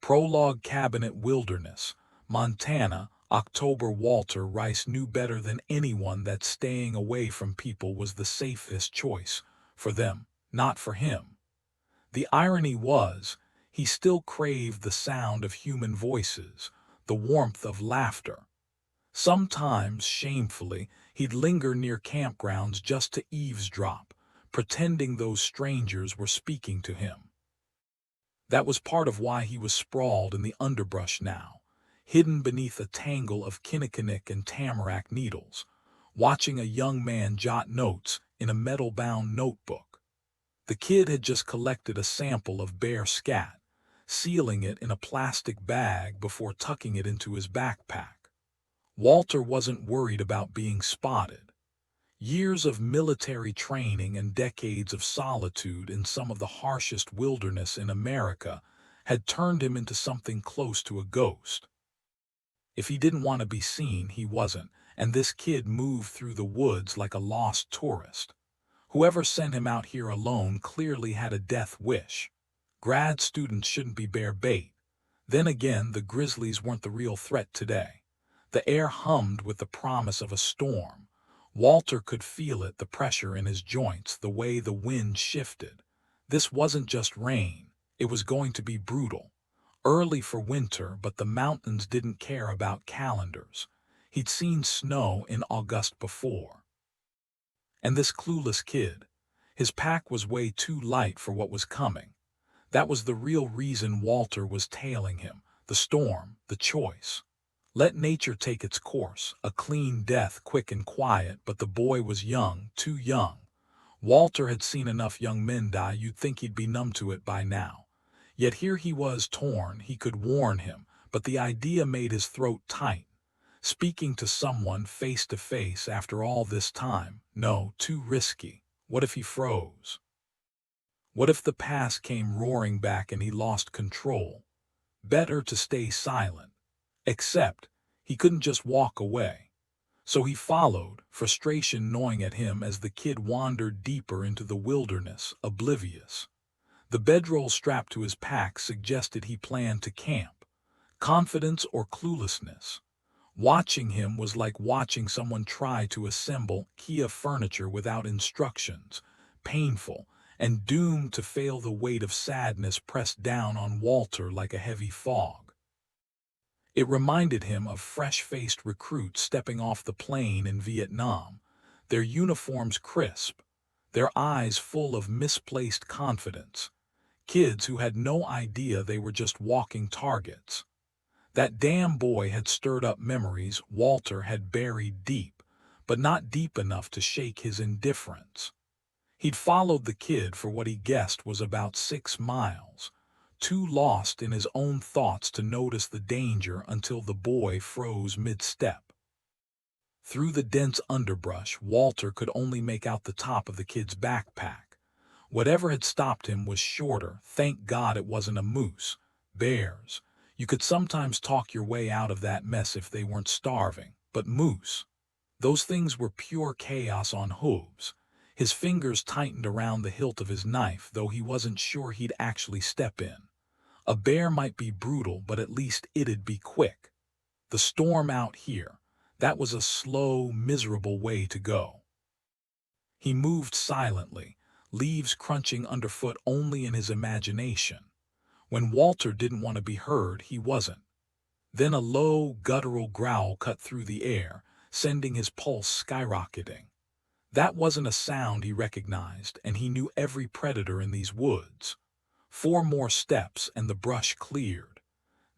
Prologue Cabinet Wilderness, Montana, October. Walter Rice knew better than anyone that staying away from people was the safest choice, for them, not for him. The irony was, he still craved the sound of human voices, the warmth of laughter. Sometimes, shamefully, he'd linger near campgrounds just to eavesdrop, pretending those strangers were speaking to him. That was part of why he was sprawled in the underbrush now, hidden beneath a tangle of kinnikinick and tamarack needles, watching a young man jot notes in a metal-bound notebook. The kid had just collected a sample of bear scat, sealing it in a plastic bag before tucking it into his backpack. Walter wasn't worried about being spotted. Years of military training and decades of solitude in some of the harshest wilderness in America had turned him into something close to a ghost. If he didn't want to be seen, he wasn't, and this kid moved through the woods like a lost tourist. Whoever sent him out here alone clearly had a death wish. Grad students shouldn't be bear bait. Then again, the grizzlies weren't the real threat today. The air hummed with the promise of a storm. Walter could feel it, the pressure in his joints, the way the wind shifted. This wasn't just rain. It was going to be brutal. Early for winter, but the mountains didn't care about calendars. He'd seen snow in August before. And this clueless kid, his pack was way too light for what was coming. That was the real reason Walter was tailing him, the storm, the choice. Let nature take its course, a clean death, quick and quiet, but the boy was young, too young. Walter had seen enough young men die, you'd think he'd be numb to it by now. Yet here he was, torn. He could warn him, but the idea made his throat tight. Speaking to someone face to face after all this time, no, too risky. What if he froze? What if the past came roaring back and he lost control? Better to stay silent. Except, he couldn't just walk away. So he followed, frustration gnawing at him as the kid wandered deeper into the wilderness, oblivious. The bedroll strapped to his pack suggested he planned to camp. Confidence or cluelessness? Watching him was like watching someone try to assemble IKEA furniture without instructions, painful, and doomed to fail. The weight of sadness pressed down on Walter like a heavy fog. It reminded him of fresh-faced recruits stepping off the plane in Vietnam, their uniforms crisp, their eyes full of misplaced confidence. Kids who had no idea they were just walking targets. That damn boy had stirred up memories Walter had buried deep, but not deep enough to shake his indifference. He'd followed the kid for what he guessed was about 6 miles, too lost in his own thoughts to notice the danger until the boy froze mid-step. Through the dense underbrush, Walter could only make out the top of the kid's backpack. Whatever had stopped him was shorter. Thank God it wasn't a moose. Bears. You could sometimes talk your way out of that mess if they weren't starving. But moose. Those things were pure chaos on hooves. His fingers tightened around the hilt of his knife, though he wasn't sure he'd actually step in. A bear might be brutal, but at least it'd be quick. The storm out here, that was a slow, miserable way to go. He moved silently, leaves crunching underfoot only in his imagination. When Walter didn't want to be heard, he wasn't. Then a low, guttural growl cut through the air, sending his pulse skyrocketing. That wasn't a sound he recognized, and he knew every predator in these woods. 4 more steps and the brush cleared.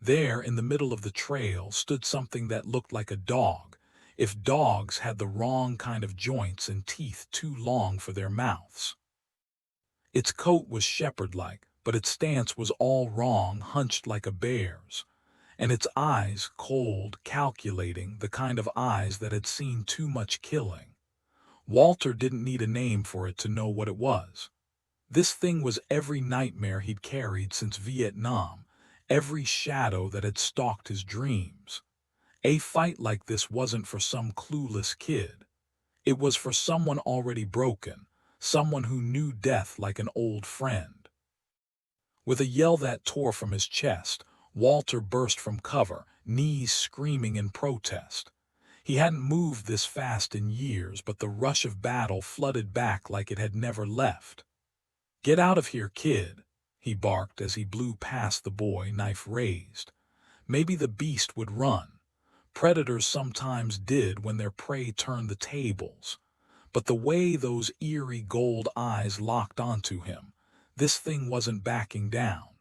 There, in the middle of the trail, stood something that looked like a dog, if dogs had the wrong kind of joints and teeth too long for their mouths. Its coat was shepherd-like, but its stance was all wrong, hunched like a bear's. And its eyes, cold, calculating, the kind of eyes that had seen too much killing. Walter didn't need a name for it to know what it was. This thing was every nightmare he'd carried since Vietnam, every shadow that had stalked his dreams. A fight like this wasn't for some clueless kid. It was for someone already broken, someone who knew death like an old friend. With a yell that tore from his chest, Walter burst from cover, knees screaming in protest. He hadn't moved this fast in years, but the rush of battle flooded back like it had never left. "Get out of here, kid," he barked as he blew past the boy, knife raised. Maybe the beast would run. Predators sometimes did when their prey turned the tables. But the way those eerie gold eyes locked onto him, this thing wasn't backing down.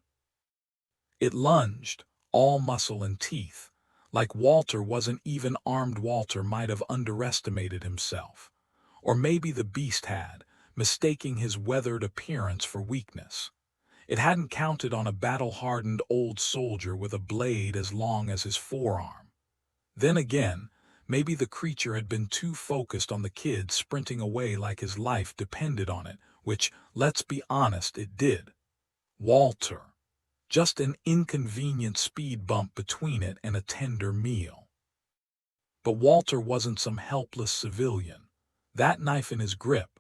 It lunged, all muscle and teeth. Like Walter wasn't even armed, Walter might have underestimated himself. Or maybe the beast had, mistaking his weathered appearance for weakness. It hadn't counted on a battle-hardened old soldier with a blade as long as his forearm. Then again, maybe the creature had been too focused on the kid sprinting away like his life depended on it, which, let's be honest, it did. Walter. Just an inconvenient speed bump between it and a tender meal. But Walter wasn't some helpless civilian. That knife in his grip,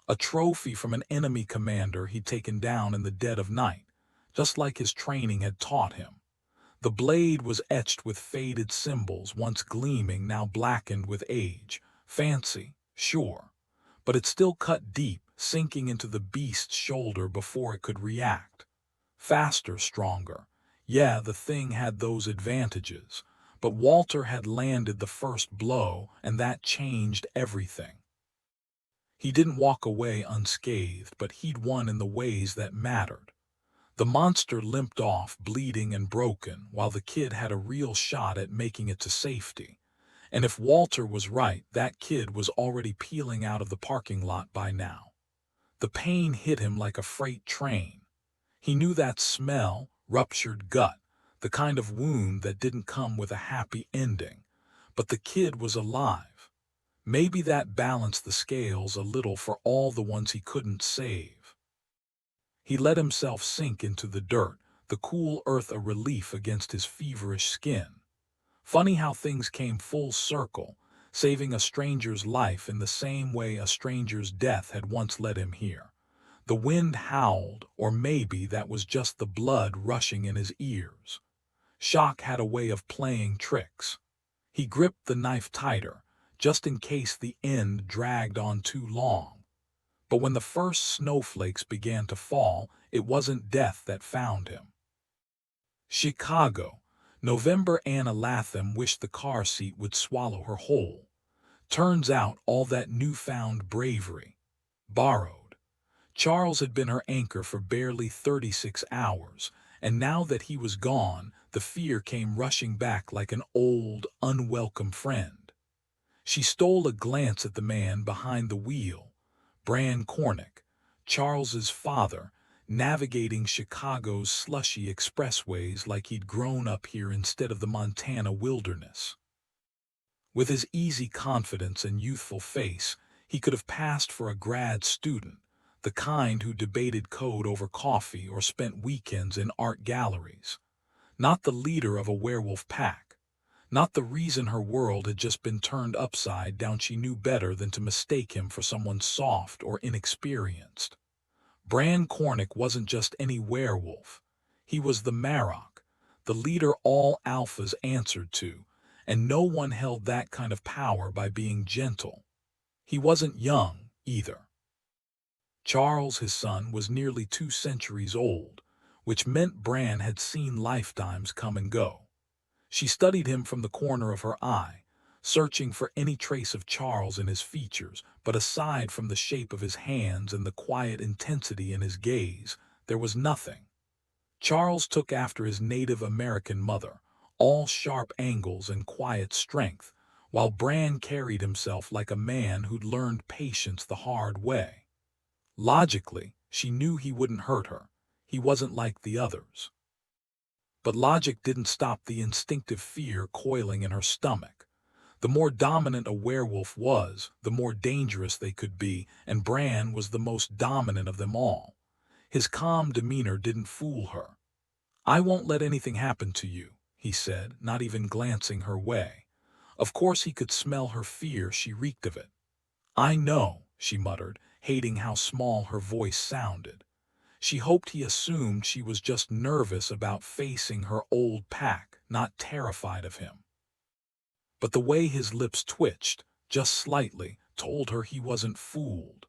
a trophy from an enemy commander he'd taken down in the dead of night, just like his training had taught him. The blade was etched with faded symbols, once gleaming, now blackened with age. Fancy, sure, but it still cut deep, sinking into the beast's shoulder before it could react. Faster, stronger. Yeah, the thing had those advantages, but Walter had landed the first blow, and that changed everything. He didn't walk away unscathed, but he'd won in the ways that mattered. The monster limped off, bleeding and broken, while the kid had a real shot at making it to safety. And if Walter was right, that kid was already peeling out of the parking lot by now. The pain hit him like a freight train. He knew that smell, ruptured gut, the kind of wound that didn't come with a happy ending. But the kid was alive. Maybe that balanced the scales a little for all the ones he couldn't save. He let himself sink into the dirt, the cool earth a relief against his feverish skin. Funny how things came full circle, saving a stranger's life in the same way a stranger's death had once led him here. The wind howled, or maybe that was just the blood rushing in his ears. Shock had a way of playing tricks. He gripped the knife tighter, just in case the end dragged on too long. But when the first snowflakes began to fall, it wasn't death that found him. Chicago, November. Anna Latham wished the car seat would swallow her whole. Turns out all that newfound bravery. Borrowed. Charles had been her anchor for barely 36 hours, and now that he was gone, the fear came rushing back like an old, unwelcome friend. She stole a glance at the man behind the wheel. Bran Cornick, Charles's father, navigating Chicago's slushy expressways like he'd grown up here instead of the Montana wilderness. With his easy confidence and youthful face, he could have passed for a grad student, the kind who debated code over coffee or spent weekends in art galleries. Not the leader of a werewolf pack. Not the reason her world had just been turned upside down. She knew better than to mistake him for someone soft or inexperienced. Bran Cornick wasn't just any werewolf. He was the Marok, the leader all alphas answered to, and no one held that kind of power by being gentle. He wasn't young, either. Charles, his son, was nearly 2 centuries old, which meant Bran had seen lifetimes come and go. She studied him from the corner of her eye, searching for any trace of Charles in his features, but aside from the shape of his hands and the quiet intensity in his gaze, there was nothing. Charles took after his Native American mother, all sharp angles and quiet strength, while Bran carried himself like a man who'd learned patience the hard way. Logically, she knew he wouldn't hurt her. He wasn't like the others. But logic didn't stop the instinctive fear coiling in her stomach. The more dominant a werewolf was, the more dangerous they could be, and Bran was the most dominant of them all. His calm demeanor didn't fool her. "I won't let anything happen to you," he said, not even glancing her way. Of course he could smell her fear. She reeked of it. "I know," she muttered, hating how small her voice sounded. She hoped he assumed she was just nervous about facing her old pack, not terrified of him. But the way his lips twitched, just slightly, told her he wasn't fooled.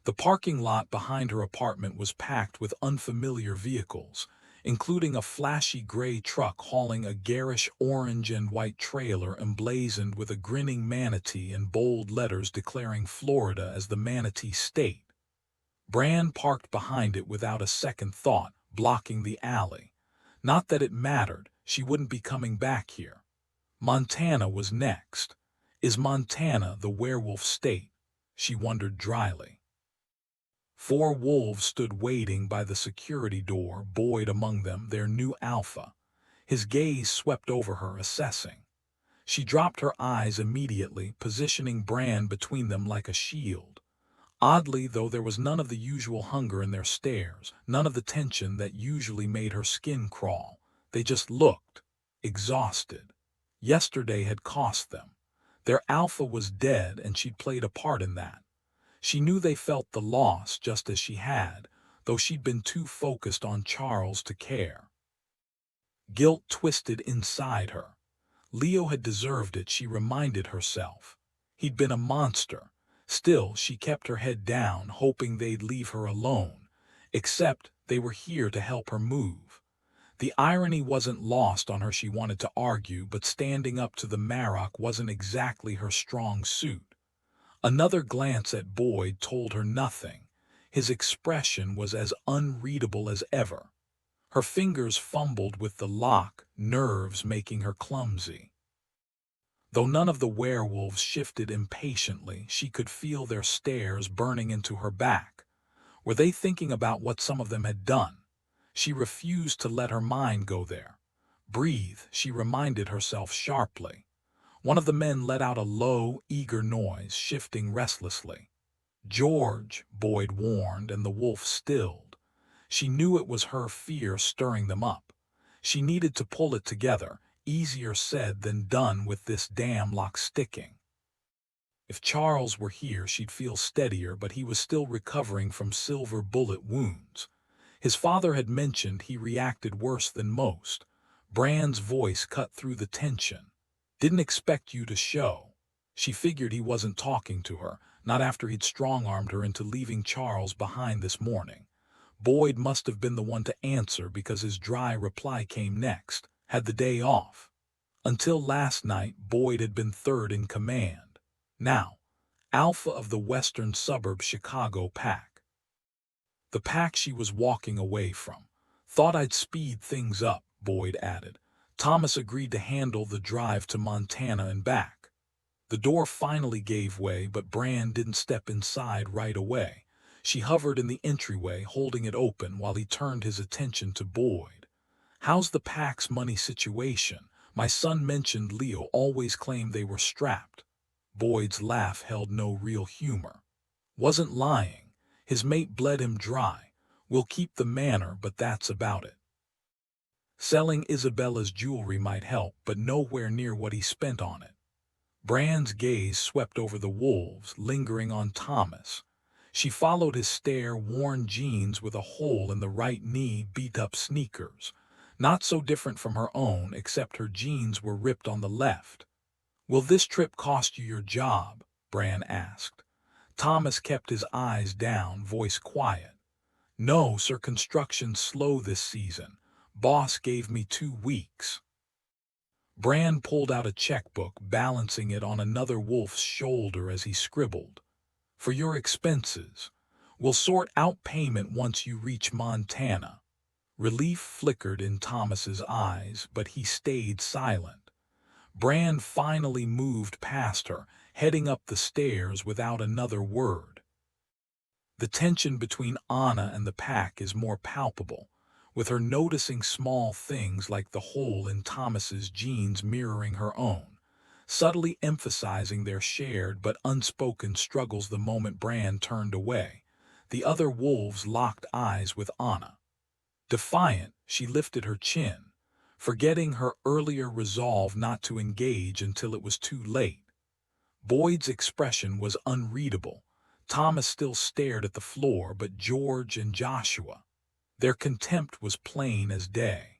The parking lot behind her apartment was packed with unfamiliar vehicles, including a flashy gray truck hauling a garish orange and white trailer emblazoned with a grinning manatee and bold letters declaring Florida as the Manatee State. Bran parked behind it without a second thought, blocking the alley. Not that it mattered, she wouldn't be coming back here. Montana was next. Is Montana the werewolf state? She wondered dryly. 4 wolves stood waiting by the security door, Boyd among them, their new alpha. His gaze swept over her, assessing. She dropped her eyes immediately, positioning Bran between them like a shield. Oddly, though, there was none of the usual hunger in their stares, none of the tension that usually made her skin crawl. They just looked exhausted. Yesterday had cost them. Their alpha was dead, and she'd played a part in that. She knew they felt the loss just as she had, though she'd been too focused on Charles to care. Guilt twisted inside her. Leo had deserved it, she reminded herself. He'd been a monster. Still, she kept her head down, hoping they'd leave her alone, except they were here to help her move. The irony wasn't lost on her. She wanted to argue, but standing up to the Marok wasn't exactly her strong suit. Another glance at Boyd told her nothing. His expression was as unreadable as ever. Her fingers fumbled with the lock, nerves making her clumsy. Though none of the werewolves shifted impatiently, she could feel their stares burning into her back. Were they thinking about what some of them had done? She refused to let her mind go there. Breathe, she reminded herself sharply. One of the men let out a low, eager noise, shifting restlessly. George, Boyd warned, and the wolf stilled. She knew it was her fear stirring them up. She needed to pull it together, easier said than done with this damn lock sticking. If Charles were here, she'd feel steadier, but he was still recovering from silver bullet wounds. His father had mentioned he reacted worse than most. Bran's voice cut through the tension. Didn't expect you to show. She figured he wasn't talking to her, not after he'd strong-armed her into leaving Charles behind this morning. Boyd must have been the one to answer because his dry reply came next. Had the day off. Until last night, Boyd had been third in command. Now, alpha of the western suburb Chicago pack. The pack she was walking away from. Thought I'd speed things up, Boyd added. Thomas agreed to handle the drive to Montana and back. The door finally gave way, but Bran didn't step inside right away. She hovered in the entryway, holding it open while he turned his attention to Boyd. How's the pack's money situation? My son mentioned Leo always claimed they were strapped. Boyd's laugh held no real humor. Wasn't lying. His mate bled him dry. We'll keep the manor, but that's about it. Selling Isabella's jewelry might help, but nowhere near what he spent on it. Bran's gaze swept over the wolves, lingering on Thomas. She followed his stare, worn jeans with a hole in the right knee, beat-up sneakers. Not so different from her own, except her jeans were ripped on the left. Will this trip cost you your job? Bran asked. Thomas kept his eyes down, voice quiet. No, sir, construction's slow this season. Boss gave me 2 weeks. Bran pulled out a checkbook, balancing it on another wolf's shoulder as he scribbled. For your expenses. We'll sort out payment once you reach Montana. Relief flickered in Thomas's eyes, but he stayed silent. Bran finally moved past her, heading up the stairs without another word. The tension between Anna and the pack is more palpable, with her noticing small things like the hole in Thomas's jeans mirroring her own, subtly emphasizing their shared but unspoken struggles. The moment Bran turned away, the other wolves locked eyes with Anna. Defiant, she lifted her chin, forgetting her earlier resolve not to engage until it was too late. Boyd's expression was unreadable. Thomas still stared at the floor, but George and Joshua. Their contempt was plain as day.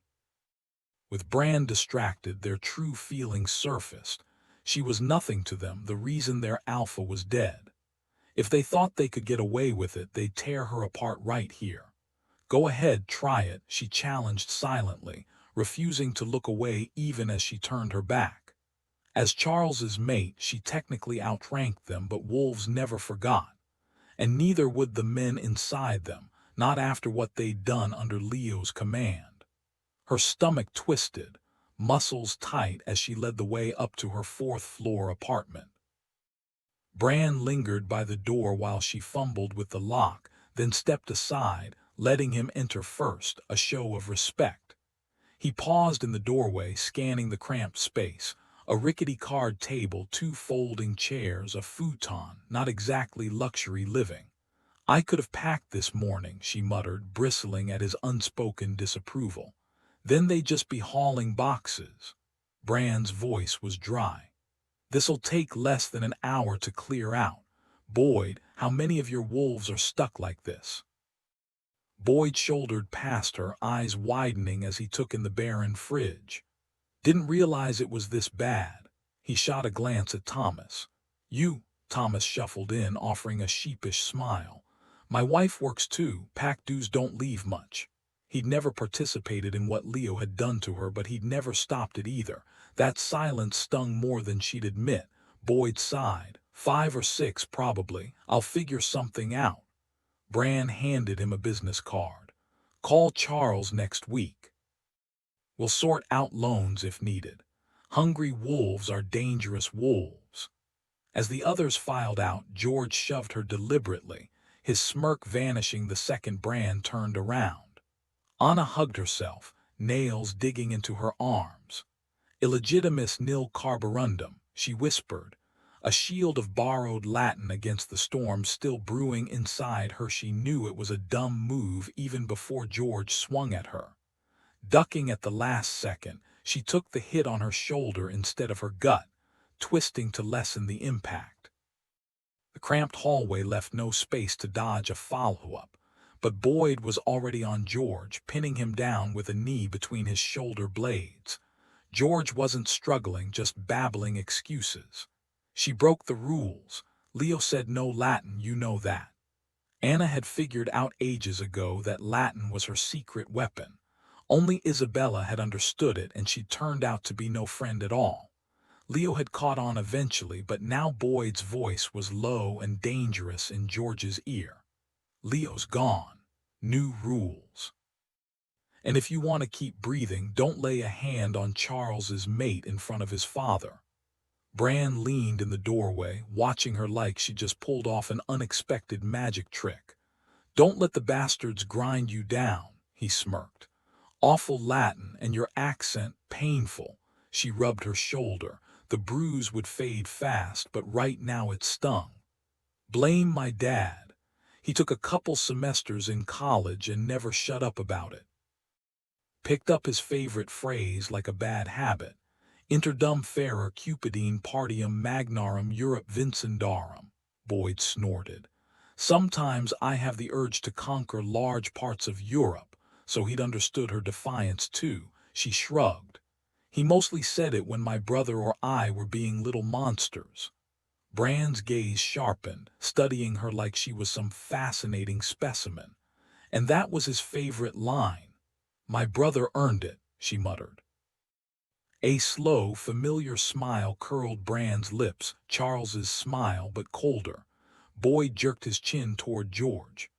With Bran distracted, their true feelings surfaced. She was nothing to them, the reason their alpha was dead. If they thought they could get away with it, they'd tear her apart right here. Go ahead, try it, she challenged silently, refusing to look away even as she turned her back. As Charles's mate, she technically outranked them, but wolves never forgot. And neither would the men inside them, not after what they'd done under Leo's command. Her stomach twisted, muscles tight as she led the way up to her fourth-floor apartment. Bran lingered by the door while she fumbled with the lock, then stepped aside, letting him enter first, a show of respect. He paused in the doorway, scanning the cramped space. A rickety card table, 2 folding chairs, a futon, not exactly luxury living. I could have packed this morning, she muttered, bristling at his unspoken disapproval. Then they'd just be hauling boxes. Bran's voice was dry. This'll take less than an hour to clear out. Boyd, how many of your wolves are stuck like this? Boyd shouldered past her, eyes widening as he took in the barren fridge. Didn't realize it was this bad. He shot a glance at Thomas. Thomas shuffled in, offering a sheepish smile. My wife works too. Pack dues don't leave much. He'd never participated in what Leo had done to her, but he'd never stopped it either. That silence stung more than she'd admit. Boyd sighed. 5 or 6, probably. I'll figure something out. Bran handed him a business card. Call Charles next week. We'll sort out loans if needed. Hungry wolves are dangerous wolves. As the others filed out, George shoved her deliberately, his smirk vanishing the second Bran turned around. Anna hugged herself, nails digging into her arms. Illegitimus nil carborundum, she whispered, a shield of borrowed Latin against the storm still brewing inside her. She knew it was a dumb move even before George swung at her. Ducking at the last second, she took the hit on her shoulder instead of her gut, twisting to lessen the impact. The cramped hallway left no space to dodge a follow-up, but Boyd was already on George, pinning him down with a knee between his shoulder blades. George wasn't struggling, just babbling excuses. She broke the rules. Leo said no Latin, you know that. Anna had figured out ages ago that Latin was her secret weapon. Only Isabella had understood it, and she turned out to be no friend at all. Leo had caught on eventually, but now Boyd's voice was low and dangerous in George's ear. Leo's gone. New rules. And if you want to keep breathing, don't lay a hand on Charles's mate in front of his father. Bran leaned in the doorway, watching her like she just pulled off an unexpected magic trick. Don't let the bastards grind you down, he smirked. Awful Latin, and your accent painful. She rubbed her shoulder. The bruise would fade fast, but right now it stung. Blame my dad. He took a couple semesters in college and never shut up about it. Picked up his favorite phrase like a bad habit. Interdum ferre cupidine partium magnarum Europe vincendarum, Boyd snorted. Sometimes I have the urge to conquer large parts of Europe, so he'd understood her defiance too. She shrugged. He mostly said it when my brother or I were being little monsters. Bran's gaze sharpened, studying her like she was some fascinating specimen. And that was his favorite line. My brother earned it, she muttered. A slow, familiar smile curled Bran's lips, Charles's smile, but colder. Boyd jerked his chin toward George.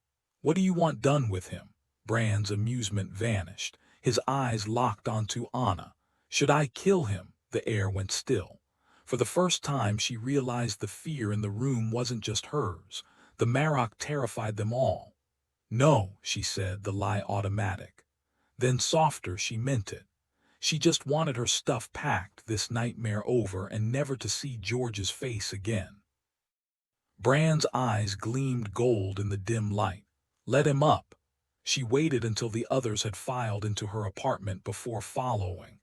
What do you want done with him? Bran's amusement vanished. His eyes locked onto Anna. Should I kill him? The air went still. For the first time she realized the fear in the room wasn't just hers. The Marok terrified them all. No, she said, the lie automatic. Then softer, she meant it. She just wanted her stuff packed, this nightmare over, and never to see George's face again. Bran's eyes gleamed gold in the dim light. Let him up. She waited until the others had filed into her apartment before following.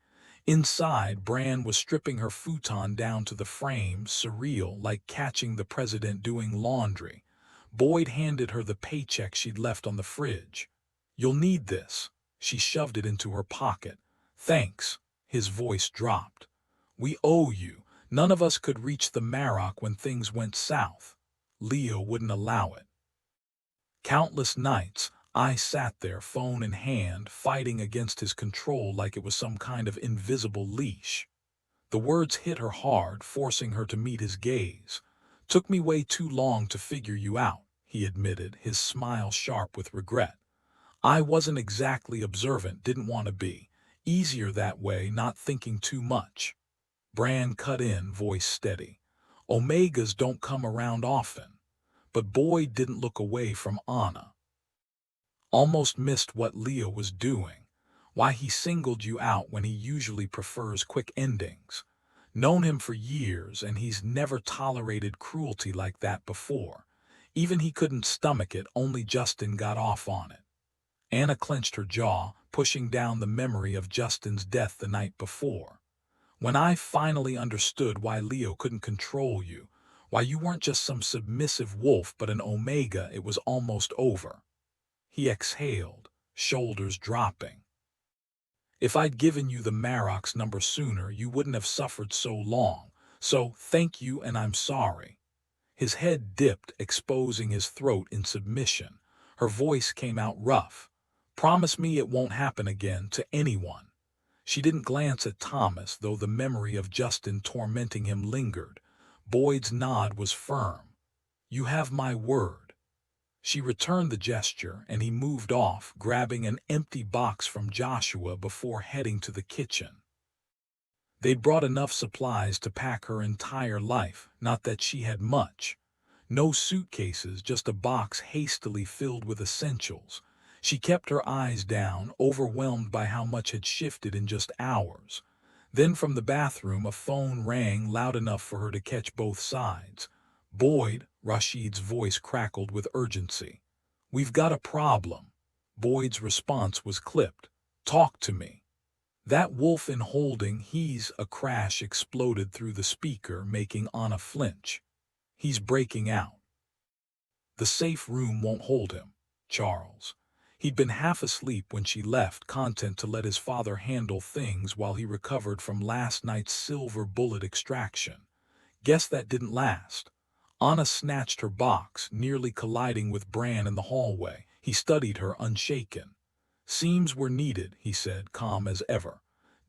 Inside, Bran was stripping her futon down to the frame, surreal, like catching the president doing laundry. Boyd handed her the paycheck she'd left on the fridge. You'll need this. She shoved it into her pocket. Thanks. His voice dropped. We owe you. None of us could reach the Marrock when things went south. Leo wouldn't allow it. Countless nights, I sat there, phone in hand, fighting against his control like it was some kind of invisible leash. The words hit her hard, forcing her to meet his gaze. Took me way too long to figure you out, he admitted, his smile sharp with regret. I wasn't exactly observant, didn't want to be. Easier that way, not thinking too much. Bran cut in, voice steady. Omegas don't come around often. But Boyd didn't look away from Anna. Almost missed what Leo was doing. Why he singled you out when he usually prefers quick endings. Known him for years, and he's never tolerated cruelty like that before. Even he couldn't stomach it, only Justin got off on it. Anna clenched her jaw, pushing down the memory of Justin's death the night before. When I finally understood why Leo couldn't control you, why you weren't just some submissive wolf but an Omega, it was almost over. He exhaled, shoulders dropping. If I'd given you the Marrock's number sooner, you wouldn't have suffered so long. So, thank you and I'm sorry. His head dipped, exposing his throat in submission. Her voice came out rough. Promise me it won't happen again to anyone. She didn't glance at Thomas, though the memory of Justin tormenting him lingered. Boyd's nod was firm. You have my word. She returned the gesture, and he moved off, grabbing an empty box from Joshua before heading to the kitchen. They'd brought enough supplies to pack her entire life, not that she had much. No suitcases, just a box hastily filled with essentials. She kept her eyes down, overwhelmed by how much had shifted in just hours. Then from the bathroom a phone rang loud enough for her to catch both sides. Boyd, Rashid's voice crackled with urgency. We've got a problem. Boyd's response was clipped. Talk to me. That wolf in holding, a crash exploded through the speaker, making Anna flinch. He's breaking out. The safe room won't hold him, Charles. He'd been half asleep when she left, content to let his father handle things while he recovered from last night's silver bullet extraction. Guess that didn't last. Anna snatched her box, nearly colliding with Bran in the hallway. He studied her, unshaken. Seams were needed, he said, calm as ever.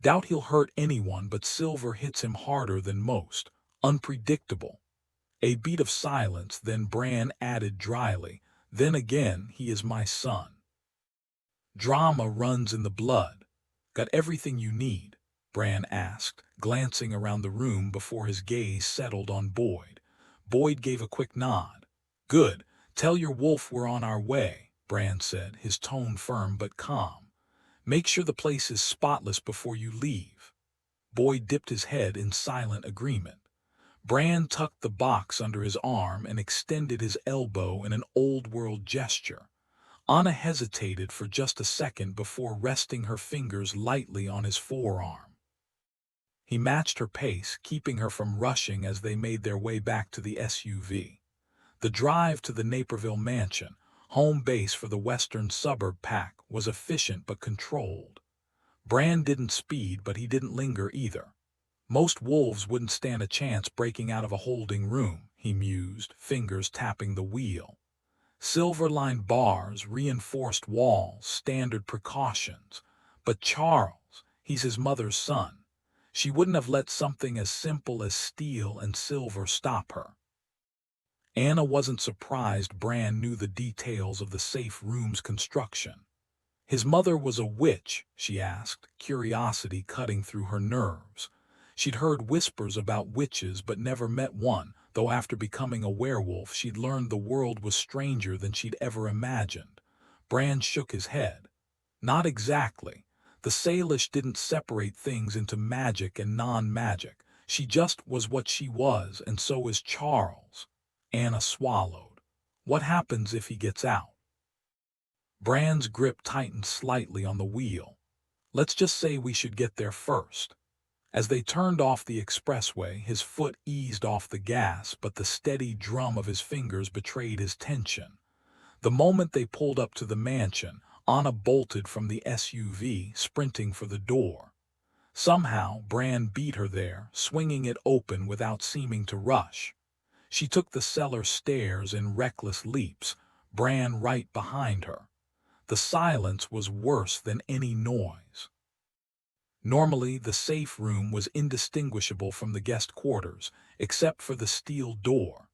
Doubt he'll hurt anyone, but silver hits him harder than most. Unpredictable. A beat of silence, then Bran added dryly, Then again, he is my son. Drama runs in the blood. Got everything you need? Bran asked, glancing around the room before his gaze settled on Boyd. Boyd gave a quick nod. Good. Tell your wolf we're on our way, Bran said, his tone firm but calm. Make sure the place is spotless before you leave. Boyd dipped his head in silent agreement. Bran tucked the box under his arm and extended his elbow in an old-world gesture. Anna hesitated for just a second before resting her fingers lightly on his forearm. He matched her pace, keeping her from rushing as they made their way back to the SUV. The drive to the Naperville mansion, home base for the western suburb pack, was efficient but controlled. Bran didn't speed, but he didn't linger either. Most wolves wouldn't stand a chance breaking out of a holding room, he mused, fingers tapping the wheel. Silver-lined bars, reinforced walls, standard precautions. But Charles, he's his mother's son. She wouldn't have let something as simple as steel and silver stop her. Anna wasn't surprised Bran knew the details of the safe room's construction. His mother was a witch, she asked, curiosity cutting through her nerves. She'd heard whispers about witches but never met one, though after becoming a werewolf she'd learned the world was stranger than she'd ever imagined. Bran shook his head. Not exactly. The Salish didn't separate things into magic and non-magic. She just was what she was, and so is Charles. Anna swallowed. What happens if he gets out? Bran's grip tightened slightly on the wheel. Let's just say we should get there first. As they turned off the expressway, his foot eased off the gas, but the steady drum of his fingers betrayed his tension. The moment they pulled up to the mansion, Anna bolted from the SUV, sprinting for the door. Somehow, Bran beat her there, swinging it open without seeming to rush. She took the cellar stairs in reckless leaps, Bran right behind her. The silence was worse than any noise. Normally, the safe room was indistinguishable from the guest quarters, except for the steel door.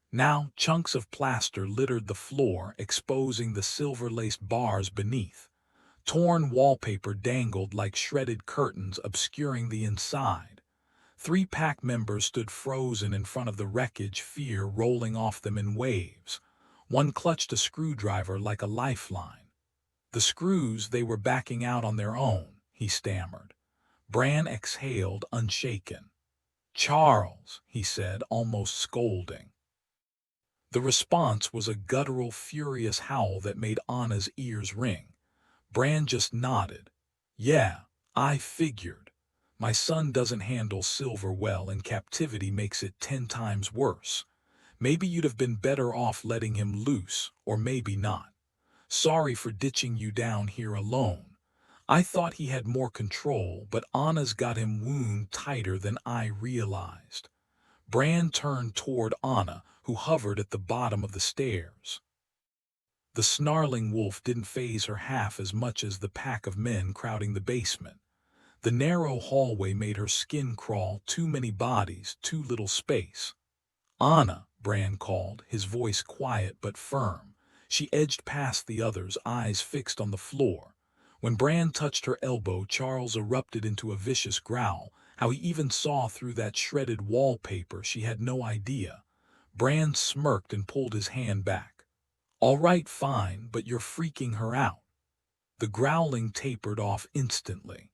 Now, chunks of plaster littered the floor, exposing the silver-laced bars beneath. Torn wallpaper dangled like shredded curtains, obscuring the inside. 3 pack members stood frozen in front of the wreckage, fear rolling off them in waves. One clutched a screwdriver like a lifeline. The screws, they were backing out on their own, he stammered. Bran exhaled, unshaken. "Charles," he said, almost scolding. The response was a guttural, furious howl that made Anna's ears ring. Bran just nodded. "Yeah, I figured. My son doesn't handle silver well, and captivity makes it 10 times worse. Maybe you'd have been better off letting him loose, or maybe not. Sorry for ditching you down here alone. I thought he had more control, but Anna's got him wound tighter than I realized." Bran turned toward Anna, who hovered at the bottom of the stairs. The snarling wolf didn't faze her half as much as the pack of men crowding the basement. The narrow hallway made her skin crawl. Too many bodies, too little space. "Anna," Bran called, his voice quiet but firm. She edged past the others, eyes fixed on the floor. When Bran touched her elbow, Charles erupted into a vicious growl. How he even saw through that shredded wallpaper, she had no idea. Bran smirked and pulled his hand back. "All right, fine, but you're freaking her out." The growling tapered off instantly.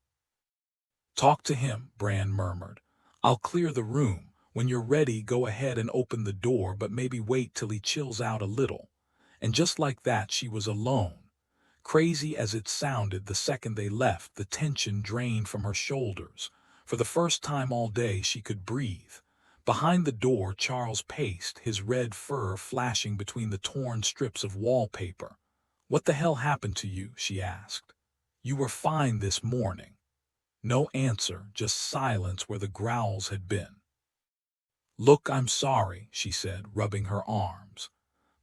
"Talk to him," Bran murmured. "I'll clear the room. When you're ready, go ahead and open the door, but maybe wait till he chills out a little." And just like that, she was alone. Crazy as it sounded, the second they left, the tension drained from her shoulders. For the first time all day, she could breathe. Behind the door, Charles paced, his red fur flashing between the torn strips of wallpaper. "What the hell happened to you?" she asked. "You were fine this morning." No answer, just silence where the growls had been. "Look, I'm sorry," she said, rubbing her arms.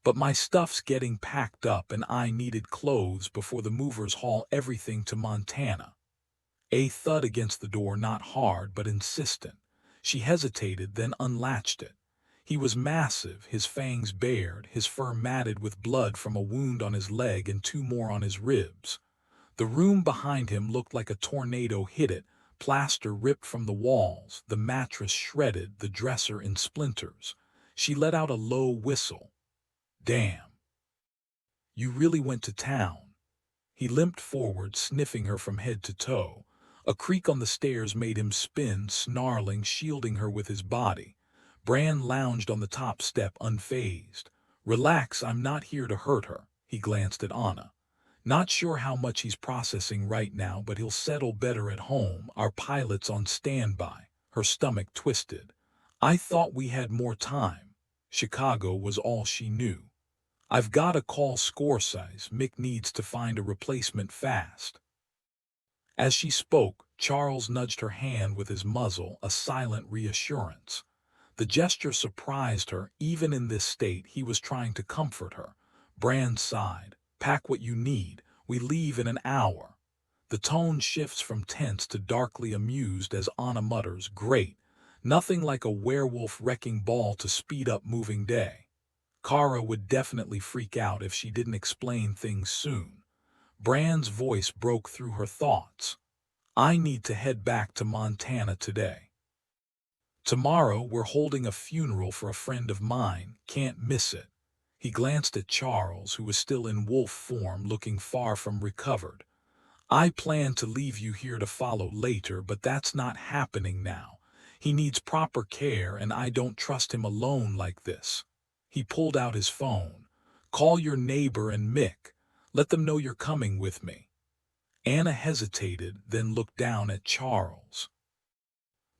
"But my stuff's getting packed up and I needed clothes before the movers haul everything to Montana." A thud against the door, not hard but insistent. She hesitated, then unlatched it. He was massive, his fangs bared, his fur matted with blood from a wound on his leg and 2 more on his ribs. The room behind him looked like a tornado hit it, plaster ripped from the walls, the mattress shredded, the dresser in splinters. She let out a low whistle. "Damn. You really went to town." He limped forward, sniffing her from head to toe. A creak on the stairs made him spin, snarling, shielding her with his body. Bran lounged on the top step, unfazed. "Relax, I'm not here to hurt her." He glanced at Anna. "Not sure how much he's processing right now, but he'll settle better at home. Our pilot's on standby." Her stomach twisted. "I thought we had more time." Chicago was all she knew. "I've got to call Scorsese. Mick needs to find a replacement fast." As she spoke, Charles nudged her hand with his muzzle, a silent reassurance. The gesture surprised her. Even in this state, he was trying to comfort her. Bran sighed. "Pack what you need. We leave in an hour." The tone shifts from tense to darkly amused as Anna mutters, "Great. Nothing like a werewolf wrecking ball to speed up moving day." Kara would definitely freak out if she didn't explain things soon. Bran's voice broke through her thoughts. "I need to head back to Montana today. Tomorrow we're holding a funeral for a friend of mine. Can't miss it." He glanced at Charles, who was still in wolf form, looking far from recovered. "I plan to leave you here to follow later, but that's not happening now. He needs proper care, and I don't trust him alone like this." He pulled out his phone. "Call your neighbor and Mick. Let them know you're coming with me." Anna hesitated, then looked down at Charles.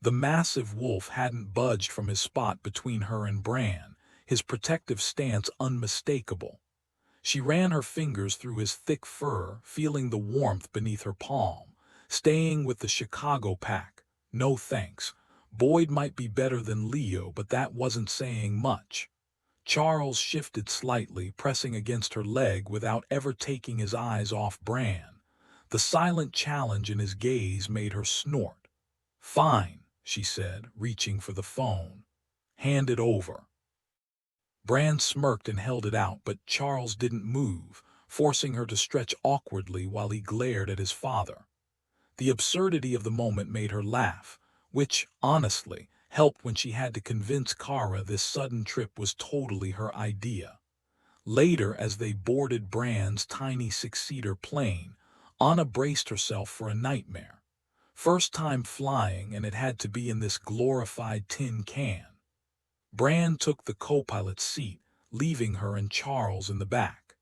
The massive wolf hadn't budged from his spot between her and Bran, his protective stance unmistakable. She ran her fingers through his thick fur, feeling the warmth beneath her palm. Staying with the Chicago pack. No thanks. Boyd might be better than Leo, but that wasn't saying much. Charles shifted slightly, pressing against her leg without ever taking his eyes off Bran. The silent challenge in his gaze made her snort. "Fine," she said, reaching for the phone. "Hand it over." Bran smirked and held it out, but Charles didn't move, forcing her to stretch awkwardly while he glared at his father. The absurdity of the moment made her laugh, which, honestly, helped when she had to convince Kara this sudden trip was totally her idea. Later, as they boarded Bran's tiny six-seater plane, Anna braced herself for a nightmare. First time flying, and it had to be in this glorified tin can. Bran took the co-pilot's seat, leaving her and Charles in the back.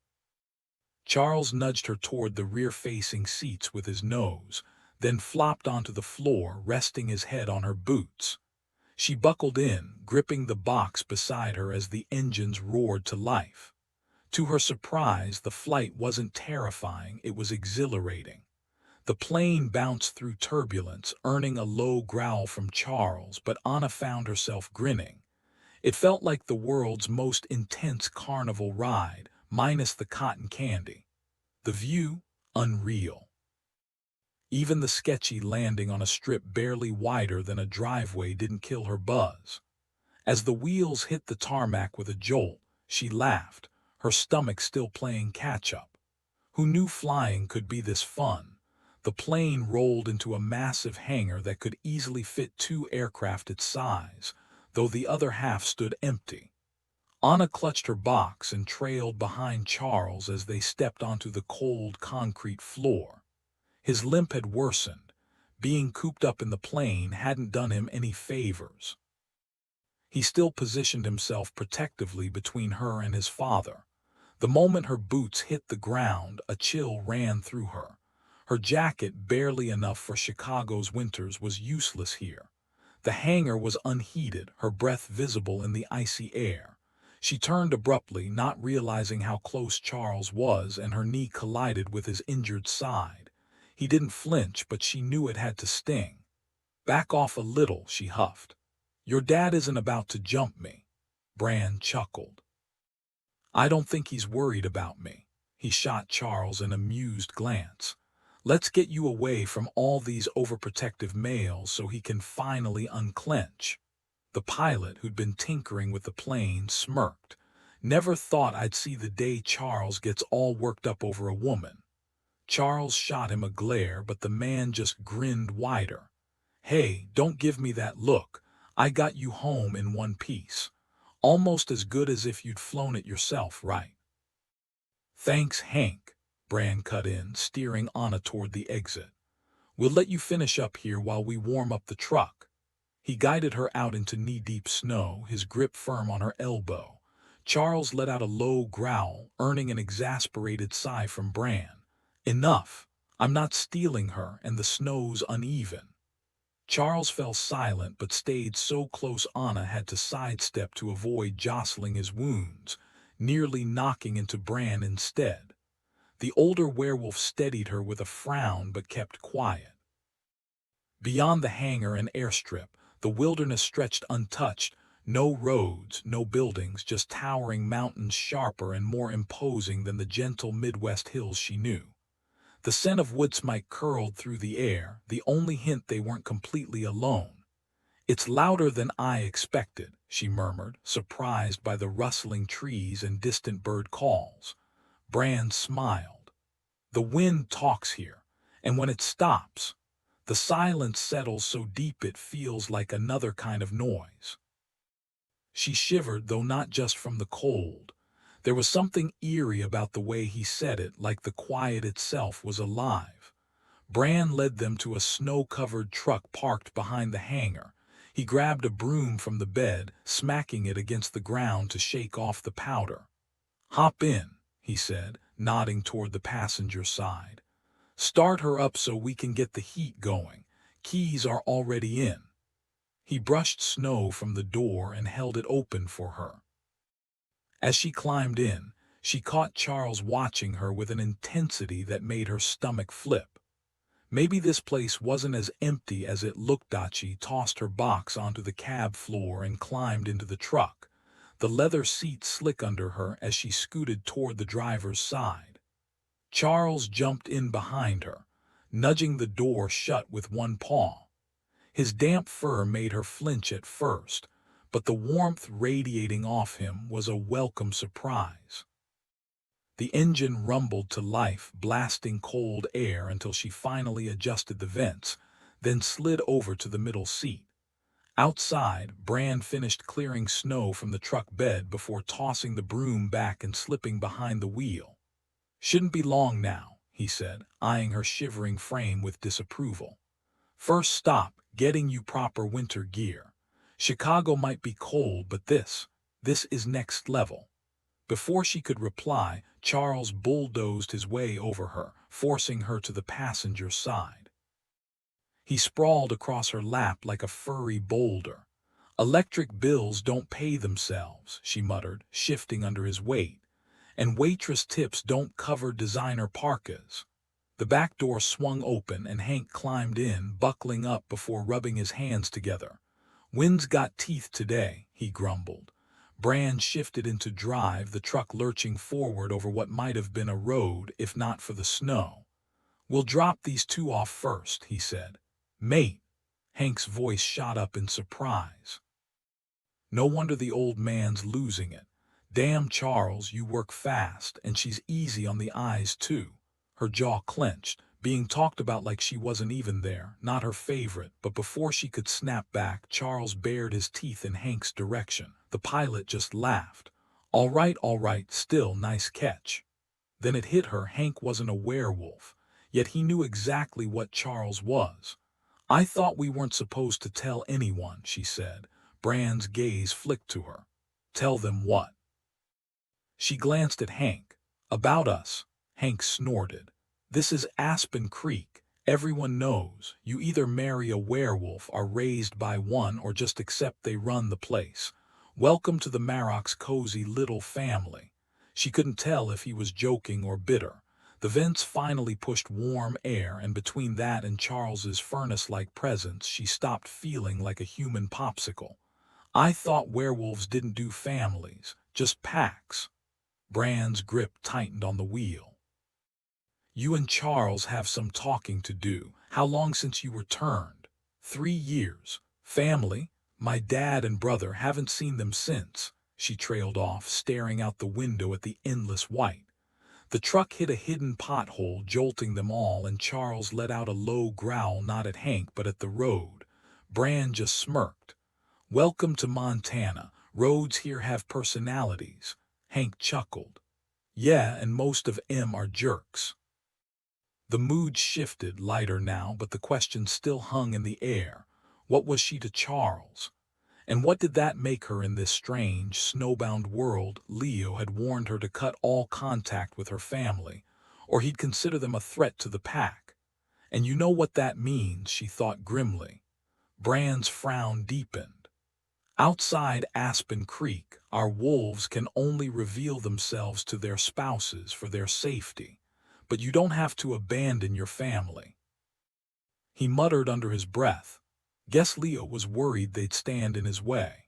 Charles nudged her toward the rear-facing seats with his nose, then flopped onto the floor, resting his head on her boots. She buckled in, gripping the box beside her as the engines roared to life. To her surprise, the flight wasn't terrifying, it was exhilarating. The plane bounced through turbulence, earning a low growl from Charles, but Anna found herself grinning. It felt like the world's most intense carnival ride, minus the cotton candy. The view, unreal. Even the sketchy landing on a strip barely wider than a driveway didn't kill her buzz. As the wheels hit the tarmac with a jolt, she laughed, her stomach still playing catch-up. Who knew flying could be this fun? The plane rolled into a massive hangar that could easily fit 2 aircraft its size, though the other half stood empty. Anna clutched her box and trailed behind Charles as they stepped onto the cold concrete floor. His limp had worsened. Being cooped up in the plane hadn't done him any favors. He still positioned himself protectively between her and his father. The moment her boots hit the ground, a chill ran through her. Her jacket, barely enough for Chicago's winters, was useless here. The hangar was unheated, her breath visible in the icy air. She turned abruptly, not realizing how close Charles was, and her knee collided with his injured side. He didn't flinch, but she knew it had to sting. "Back off a little," she huffed. "Your dad isn't about to jump me." Bran chuckled. "I don't think he's worried about me." He shot Charles an amused glance. "Let's get you away from all these overprotective males so he can finally unclench." The pilot, who'd been tinkering with the plane, smirked. "Never thought I'd see the day Charles gets all worked up over a woman." Charles shot him a glare, but the man just grinned wider. "Hey, don't give me that look. I got you home in one piece. Almost as good as if you'd flown it yourself, right?" "Thanks, Hank," Bran cut in, steering Anna toward the exit. "We'll let you finish up here while we warm up the truck." He guided her out into knee-deep snow, his grip firm on her elbow. Charles let out a low growl, earning an exasperated sigh from Bran. "Enough. I'm not stealing her, and the snow's uneven." Charles fell silent but stayed so close Anna had to sidestep to avoid jostling his wounds, nearly knocking into Bran instead. The older werewolf steadied her with a frown but kept quiet. Beyond the hangar and airstrip, the wilderness stretched untouched. No roads, no buildings, just towering mountains sharper and more imposing than the gentle Midwest hills she knew. The scent of woodsmike curled through the air, the only hint they weren't completely alone. "It's louder than I expected," she murmured, surprised by the rustling trees and distant bird calls. Bran smiled. "The wind talks here, and when it stops, the silence settles so deep it feels like another kind of noise." She shivered, though not just from the cold. There was something eerie about the way he said it, like the quiet itself was alive. Bran led them to a snow-covered truck parked behind the hangar. He grabbed a broom from the bed, smacking it against the ground to shake off the powder. "Hop in," he said, nodding toward the passenger side. "Start her up so we can get the heat going. Keys are already in." He brushed snow from the door and held it open for her. As she climbed in, She caught Charles watching her with an intensity that made her stomach flip. Maybe this place wasn't as empty as it looked. She tossed her box onto the cab floor and climbed into the truck, the leather seat slick under her as she scooted toward the driver's side. Charles jumped in behind her, nudging the door shut with one paw. His damp fur made her flinch at first, but the warmth radiating off him was a welcome surprise. The engine rumbled to life, blasting cold air until she finally adjusted the vents, then slid over to the middle seat. Outside, Bran finished clearing snow from the truck bed before tossing the broom back and slipping behind the wheel. "Shouldn't be long now," he said, eyeing her shivering frame with disapproval. "First stop, getting you proper winter gear. Chicago might be cold, but this is next level." Before she could reply, Charles bulldozed his way over her, forcing her to the passenger side. He sprawled across her lap like a furry boulder. "Electric bills don't pay themselves," she muttered, shifting under his weight. "And waitress tips don't cover designer parkas." The back door swung open and Hank climbed in, buckling up before rubbing his hands together. "Wind's got teeth today," he grumbled. Bran shifted into drive, the truck lurching forward over what might have been a road if not for the snow. "We'll drop these two off first," he said. "Mate." Hank's voice shot up in surprise. No wonder the old man's losing it. "Damn, Charles, you work fast, and she's easy on the eyes, too." Her jaw clenched, being talked about like she wasn't even there, not her favorite, but before she could snap back, Charles bared his teeth in Hank's direction. The pilot just laughed. All right, still nice catch." Then it hit her, Hank wasn't a werewolf, yet he knew exactly what Charles was. "I thought we weren't supposed to tell anyone," she said. Bran's gaze flicked to her. "Tell them what?" She glanced at Hank. "About us." Hank snorted. "This is Aspen Creek. Everyone knows. You either marry a werewolf, are raised by one, or just accept they run the place. Welcome to the Marrock's cozy little family." She couldn't tell if he was joking or bitter. The vents finally pushed warm air, and between that and Charles's furnace-like presence, she stopped feeling like a human popsicle. "I thought werewolves didn't do families, just packs." Bran's grip tightened on the wheel. "You and Charles have some talking to do. How long since you returned?" 3 years. "Family? My dad and brother, haven't seen them since." She trailed off, staring out the window at the endless white. The truck hit a hidden pothole, jolting them all, and Charles let out a low growl, not at Hank but at the road. Bran just smirked. "Welcome to Montana. Roads here have personalities." Hank chuckled. "Yeah, and most of 'em are jerks." The mood shifted, lighter now, but the question still hung in the air. What was she to Charles? And what did that make her in this strange, snowbound world? Leo had warned her to cut all contact with her family, or he'd consider them a threat to the pack. And you know what that means, she thought grimly. Bran's frown deepened. "Outside Aspen Creek, our wolves can only reveal themselves to their spouses for their safety. But you don't have to abandon your family." He muttered under his breath. Guess Leo was worried they'd stand in his way.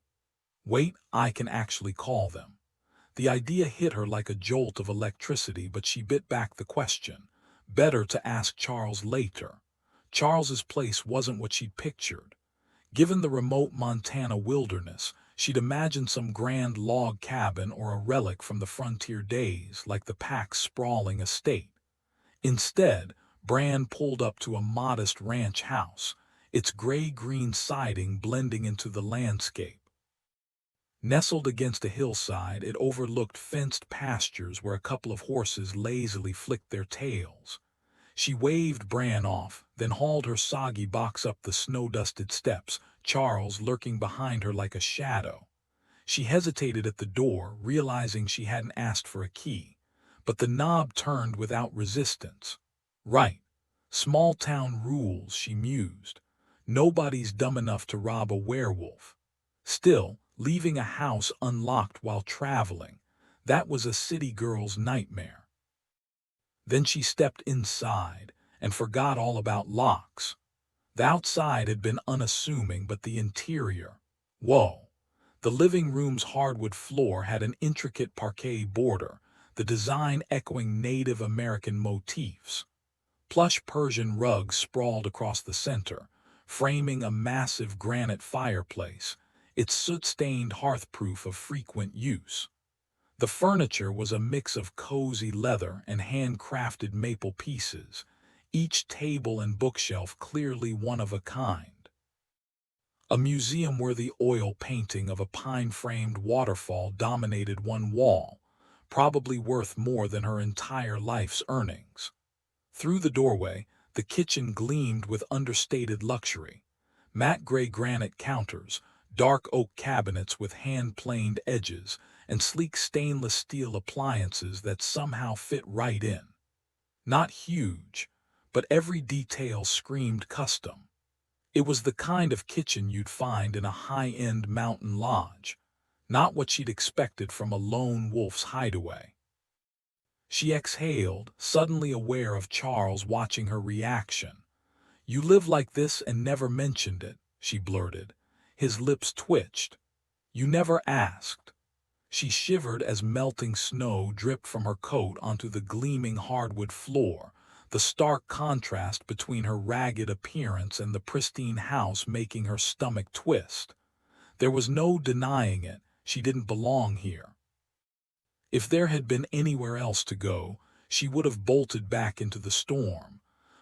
"Wait, I can actually call them." The idea hit her like a jolt of electricity, but she bit back the question. Better to ask Charles later. Charles's place wasn't what she'd pictured. Given the remote Montana wilderness, she'd imagined some grand log cabin or a relic from the frontier days, like the pack's sprawling estate. Instead, Bran pulled up to a modest ranch house, its gray-green siding blending into the landscape. Nestled against a hillside, it overlooked fenced pastures where a couple of horses lazily flicked their tails. She waved Bran off, then hauled her soggy box up the snow-dusted steps, Charles lurking behind her like a shadow. She hesitated at the door, realizing she hadn't asked for a key. But the knob turned without resistance. "Right. Small-town rules," she mused. "Nobody's dumb enough to rob a werewolf." Still, leaving a house unlocked while traveling, That was a city girl's nightmare. Then she stepped inside and forgot all about locks. The outside had been unassuming, but the interior, whoa! The living room's hardwood floor had an intricate parquet border, the design echoing Native American motifs. Plush Persian rugs sprawled across the center, framing a massive granite fireplace, its soot-stained hearth proof of frequent use. The furniture was a mix of cozy leather and handcrafted maple pieces, each table and bookshelf clearly one of a kind. A museum-worthy oil painting of a pine-framed waterfall dominated one wall, probably worth more than her entire life's earnings. Through the doorway, the kitchen gleamed with understated luxury. Matte gray granite counters, dark oak cabinets with hand-planed edges, and sleek stainless steel appliances that somehow fit right in. Not huge, but every detail screamed custom. It was the kind of kitchen you'd find in a high-end mountain lodge, not what she'd expected from a lone wolf's hideaway. She exhaled, suddenly aware of Charles watching her reaction. "You live like this and never mentioned it," she blurted. His lips twitched. "You never asked." She shivered as melting snow dripped from her coat onto the gleaming hardwood floor, the stark contrast between her ragged appearance and the pristine house making her stomach twist. There was no denying it, she didn't belong here. If there had been anywhere else to go, she would have bolted back into the storm.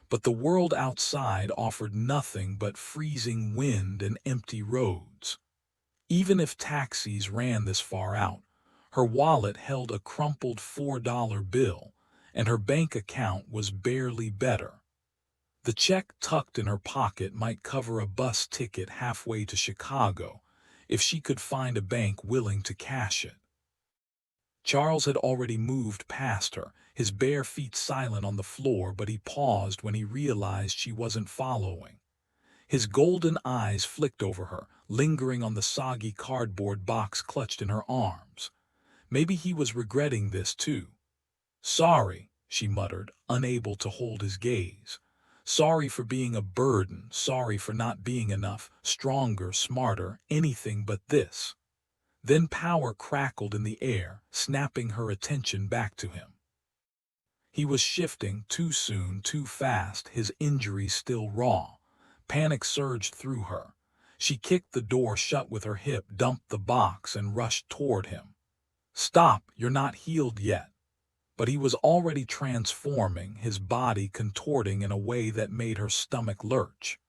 But the world outside offered nothing but freezing wind and empty roads. Even if taxis ran this far out, her wallet held a crumpled $4 bill, and her bank account was barely better. The check tucked in her pocket might cover a bus ticket halfway to Chicago, if she could find a bank willing to cash it. Charles had already moved past her, his bare feet silent on the floor, but he paused when he realized she wasn't following. His golden eyes flicked over her, lingering on the soggy cardboard box clutched in her arms. Maybe he was regretting this too. "Sorry," she muttered, unable to hold his gaze. "Sorry for being a burden, sorry for not being enough, stronger, smarter, anything but this." Then power crackled in the air, snapping her attention back to him. He was shifting, too soon, too fast, his injuries still raw. Panic surged through her. She kicked the door shut with her hip, dumped the box, and rushed toward him. "Stop, you're not healed yet." But he was already transforming, his body contorting in a way that made her stomach lurch.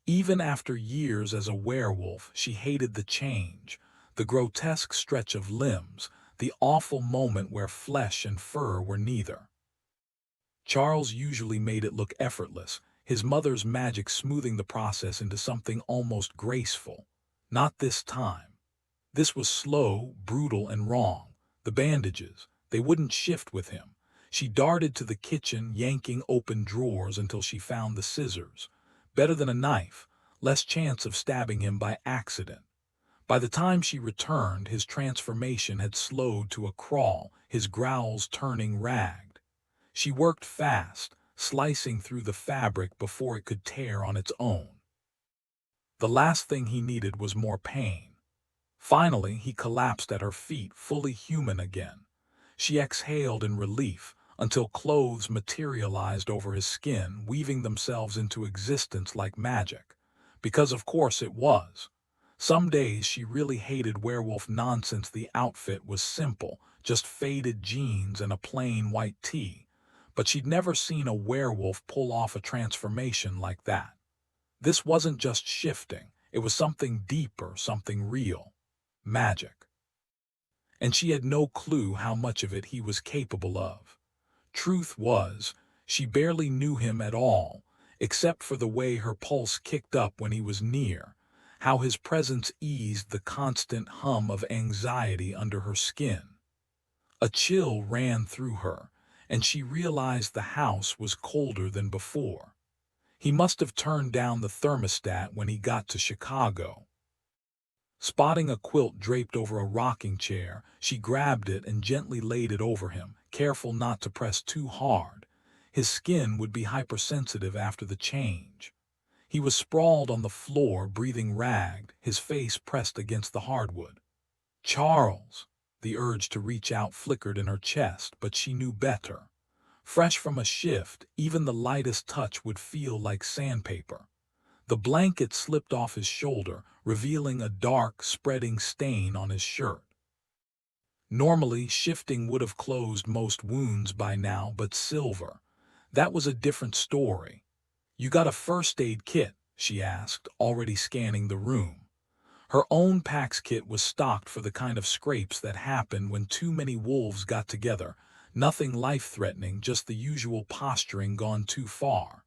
Even after years as a werewolf, she hated the change, the grotesque stretch of limbs, the awful moment where flesh and fur were neither. Charles usually made it look effortless, his mother's magic smoothing the process into something almost graceful. Not this time. This was slow, brutal, and wrong. The bandages, they wouldn't shift with him. She darted to the kitchen, yanking open drawers until she found the scissors. Better than a knife, less chance of stabbing him by accident. By the time she returned, his transformation had slowed to a crawl, his growls turning ragged. She worked fast, slicing through the fabric before it could tear on its own. The last thing he needed was more pain. Finally, he collapsed at her feet, fully human again. She exhaled in relief, until clothes materialized over his skin, weaving themselves into existence like magic. Because of course it was. Some days she really hated werewolf nonsense. The outfit was simple, just faded jeans and a plain white tee. But she'd never seen a werewolf pull off a transformation like that. This wasn't just shifting, it was something deeper, something real. Magic. And she had no clue how much of it he was capable of. Truth was, she barely knew him at all, except for the way her pulse kicked up when he was near, how his presence eased the constant hum of anxiety under her skin. A chill ran through her, and she realized the house was colder than before. He must have turned down the thermostat when he got to Chicago. Spotting a quilt draped over a rocking chair, she grabbed it and gently laid it over him, careful not to press too hard. His skin would be hypersensitive after the change. He was sprawled on the floor, breathing ragged, his face pressed against the hardwood. Charles! The urge to reach out flickered in her chest, but she knew better. Fresh from a shift, even the lightest touch would feel like sandpaper. The blanket slipped off his shoulder, revealing a dark, spreading stain on his shirt. Normally, shifting would have closed most wounds by now, but Silver, that was a different story. "You got a first aid kit?" she asked, already scanning the room. Her own PAX kit was stocked for the kind of scrapes that happen when too many wolves got together. Nothing life-threatening, just the usual posturing gone too far.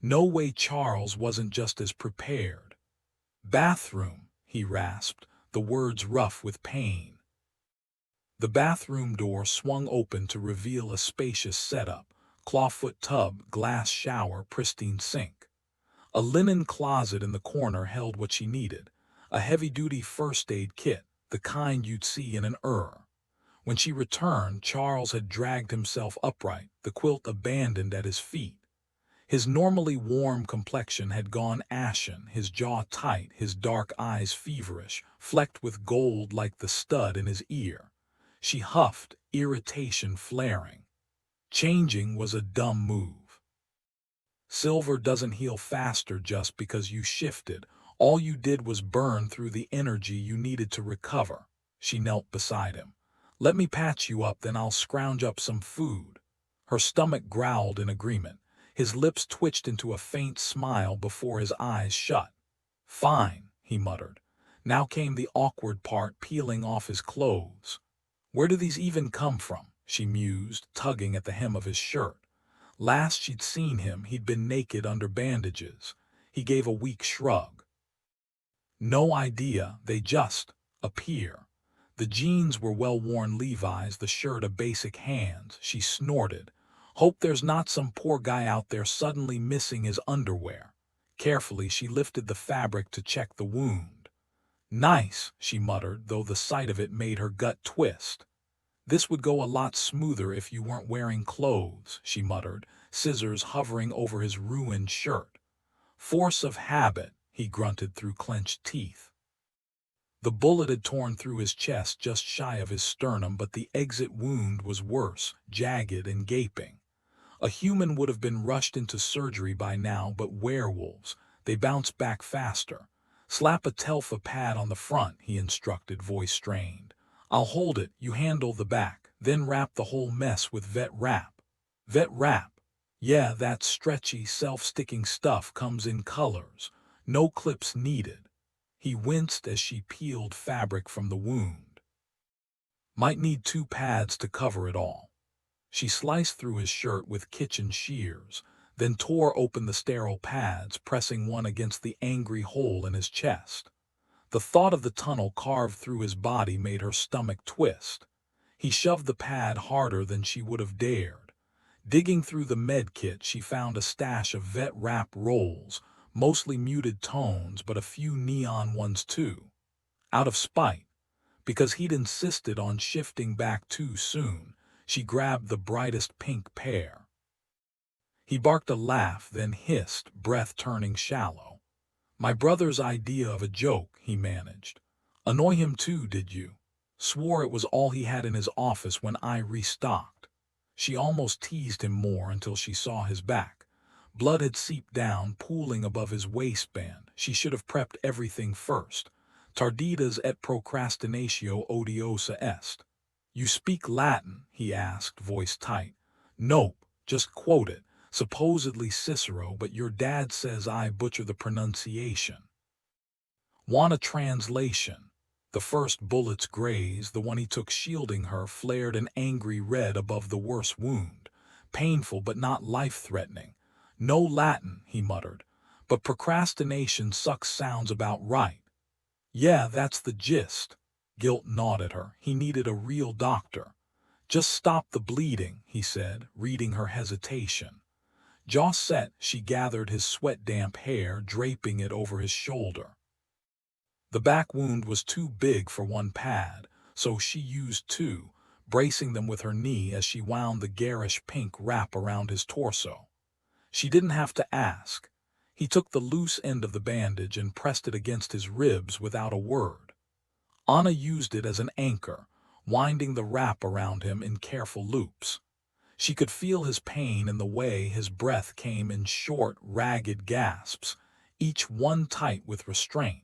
No way Charles wasn't just as prepared. "Bathroom," he rasped, the words rough with pain. The bathroom door swung open to reveal a spacious setup: clawfoot tub, glass shower, pristine sink. A linen closet in the corner held what she needed: a heavy-duty first aid kit, the kind you'd see in an When she returned, Charles had dragged himself upright, the quilt abandoned at his feet. His normally warm complexion had gone ashen, his jaw tight, his dark eyes feverish, flecked with gold like the stud in his ear. She huffed, irritation flaring. Changing was a dumb move. Silver doesn't heal faster just because you shifted. All you did was burn through the energy you needed to recover. She knelt beside him. "Let me patch you up, then I'll scrounge up some food." Her stomach growled in agreement. His lips twitched into a faint smile before his eyes shut. "Fine," he muttered. Now came the awkward part: peeling off his clothes. "Where do these even come from?" she mused, tugging at the hem of his shirt. Last she'd seen him, he'd been naked under bandages. He gave a weak shrug. "No idea, they just appear." The jeans were well-worn Levi's, the shirt a basic Hands. She snorted. "Hope there's not some poor guy out there suddenly missing his underwear." Carefully, she lifted the fabric to check the wound. "Nice," she muttered, though the sight of it made her gut twist. "This would go a lot smoother if you weren't wearing clothes," she muttered, scissors hovering over his ruined shirt. "Force of habit," he grunted through clenched teeth. The bullet had torn through his chest just shy of his sternum, but the exit wound was worse, jagged and gaping. A human would have been rushed into surgery by now, but werewolves, they bounce back faster. "Slap a Telfa pad on the front," he instructed, voice strained. "I'll hold it, you handle the back, then wrap the whole mess with vet wrap." "Vet wrap?" "Yeah, that stretchy, self-sticking stuff comes in colors. No clips needed." He winced as she peeled fabric from the wound. "Might need 2 pads to cover it all." She sliced through his shirt with kitchen shears, then tore open the sterile pads, pressing one against the angry hole in his chest. The thought of the tunnel carved through his body made her stomach twist. He shoved the pad harder than she would have dared. Digging through the med kit, she found a stash of vet wrap rolls, mostly muted tones, but a few neon ones too. Out of spite, because he'd insisted on shifting back too soon, she grabbed the brightest pink pair. He barked a laugh, then hissed, breath turning shallow. "My brother's idea of a joke," he managed. "Annoy him too, did you? Swore it was all he had in his office when I restocked." She almost teased him more until she saw his back. Blood had seeped down, pooling above his waistband. She should have prepped everything first. Tarditas et procrastinatio odiosa est. "You speak Latin?" he asked, voice tight. "Nope, just quote it. Supposedly Cicero, but your dad says I butcher the pronunciation." "Want a translation?" The first bullet's graze, the one he took shielding her, flared an angry red above the worse wound. Painful but not life-threatening. "No Latin," he muttered, "but procrastination sucks sounds about right." "Yeah, that's the gist." Guilt gnawed at her. He needed a real doctor. "Just stop the bleeding," he said, reading her hesitation. Jaw set, she gathered his sweat-damp hair, draping it over his shoulder. The back wound was too big for one pad, so she used two, bracing them with her knee as she wound the garish pink wrap around his torso. She didn't have to ask. He took the loose end of the bandage and pressed it against his ribs without a word. Anna used it as an anchor, winding the wrap around him in careful loops. She could feel his pain in the way his breath came in short, ragged gasps, each one tight with restraint.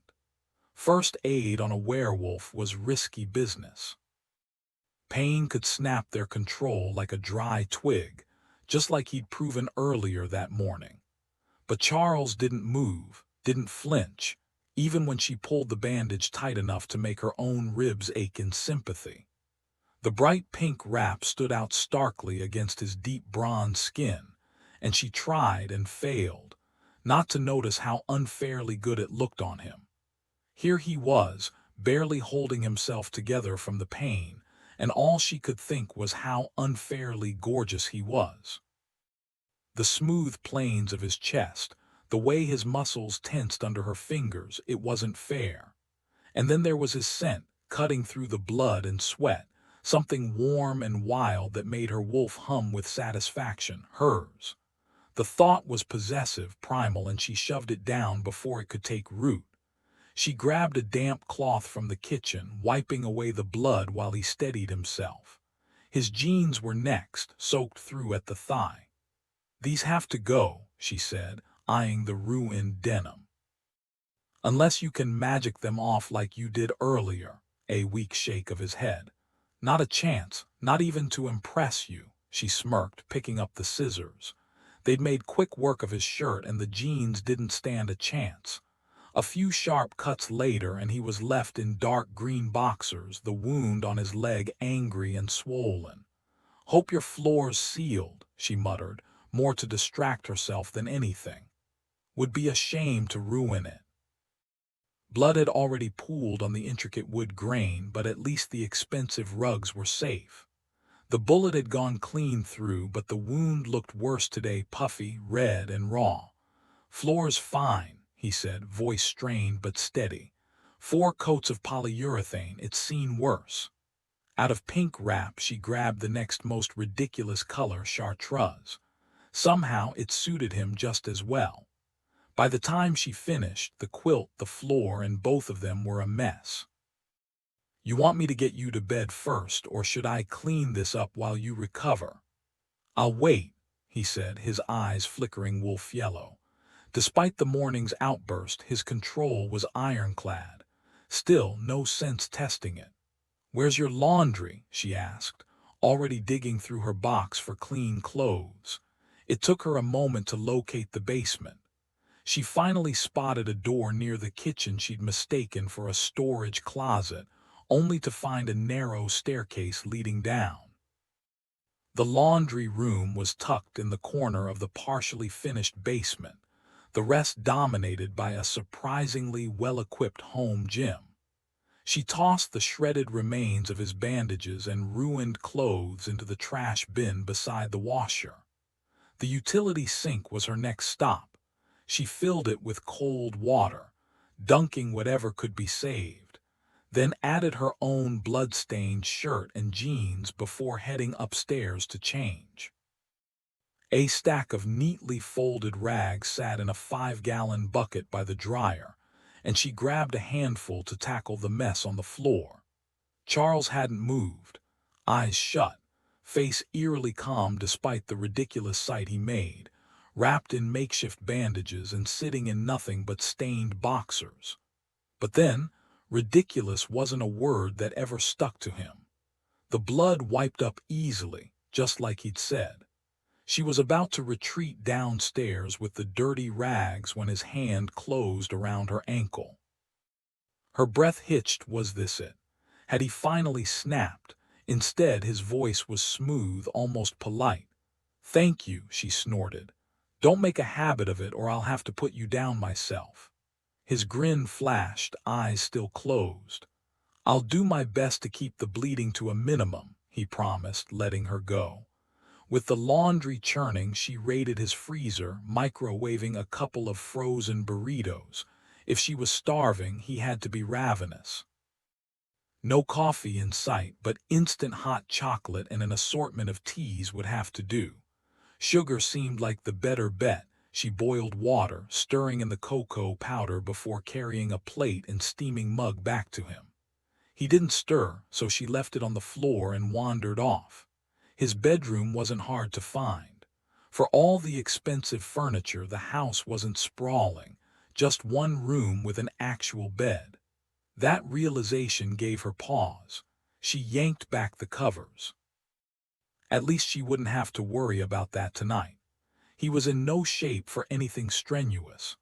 First aid on a werewolf was risky business. Pain could snap their control like a dry twig, just like he'd proven earlier that morning. But Charles didn't move, didn't flinch, even when she pulled the bandage tight enough to make her own ribs ache in sympathy. The bright pink wrap stood out starkly against his deep bronze skin, and she tried and failed, not to notice how unfairly good it looked on him. Here he was, barely holding himself together from the pain, and all she could think was how unfairly gorgeous he was. The smooth planes of his chest, the way his muscles tensed under her fingers, it wasn't fair. And then there was his scent, cutting through the blood and sweat, something warm and wild that made her wolf hum with satisfaction, hers. The thought was possessive, primal, and she shoved it down before it could take root. She grabbed a damp cloth from the kitchen, wiping away the blood while he steadied himself. His jeans were next, soaked through at the thigh. "These have to go," she said, eyeing the ruined denim. "Unless you can magic them off like you did earlier," a weak shake of his head. "Not a chance, not even to impress you," she smirked, picking up the scissors. They'd made quick work of his shirt, and the jeans didn't stand a chance. A few sharp cuts later, and he was left in dark green boxers, the wound on his leg angry and swollen. "Hope your floor's sealed," she muttered, more to distract herself than anything. "Would be a shame to ruin it." Blood had already pooled on the intricate wood grain, but at least the expensive rugs were safe. The bullet had gone clean through, but the wound looked worse today, puffy, red, and raw. "Floor's fine," he said, voice strained but steady. "4 coats of polyurethane, it's seen worse." Out of pink wrap, she grabbed the next most ridiculous color, chartreuse. Somehow it suited him just as well. By the time she finished, the quilt, the floor, and both of them were a mess. "You want me to get you to bed first, or should I clean this up while you recover?" "I'll wait," he said, his eyes flickering wolf yellow. Despite the morning's outburst, his control was ironclad. Still, no sense testing it. "Where's your laundry?" she asked, already digging through her box for clean clothes. It took her a moment to locate the basement. She finally spotted a door near the kitchen she'd mistaken for a storage closet, only to find a narrow staircase leading down. The laundry room was tucked in the corner of the partially finished basement, the rest dominated by a surprisingly well-equipped home gym. She tossed the shredded remains of his bandages and ruined clothes into the trash bin beside the washer. The utility sink was her next stop. She filled it with cold water, dunking whatever could be saved, then added her own blood-stained shirt and jeans before heading upstairs to change. A stack of neatly folded rags sat in a 5-gallon bucket by the dryer, and she grabbed a handful to tackle the mess on the floor. Charles hadn't moved, eyes shut, face eerily calm despite the ridiculous sight he made, wrapped in makeshift bandages and sitting in nothing but stained boxers. But then, ridiculous wasn't a word that ever stuck to him. The blood wiped up easily, just like he'd said. She was about to retreat downstairs with the dirty rags when his hand closed around her ankle. Her breath hitched. Was this it? Had he finally snapped? Instead, his voice was smooth, almost polite. "Thank you," she snorted. "Don't make a habit of it or I'll have to put you down myself." His grin flashed, eyes still closed. "I'll do my best to keep the bleeding to a minimum," he promised, letting her go. With the laundry churning, she raided his freezer, microwaving a couple of frozen burritos, If she was starving, he had to be ravenous. No coffee in sight, but instant hot chocolate and an assortment of teas would have to do. Sugar seemed like the better bet. She boiled water, stirring in the cocoa powder before carrying a plate and steaming mug back to him. He didn't stir, so she left it on the floor and wandered off. His bedroom wasn't hard to find. For all the expensive furniture, the house wasn't sprawling, just one room with an actual bed. That realization gave her pause. She yanked back the covers. At least she wouldn't have to worry about that tonight. He was in no shape for anything strenuous.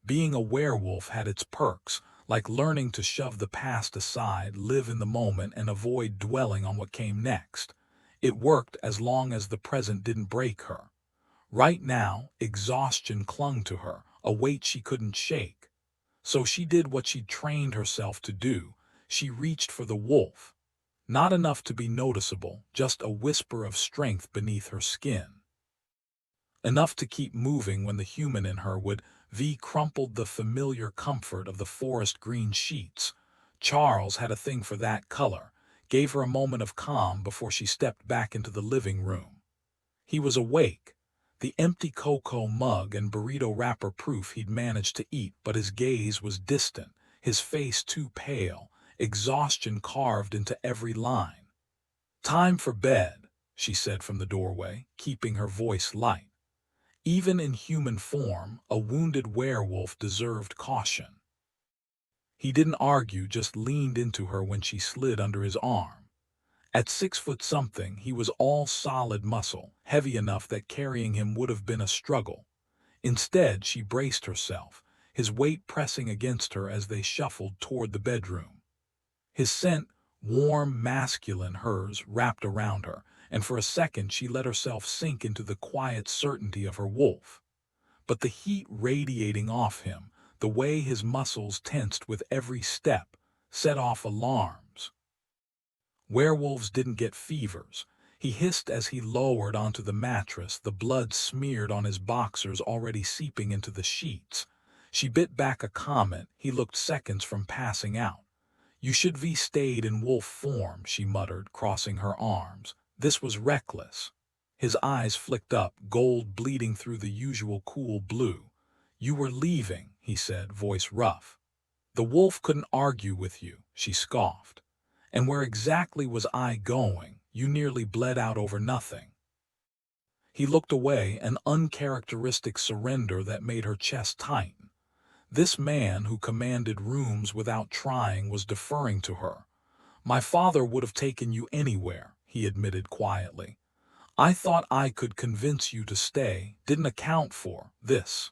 Being a werewolf had its perks, like learning to shove the past aside, live in the moment, and avoid dwelling on what came next. It worked as long as the present didn't break her. Right now, exhaustion clung to her, a weight she couldn't shake. So she did what she'd trained herself to do. She reached for the wolf. Not enough to be noticeable, just a whisper of strength beneath her skin. Enough to keep moving when the human in her would crumpled the familiar comfort of the forest green sheets. Charles had a thing for that color, gave her a moment of calm before she stepped back into the living room. He was awake. The empty cocoa mug and burrito wrapper proof he'd managed to eat, but his gaze was distant, his face too pale, exhaustion carved into every line. "Time for bed," she said from the doorway, keeping her voice light. Even in human form, a wounded werewolf deserved caution. He didn't argue, just leaned into her when she slid under his arm. At 6 foot something, he was all solid muscle, heavy enough that carrying him would have been a struggle. Instead, she braced herself, his weight pressing against her as they shuffled toward the bedroom. His scent, warm, masculine, hers, wrapped around her, and for a second she let herself sink into the quiet certainty of her wolf. But the heat radiating off him, the way his muscles tensed with every step, set off alarms. Werewolves didn't get fevers. He hissed as he lowered onto the mattress, the blood smeared on his boxers already seeping into the sheets. She bit back a comment. He looked seconds from passing out. "You should be stayed in wolf form," she muttered, crossing her arms. This was reckless. His eyes flicked up, gold bleeding through the usual cool blue. "You were leaving," he said, voice rough. "The wolf couldn't argue with you," she scoffed. "And where exactly was I going? You nearly bled out over nothing." He looked away, an uncharacteristic surrender that made her chest tighten. This man who commanded rooms without trying was deferring to her. "My father would have taken you anywhere," he admitted quietly. "I thought I could convince you to stay, didn't account for this."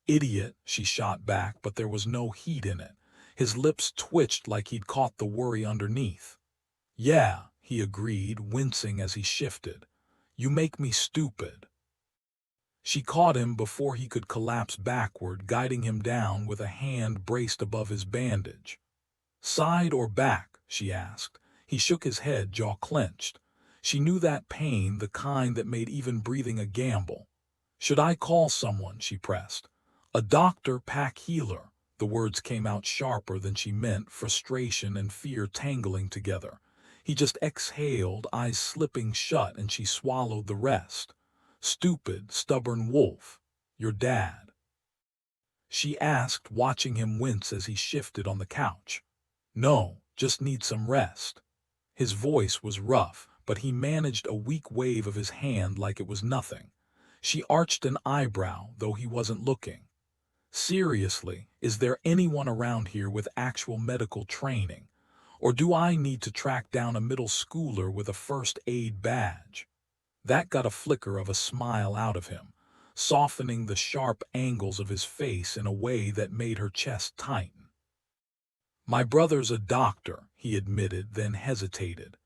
"Idiot," she shot back, but there was no heat in it. His lips twitched like he'd caught the worry underneath. "Yeah," he agreed, wincing as he shifted. "You make me stupid." She caught him before he could collapse backward, guiding him down with a hand braced above his bandage. "Side or back?" she asked. He shook his head, jaw clenched. She knew that pain, the kind that made even breathing a gamble. "Should I call someone?" she pressed. "A doctor, pack healer." The words came out sharper than she meant, frustration and fear tangling together. He just exhaled, eyes slipping shut, and she swallowed the rest. "Stupid, stubborn wolf. Your dad?" she asked, watching him wince as he shifted on the couch. "No, just need some rest." His voice was rough, but he managed a weak wave of his hand like it was nothing. She arched an eyebrow, though he wasn't looking. "Seriously, is there anyone around here with actual medical training? Or do I need to track down a middle schooler with a first aid badge?" That got a flicker of a smile out of him, softening the sharp angles of his face in a way that made her chest tighten. "My brother's a doctor," he admitted, then hesitated.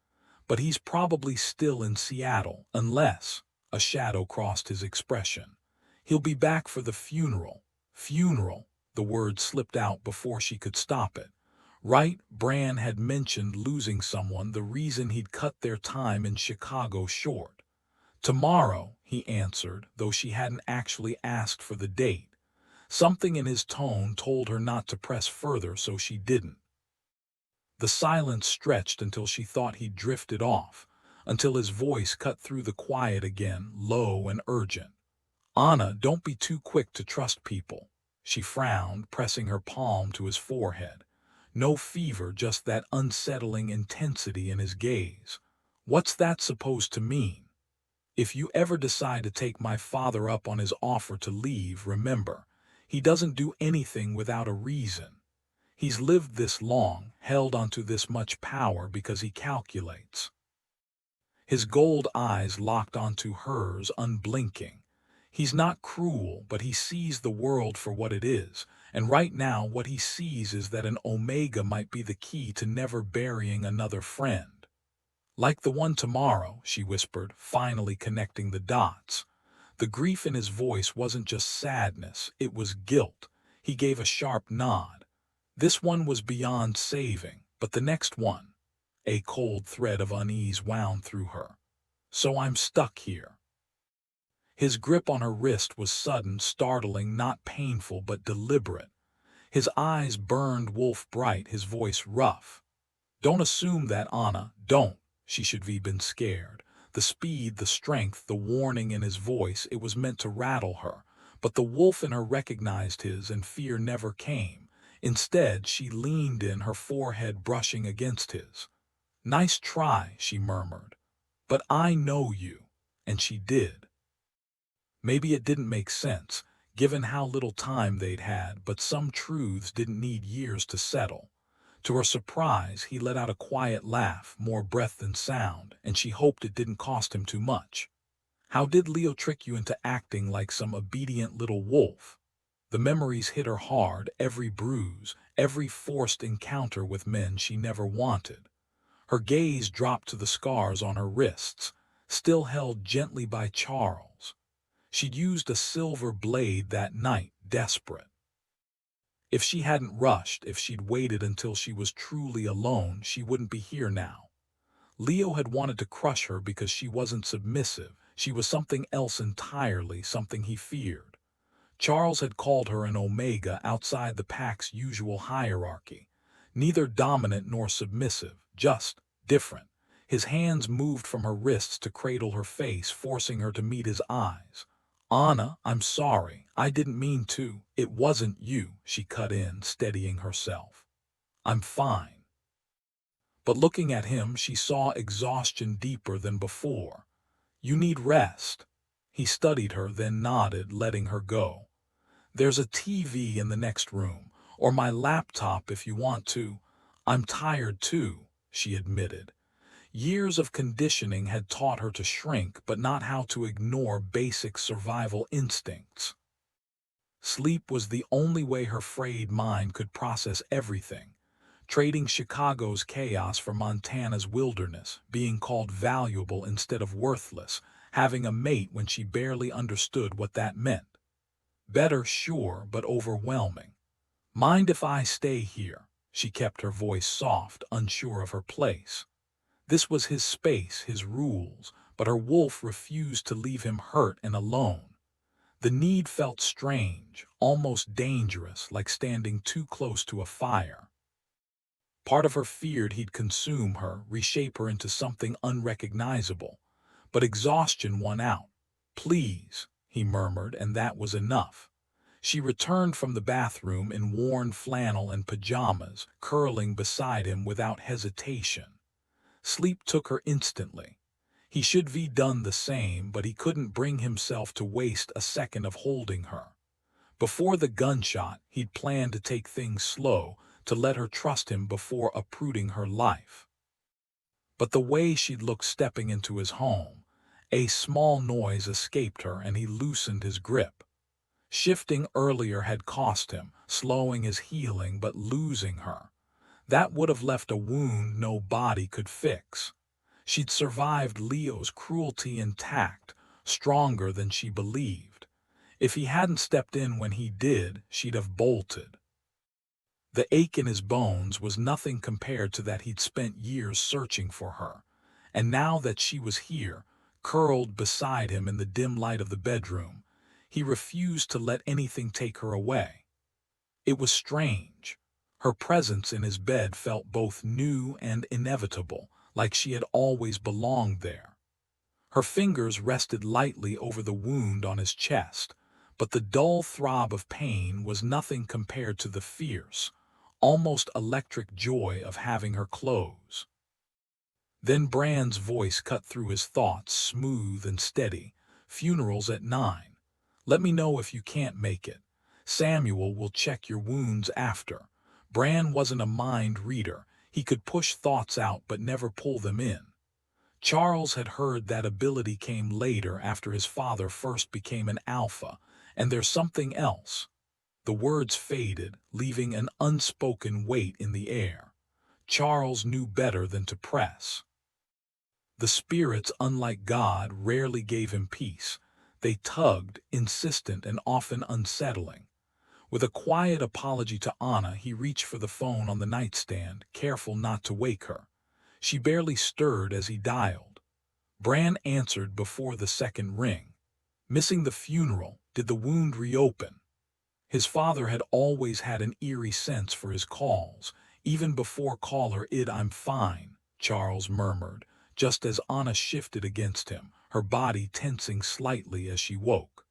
"But he's probably still in Seattle, unless—" a shadow crossed his expression. "He'll be back for the funeral." "Funeral?" The word slipped out before she could stop it. Right, Bran had mentioned losing someone, the reason he'd cut their time in Chicago short. "Tomorrow," he answered, though she hadn't actually asked for the date. Something in his tone told her not to press further, so she didn't. The silence stretched until she thought he'd drifted off, until his voice cut through the quiet again, low and urgent. "Anna, don't be too quick to trust people." She frowned, pressing her palm to his forehead. No fever, just that unsettling intensity in his gaze. "What's that supposed to mean? If you ever decide to take my father up on his offer to leave, remember, he doesn't do anything without a reason. He's lived this long, held onto this much power because he calculates." His gold eyes locked onto hers, unblinking. "He's not cruel, but he sees the world for what it is, and right now what he sees is that an Omega might be the key to never burying another friend." "Like the one tomorrow," she whispered, finally connecting the dots. The grief in his voice wasn't just sadness, it was guilt. He gave a sharp nod. "This one was beyond saving, but the next one." A cold thread of unease wound through her. "So I'm stuck here." His grip on her wrist was sudden, startling, not painful but deliberate. His eyes burned wolf bright, his voice rough. "Don't assume that, Anna, don't." She should have been scared. The speed, the strength, the warning in his voice, it was meant to rattle her. But the wolf in her recognized his, and fear never came. Instead, she leaned in, her forehead brushing against his. "Nice try," she murmured. "But I know you." And she did. Maybe it didn't make sense, given how little time they'd had, but some truths didn't need years to settle. To her surprise, he let out a quiet laugh, more breath than sound, and she hoped it didn't cost him too much. "How did Leo trick you into acting like some obedient little wolf?" The memories hit her hard, every bruise, every forced encounter with men she never wanted. Her gaze dropped to the scars on her wrists, still held gently by Charles. She'd used a silver blade that night, desperate. If she hadn't rushed, if she'd waited until she was truly alone, she wouldn't be here now. Leo had wanted to crush her because she wasn't submissive. She was something else entirely, something he feared. Charles had called her an Omega outside the pack's usual hierarchy. Neither dominant nor submissive, just different. His hands moved from her wrists to cradle her face, forcing her to meet his eyes. "Anna, I'm sorry. I didn't mean to." "It wasn't you," she cut in, steadying herself. "I'm fine." But looking at him, she saw exhaustion deeper than before. "You need rest." He studied her, then nodded, letting her go. "There's a TV in the next room, or my laptop if you want to." "I'm tired too," she admitted. Years of conditioning had taught her to shrink, but not how to ignore basic survival instincts. Sleep was the only way her frayed mind could process everything. Trading Chicago's chaos for Montana's wilderness, being called valuable instead of worthless, having a mate when she barely understood what that meant. Better, sure, but overwhelming. "Mind if I stay here?" She kept her voice soft, unsure of her place. This was his space, his rules, but her wolf refused to leave him hurt and alone. The need felt strange, almost dangerous, like standing too close to a fire. Part of her feared he'd consume her, reshape her into something unrecognizable. But exhaustion won out. "Please," he murmured, and that was enough. She returned from the bathroom in worn flannel and pajamas, curling beside him without hesitation. Sleep took her instantly. He should have done the same, but he couldn't bring himself to waste a second of holding her. Before the gunshot, he'd planned to take things slow, to let her trust him before uprooting her life. But the way she'd looked stepping into his home, a small noise escaped her and he loosened his grip. Shifting earlier had cost him, slowing his healing but losing her. That would have left a wound no body could fix. She'd survived Leo's cruelty intact, stronger than she believed. If he hadn't stepped in when he did, she'd have bolted. The ache in his bones was nothing compared to that he'd spent years searching for her. And now that she was here, curled beside him in the dim light of the bedroom, He refused to let anything take her away. It was strange. Her presence in his bed felt both new and inevitable, like she had always belonged there. Her fingers rested lightly over the wound on his chest, but the dull throb of pain was nothing compared to the fierce, almost electric joy of having her close. Then Bran's voice cut through his thoughts, smooth and steady. "Funeral's at 9. Let me know if you can't make it. Samuel will check your wounds after." Bran wasn't a mind reader. He could push thoughts out but never pull them in. Charles had heard that ability came later after his father first became an alpha, and there's something else. The words faded, leaving an unspoken weight in the air. Charles knew better than to press. The spirits, unlike God, rarely gave him peace. They tugged, insistent and often unsettling. With a quiet apology to Anna, he reached for the phone on the nightstand, careful not to wake her. She barely stirred as he dialed. Bran answered before the second ring. "Missing the funeral. Did the wound reopen?" His father had always had an eerie sense for his calls. Even before caller id, "I'm fine," Charles murmured, just as Anna shifted against him, her body tensing slightly as she woke.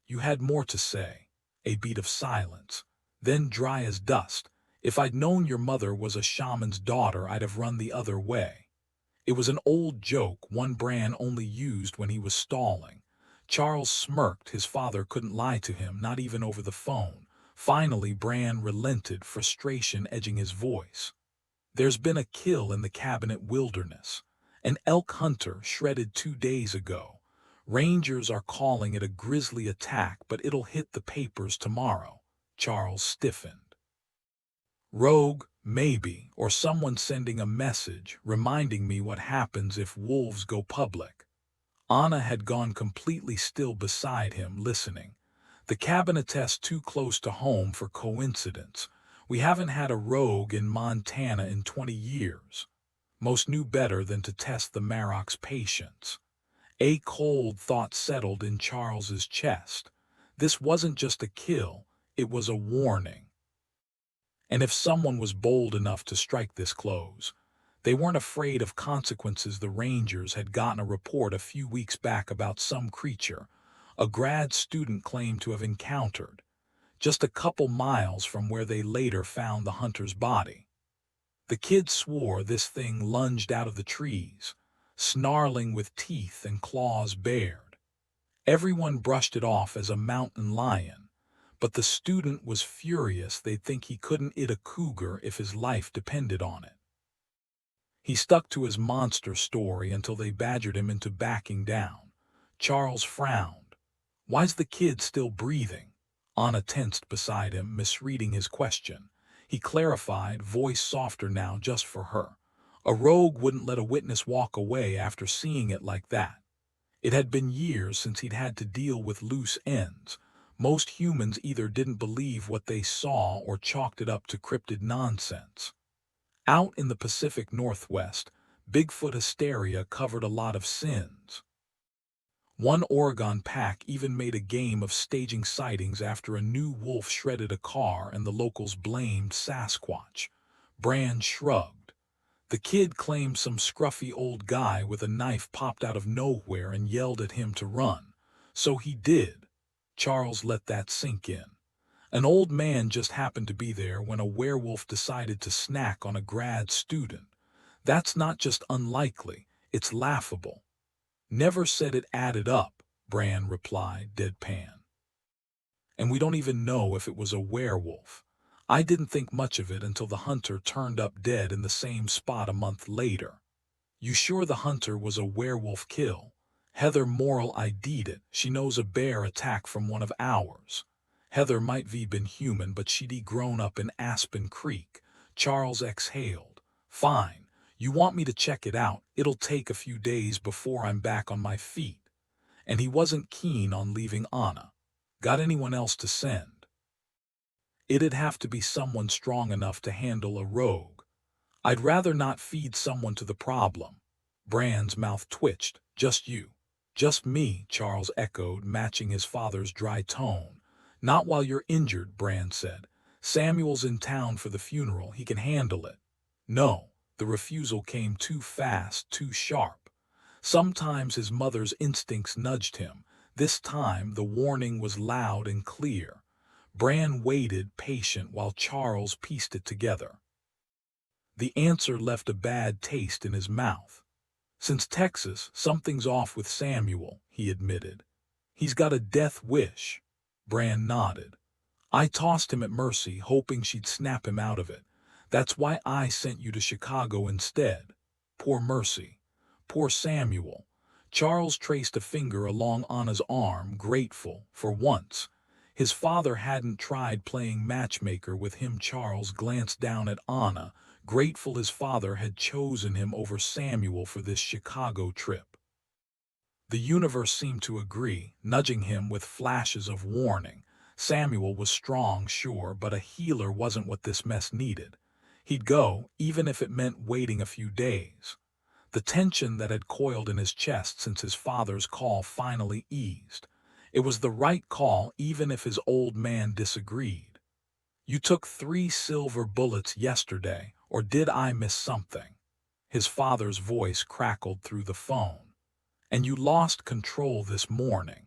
"You had more to say." A beat of silence. Then, dry as dust, "If I'd known your mother was a shaman's daughter, I'd have run the other way." It was an old joke, one Bran only used when he was stalling. Charles smirked. His father couldn't lie to him, not even over the phone. Finally, Bran relented, frustration edging his voice. "There's been a kill in the Cabinet Wilderness. An elk hunter shredded 2 days ago. Rangers are calling it a grisly attack, but it'll hit the papers tomorrow." Charles stiffened. "Rogue, maybe, or someone sending a message, reminding me what happens if wolves go public." Anna had gone completely still beside him, listening. "The Cabinet's too close to home for coincidence. We haven't had a rogue in Montana in 20 years. Most knew better than to test the Marrock's patience." A cold thought settled in Charles's chest. This wasn't just a kill, it was a warning. And if someone was bold enough to strike this close, they weren't afraid of consequences. The Rangers had gotten a report a few weeks back about some creature a grad student claimed to have encountered, just a couple miles from where they later found the hunter's body. The kid swore this thing lunged out of the trees, snarling with teeth and claws bared. Everyone brushed it off as a mountain lion, but the student was furious. They'd think he couldn't eat a cougar if his life depended on it. He stuck to his monster story until they badgered him into backing down. Charles frowned. "Why's the kid still breathing?" Anna tensed beside him, misreading his question. He clarified, voice softer now just for her. "A rogue wouldn't let a witness walk away after seeing it like that." It had been years since he'd had to deal with loose ends. Most humans either didn't believe what they saw or chalked it up to cryptid nonsense. Out in the Pacific Northwest, Bigfoot hysteria covered a lot of sins. One Oregon pack even made a game of staging sightings after a new wolf shredded a car and the locals blamed Sasquatch. Bran shrugged. "The kid claimed some scruffy old guy with a knife popped out of nowhere and yelled at him to run. So he did." Charles let that sink in. An old man just happened to be there when a werewolf decided to snack on a grad student. That's not just unlikely, it's laughable. "Never said it added up," Bran replied, deadpan. "And we don't even know if it was a werewolf. I didn't think much of it until the hunter turned up dead in the same spot a month later." "You sure the hunter was a werewolf kill?" "Heather Morrill ID'd it. She knows a bear attack from one of ours." Heather might have been human, but she'd grown up in Aspen Creek. Charles exhaled. "Fine. You want me to check it out? It'll take a few days before I'm back on my feet." And he wasn't keen on leaving Anna. "Got anyone else to send?" "It'd have to be someone strong enough to handle a rogue." "I'd rather not feed someone to the problem." Bran's mouth twitched. "Just you." Just me, Charles echoed, matching his father's dry tone. Not while you're injured, Bran said. Samuel's in town for the funeral, he can handle it. No, the refusal came too fast, too sharp. Sometimes his mother's instincts nudged him. This time the warning was loud and clear. Bran waited, patient, while Charles pieced it together. The answer left a bad taste in his mouth. Since Texas, something's off with Samuel, he admitted. He's got a death wish. Bran nodded. I tossed him at Mercy, hoping she'd snap him out of it. That's why I sent you to Chicago instead. Poor Mercy. Poor Samuel. Charles traced a finger along Anna's arm, grateful, for once. His father hadn't tried playing matchmaker with him. Charles glanced down at Anna, grateful his father had chosen him over Samuel for this Chicago trip. The universe seemed to agree, nudging him with flashes of warning. Samuel was strong, sure, but a healer wasn't what this mess needed. He'd go, even if it meant waiting a few days. The tension that had coiled in his chest since his father's call finally eased. It was the right call, even if his old man disagreed. You took 3 silver bullets yesterday, or did I miss something? His father's voice crackled through the phone. And you lost control this morning.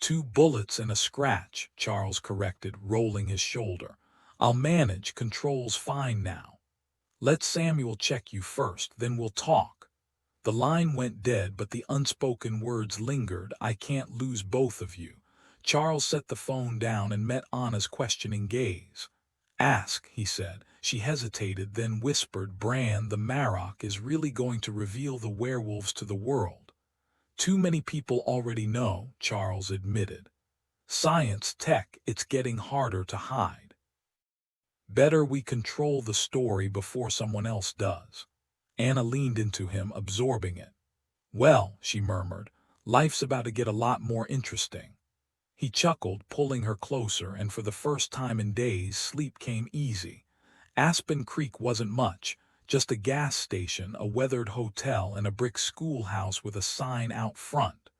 2 bullets and a scratch, Charles corrected, rolling his shoulder. I'll manage, control's fine now. Let Samuel check you first, then we'll talk. The line went dead, but the unspoken words lingered. I can't lose both of you. Charles set the phone down and met Anna's questioning gaze. Ask, he said. She hesitated, then whispered, Bran, the Marrock is really going to reveal the werewolves to the world. Too many people already know, Charles admitted. Science, tech, it's getting harder to hide. Better we control the story before someone else does. Anna leaned into him, absorbing it. Well, she murmured, life's about to get a lot more interesting. He chuckled, pulling her closer, and for the first time in days, sleep came easy. Aspen Creek wasn't much. Just a gas station, a weathered hotel, and a brick schoolhouse with a sign out front.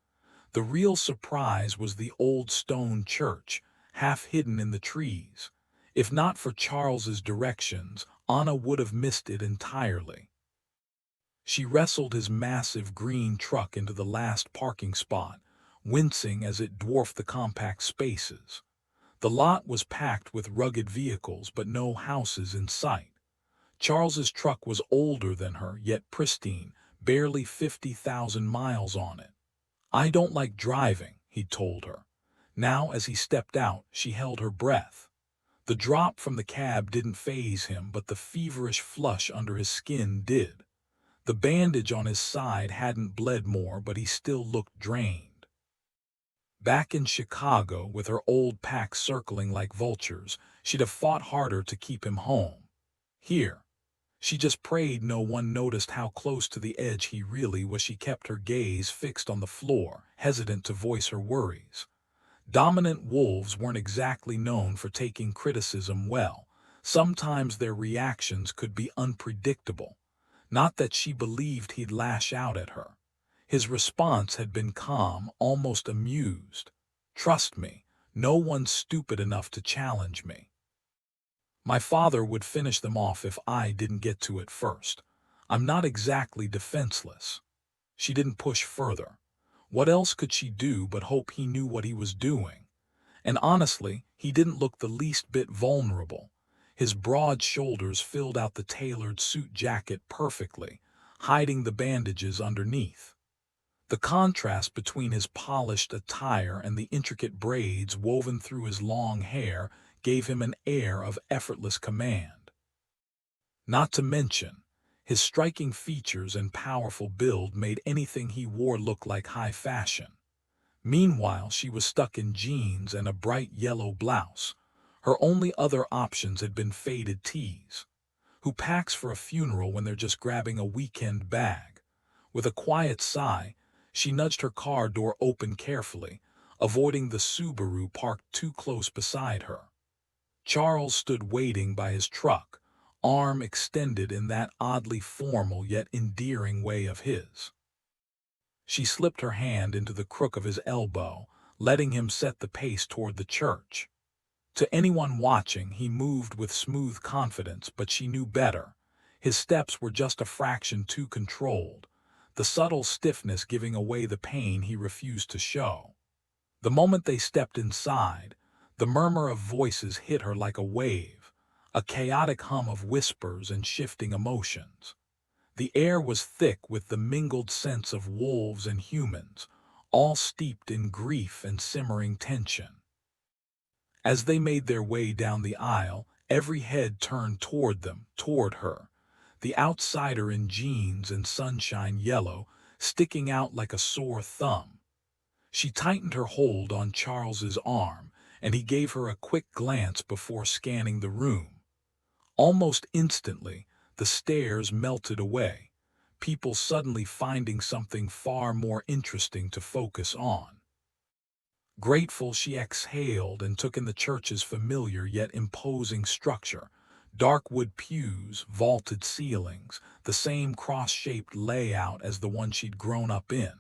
The real surprise was the old stone church, half hidden in the trees. If not for Charles's directions, Anna would have missed it entirely. She wrestled his massive green truck into the last parking spot, wincing as it dwarfed the compact spaces. The lot was packed with rugged vehicles, but no houses in sight. Charles's truck was older than her, yet pristine, barely 50,000 miles on it. I don't like driving, he told her. Now, as he stepped out, she held her breath. The drop from the cab didn't faze him, but the feverish flush under his skin did. The bandage on his side hadn't bled more, but he still looked drained. Back in Chicago, with her old pack circling like vultures, she'd have fought harder to keep him home. Here, she just prayed no one noticed how close to the edge he really was. She kept her gaze fixed on the floor, hesitant to voice her worries. Dominant wolves weren't exactly known for taking criticism well. Sometimes their reactions could be unpredictable. Not that she believed he'd lash out at her. His response had been calm, almost amused. Trust me, no one's stupid enough to challenge me. My father would finish them off if I didn't get to it first. I'm not exactly defenseless. She didn't push further. What else could she do but hope he knew what he was doing? And honestly, he didn't look the least bit vulnerable. His broad shoulders filled out the tailored suit jacket perfectly, hiding the bandages underneath. The contrast between his polished attire and the intricate braids woven through his long hair gave him an air of effortless command. Not to mention, his striking features and powerful build made anything he wore look like high fashion. Meanwhile, she was stuck in jeans and a bright yellow blouse. Her only other options had been faded tees. Who packs for a funeral when they're just grabbing a weekend bag? With a quiet sigh, she nudged her car door open carefully, avoiding the Subaru parked too close beside her. Charles stood waiting by his truck, arm extended in that oddly formal yet endearing way of his. She slipped her hand into the crook of his elbow, letting him set the pace toward the church. To anyone watching, he moved with smooth confidence, but she knew better. His steps were just a fraction too controlled, the subtle stiffness giving away the pain he refused to show. The moment they stepped inside, the murmur of voices hit her like a wave, a chaotic hum of whispers and shifting emotions. The air was thick with the mingled scents of wolves and humans, all steeped in grief and simmering tension. As they made their way down the aisle, every head turned toward them, toward her. The outsider in jeans and sunshine yellow, sticking out like a sore thumb. She tightened her hold on Charles's arm, and he gave her a quick glance before scanning the room. Almost instantly, the stares melted away, people suddenly finding something far more interesting to focus on. Grateful, she exhaled and took in the church's familiar yet imposing structure. Dark wood pews, vaulted ceilings, the same cross-shaped layout as the one she'd grown up in.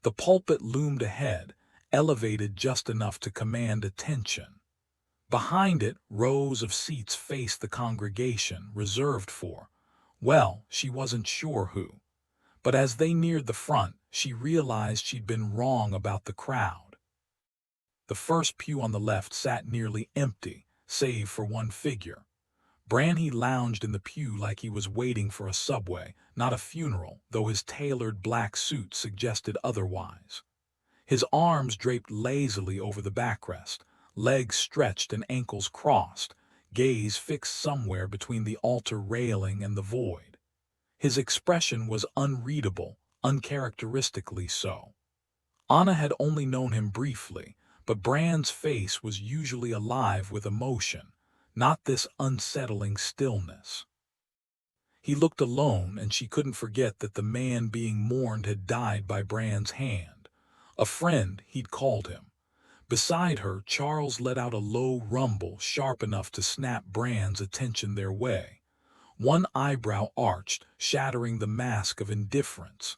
The pulpit loomed ahead, elevated just enough to command attention. Behind it, rows of seats faced the congregation, reserved for, well, she wasn't sure who. But as they neared the front, she realized she'd been wrong about the crowd. The first pew on the left sat nearly empty, save for one figure. Brandy lounged in the pew like he was waiting for a subway, not a funeral, though his tailored black suit suggested otherwise. His arms draped lazily over the backrest, legs stretched and ankles crossed, gaze fixed somewhere between the altar railing and the void. His expression was unreadable, uncharacteristically so. Anna had only known him briefly, but Brand's face was usually alive with emotion, not this unsettling stillness. He looked alone, and she couldn't forget that the man being mourned had died by Brand's hand. A friend, he'd called him. Beside her, Charles let out a low rumble sharp enough to snap Brand's attention their way. One eyebrow arched, shattering the mask of indifference.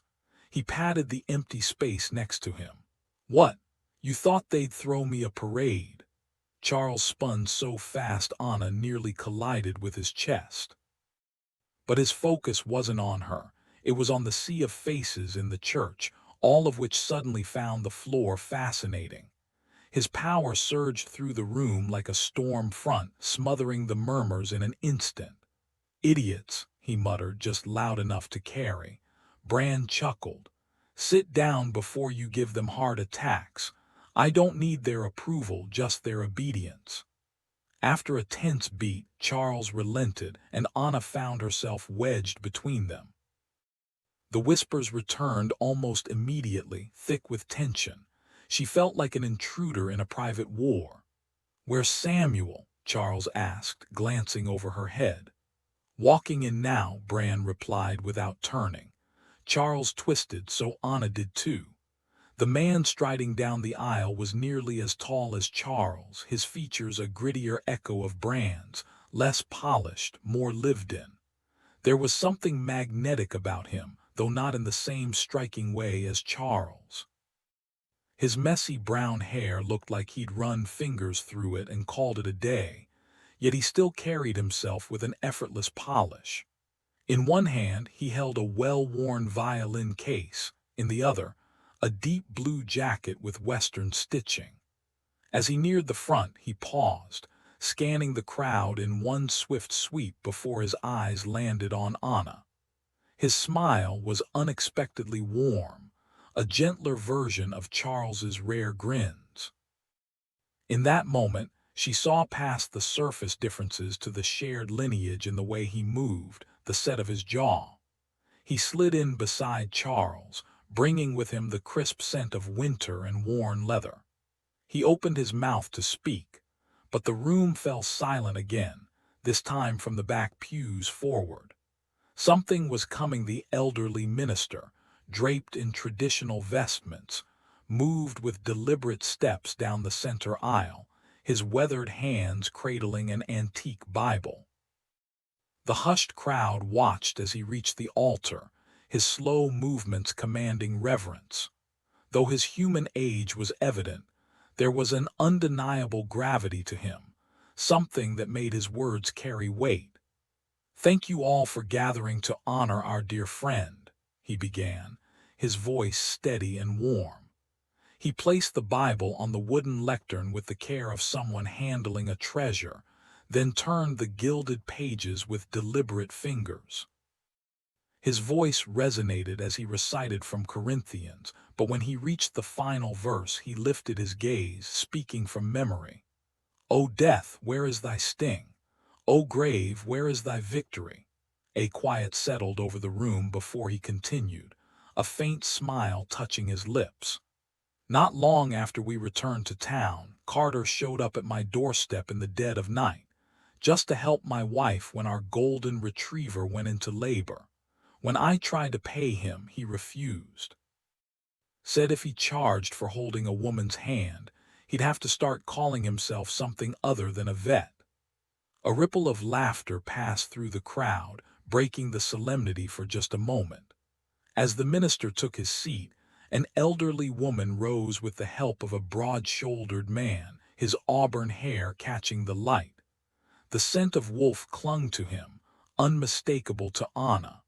He patted the empty space next to him. "What? You thought they'd throw me a parade?" Charles spun so fast Anna nearly collided with his chest. But his focus wasn't on her. It was on the sea of faces in the church, all of which suddenly found the floor fascinating. His power surged through the room like a storm front, smothering the murmurs in an instant. "Idiots," he muttered, just loud enough to carry. Brand chuckled. "Sit down before you give them heart attacks. I don't need their approval, just their obedience." After a tense beat, Charles relented, and Anna found herself wedged between them. The whispers returned almost immediately, thick with tension. She felt like an intruder in a private war. "Where's Samuel?" Charles asked, glancing over her head. "Walking in now," Brand replied without turning. Charles twisted, so Anna did too. The man striding down the aisle was nearly as tall as Charles, his features a grittier echo of Brand's, less polished, more lived in. There was something magnetic about him, though not in the same striking way as Charles. His messy brown hair looked like he'd run fingers through it and called it a day, yet he still carried himself with an effortless polish. In one hand he held a well-worn violin case, in the other, a deep blue jacket with Western stitching. As he neared the front, he paused, scanning the crowd in one swift sweep before his eyes landed on Anna. His smile was unexpectedly warm, a gentler version of Charles's rare grins. In that moment, she saw past the surface differences to the shared lineage in the way he moved, the set of his jaw. He slid in beside Charles, bringing with him the crisp scent of winter and worn leather. He opened his mouth to speak, but the room fell silent again, this time from the back pews forward. Something was coming. The elderly minister, draped in traditional vestments, moved with deliberate steps down the center aisle, his weathered hands cradling an antique Bible. The hushed crowd watched as he reached the altar, his slow movements commanding reverence. Though his human age was evident, there was an undeniable gravity to him, something that made his words carry weight. "Thank you all for gathering to honor our dear friend," he began, his voice steady and warm. He placed the Bible on the wooden lectern with the care of someone handling a treasure, then turned the gilded pages with deliberate fingers. His voice resonated as he recited from Corinthians, but when he reached the final verse, he lifted his gaze, speaking from memory. "O death, where is thy sting? O grave, where is thy victory?" A quiet settled over the room before he continued, a faint smile touching his lips. "Not long after we returned to town, Carter showed up at my doorstep in the dead of night, just to help my wife when our golden retriever went into labor. When I tried to pay him, he refused. Said if he charged for holding a woman's hand, he'd have to start calling himself something other than a vet." A ripple of laughter passed through the crowd, breaking the solemnity for just a moment. As the minister took his seat, an elderly woman rose with the help of a broad-shouldered man, his auburn hair catching the light. The scent of wolf clung to him, unmistakable to Anna.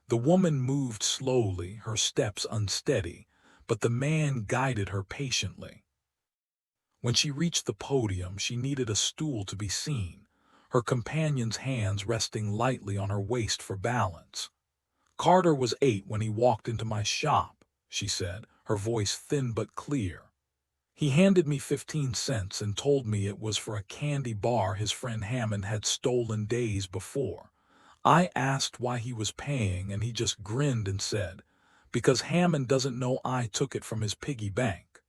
The woman moved slowly, her steps unsteady, but the man guided her patiently. When she reached the podium, she needed a stool to be seen, her companion's hands resting lightly on her waist for balance. "Carter was 8 when he walked into my shop," she said, her voice thin but clear. "He handed me 15 cents and told me it was for a candy bar his friend Hammond had stolen days before. I asked why he was paying, and he just grinned and said, 'Because Hammond doesn't know I took it from his piggy bank.'"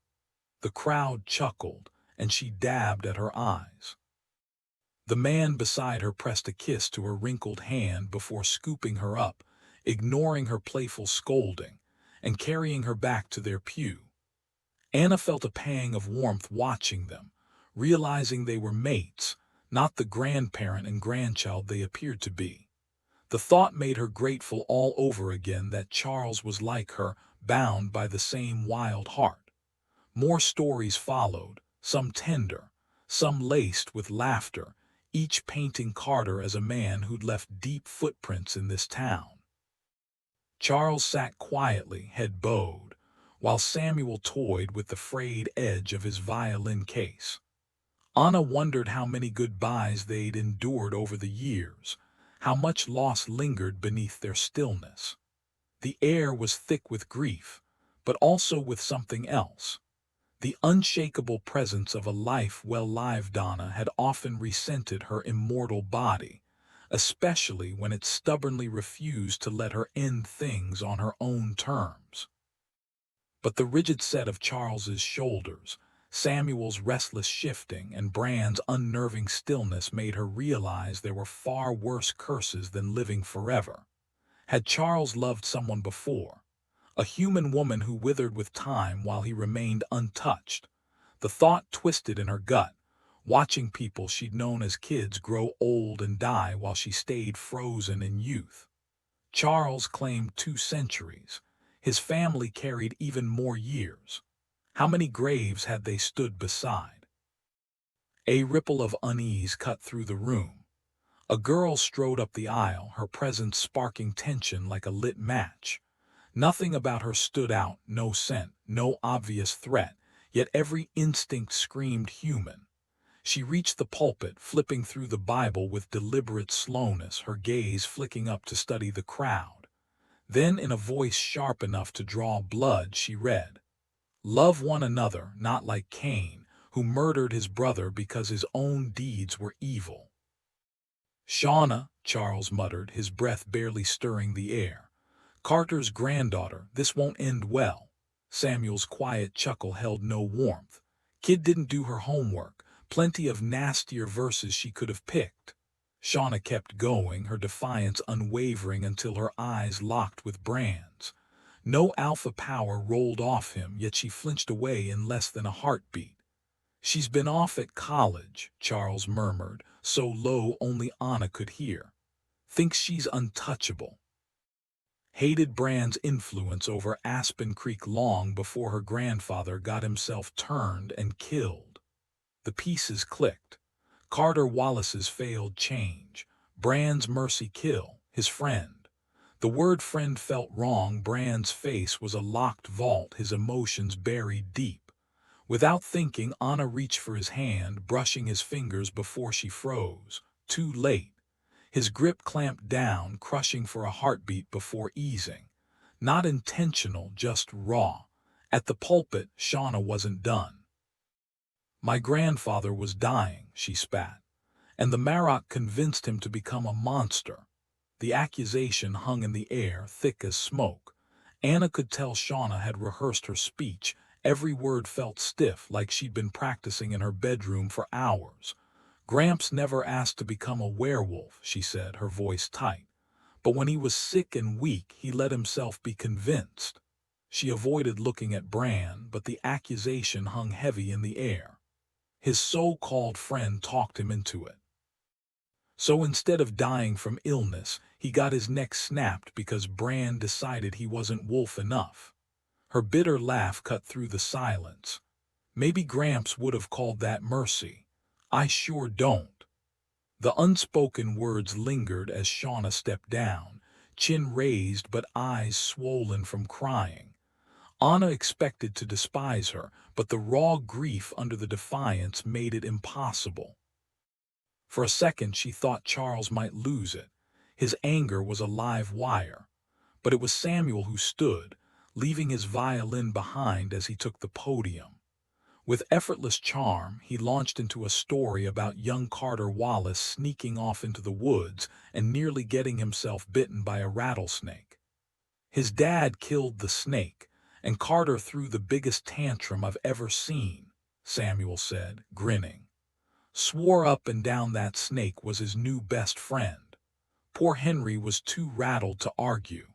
The crowd chuckled, and she dabbed at her eyes. The man beside her pressed a kiss to her wrinkled hand before scooping her up, ignoring her playful scolding, and carrying her back to their pew. Anna felt a pang of warmth watching them, realizing they were mates, not the grandparent and grandchild they appeared to be. The thought made her grateful all over again that Charles was like her, bound by the same wild heart. More stories followed, some tender, some laced with laughter, each painting Carter as a man who'd left deep footprints in this town. Charles sat quietly, head bowed, while Samuel toyed with the frayed edge of his violin case. Anna wondered how many goodbyes they'd endured over the years, how much loss lingered beneath their stillness. The air was thick with grief, but also with something else. The unshakable presence of a life well lived. Anna had often resented her immortal body, especially when it stubbornly refused to let her end things on her own terms. But the rigid set of Charles's shoulders, Samuel's restless shifting, and Brand's unnerving stillness made her realize there were far worse curses than living forever. Had Charles loved someone before? A human woman who withered with time while he remained untouched? The thought twisted in her gut, watching people she'd known as kids grow old and die while she stayed frozen in youth. Charles claimed 2 centuries. His family carried even more years. How many graves had they stood beside? A ripple of unease cut through the room. A girl strode up the aisle, her presence sparking tension like a lit match. Nothing about her stood out, no scent, no obvious threat, yet every instinct screamed human. She reached the pulpit, flipping through the Bible with deliberate slowness, her gaze flicking up to study the crowd. Then, in a voice sharp enough to draw blood, she read, "Love one another, not like Cain, who murdered his brother because his own deeds were evil." "Shauna," Charles muttered, his breath barely stirring the air. "Carter's granddaughter, this won't end well." Samuel's quiet chuckle held no warmth. "Kid didn't do her homework. Plenty of nastier verses she could have picked." Shauna kept going, her defiance unwavering until her eyes locked with Brand's. No alpha power rolled off him, yet she flinched away in less than a heartbeat. "She's been off at college," Charles murmured, so low only Anna could hear. "Thinks she's untouchable." hated Bran's influence over Aspen Creek long before her grandfather got himself turned and killed. The pieces clicked. Carter Wallace's failed change, Bran's mercy kill, his friend. The word friend felt wrong. Bran's face was a locked vault, his emotions buried deep. Without thinking, Anna reached for his hand, brushing his fingers before she froze. Too late. His grip clamped down, crushing for a heartbeat before easing. Not intentional, just raw. At the pulpit, Shauna wasn't done. My grandfather was dying, she spat, and the Marok convinced him to become a monster. The accusation hung in the air, thick as smoke. Anna could tell Shauna had rehearsed her speech. Every word felt stiff, like she'd been practicing in her bedroom for hours. Gramps never asked to become a werewolf, she said, her voice tight. But when he was sick and weak, he let himself be convinced. She avoided looking at Bran, but the accusation hung heavy in the air. His so-called friend talked him into it. So instead of dying from illness, he got his neck snapped because Bran decided he wasn't wolf enough. Her bitter laugh cut through the silence. Maybe Gramps would have called that mercy. I sure don't. The unspoken words lingered as Shauna stepped down, chin raised but eyes swollen from crying. Anna expected to despise her, but the raw grief under the defiance made it impossible. For a second she thought Charles might lose it. His anger was a live wire. But it was Samuel who stood, leaving his violin behind as he took the podium. With effortless charm, he launched into a story about young Carter Wallace sneaking off into the woods and nearly getting himself bitten by a rattlesnake. His dad killed the snake, and Carter threw the biggest tantrum I've ever seen, Samuel said, grinning. Swore up and down that snake was his new best friend. Poor Henry was too rattled to argue.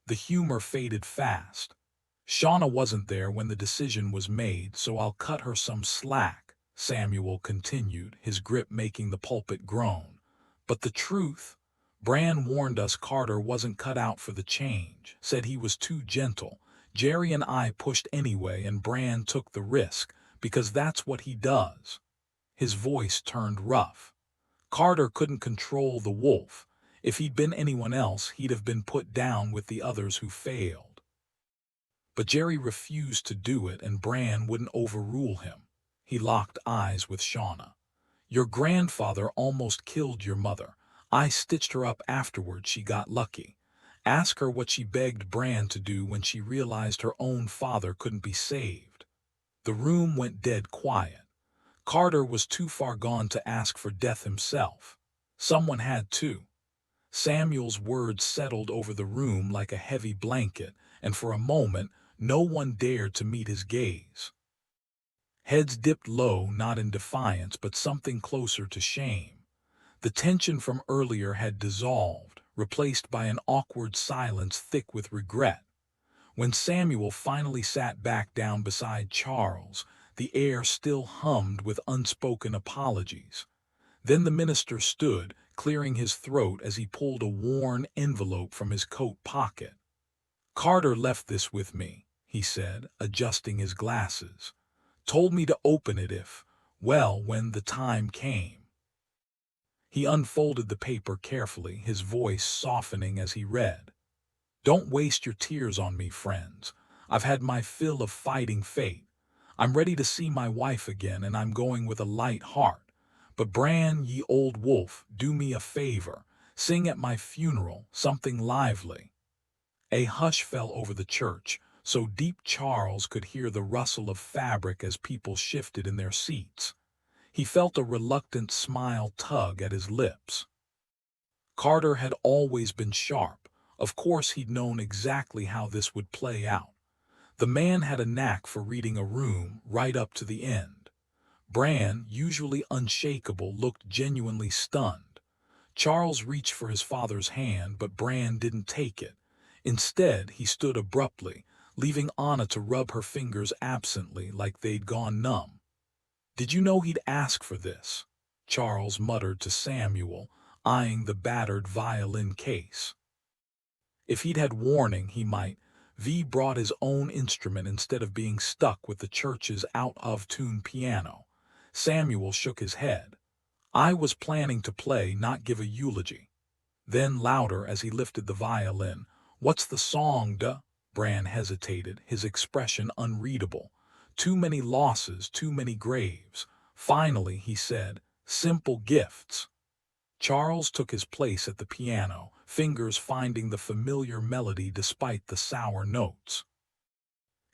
The humor faded fast. Shauna wasn't there when the decision was made, so I'll cut her some slack, Samuel continued, his grip making the pulpit groan. But the truth? Bran warned us Carter wasn't cut out for the change, said he was too gentle. Jerry and I pushed anyway, and Bran took the risk, because that's what he does. His voice turned rough. Carter couldn't control the wolf. If he'd been anyone else, he'd have been put down with the others who failed. But Jerry refused to do it, and Bran wouldn't overrule him. He locked eyes with Shauna. Your grandfather almost killed your mother. I stitched her up afterward. She got lucky. Ask her what she begged Bran to do when she realized her own father couldn't be saved. The room went dead quiet. Carter was too far gone to ask for death himself. Someone had to. Samuel's words settled over the room like a heavy blanket, and for a moment, no one dared to meet his gaze. Heads dipped low, not in defiance, but something closer to shame. The tension from earlier had dissolved, replaced by an awkward silence thick with regret. When Samuel finally sat back down beside Charles, the air still hummed with unspoken apologies. Then the minister stood, clearing his throat as he pulled a worn envelope from his coat pocket. Carter left this with me, he said, adjusting his glasses. Told me to open it when the time came. He unfolded the paper carefully, his voice softening as he read. Don't waste your tears on me, friends. I've had my fill of fighting fate. I'm ready to see my wife again, and I'm going with a light heart. But Bran, ye old wolf, do me a favor. Sing at my funeral, something lively. A hush fell over the church, so deep Charles could hear the rustle of fabric as people shifted in their seats. He felt a reluctant smile tug at his lips. Carter had always been sharp. Of course he'd known exactly how this would play out. The man had a knack for reading a room right up to the end. Bran, usually unshakable, looked genuinely stunned. Charles reached for his father's hand, but Bran didn't take it. Instead, he stood abruptly, leaving Anna to rub her fingers absently like they'd gone numb. Did you know he'd ask for this? Charles muttered to Samuel, eyeing the battered violin case. If he'd had warning, he might. V brought his own instrument instead of being stuck with the church's out-of-tune piano. Samuel shook his head. I was planning to play, not give a eulogy. Then louder as he lifted the violin. What's the song, duh? Bran hesitated, his expression unreadable. Too many losses, too many graves. Finally, he said, simple gifts. Charles took his place at the piano, fingers finding the familiar melody despite the sour notes.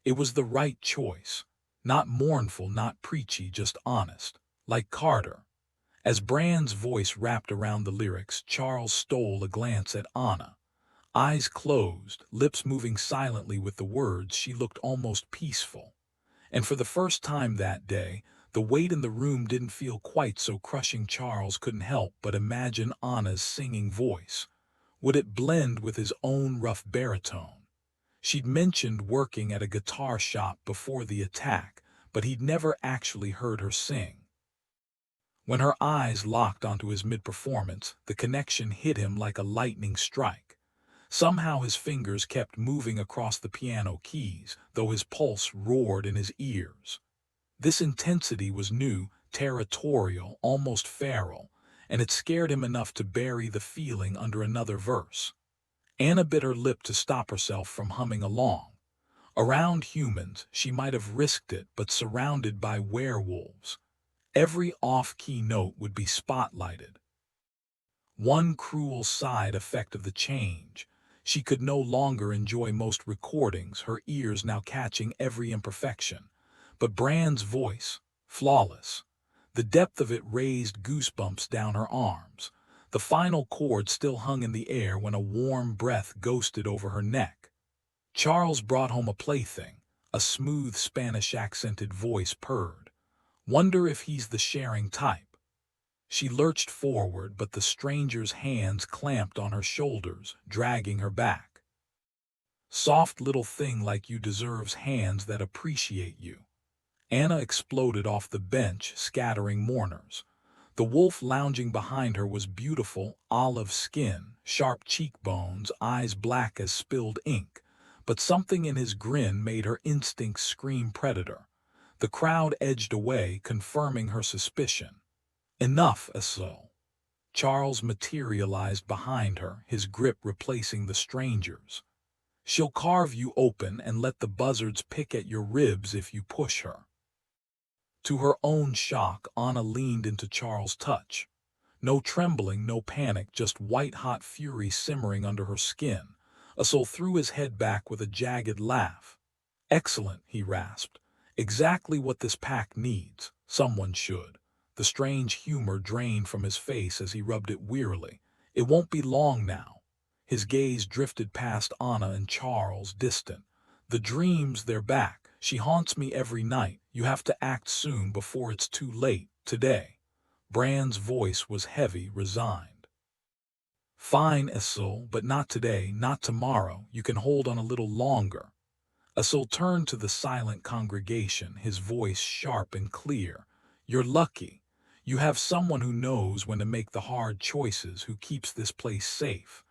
It was the right choice. Not mournful, not preachy, just honest. Like Carter. As Bran's voice wrapped around the lyrics, Charles stole a glance at Anna. Eyes closed, lips moving silently with the words, she looked almost peaceful. And for the first time that day, the weight in the room didn't feel quite so crushing. Charles couldn't help but imagine Anna's singing voice. Would it blend with his own rough baritone? She'd mentioned working at a guitar shop before the attack, but he'd never actually heard her sing. When her eyes locked onto his mid-performance, the connection hit him like a lightning strike. Somehow his fingers kept moving across the piano keys, though his pulse roared in his ears. This intensity was new, territorial, almost feral, and it scared him enough to bury the feeling under another verse. Anna bit her lip to stop herself from humming along. Around humans, she might have risked it, but surrounded by werewolves. Every off-key note would be spotlighted. One cruel side effect of the change. She could no longer enjoy most recordings, her ears now catching every imperfection. But Bran's voice, flawless. The depth of it raised goosebumps down her arms. The final chord still hung in the air when a warm breath ghosted over her neck. Charles brought home a plaything. A smooth Spanish-accented voice purred. Wonder if he's the sharing type. She lurched forward, but the stranger's hands clamped on her shoulders, dragging her back. Soft little thing like you deserves hands that appreciate you. Anna exploded off the bench, scattering mourners. The wolf lounging behind her was beautiful, olive skin, sharp cheekbones, eyes black as spilled ink, but something in his grin made her instincts scream predator. The crowd edged away, confirming her suspicion. Enough, Asil. Charles materialized behind her, his grip replacing the stranger's. She'll carve you open and let the buzzards pick at your ribs if you push her. To her own shock, Anna leaned into Charles' touch. No trembling, no panic, just white-hot fury simmering under her skin. Asil threw his head back with a jagged laugh. Excellent, he rasped. Exactly what this pack needs. Someone should. The strange humor drained from his face as he rubbed it wearily. It won't be long now. His gaze drifted past Anna and Charles, distant. The dreams, they're back. She haunts me every night. You have to act soon before it's too late. Today. Bran's voice was heavy, resigned. Fine, Asil, but not today, not tomorrow. You can hold on a little longer. Asil turned to the silent congregation, his voice sharp and clear. You're lucky. You have someone who knows when to make the hard choices, who keeps this place safe.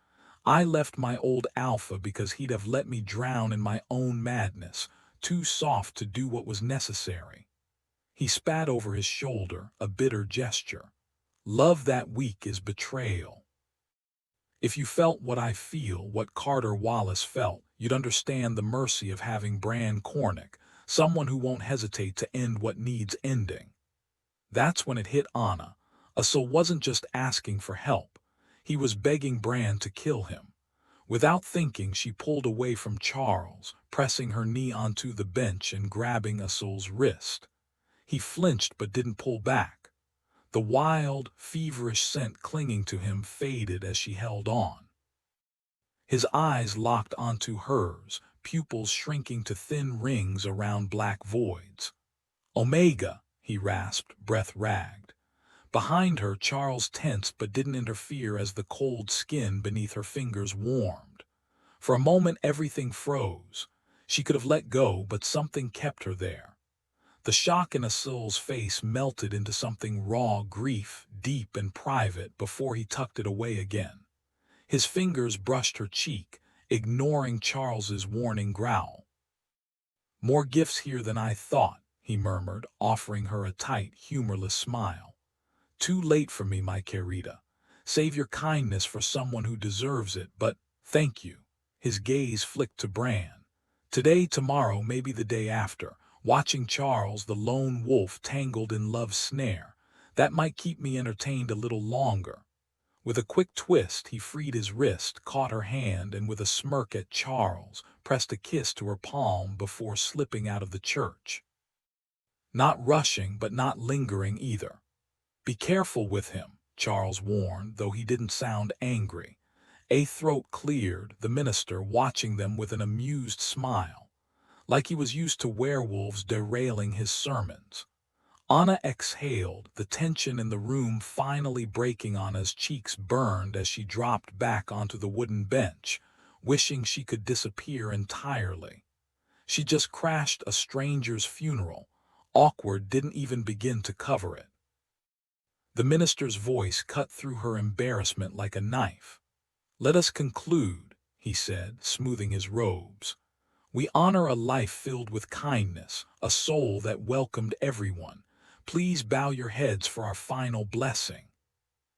I left my old Alpha because he'd have let me drown in my own madness, too soft to do what was necessary. He spat over his shoulder, a bitter gesture. Love that weak is betrayal. If you felt what I feel, what Carter Wallace felt, you'd understand the mercy of having Bran Cornick, someone who won't hesitate to end what needs ending. That's when it hit Anna. Asil wasn't just asking for help. He was begging Bran to kill him. Without thinking, she pulled away from Charles, pressing her knee onto the bench and grabbing Asil's wrist. He flinched but didn't pull back. The wild, feverish scent clinging to him faded as she held on. His eyes locked onto hers, pupils shrinking to thin rings around black voids. Omega, he rasped, breath ragged. Behind her, Charles tensed but didn't interfere as the cold skin beneath her fingers warmed. For a moment, everything froze. She could have let go, but something kept her there. The shock in Asil's face melted into something raw grief, deep and private, before he tucked it away again. His fingers brushed her cheek, ignoring Charles's warning growl. "More gifts here than I thought," he murmured, offering her a tight, humorless smile. "Too late for me, my querida. Save your kindness for someone who deserves it, but thank you." His gaze flicked to Bran. Today, tomorrow, maybe the day after, watching Charles the lone wolf tangled in love's snare, that might keep me entertained a little longer. With a quick twist, he freed his wrist, caught her hand, and with a smirk at Charles, pressed a kiss to her palm before slipping out of the church. Not rushing, but not lingering either. "Be careful with him," Charles warned, though he didn't sound angry. A throat cleared, the minister watching them with an amused smile, like he was used to werewolves derailing his sermons. Anna exhaled, the tension in the room finally breaking. Anna's cheeks burned as she dropped back onto the wooden bench, wishing she could disappear entirely. She just crashed a stranger's funeral. Awkward didn't even begin to cover it. The minister's voice cut through her embarrassment like a knife. "Let us conclude," he said, smoothing his robes. "We honor a life filled with kindness, a soul that welcomed everyone. Please bow your heads for our final blessing."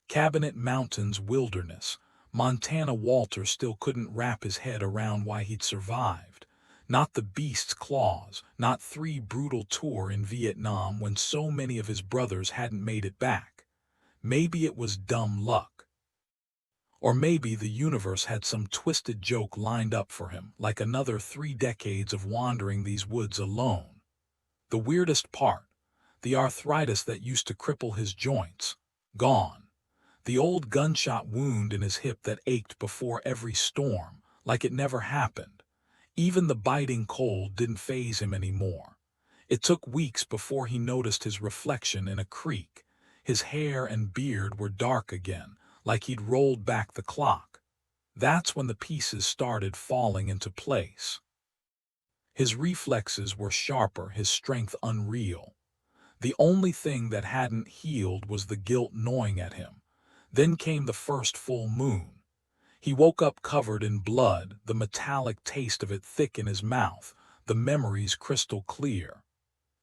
Cabinet Mountains wilderness. Montana Walter still couldn't wrap his head around why he'd survived. Not the beast's claws, not 3 brutal tours in Vietnam when so many of his brothers hadn't made it back. Maybe it was dumb luck. Or maybe the universe had some twisted joke lined up for him, like another 3 decades of wandering these woods alone. The weirdest part, the arthritis that used to cripple his joints, gone. The old gunshot wound in his hip that ached before every storm, like it never happened. Even the biting cold didn't faze him anymore. It took weeks before he noticed his reflection in a creek. His hair and beard were dark again, like he'd rolled back the clock. That's when the pieces started falling into place. His reflexes were sharper, his strength unreal. The only thing that hadn't healed was the guilt gnawing at him. Then came the first full moon. He woke up covered in blood, the metallic taste of it thick in his mouth, the memories crystal clear.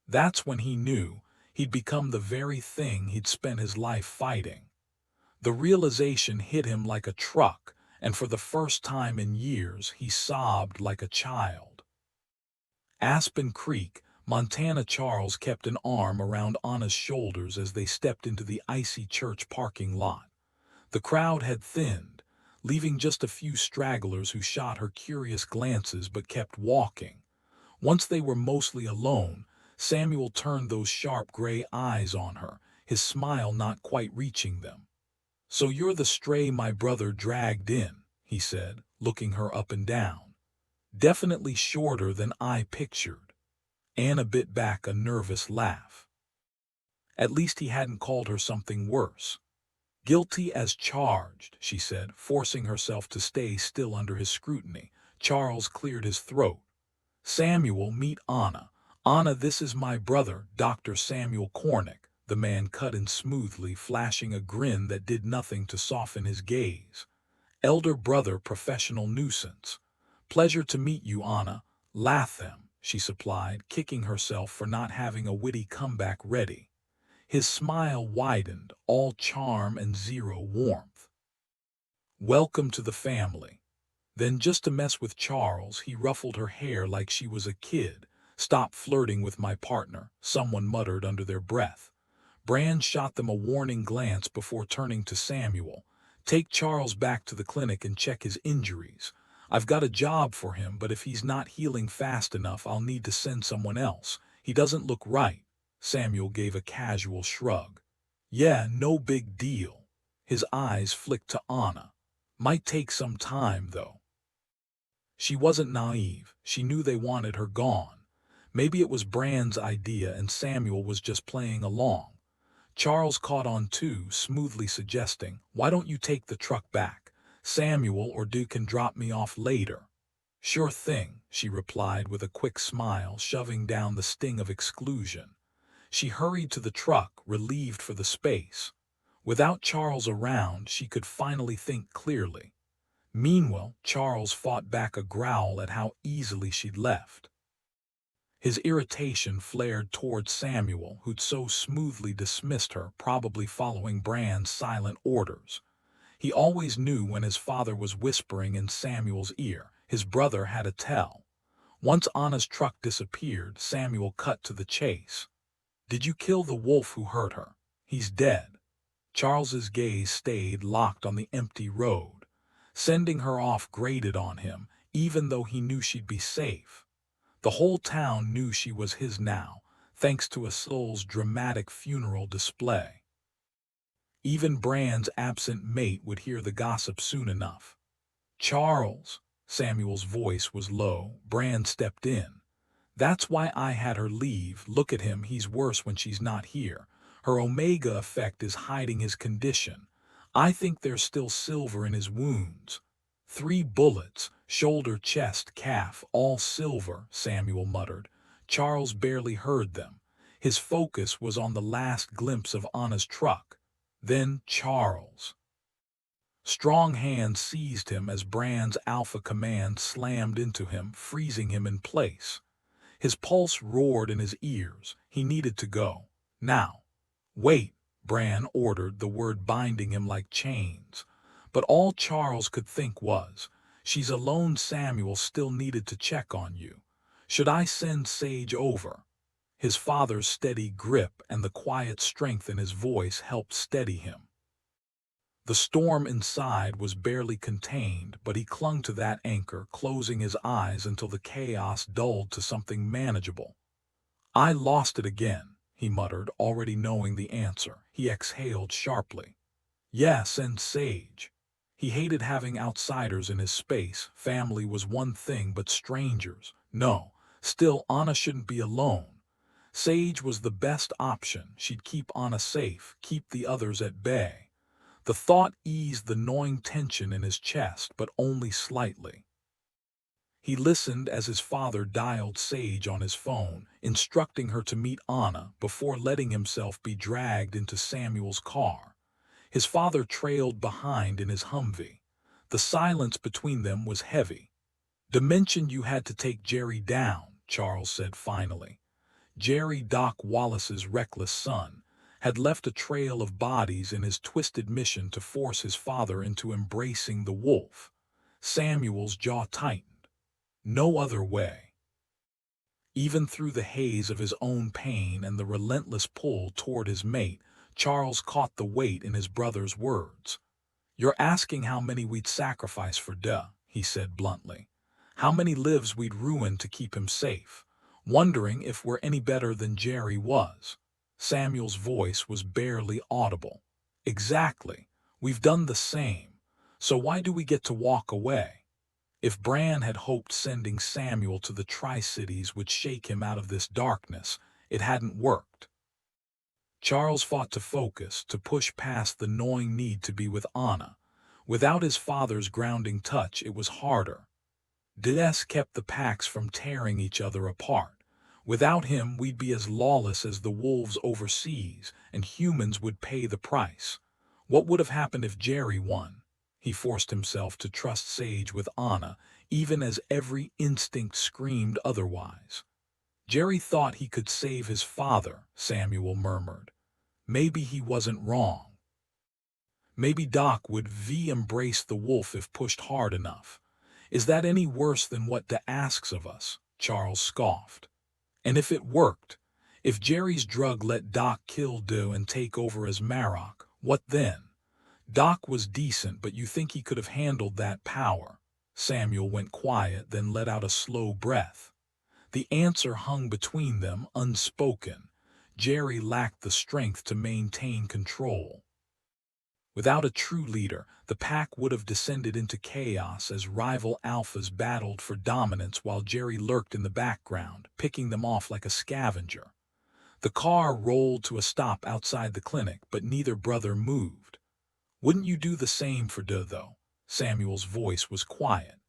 That's when he knew he'd become the very thing he'd spent his life fighting. The realization hit him like a truck, and for the first time in years he sobbed like a child. Aspen Creek, Montana. Charles kept an arm around Anna's shoulders as they stepped into the icy church parking lot. The crowd had thinned, leaving just a few stragglers who shot her curious glances but kept walking. Once they were mostly alone, Samuel turned those sharp gray eyes on her, his smile not quite reaching them. "So you're the stray my brother dragged in," he said, looking her up and down. "Definitely shorter than I pictured." Anna bit back a nervous laugh. At least he hadn't called her something worse. "Guilty as charged," she said, forcing herself to stay still under his scrutiny. Charles cleared his throat. "Samuel, meet Anna. Anna, this is my brother, Dr. Samuel Cornick," the man cut in smoothly, flashing a grin that did nothing to soften his gaze. "Elder brother, professional nuisance." "Pleasure to meet you, Anna." "Latham," she supplied, kicking herself for not having a witty comeback ready. His smile widened, all charm and zero warmth. "Welcome to the family." Then, just to mess with Charles, he ruffled her hair like she was a kid. "Stop flirting with my partner," someone muttered under their breath. Brand shot them a warning glance before turning to Samuel. "Take Charles back to the clinic and check his injuries. I've got a job for him, but if he's not healing fast enough, I'll need to send someone else. He doesn't look right." Samuel gave a casual shrug. "Yeah, no big deal." His eyes flicked to Anna. "Might take some time, though." She wasn't naive. She knew they wanted her gone. Maybe it was Brand's idea and Samuel was just playing along. Charles caught on too, smoothly suggesting, "Why don't you take the truck back? Samuel or Duke can drop me off later." "Sure thing," she replied with a quick smile, shoving down the sting of exclusion. She hurried to the truck, relieved for the space. Without Charles around, she could finally think clearly. Meanwhile, Charles fought back a growl at how easily she'd left. His irritation flared toward Samuel, who'd so smoothly dismissed her, probably following Bran's silent orders. He always knew when his father was whispering in Samuel's ear. His brother had a tell. Once Anna's truck disappeared, Samuel cut to the chase. "Did you kill the wolf who hurt her?" "He's dead." Charles's gaze stayed locked on the empty road. Sending her off grated on him, even though he knew she'd be safe. The whole town knew she was his now, thanks to a soul's dramatic funeral display. Even Bran's absent mate would hear the gossip soon enough. "Charles," Samuel's voice was low. Bran stepped in. "That's why I had her leave. Look at him, he's worse when she's not here. Her Omega effect is hiding his condition. I think there's still silver in his wounds." 3 bullets, shoulder, chest, calf, all silver, Samuel muttered. Charles barely heard them. His focus was on the last glimpse of Anna's truck. Then Charles. Strong hands seized him as Bran's alpha command slammed into him, freezing him in place. His pulse roared in his ears. He needed to go. Now. "Wait," Bran ordered, the word binding him like chains. But all Charles could think was, "She's alone. Samuel still needed to check on you. Should I send Sage over?" His father's steady grip and the quiet strength in his voice helped steady him. The storm inside was barely contained, but he clung to that anchor, closing his eyes until the chaos dulled to something manageable. "I lost it again," he muttered, already knowing the answer. He exhaled sharply. "Yes, and Sage." He hated having outsiders in his space. Family was one thing, but strangers, no. Still, Anna shouldn't be alone. Sage was the best option. She'd keep Anna safe, keep the others at bay. The thought eased the gnawing tension in his chest, but only slightly. He listened as his father dialed Sage on his phone, instructing her to meet Anna before letting himself be dragged into Samuel's car. His father trailed behind in his Humvee. The silence between them was heavy. "Dimension you had to take Jerry down," Charles said finally. Jerry, Doc Wallace's reckless son, had left a trail of bodies in his twisted mission to force his father into embracing the wolf. Samuel's jaw tightened. No other way. Even through the haze of his own pain and the relentless pull toward his mate, Charles caught the weight in his brother's words. "You're asking how many we'd sacrifice for Duh," he said bluntly. "How many lives we'd ruin to keep him safe. Wondering if we're any better than Jerry was." Samuel's voice was barely audible. "Exactly. We've done the same. So why do we get to walk away?" If Bran had hoped sending Samuel to the Tri-Cities would shake him out of this darkness, it hadn't worked. Charles fought to focus, to push past the gnawing need to be with Anna. Without his father's grounding touch, it was harder. Des kept the packs from tearing each other apart. Without him, we'd be as lawless as the wolves overseas, and humans would pay the price. What would have happened if Jerry won? He forced himself to trust Sage with Anna, even as every instinct screamed otherwise. "Jerry thought he could save his father," Samuel murmured. Maybe he wasn't wrong. Maybe Doc would embrace the wolf if pushed hard enough. "Is that any worse than what De asks of us?" Charles scoffed. "And if it worked, if Jerry's drug let Doc kill De and take over as Marok, what then? Doc was decent, but you think he could have handled that power?" Samuel went quiet, then let out a slow breath. The answer hung between them, unspoken. Jerry lacked the strength to maintain control. Without a true leader, the pack would have descended into chaos as rival alphas battled for dominance while Jerry lurked in the background, picking them off like a scavenger. The car rolled to a stop outside the clinic, but neither brother moved. "Wouldn't you do the same for De, though?" Samuel's voice was quiet.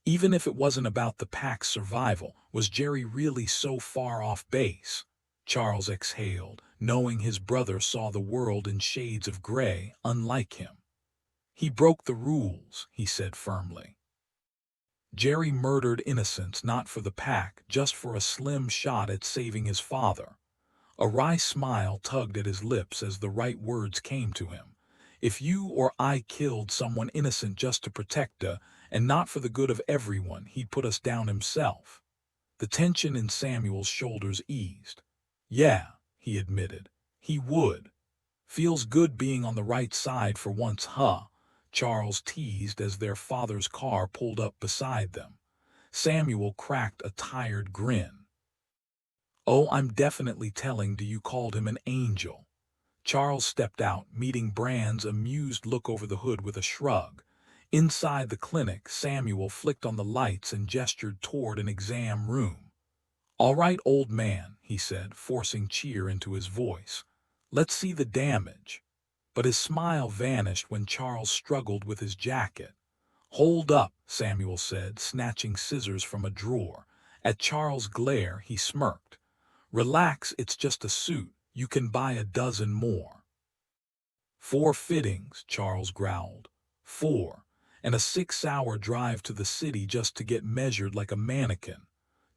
Even if it wasn't about the pack's survival, was Jerry really so far off base? Charles exhaled, knowing his brother saw the world in shades of gray, unlike him. He broke the rules, he said firmly. Jerry murdered innocents not for the pack, just for a slim shot at saving his father. A wry smile tugged at his lips as the right words came to him. If you or I killed someone innocent just to protect and not for the good of everyone, he'd put us down himself. The tension in Samuel's shoulders eased. Yeah, he admitted. He would. Feels good being on the right side for once, huh? Charles teased as their father's car pulled up beside them. Samuel cracked a tired grin. Oh, I'm definitely telling you called him an angel. Charles stepped out, meeting Brand's amused look over the hood with a shrug. Inside the clinic, Samuel flicked on the lights and gestured toward an exam room. All right, old man, he said, forcing cheer into his voice. Let's see the damage. But his smile vanished when Charles struggled with his jacket. Hold up, Samuel said, snatching scissors from a drawer. At Charles' glare, he smirked. Relax, it's just a suit. You can buy a dozen more. 4 fittings, Charles growled. 4. And a 6-hour drive to the city just to get measured like a mannequin.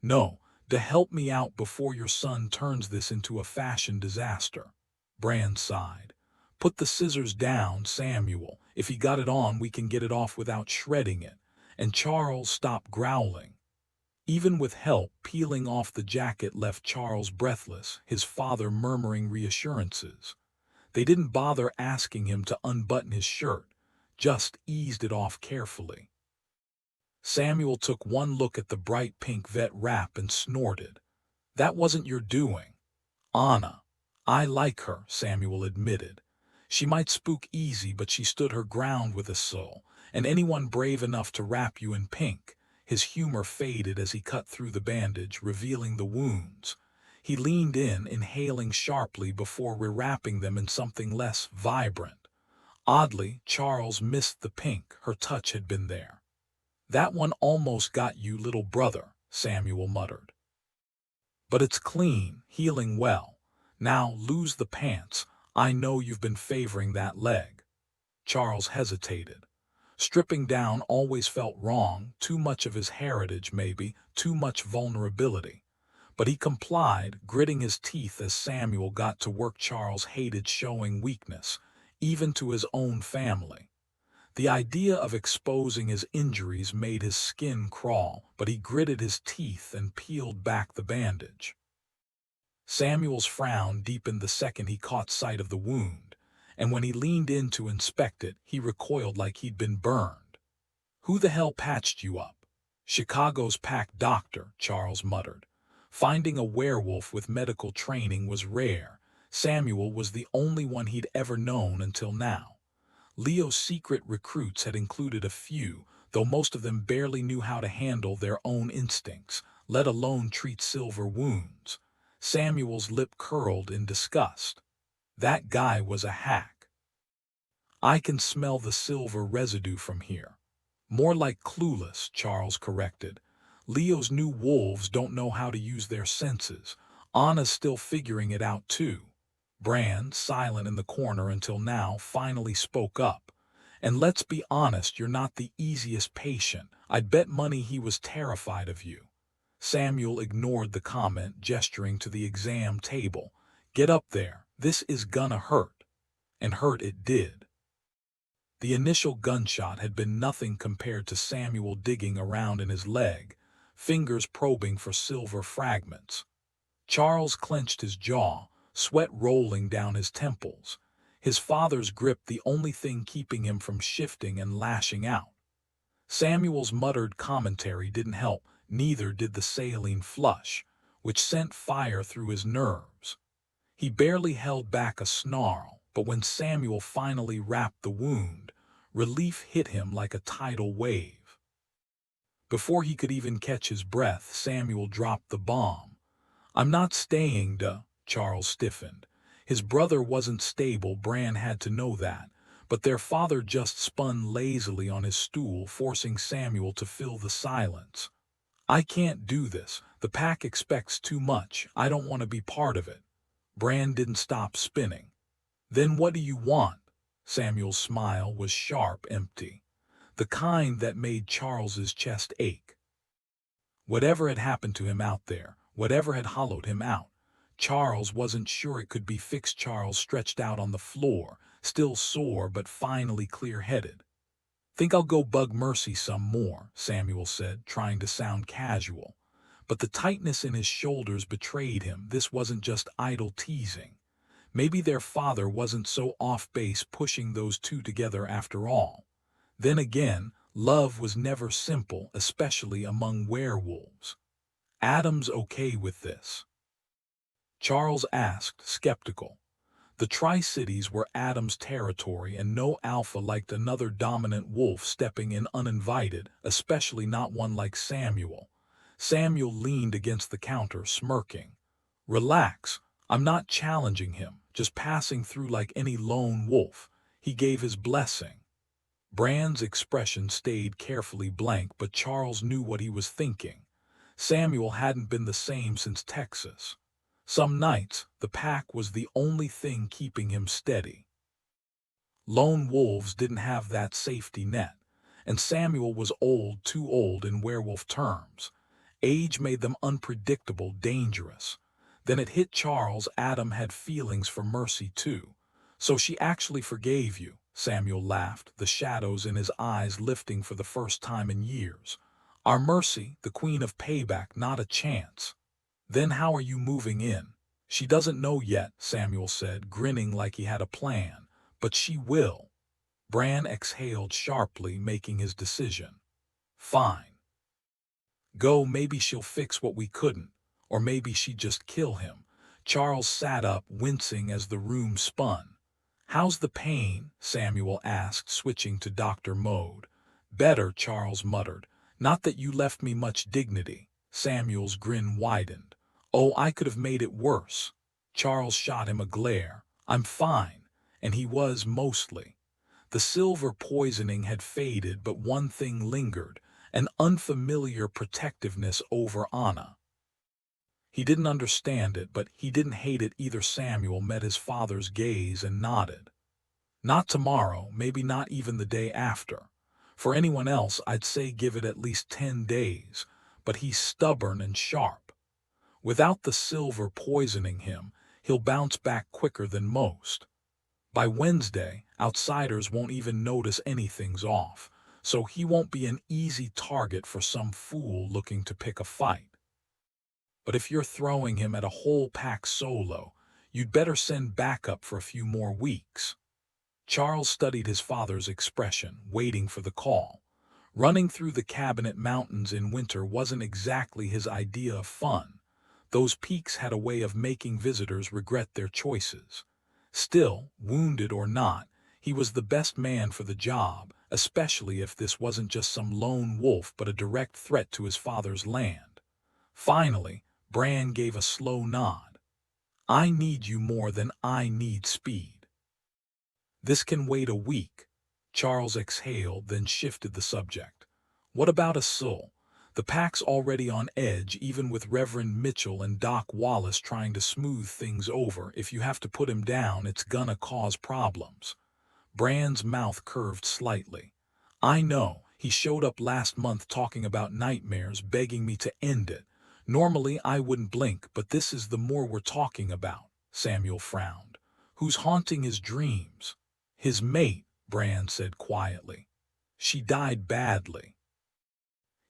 No, to help me out before your son turns this into a fashion disaster. Brand sighed. Put the scissors down, Samuel. If he got it on, we can get it off without shredding it. And Charles stopped growling. Even with help, peeling off the jacket left Charles breathless, his father murmuring reassurances. They didn't bother asking him to unbutton his shirt, just eased it off carefully. Samuel took one look at the bright pink vet wrap and snorted. That wasn't your doing. Anna. I like her, Samuel admitted. She might spook easy, but she stood her ground with a soul, and anyone brave enough to wrap you in pink. His humor faded as he cut through the bandage, revealing the wounds. He leaned in, inhaling sharply before rewrapping them in something less vibrant. Oddly, Charles missed the pink. Her touch had been there. That one almost got you, little brother, Samuel muttered. But it's clean, healing well. Now lose the pants. I know you've been favoring that leg. Charles hesitated. Stripping down always felt wrong, too much of his heritage maybe, too much vulnerability. But he complied, gritting his teeth as Samuel got to work. Charles hated showing weakness, even to his own family. The idea of exposing his injuries made his skin crawl, but he gritted his teeth and peeled back the bandage. Samuel's frown deepened the second he caught sight of the wound, and when he leaned in to inspect it, he recoiled like he'd been burned. Who the hell patched you up? Chicago's pack doctor, Charles muttered. Finding a werewolf with medical training was rare. Samuel was the only one he'd ever known until now. Leo's secret recruits had included a few, though most of them barely knew how to handle their own instincts, let alone treat silver wounds. Samuel's lip curled in disgust. That guy was a hack. I can smell the silver residue from here. More like clueless, Charles corrected. Leo's new wolves don't know how to use their senses. Anna's still figuring it out too. Brand, silent in the corner until now, finally spoke up. And let's be honest, you're not the easiest patient. I'd bet money he was terrified of you. Samuel ignored the comment, gesturing to the exam table. Get up there. This is gonna hurt. And hurt it did. The initial gunshot had been nothing compared to Samuel digging around in his leg, fingers probing for silver fragments. Charles clenched his jaw, sweat rolling down his temples. His father's grip the only thing keeping him from shifting and lashing out. Samuel's muttered commentary didn't help, neither did the saline flush, which sent fire through his nerves. He barely held back a snarl, but when Samuel finally wrapped the wound, relief hit him like a tidal wave. Before he could even catch his breath, Samuel dropped the bomb. I'm not staying, Charles stiffened. His brother wasn't stable, Bran had to know that, but their father just spun lazily on his stool, forcing Samuel to fill the silence. I can't do this. The pack expects too much. I don't want to be part of it. Bran didn't stop spinning. Then what do you want? Samuel's smile was sharp, empty, the kind that made Charles's chest ache. Whatever had happened to him out there, whatever had hollowed him out, Charles wasn't sure it could be fixed. Charles stretched out on the floor, still sore but finally clear-headed. "Think I'll go bug Mercy some more," Samuel said, trying to sound casual. But the tightness in his shoulders betrayed him. This wasn't just idle teasing. Maybe their father wasn't so off-base pushing those two together after all. Then again, love was never simple, especially among werewolves. "Adam's okay with this?" Charles asked, skeptical. The Tri-Cities were Adam's territory, and no alpha liked another dominant wolf stepping in uninvited, especially not one like Samuel. Samuel leaned against the counter, smirking. "Relax, I'm not challenging him, just passing through like any lone wolf." He gave his blessing. Brand's expression stayed carefully blank, but Charles knew what he was thinking. Samuel hadn't been the same since Texas. Some nights, the pack was the only thing keeping him steady. Lone wolves didn't have that safety net, and Samuel was old, too old in werewolf terms. Age made them unpredictable, dangerous. Then it hit Charles. Adam had feelings for Mercy too. "So she actually forgave you?" Samuel laughed, the shadows in his eyes lifting for the first time in years. "Our Mercy, the queen of payback, not a chance." "Then how are you moving in?" "She doesn't know yet," Samuel said, grinning like he had a plan. "But she will." Bran exhaled sharply, making his decision. "Fine. Go, maybe she'll fix what we couldn't. Or maybe she'd just kill him." Charles sat up, wincing as the room spun. "How's the pain?" Samuel asked, switching to doctor mode. "Better," Charles muttered. "Not that you left me much dignity." Samuel's grin widened. "Oh, I could have made it worse." Charles shot him a glare. "I'm fine." And he was, mostly. The silver poisoning had faded, but one thing lingered, an unfamiliar protectiveness over Anna. He didn't understand it, but he didn't hate it either. Samuel met his father's gaze and nodded. "Not tomorrow, maybe not even the day after. For anyone else, I'd say give it at least 10 days, but he's stubborn and sharp. Without the silver poisoning him, he'll bounce back quicker than most. By Wednesday, outsiders won't even notice anything's off, so he won't be an easy target for some fool looking to pick a fight. But if you're throwing him at a whole pack solo, you'd better send backup for a few more weeks." Charles studied his father's expression, waiting for the call. Running through the Cabinet Mountains in winter wasn't exactly his idea of fun. Those peaks had a way of making visitors regret their choices. Still, wounded or not, he was the best man for the job, especially if this wasn't just some lone wolf but a direct threat to his father's land. Finally, Bran gave a slow nod. "I need you more than I need speed." "This can wait a week." Charles exhaled, then shifted the subject. "What about a Sul? The pack's already on edge, even with Reverend Mitchell and Doc Wallace trying to smooth things over. If you have to put him down, it's gonna cause problems." Bran's mouth curved slightly. "I know, he showed up last month talking about nightmares, begging me to end it. Normally I wouldn't blink, but this is the more we're talking about." Samuel frowned. "Who's haunting his dreams?" "His mate," Bran said quietly. "She died badly.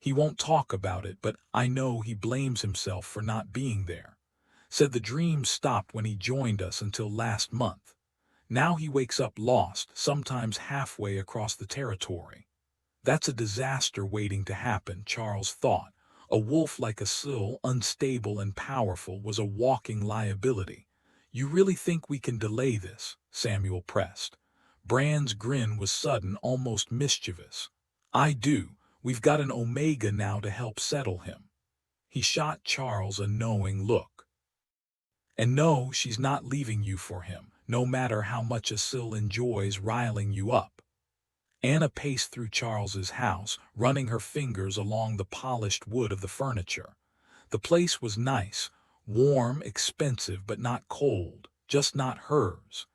He won't talk about it, but I know he blames himself for not being there. Said the dreams stopped when he joined us until last month. Now he wakes up lost, sometimes halfway across the territory." That's a disaster waiting to happen, Charles thought. A wolf like a Sil, unstable and powerful, was a walking liability. "You really think we can delay this?" Samuel pressed. Bran's grin was sudden, almost mischievous. "I do. We've got an Omega now to help settle him." He shot Charles a knowing look. "And no, she's not leaving you for him, no matter how much a Sil enjoys riling you up." Anna paced through Charles's house, running her fingers along the polished wood of the furniture. The place was nice, warm, expensive, but not cold, just not hers.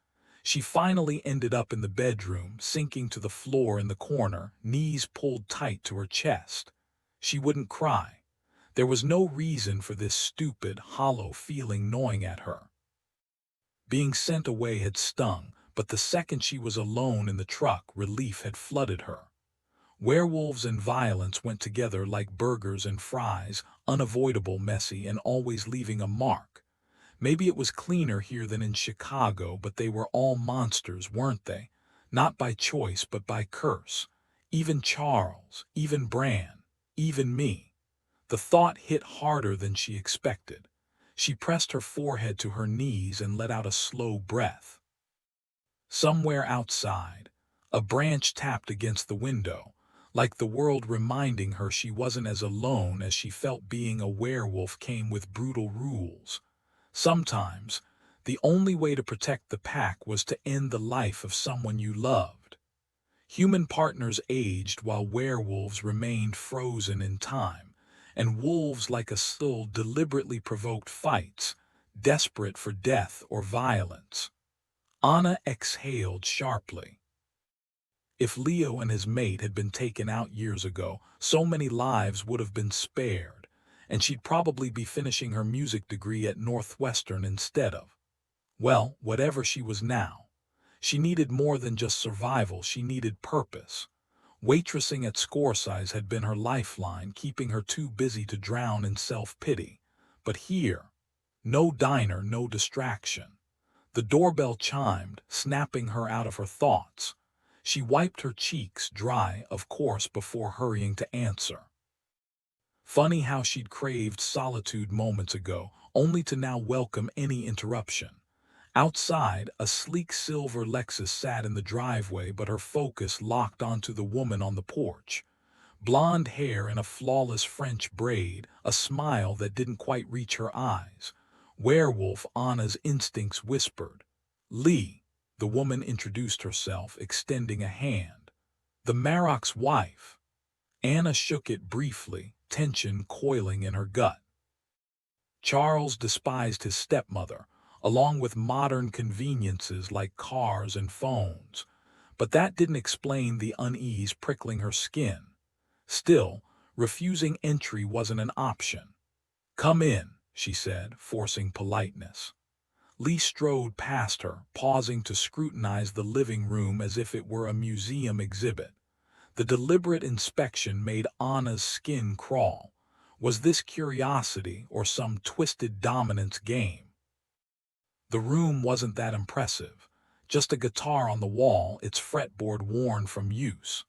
She finally ended up in the bedroom, sinking to the floor in the corner, knees pulled tight to her chest. She wouldn't cry. There was no reason for this stupid, hollow feeling gnawing at her. Being sent away had stung, but the second she was alone in the truck, relief had flooded her. Werewolves and violence went together like burgers and fries, unavoidable, messy, and always leaving a mark. Maybe it was cleaner here than in Chicago, but they were all monsters, weren't they? Not by choice, but by curse. Even Charles, even Bran, even me. The thought hit harder than she expected. She pressed her forehead to her knees and let out a slow breath. Somewhere outside, a branch tapped against the window, like the world reminding her she wasn't as alone as she felt. Being a werewolf came with brutal rules. Sometimes, the only way to protect the pack was to end the life of someone you loved. Human partners aged while werewolves remained frozen in time, and wolves like a still deliberately provoked fights, desperate for death or violence. Anna exhaled sharply. If Leo and his mate had been taken out years ago, so many lives would have been spared, and she'd probably be finishing her music degree at Northwestern instead of, well, whatever she was now. She needed more than just survival, she needed purpose. Waitressing at Scoreside had been her lifeline, keeping her too busy to drown in self-pity. But here, no diner, no distraction. The doorbell chimed, snapping her out of her thoughts. She wiped her cheeks dry, of course, before hurrying to answer. Funny how she'd craved solitude moments ago, only to now welcome any interruption. Outside, a sleek silver Lexus sat in the driveway, but her focus locked onto the woman on the porch. Blonde hair in a flawless French braid, a smile that didn't quite reach her eyes. Werewolf, Anna's instincts whispered. Lee, the woman introduced herself, extending a hand. The Marrock's wife. Anna shook it briefly, tension coiling in her gut. Charles despised his stepmother, along with modern conveniences like cars and phones, but that didn't explain the unease prickling her skin. Still, refusing entry wasn't an option. Come in, she said, forcing politeness. Lee strode past her, pausing to scrutinize the living room as if it were a museum exhibit. The deliberate inspection made Anna's skin crawl. Was this curiosity or some twisted dominance game? The room wasn't that impressive. Just a guitar on the wall, its fretboard worn from use.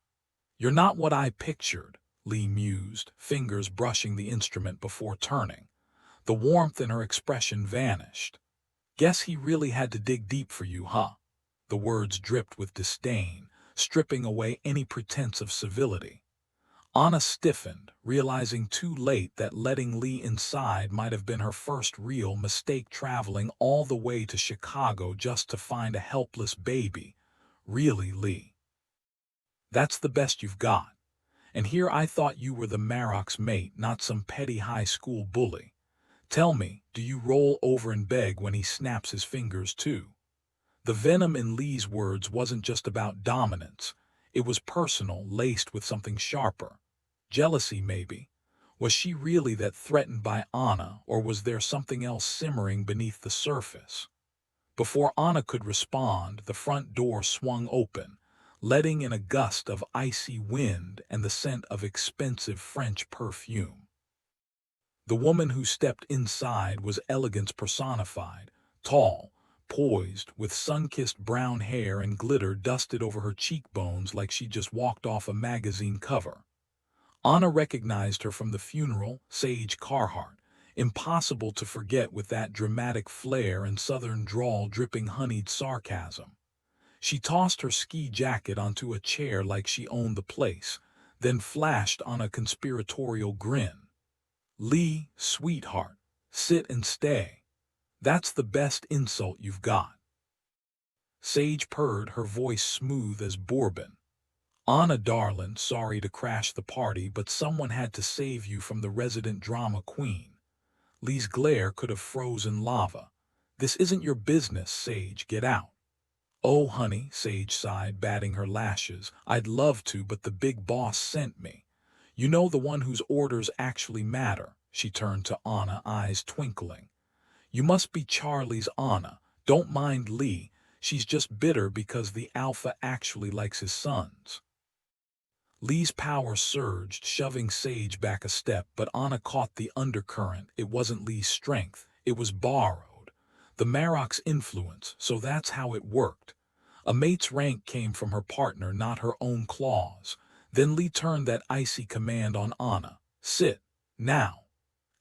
You're not what I pictured, Lee mused, fingers brushing the instrument before turning. The warmth in her expression vanished. Guess he really had to dig deep for you, huh? The words dripped with disdain, stripping away any pretense of civility. Anna stiffened, realizing too late that letting Lee inside might have been her first real mistake, traveling all the way to Chicago just to find a helpless baby. Really, Lee? That's the best you've got. And here I thought you were the Marrock's mate, not some petty high school bully. Tell me, do you roll over and beg when he snaps his fingers too? The venom in Lee's words wasn't just about dominance. It was personal, laced with something sharper. Jealousy, maybe. Was she really that threatened by Anna, or was there something else simmering beneath the surface? Before Anna could respond, the front door swung open, letting in a gust of icy wind and the scent of expensive French perfume. The woman who stepped inside was elegance personified, tall, poised, with sun-kissed brown hair and glitter dusted over her cheekbones like she just walked off a magazine cover. Anna recognized her from the funeral, Sage Carhart, impossible to forget with that dramatic flair and southern drawl dripping honeyed sarcasm. She tossed her ski jacket onto a chair like she owned the place, then flashed on a conspiratorial grin. Lee, sweetheart, sit and stay. That's the best insult you've got. Sage purred, her voice smooth as bourbon. Anna, darling, sorry to crash the party, but someone had to save you from the resident drama queen. Lee's glare could have frozen lava. This isn't your business, Sage, get out. Oh, honey, Sage sighed, batting her lashes. I'd love to, but the big boss sent me. You know, the one whose orders actually matter. She turned to Anna, eyes twinkling. You must be Charlie's Anna. Don't mind Lee. She's just bitter because the Alpha actually likes his sons. Lee's power surged, shoving Sage back a step, but Anna caught the undercurrent. It wasn't Lee's strength. It was borrowed. The Marok's influence, so that's how it worked. A mate's rank came from her partner, not her own claws. Then Lee turned that icy command on Anna. Sit. Now.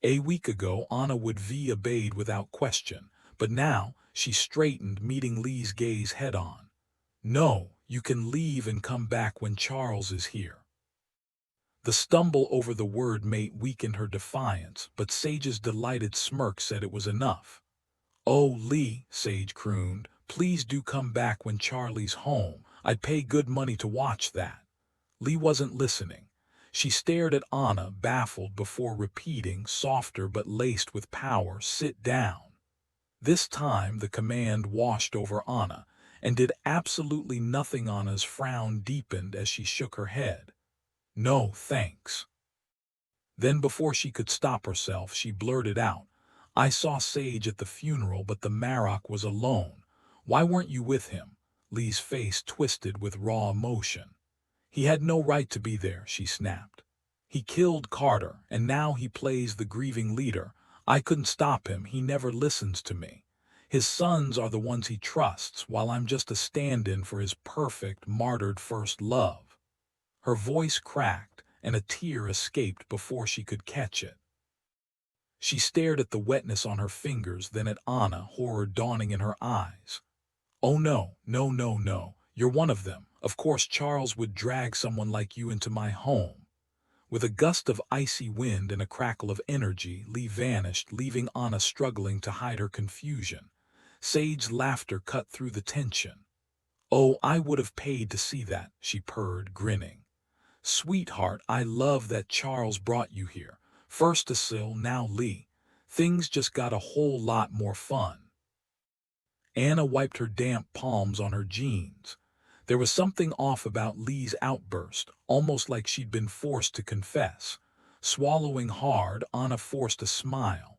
A week ago, Anna would have obeyed without question, but now she straightened, meeting Lee's gaze head-on. No, you can leave and come back when Charles is here. The stumble over the word mate weakened her defiance, but Sage's delighted smirk said it was enough. Oh, Lee, Sage crooned, please do come back when Charlie's home. I'd pay good money to watch that. Lee wasn't listening. She stared at Anna, baffled, before repeating, softer but laced with power, sit down. This time the command washed over Anna, and did absolutely nothing. Anna's frown deepened as she shook her head. No, thanks. Then before she could stop herself, she blurted out, I saw Sage at the funeral, but the Marok was alone. Why weren't you with him? Lee's face twisted with raw emotion. He had no right to be there, she snapped. He killed Carter, and now he plays the grieving leader. I couldn't stop him. He never listens to me. His sons are the ones he trusts, while I'm just a stand-in for his perfect, martyred first love. Her voice cracked, and a tear escaped before she could catch it. She stared at the wetness on her fingers, then at Anna, horror dawning in her eyes. Oh no, no, no, no, you're one of them. Of course Charles would drag someone like you into my home. With a gust of icy wind and a crackle of energy, Lee vanished, leaving Anna struggling to hide her confusion. Sage's laughter cut through the tension. Oh, I would have paid to see that, she purred, grinning. Sweetheart, I love that Charles brought you here. First Asil, now Lee. Things just got a whole lot more fun. Anna wiped her damp palms on her jeans. There was something off about Lee's outburst, almost like she'd been forced to confess. Swallowing hard, Anna forced a smile.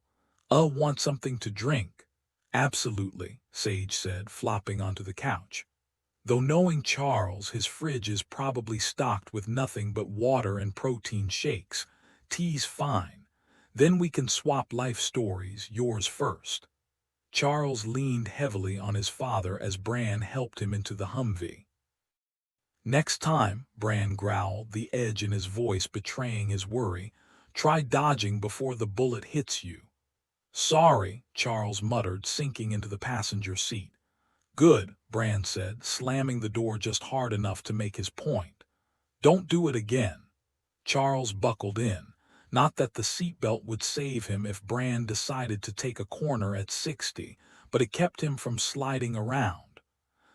Want something to drink? Absolutely, Sage said, flopping onto the couch. Though knowing Charles, his fridge is probably stocked with nothing but water and protein shakes. Tea's fine. Then we can swap life stories, yours first. Charles leaned heavily on his father as Bran helped him into the Humvee. Next time, Bran growled, the edge in his voice betraying his worry, try dodging before the bullet hits you. Sorry, Charles muttered, sinking into the passenger seat. Good, Bran said, slamming the door just hard enough to make his point. Don't do it again. Charles buckled in. Not that the seatbelt would save him if Bran decided to take a corner at 60, but it kept him from sliding around.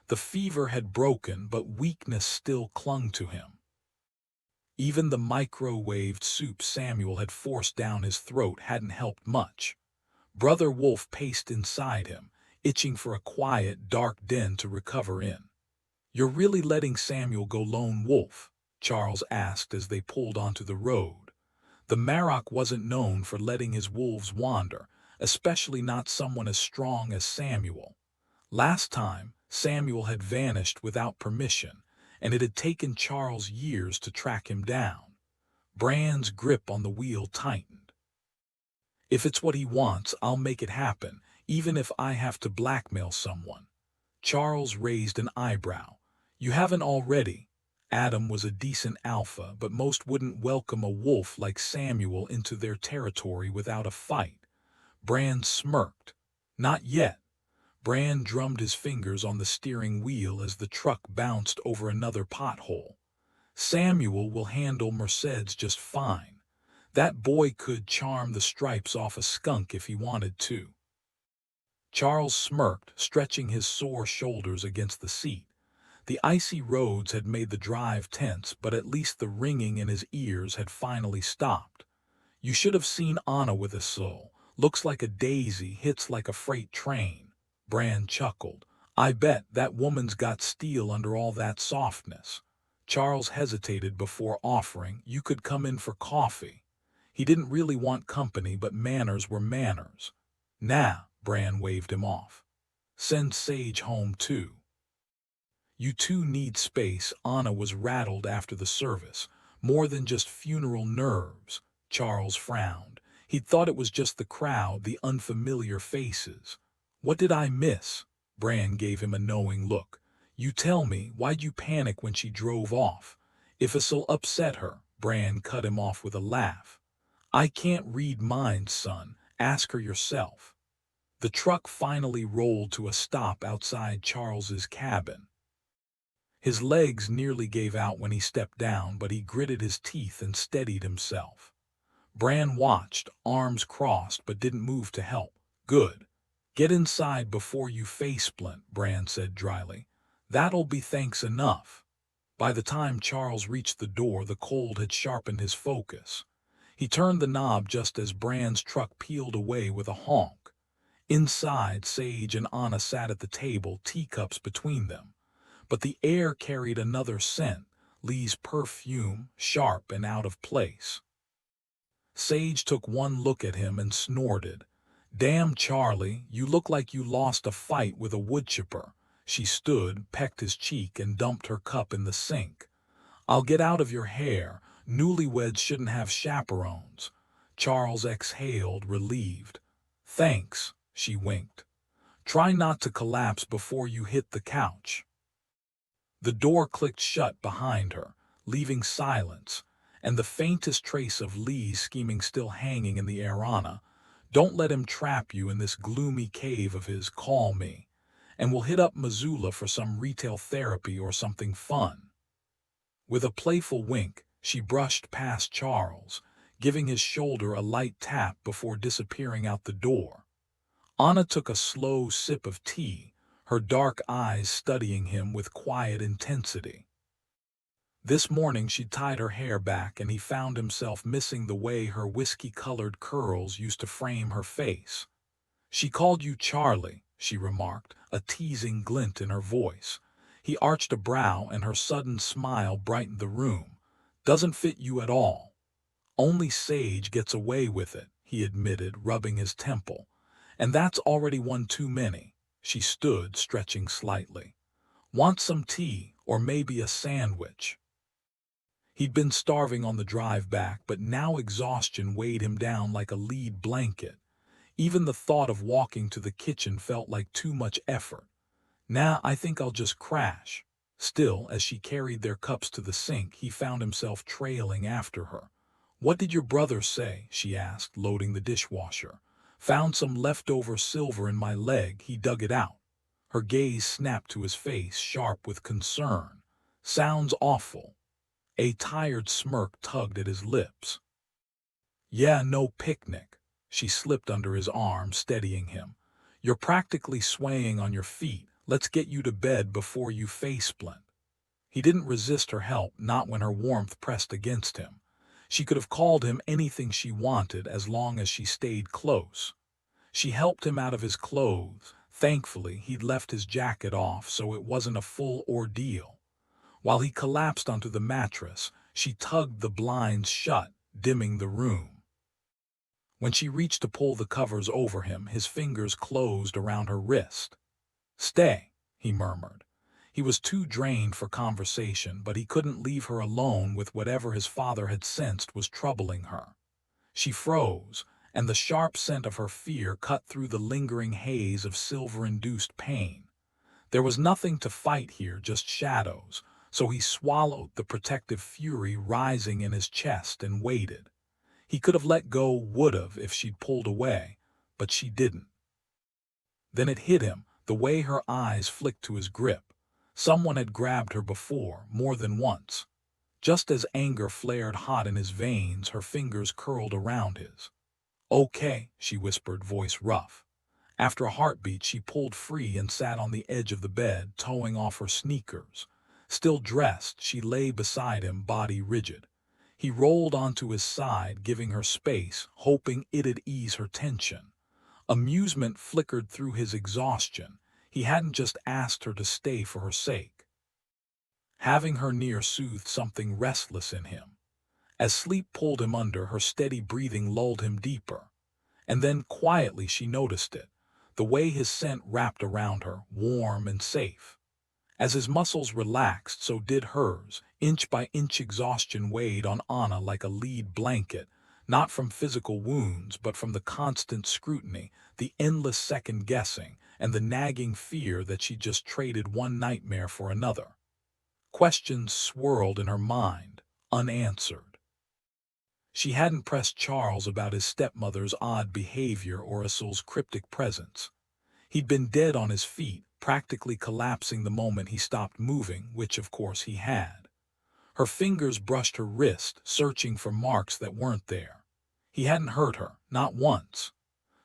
The fever had broken, but weakness still clung to him. Even the microwaved soup Samuel had forced down his throat hadn't helped much. Brother Wolf paced inside him, itching for a quiet, dark den to recover in. You're really letting Samuel go lone wolf? Charles asked as they pulled onto the road. The Marok wasn't known for letting his wolves wander, especially not someone as strong as Samuel. Last time, Samuel had vanished without permission, and it had taken Charles years to track him down. Bran's grip on the wheel tightened. If it's what he wants, I'll make it happen, even if I have to blackmail someone. Charles raised an eyebrow. You haven't already. Adam was a decent alpha, but most wouldn't welcome a wolf like Samuel into their territory without a fight. Bran smirked. Not yet. Bran drummed his fingers on the steering wheel as the truck bounced over another pothole. Samuel will handle Mercedes just fine. That boy could charm the stripes off a skunk if he wanted to. Charles smirked, stretching his sore shoulders against the seat. The icy roads had made the drive tense, but at least the ringing in his ears had finally stopped. You should have seen Anna with a soul. Looks like a daisy, hits like a freight train. Bran chuckled. I bet that woman's got steel under all that softness. Charles hesitated before offering, "You could come in for coffee." He didn't really want company, but manners were manners. "Nah," Bran waved him off. "Send Sage home too. You two need space." Anna was rattled after the service. "More than just funeral nerves." Charles frowned. He'd thought it was just the crowd, the unfamiliar faces. "What did I miss?" Bran gave him a knowing look. "You tell me, why'd you panic when she drove off?" "If it'll upset her," Bran cut him off with a laugh. "I can't read minds, son. Ask her yourself." The truck finally rolled to a stop outside Charles's cabin. His legs nearly gave out when he stepped down, but he gritted his teeth and steadied himself. Bran watched, arms crossed, but didn't move to help. "Good. Get inside before you face-splint," Bran said dryly. "That'll be thanks enough." By the time Charles reached the door, the cold had sharpened his focus. He turned the knob just as Bran's truck peeled away with a honk. Inside, Sage and Anna sat at the table, teacups between them. But the air carried another scent, Lee's perfume, sharp and out of place. Sage took one look at him and snorted. "Damn, Charlie, you look like you lost a fight with a woodchipper." She stood, pecked his cheek, and dumped her cup in the sink. "I'll get out of your hair. Newlyweds shouldn't have chaperones." Charles exhaled, relieved. "Thanks," she winked. "Try not to collapse before you hit the couch." The door clicked shut behind her, leaving silence, and the faintest trace of Lee's scheming still hanging in the air. "Anna, don't let him trap you in this gloomy cave of his. Call me, and we'll hit up Missoula for some retail therapy or something fun." With a playful wink, she brushed past Charles, giving his shoulder a light tap before disappearing out the door. Anna took a slow sip of tea, her dark eyes studying him with quiet intensity. This morning she'd tied her hair back, and he found himself missing the way her whiskey-colored curls used to frame her face. "She called you Charlie," she remarked, a teasing glint in her voice. He arched a brow, and her sudden smile brightened the room. "Doesn't fit you at all." "Only Sage gets away with it," he admitted, rubbing his temple. "And that's already one too many." She stood, stretching slightly. "Want some tea, or maybe a sandwich?" He'd been starving on the drive back, but now exhaustion weighed him down like a lead blanket. Even the thought of walking to the kitchen felt like too much effort. "Nah, I think I'll just crash." Still, as she carried their cups to the sink, he found himself trailing after her. "What did your brother say?" she asked, loading the dishwasher. "Found some leftover silver in my leg. He dug it out." Her gaze snapped to his face, sharp with concern. "Sounds awful." A tired smirk tugged at his lips. "Yeah, no picnic." She slipped under his arm, steadying him. "You're practically swaying on your feet. Let's get you to bed before you face-splint." He didn't resist her help, not when her warmth pressed against him. She could have called him anything she wanted as long as she stayed close. She helped him out of his clothes. Thankfully, he'd left his jacket off, so it wasn't a full ordeal. While he collapsed onto the mattress, she tugged the blinds shut, dimming the room. When she reached to pull the covers over him, his fingers closed around her wrist. "Stay," he murmured. He was too drained for conversation, but he couldn't leave her alone with whatever his father had sensed was troubling her. She froze, and the sharp scent of her fear cut through the lingering haze of silver-induced pain. There was nothing to fight here, just shadows, so he swallowed the protective fury rising in his chest and waited. He could have let go, would have, if she'd pulled away, but she didn't. Then it hit him, the way her eyes flicked to his grip. Someone had grabbed her before, more than once. Just as anger flared hot in his veins, her fingers curled around his. "Okay," she whispered, voice rough. After a heartbeat, she pulled free and sat on the edge of the bed, toeing off her sneakers. Still dressed, she lay beside him, body rigid. He rolled onto his side, giving her space, hoping it'd ease her tension. Amusement flickered through his exhaustion. He hadn't just asked her to stay for her sake. Having her near soothed something restless in him. As sleep pulled him under, her steady breathing lulled him deeper. And then, quietly, she noticed it, the way his scent wrapped around her, warm and safe. As his muscles relaxed, so did hers. Inch by inch exhaustion weighed on Anna like a lead blanket, not from physical wounds, but from the constant scrutiny, the endless second-guessing, and the nagging fear that she just traded one nightmare for another. Questions swirled in her mind, unanswered. She hadn't pressed Charles about his stepmother's odd behavior or Asul's cryptic presence. He'd been dead on his feet, practically collapsing the moment he stopped moving, which of course he had. Her fingers brushed her wrist, searching for marks that weren't there. He hadn't hurt her, not once.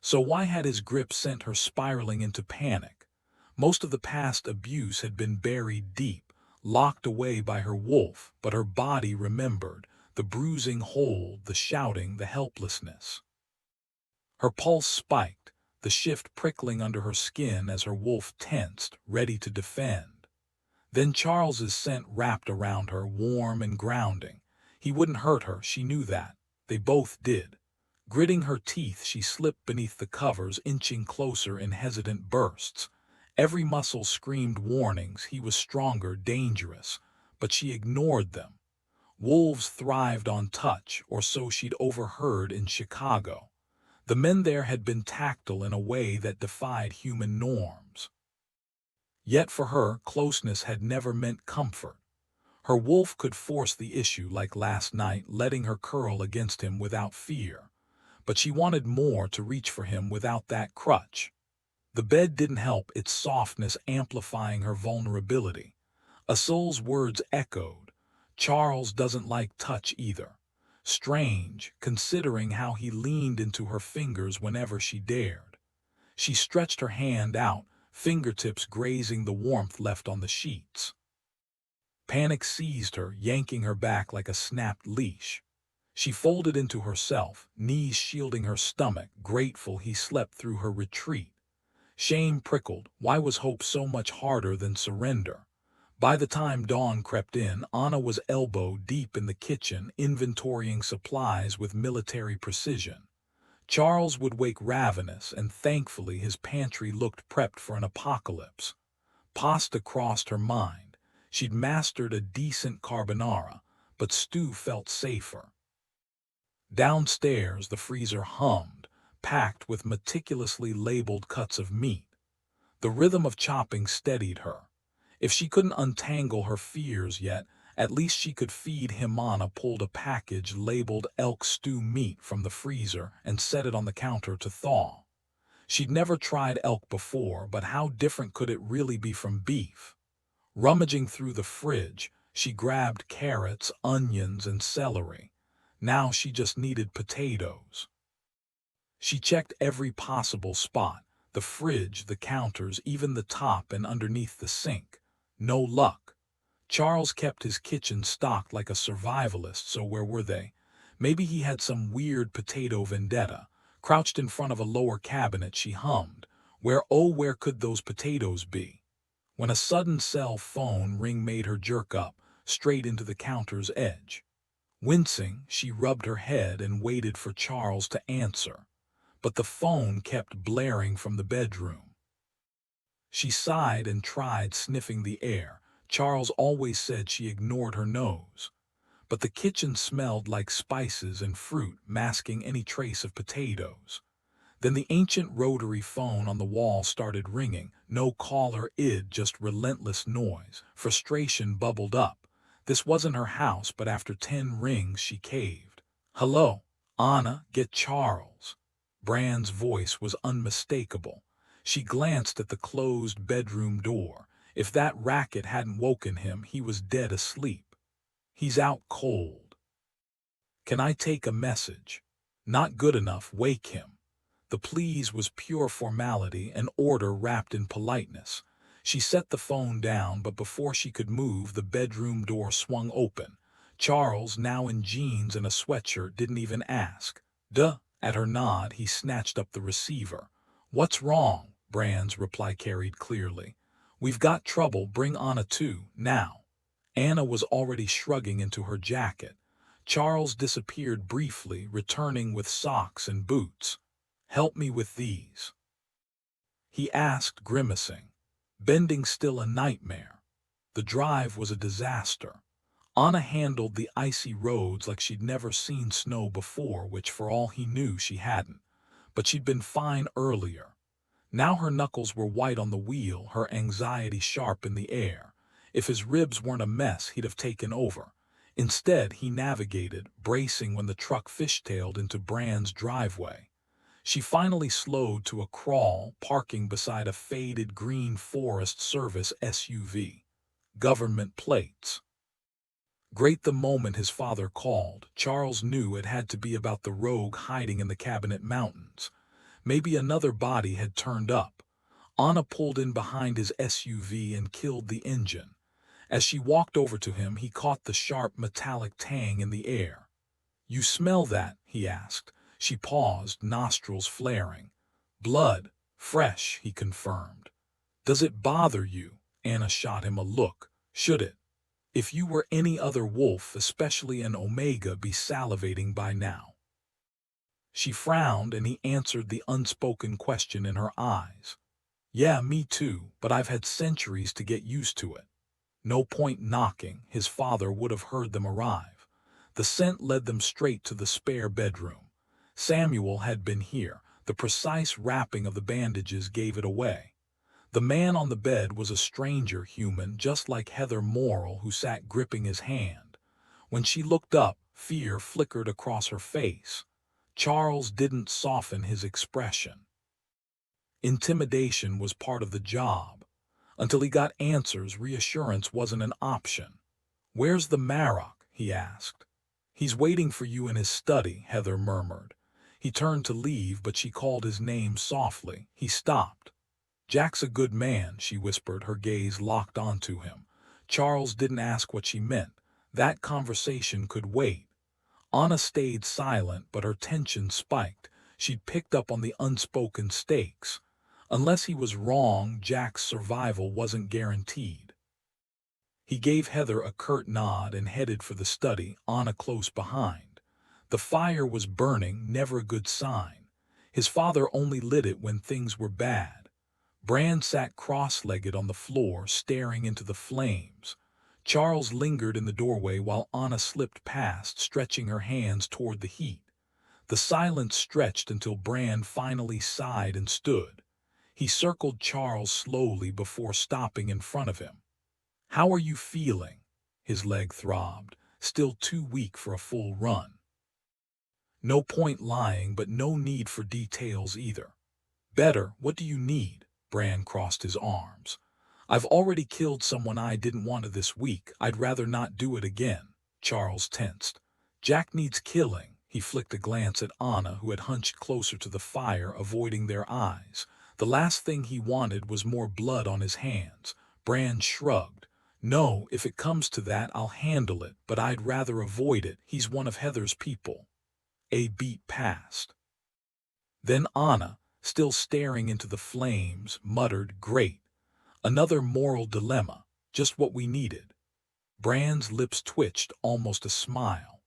So why had his grip sent her spiraling into panic? Most of the past abuse had been buried deep, locked away by her wolf, but her body remembered, the bruising hold, the shouting, the helplessness. Her pulse spiked, the shift prickling under her skin as her wolf tensed, ready to defend. Then Charles's scent wrapped around her, warm and grounding. He wouldn't hurt her, she knew that. They both did. Gritting her teeth, she slipped beneath the covers, inching closer in hesitant bursts. Every muscle screamed warnings. He was stronger, dangerous, but she ignored them. Wolves thrived on touch, or so she'd overheard in Chicago. The men there had been tactile in a way that defied human norms. Yet for her, closeness had never meant comfort. Her wolf could force the issue, like last night, letting her curl against him without fear. But she wanted more, to reach for him without that crutch. The bed didn't help, its softness amplifying her vulnerability. Asul's words echoed. Charles doesn't like touch either. Strange, considering how he leaned into her fingers whenever she dared. She stretched her hand out, fingertips grazing the warmth left on the sheets. Panic seized her, yanking her back like a snapped leash. She folded into herself, knees shielding her stomach, grateful he slept through her retreat. Shame prickled. Why was hope so much harder than surrender? By the time dawn crept in, Anna was elbow-deep in the kitchen, inventorying supplies with military precision. Charles would wake ravenous, and thankfully his pantry looked prepped for an apocalypse. Pasta crossed her mind. She'd mastered a decent carbonara, but stew felt safer. Downstairs, the freezer hummed, packed with meticulously labeled cuts of meat. The rhythm of chopping steadied her. If she couldn't untangle her fears yet, at least she could feed him. Anna pulled a package labeled elk stew meat from the freezer and set it on the counter to thaw. She'd never tried elk before, but how different could it really be from beef? Rummaging through the fridge, she grabbed carrots, onions, and celery. Now she just needed potatoes. She checked every possible spot, the fridge, the counters, even the top and underneath the sink. No luck. Charles kept his kitchen stocked like a survivalist, so where were they? Maybe he had some weird potato vendetta. Crouched in front of a lower cabinet, she hummed. Where could those potatoes be? When a sudden cell phone ring made her jerk up, straight into the counter's edge. Wincing, she rubbed her head and waited for Charles to answer. But the phone kept blaring from the bedroom. She sighed and tried sniffing the air. Charles always said she ignored her nose. But the kitchen smelled like spices and fruit, masking any trace of potatoes. Then the ancient rotary phone on the wall started ringing. No caller id, just relentless noise. Frustration bubbled up. This wasn't her house, but after 10 rings she caved. "Hello, Anna, get Charles." Brand's voice was unmistakable. She glanced at the closed bedroom door. If that racket hadn't woken him, he was dead asleep. "He's out cold." "Can I take a message?" "Not good enough, wake him." The please was pure formality, an order wrapped in politeness. She set the phone down, but before she could move, the bedroom door swung open. Charles, now in jeans and a sweatshirt, didn't even ask. Duh. At her nod, he snatched up the receiver. "What's wrong?" Brand's reply carried clearly. "We've got trouble, bring Anna too, now." Anna was already shrugging into her jacket. Charles disappeared briefly, returning with socks and boots. "Help me with these," he asked, grimacing. Bending still a nightmare. The drive was a disaster. Anna handled the icy roads like she'd never seen snow before, which for all he knew she hadn't. But she'd been fine earlier. Now her knuckles were white on the wheel, her anxiety sharp in the air. If his ribs weren't a mess, he'd have taken over. Instead, he navigated, bracing when the truck fishtailed into Brand's driveway. She finally slowed to a crawl, parking beside a faded green Forest Service SUV. Government plates. Great. The moment his father called, Charles knew it had to be about the rogue hiding in the Cabinet Mountains. Maybe another body had turned up. Anna pulled in behind his SUV and killed the engine. As she walked over to him, he caught the sharp metallic tang in the air. "You smell that?" he asked. She paused, nostrils flaring. "Blood. Fresh," he confirmed. "Does it bother you?" Anna shot him a look. "Should it? If you were any other wolf, especially an Omega, be salivating by now." She frowned, and he answered the unspoken question in her eyes. "Yeah, me too, but I've had centuries to get used to it." No point knocking, his father would have heard them arrive. The scent led them straight to the spare bedroom. Samuel had been here. The precise wrapping of the bandages gave it away. The man on the bed was a stranger human, just like Heather Morrill, who sat gripping his hand. When she looked up, fear flickered across her face. Charles didn't soften his expression. Intimidation was part of the job. Until he got answers, reassurance wasn't an option. "Where's the Marok?" he asked. "He's waiting for you in his study," Heather murmured. He turned to leave, but she called his name softly. He stopped. "Jack's a good man," she whispered, her gaze locked onto him. Charles didn't ask what she meant. That conversation could wait. Anna stayed silent, but her tension spiked. She'd picked up on the unspoken stakes. Unless he was wrong, Jack's survival wasn't guaranteed. He gave Heather a curt nod and headed for the study, Anna close behind. The fire was burning, never a good sign. His father only lit it when things were bad. Brand sat cross-legged on the floor, staring into the flames. Charles lingered in the doorway while Anna slipped past, stretching her hands toward the heat. The silence stretched until Brand finally sighed and stood. He circled Charles slowly before stopping in front of him. "How are you feeling?" His leg throbbed, still too weak for a full run. No point lying, but no need for details either. "Better. What do you need?" Brand crossed his arms. "I've already killed someone I didn't want to this week. I'd rather not do it again." Charles tensed. "Jack needs killing." He flicked a glance at Anna, who had hunched closer to the fire, avoiding their eyes. The last thing he wanted was more blood on his hands. Brand shrugged. "No, if it comes to that, I'll handle it, but I'd rather avoid it. He's one of Heather's people." A beat passed. Then Anna, still staring into the flames, muttered, "Great. Another moral dilemma. Just what we needed." Brand's lips twitched, almost a smile.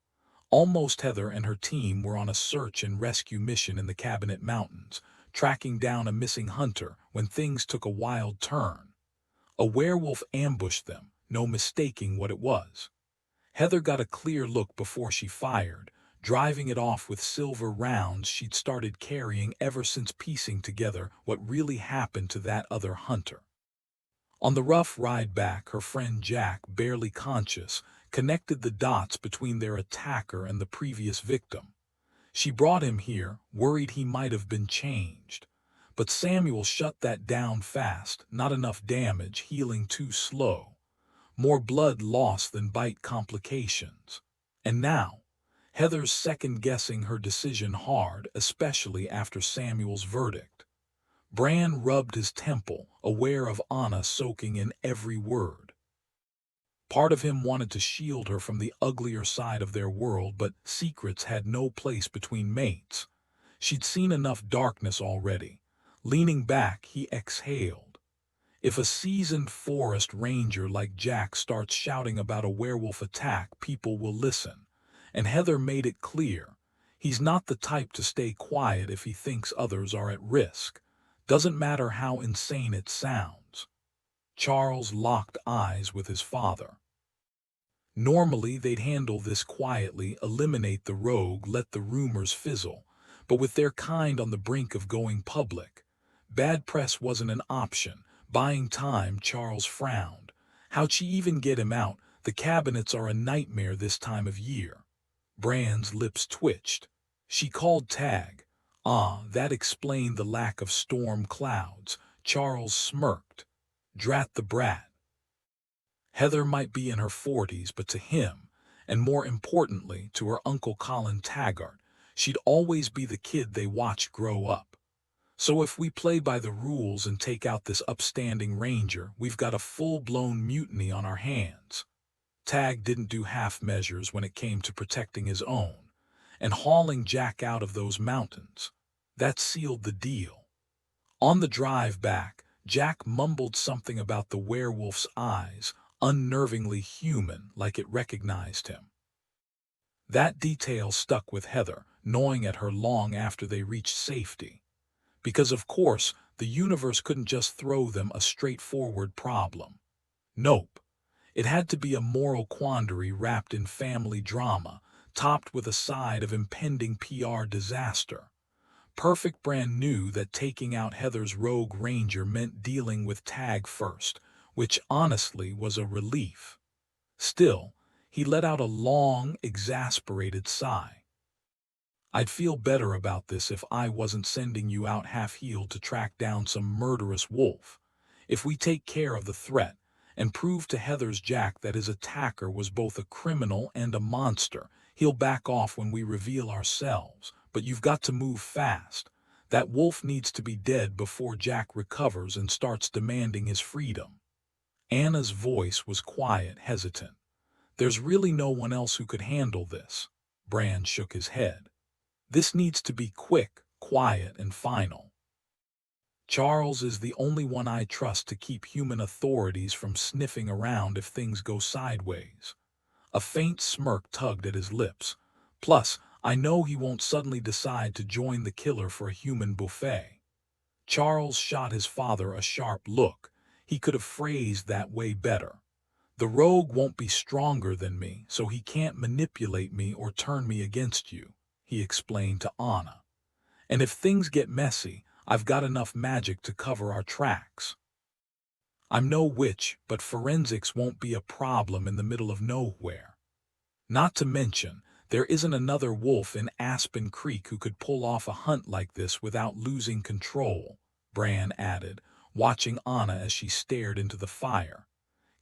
Almost. Heather and her team were on a search and rescue mission in the Cabinet Mountains, tracking down a missing hunter, when things took a wild turn. A werewolf ambushed them, no mistaking what it was. Heather got a clear look before she fired, driving it off with silver rounds she'd started carrying ever since piecing together what really happened to that other hunter. On the rough ride back, her friend Jack, barely conscious, connected the dots between their attacker and the previous victim. She brought him here, worried he might have been changed. But Samuel shut that down fast. Not enough damage, healing too slow. More blood loss than bite complications. And now, Heather's second-guessing her decision hard, especially after Samuel's verdict. Brand rubbed his temple, aware of Anna soaking in every word. Part of him wanted to shield her from the uglier side of their world, but secrets had no place between mates. She'd seen enough darkness already. Leaning back, he exhaled. If a seasoned forest ranger like Jack starts shouting about a werewolf attack, people will listen. And Heather made it clear. He's not the type to stay quiet if he thinks others are at risk. Doesn't matter how insane it sounds. Charles locked eyes with his father. Normally, they'd handle this quietly, eliminate the rogue, let the rumors fizzle. But with their kind on the brink of going public, bad press wasn't an option. Buying time, Charles frowned. How'd she even get him out? The cabinets are a nightmare this time of year. Bran's lips twitched. She called Tag. Ah, that explained the lack of storm clouds. Charles smirked. Drat the brat. Heather might be in her 40s, but to him, and more importantly to her Uncle Colin Taggart, she'd always be the kid they watched grow up. So if we play by the rules and take out this upstanding ranger, we've got a full-blown mutiny on our hands. Tag didn't do half measures when it came to protecting his own, and hauling Jack out of those mountains. That sealed the deal. On the drive back, Jack mumbled something about the werewolf's eyes, unnervingly human, like it recognized him. That detail stuck with Heather, gnawing at her long after they reached safety. Because of course, the universe couldn't just throw them a straightforward problem. Nope. It had to be a moral quandary wrapped in family drama, topped with a side of impending PR disaster. Perfect Brand knew that taking out Heather's rogue ranger meant dealing with Tag first, which honestly was a relief. Still, he let out a long, exasperated sigh. I'd feel better about this if I wasn't sending you out half-heeled to track down some murderous wolf. If we take care of the threat, and prove to Heather's Jack that his attacker was both a criminal and a monster, he'll back off when we reveal ourselves. But you've got to move fast. That wolf needs to be dead before Jack recovers and starts demanding his freedom. Anna's voice was quiet, hesitant. There's really no one else who could handle this. Brand shook his head. This needs to be quick, quiet, and final. Charles is the only one I trust to keep human authorities from sniffing around if things go sideways. A faint smirk tugged at his lips. Plus, I know he won't suddenly decide to join the killer for a human buffet. Charles shot his father a sharp look. He could have phrased that way better. The rogue won't be stronger than me, so he can't manipulate me or turn me against you, he explained to Anna. And if things get messy, I've got enough magic to cover our tracks. I'm no witch, but forensics won't be a problem in the middle of nowhere. Not to mention, there isn't another wolf in Aspen Creek who could pull off a hunt like this without losing control, Bran added, watching Anna as she stared into the fire.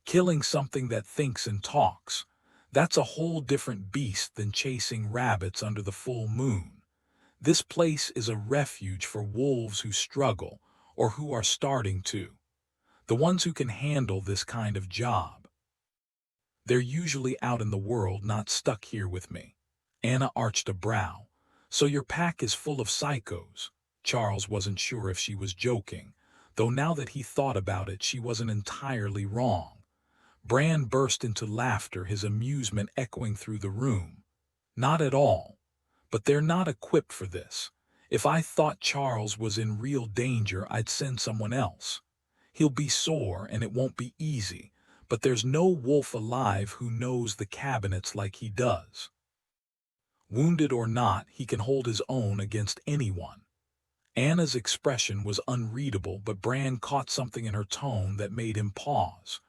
Killing something that thinks and talks, that's a whole different beast than chasing rabbits under the full moon. This place is a refuge for wolves who struggle, or who are starting to. The ones who can handle this kind of job. They're usually out in the world, not stuck here with me. Anna arched a brow. So your pack is full of psychos. Charles wasn't sure if she was joking, though now that he thought about it, she wasn't entirely wrong. Bran burst into laughter, his amusement echoing through the room. Not at all. But they're not equipped for this. If I thought Charles was in real danger, I'd send someone else. He'll be sore and it won't be easy, but there's no wolf alive who knows the cabinets like he does. Wounded or not, he can hold his own against anyone. Anna's expression was unreadable, but Bran caught something in her tone that made him pause.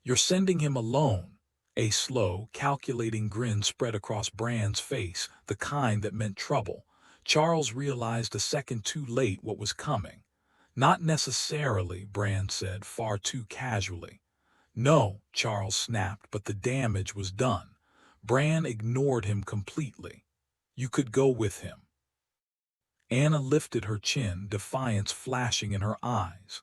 You're sending him alone. A slow, calculating grin spread across Bran's face, the kind that meant trouble. Charles realized a second too late what was coming. Not necessarily, Bran said, far too casually. No, Charles snapped, but the damage was done. Bran ignored him completely. You could go with him. Anna lifted her chin, defiance flashing in her eyes.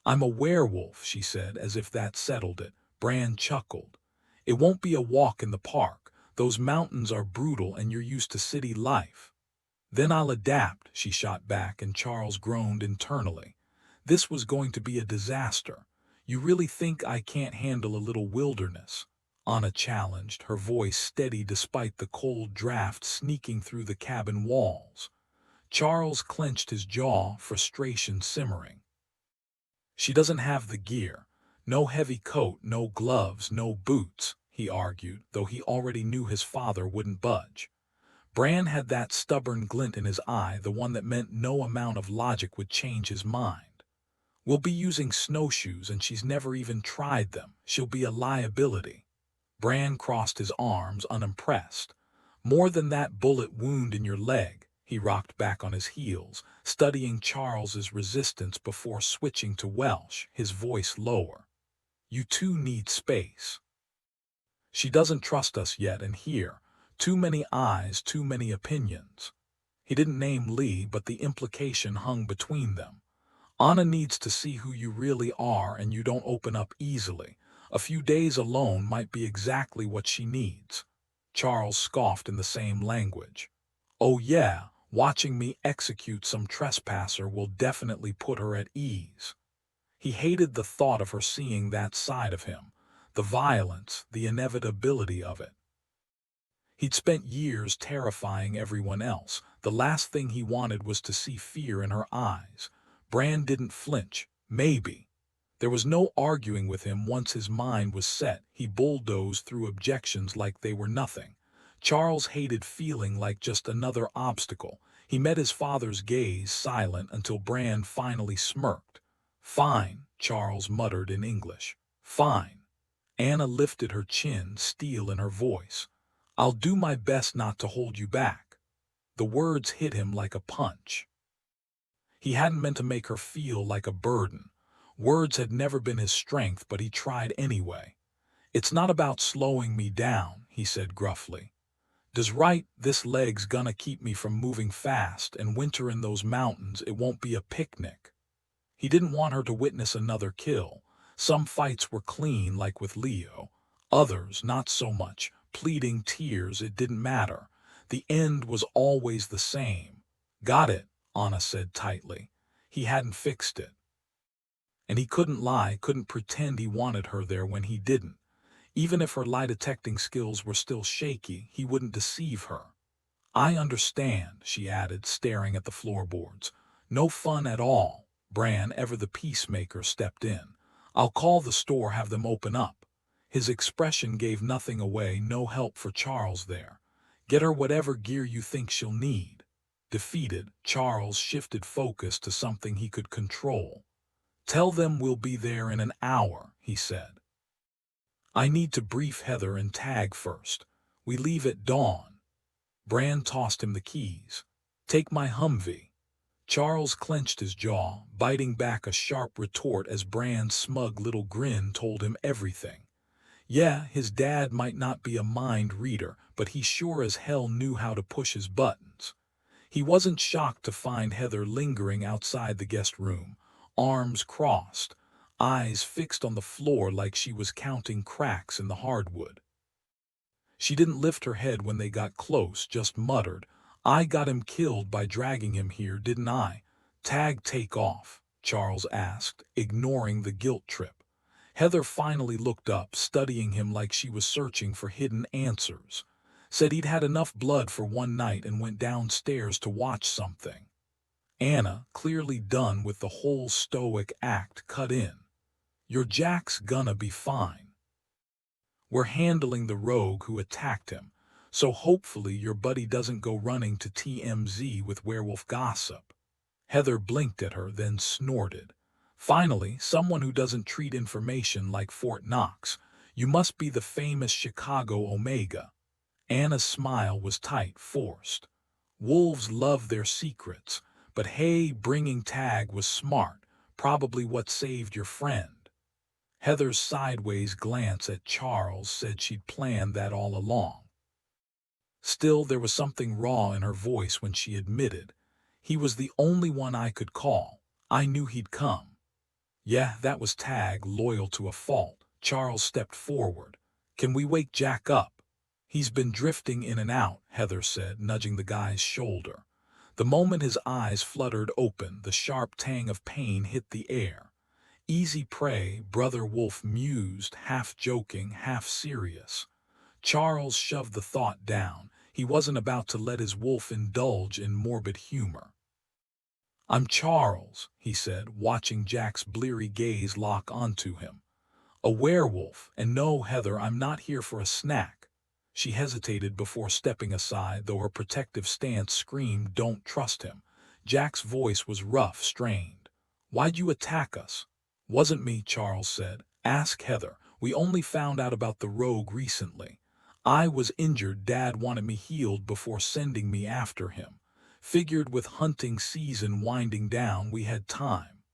I'm a werewolf, she said, as if that settled it. Bran chuckled. It won't be a walk in the park. Those mountains are brutal and you're used to city life. Then I'll adapt, she shot back, and Charles groaned internally. This was going to be a disaster. You really think I can't handle a little wilderness? Anna challenged, her voice steady despite the cold draft sneaking through the cabin walls. Charles clenched his jaw, frustration simmering. She doesn't have the gear. No heavy coat, no gloves, no boots, he argued, though he already knew his father wouldn't budge. Bran had that stubborn glint in his eye, the one that meant no amount of logic would change his mind. We'll be using snowshoes, and she's never even tried them. She'll be a liability. Bran crossed his arms, unimpressed. More than that bullet wound in your leg. He rocked back on his heels, studying Charles's resistance before switching to Welsh, his voice lower. You two need space. She doesn't trust us yet, and here, too many eyes, too many opinions. He didn't name Lee, but the implication hung between them. Anna needs to see who you really are, and you don't open up easily. A few days alone might be exactly what she needs. Charles scoffed in the same language. Oh yeah, watching me execute some trespasser will definitely put her at ease. He hated the thought of her seeing that side of him, the violence, the inevitability of it. He'd spent years terrifying everyone else. The last thing he wanted was to see fear in her eyes. Bran didn't flinch. Maybe. There was no arguing with him once his mind was set. He bulldozed through objections like they were nothing. Charles hated feeling like just another obstacle. He met his father's gaze, silent, until Bran finally smirked. Fine, Charles muttered in English. Fine. Anna lifted her chin, steel in her voice. I'll do my best not to hold you back. The words hit him like a punch. He hadn't meant to make her feel like a burden. Words had never been his strength, but he tried anyway. It's not about slowing me down, he said gruffly. Does right, this leg's gonna keep me from moving fast, and winter in those mountains, it won't be a picnic. He didn't want her to witness another kill. Some fights were clean, like with Leo. Others, not so much. Pleading tears, it didn't matter. The end was always the same. Got it, Anna said tightly. He hadn't fixed it. And he couldn't lie, couldn't pretend he wanted her there when he didn't. Even if her lie-detecting skills were still shaky, he wouldn't deceive her. I understand, she added, staring at the floorboards. No fun at all. Bran, ever the peacemaker, stepped in. I'll call the store, have them open up. His expression gave nothing away, no help for Charles there. Get her whatever gear you think she'll need. Defeated, Charles shifted focus to something he could control. Tell them we'll be there in an hour, he said. I need to brief Heather and Tag first. We leave at dawn. Bran tossed him the keys. Take my Humvee. Charles clenched his jaw, biting back a sharp retort as Bran's smug little grin told him everything. Yeah, his dad might not be a mind reader, but he sure as hell knew how to push his buttons. He wasn't shocked to find Heather lingering outside the guest room, arms crossed, eyes fixed on the floor like she was counting cracks in the hardwood. She didn't lift her head when they got close, just muttered, I got him killed by dragging him here, didn't I? Tag take off? Charles asked, ignoring the guilt trip. Heather finally looked up, studying him like she was searching for hidden answers. Said he'd had enough blood for one night and went downstairs to watch something. Anna, clearly done with the whole stoic act, cut in. Your Jack's gonna be fine. We're handling the rogue who attacked him, so hopefully your buddy doesn't go running to TMZ with werewolf gossip. Heather blinked at her, then snorted. Finally, someone who doesn't treat information like Fort Knox. You must be the famous Chicago Omega. Anna's smile was tight, forced. Wolves love their secrets, but hey, bringing Tag was smart, probably what saved your friend. Heather's sideways glance at Charles said she'd planned that all along. Still, there was something raw in her voice when she admitted, he was the only one I could call. I knew he'd come. Yeah, that was Tag, loyal to a fault. Charles stepped forward. Can we wake Jack up? He's been drifting in and out, Heather said, nudging the guy's shoulder. The moment his eyes fluttered open, the sharp tang of pain hit the air. Easy prey, Brother Wolf mused, half joking, half serious. Charles shoved the thought down. He wasn't about to let his wolf indulge in morbid humor. "I'm Charles," he said, watching Jack's bleary gaze lock onto him. "A werewolf, and no, Heather, I'm not here for a snack." She hesitated before stepping aside, though her protective stance screamed, "Don't trust him." Jack's voice was rough, strained. "Why'd you attack us?" "Wasn't me," Charles said. "Ask Heather. We only found out about the rogue recently. I was injured. Dad wanted me healed before sending me after him. Figured with hunting season winding down, we had time."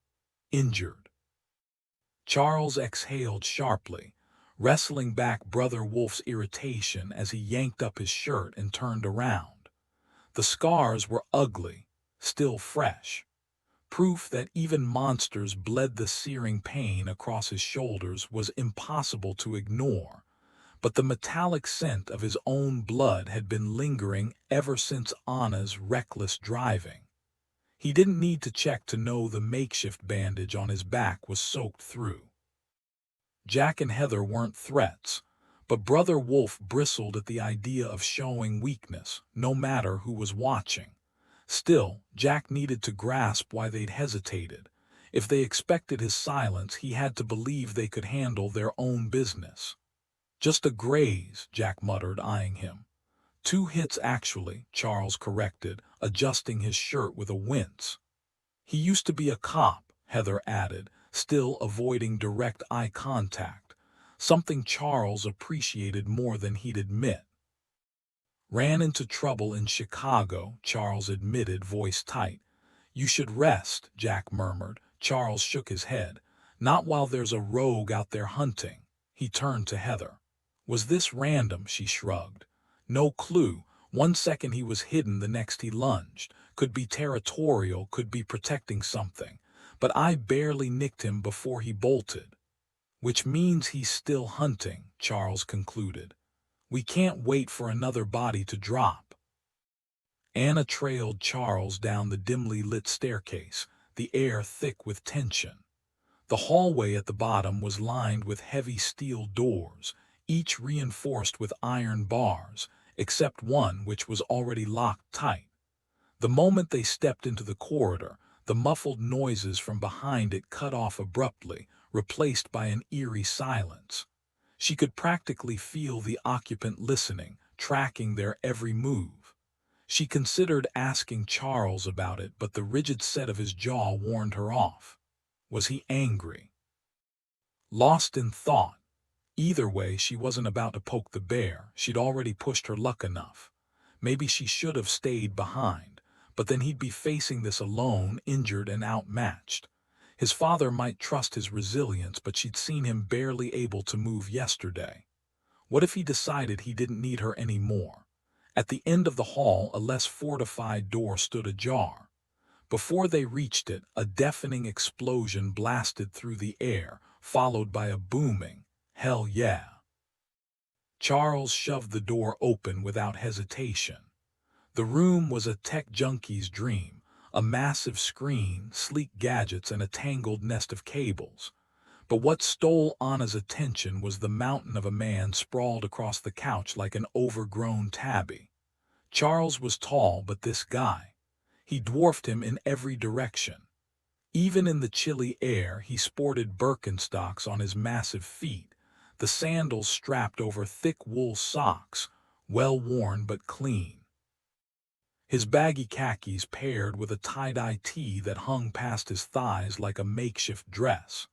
"Injured?" Charles exhaled sharply, wrestling back Brother Wolf's irritation as he yanked up his shirt and turned around. The scars were ugly, still fresh. Proof that even monsters bled. The searing pain across his shoulders was impossible to ignore, but the metallic scent of his own blood had been lingering ever since Anna's reckless driving. He didn't need to check to know the makeshift bandage on his back was soaked through. Jack and Heather weren't threats, but Brother Wolf bristled at the idea of showing weakness, no matter who was watching. Still, Jack needed to grasp why they'd hesitated. If they expected his silence, he had to believe they could handle their own business. "Just a graze," Jack muttered, eyeing him. "2 hits, actually," Charles corrected, adjusting his shirt with a wince. "He used to be a cop," Heather added, still avoiding direct eye contact, something Charles appreciated more than he'd admit. "Ran into trouble in Chicago," Charles admitted, voice tight. "You should rest," Jack murmured. Charles shook his head. "Not while there's a rogue out there hunting." He turned to Heather. "Was this random?" She shrugged. "No clue. One second he was hidden, the next he lunged. Could be territorial, could be protecting something. But I barely nicked him before he bolted." "Which means he's still hunting," Charles concluded. "We can't wait for another body to drop." Anna trailed Charles down the dimly lit staircase, the air thick with tension. The hallway at the bottom was lined with heavy steel doors, each reinforced with iron bars, except one which was already locked tight. The moment they stepped into the corridor, the muffled noises from behind it cut off abruptly, replaced by an eerie silence. She could practically feel the occupant listening, tracking their every move. She considered asking Charles about it, but the rigid set of his jaw warned her off. Was he angry? Lost in thought? Either way, she wasn't about to poke the bear. She'd already pushed her luck enough. Maybe she should have stayed behind, but then he'd be facing this alone, injured and outmatched. His father might trust his resilience, but she'd seen him barely able to move yesterday. What if he decided he didn't need her anymore? At the end of the hall, a less fortified door stood ajar. Before they reached it, a deafening explosion blasted through the air, followed by a booming, "Hell yeah!" Charles shoved the door open without hesitation. The room was a tech junkie's dream, a massive screen, sleek gadgets, and a tangled nest of cables. But what stole Anna's attention was the mountain of a man sprawled across the couch like an overgrown tabby. Charles was tall, but this guy, he dwarfed him in every direction. Even in the chilly air, he sported Birkenstocks on his massive feet, the sandals strapped over thick wool socks, well worn but clean. His baggy khakis paired with a tie-dye tee that hung past his thighs like a makeshift dress.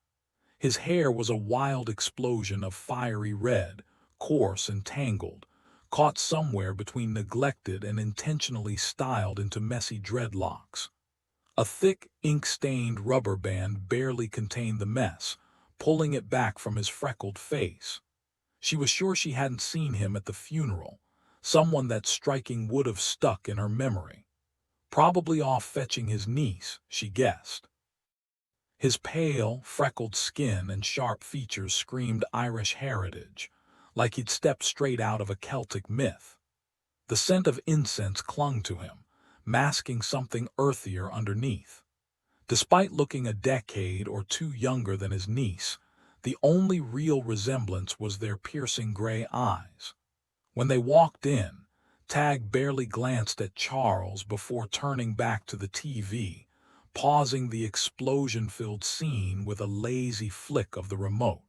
His hair was a wild explosion of fiery red, coarse and tangled, caught somewhere between neglected and intentionally styled into messy dreadlocks. A thick, ink-stained rubber band barely contained the mess, pulling it back from his freckled face. She was sure she hadn't seen him at the funeral. Someone that striking would have stuck in her memory. Probably off fetching his niece, she guessed. His pale, freckled skin and sharp features screamed Irish heritage, like he'd stepped straight out of a Celtic myth. The scent of incense clung to him, masking something earthier underneath. Despite looking a decade or two younger than his niece, the only real resemblance was their piercing gray eyes. When they walked in, Tag barely glanced at Charles before turning back to the TV, pausing the explosion-filled scene with a lazy flick of the remote.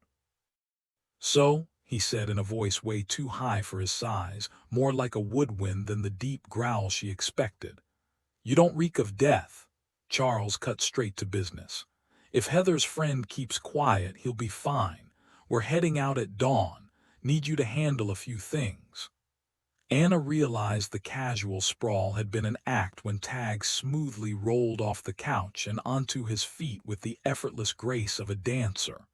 "So," he said in a voice way too high for his size, more like a woodwind than the deep growl she expected. "You don't reek of death." Charles cut straight to business. "If Heather's friend keeps quiet, he'll be fine. We're heading out at dawn. Need you to handle a few things." Anna realized the casual sprawl had been an act when Tag smoothly rolled off the couch and onto his feet with the effortless grace of a dancer.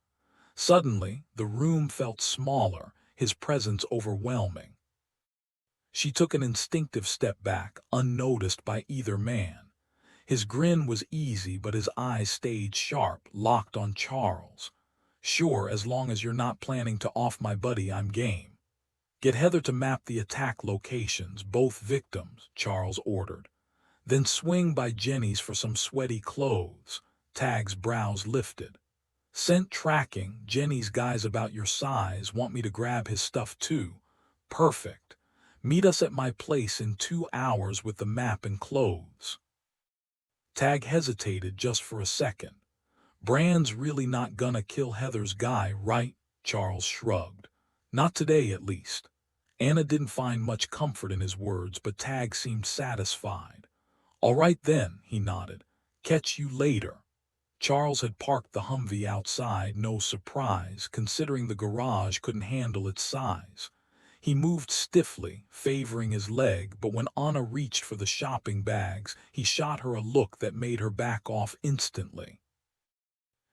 Suddenly, the room felt smaller, his presence overwhelming. She took an instinctive step back, unnoticed by either man. His grin was easy, but his eyes stayed sharp, locked on Charles. "Sure, as long as you're not planning to off my buddy, I'm game." "Get Heather to map the attack locations, both victims," Charles ordered. "Then swing by Jenny's for some sweaty clothes." Tag's brows lifted. "Scent tracking, Jenny's guys about your size want me to grab his stuff too." "Perfect. Meet us at my place in 2 hours with the map and clothes." Tag hesitated just for a second. "Brand's really not gonna kill Heather's guy, right?" Charles shrugged. "Not today, at least." Anna didn't find much comfort in his words, but Tag seemed satisfied. "All right then," he nodded. "Catch you later." Charles had parked the Humvee outside, no surprise, considering the garage couldn't handle its size. He moved stiffly, favoring his leg, but when Anna reached for the shopping bags, he shot her a look that made her back off instantly.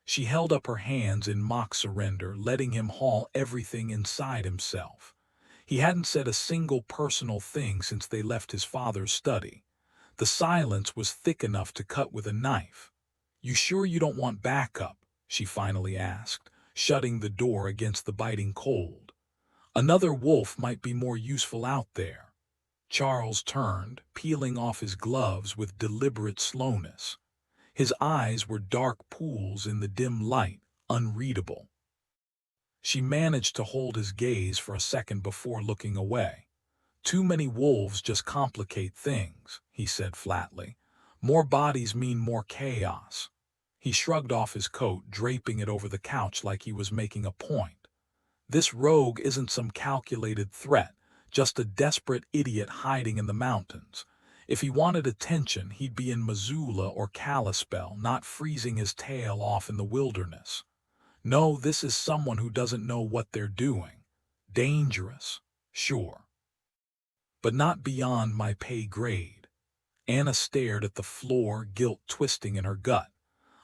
She held up her hands in mock surrender, letting him haul everything inside himself. He hadn't said a single personal thing since they left his father's study. The silence was thick enough to cut with a knife. "You sure you don't want backup?" she finally asked, shutting the door against the biting cold. "Another wolf might be more useful out there." Charles turned, peeling off his gloves with deliberate slowness. His eyes were dark pools in the dim light, unreadable. She managed to hold his gaze for a second before looking away. "Too many wolves just complicate things," he said flatly. "More bodies mean more chaos." He shrugged off his coat, draping it over the couch like he was making a point. "This rogue isn't some calculated threat, just a desperate idiot hiding in the mountains. If he wanted attention, he'd be in Missoula or Kalispell, not freezing his tail off in the wilderness. No, this is someone who doesn't know what they're doing. Dangerous, sure, but not beyond my pay grade." Anna stared at the floor, guilt twisting in her gut.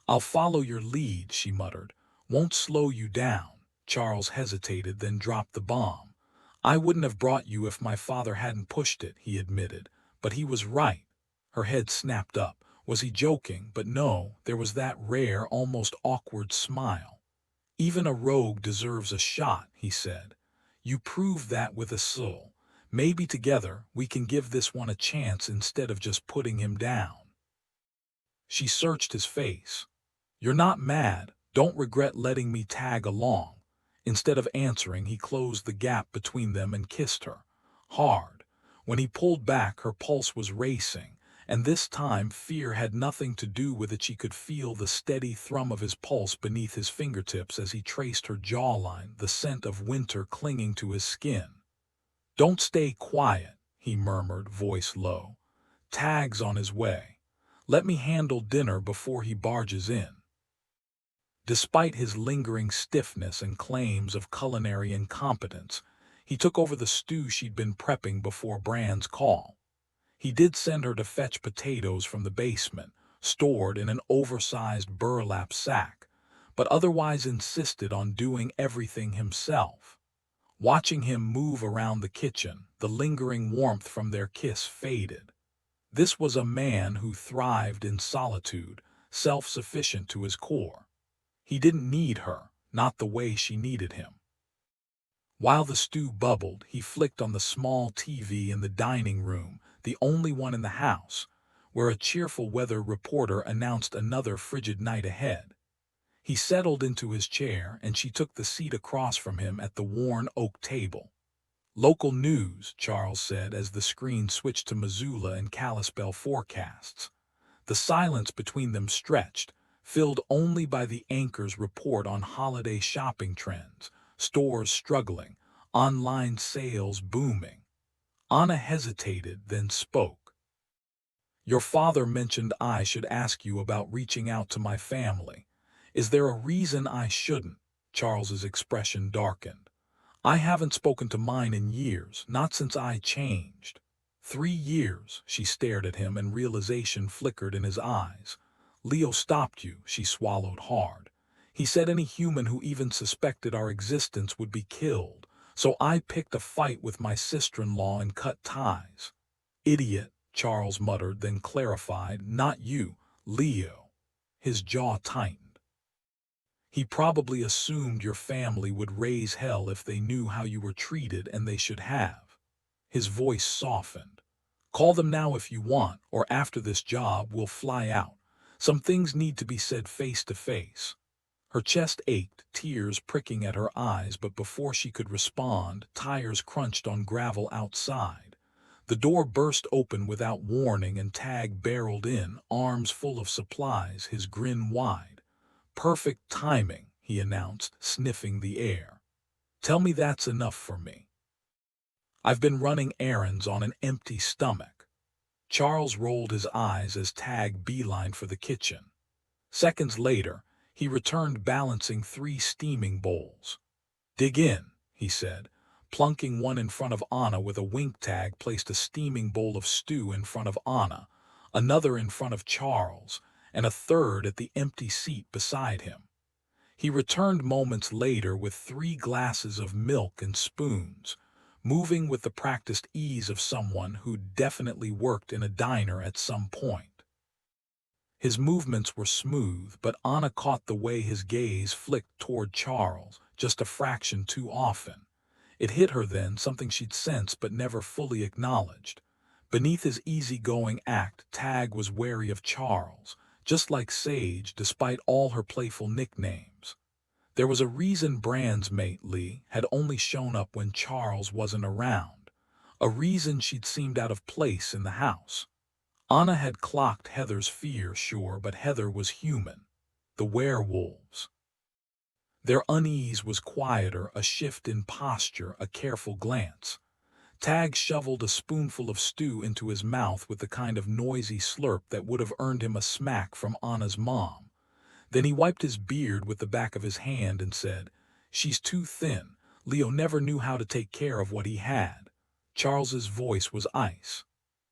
"I'll follow your lead," she muttered. "Won't slow you down." Charles hesitated, then dropped the bomb. "I wouldn't have brought you if my father hadn't pushed it," he admitted. "But he was right." Her head snapped up. Was he joking? But no, there was that rare, almost awkward smile. "Even a rogue deserves a shot," he said. "You proved that with a soul. Maybe together we can give this one a chance instead of just putting him down." She searched his face. "You're not mad? Don't regret letting me tag along?" Instead of answering, he closed the gap between them and kissed her. Hard. When he pulled back, her pulse was racing, and this time fear had nothing to do with it. She could feel the steady thrum of his pulse beneath his fingertips as he traced her jawline, the scent of winter clinging to his skin. "Don't stay quiet," he murmured, voice low. "Tag's on his way. Let me handle dinner before he barges in." Despite his lingering stiffness and claims of culinary incompetence, he took over the stew she'd been prepping before Brand's call. He did send her to fetch potatoes from the basement, stored in an oversized burlap sack, but otherwise insisted on doing everything himself. Watching him move around the kitchen, the lingering warmth from their kiss faded. This was a man who thrived in solitude, self-sufficient to his core. He didn't need her, not the way she needed him. While the stew bubbled, he flicked on the small TV in the dining room, the only one in the house. where a cheerful weather reporter announced another frigid night ahead. He settled into his chair and she took the seat across from him at the worn oak table. Local news, Charles said as the screen switched to Missoula and Kalispell forecasts. The silence between them stretched, filled only by the anchor's report on holiday shopping trends, stores struggling, online sales booming. Anna hesitated, then spoke. Your father mentioned I should ask you about reaching out to my family. Is there a reason I shouldn't? Charles's expression darkened. I haven't spoken to mine in years, not since I changed. 3 years, she stared at him and realization flickered in his eyes. Leo stopped you, she swallowed hard. He said any human who even suspected our existence would be killed, so I picked a fight with my sister-in-law and cut ties. Idiot, Charles muttered, then clarified, not you, Leo. His jaw tightened. He probably assumed your family would raise hell if they knew how you were treated, and they should have. His voice softened. Call them now if you want, or after this job we'll fly out. Some things need to be said face to face. Her chest ached, tears pricking at her eyes, but before she could respond, tires crunched on gravel outside. The door burst open without warning and Tag barreled in, arms full of supplies, his grin wide. Perfect timing, he announced, sniffing the air. Tell me that's enough for me. I've been running errands on an empty stomach. Charles rolled his eyes as Tag beelined for the kitchen. Seconds later, he returned balancing 3 steaming bowls. Dig in, he said. Plunking one in front of Anna with a wink. Tag placed a steaming bowl of stew in front of Anna, another in front of Charles, and a third at the empty seat beside him. He returned moments later with 3 glasses of milk and spoons, moving with the practiced ease of someone who'd definitely worked in a diner at some point. His movements were smooth, but Anna caught the way his gaze flicked toward Charles, just a fraction too often. It hit her then, something she'd sensed but never fully acknowledged. Beneath his easygoing act, Tag was wary of Charles, just like Sage, despite all her playful nicknames. There was a reason Brand's mate, Lee, had only shown up when Charles wasn't around. A reason she'd seemed out of place in the house. Anna had clocked Heather's fear, sure, but Heather was human. The werewolves. Their unease was quieter, a shift in posture, a careful glance. Tag shoveled a spoonful of stew into his mouth with the kind of noisy slurp that would have earned him a smack from Anna's mom. Then he wiped his beard with the back of his hand and said, She's too thin. Leo never knew how to take care of what he had. Charles's voice was ice.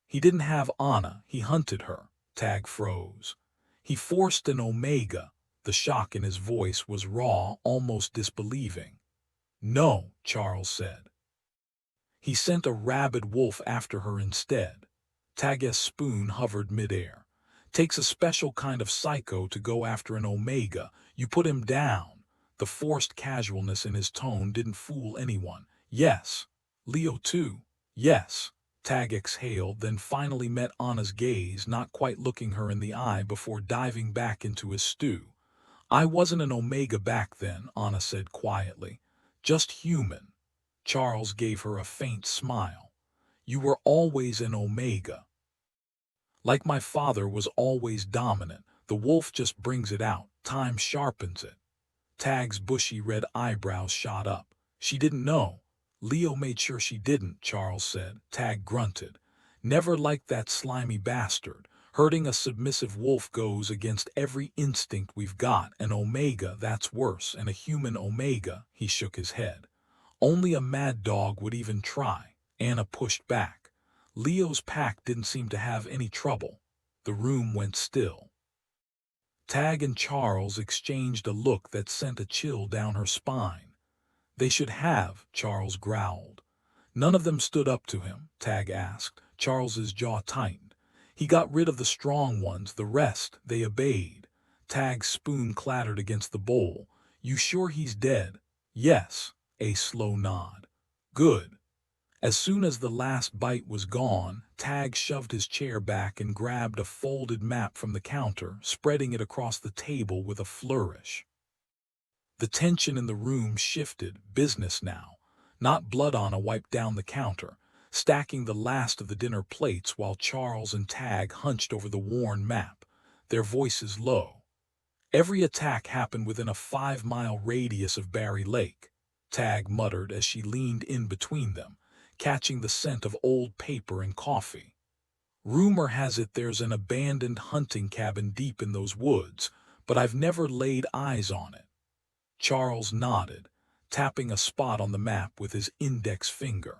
He didn't have Anna, he hunted her. Tag froze. He forced an omega. The shock in his voice was raw, almost disbelieving. No, Charles said. He sent a rabid wolf after her instead. Tag's spoon hovered midair. Takes a special kind of psycho to go after an omega. You put him down. The forced casualness in his tone didn't fool anyone. Yes. Leo too. Yes. Tag exhaled, then finally met Anna's gaze, not quite looking her in the eye before diving back into his stew. I wasn't an omega back then, Anna said quietly. Just human. Charles gave her a faint smile. You were always an omega. Like my father was always dominant, the wolf just brings it out, time sharpens it. Tag's bushy red eyebrows shot up. She didn't know. Leo made sure she didn't, Charles said. Tag grunted. Never liked that slimy bastard. Hurting a submissive wolf goes against every instinct we've got. An omega, that's worse, and a human omega, he shook his head. Only a mad dog would even try. Anna pushed back. Leo's pack didn't seem to have any trouble. The room went still. Tag and Charles exchanged a look that sent a chill down her spine. They should have, Charles growled. None of them stood up to him, Tag asked. Charles's jaw tightened. He got rid of the strong ones, the rest, they obeyed. Tag's spoon clattered against the bowl. You sure he's dead? Yes. A slow nod. Good. As soon as the last bite was gone, Tag shoved his chair back and grabbed a folded map from the counter, spreading it across the table with a flourish. The tension in the room shifted. Business now. Not blood. Anna wiped down the counter, stacking the last of the dinner plates while Charles and Tag hunched over the worn map, their voices low. Every attack happened within a 5-mile radius of Barry Lake, Tag muttered as she leaned in between them, catching the scent of old paper and coffee. Rumor has it there's an abandoned hunting cabin deep in those woods, but I've never laid eyes on it. Charles nodded, tapping a spot on the map with his index finger.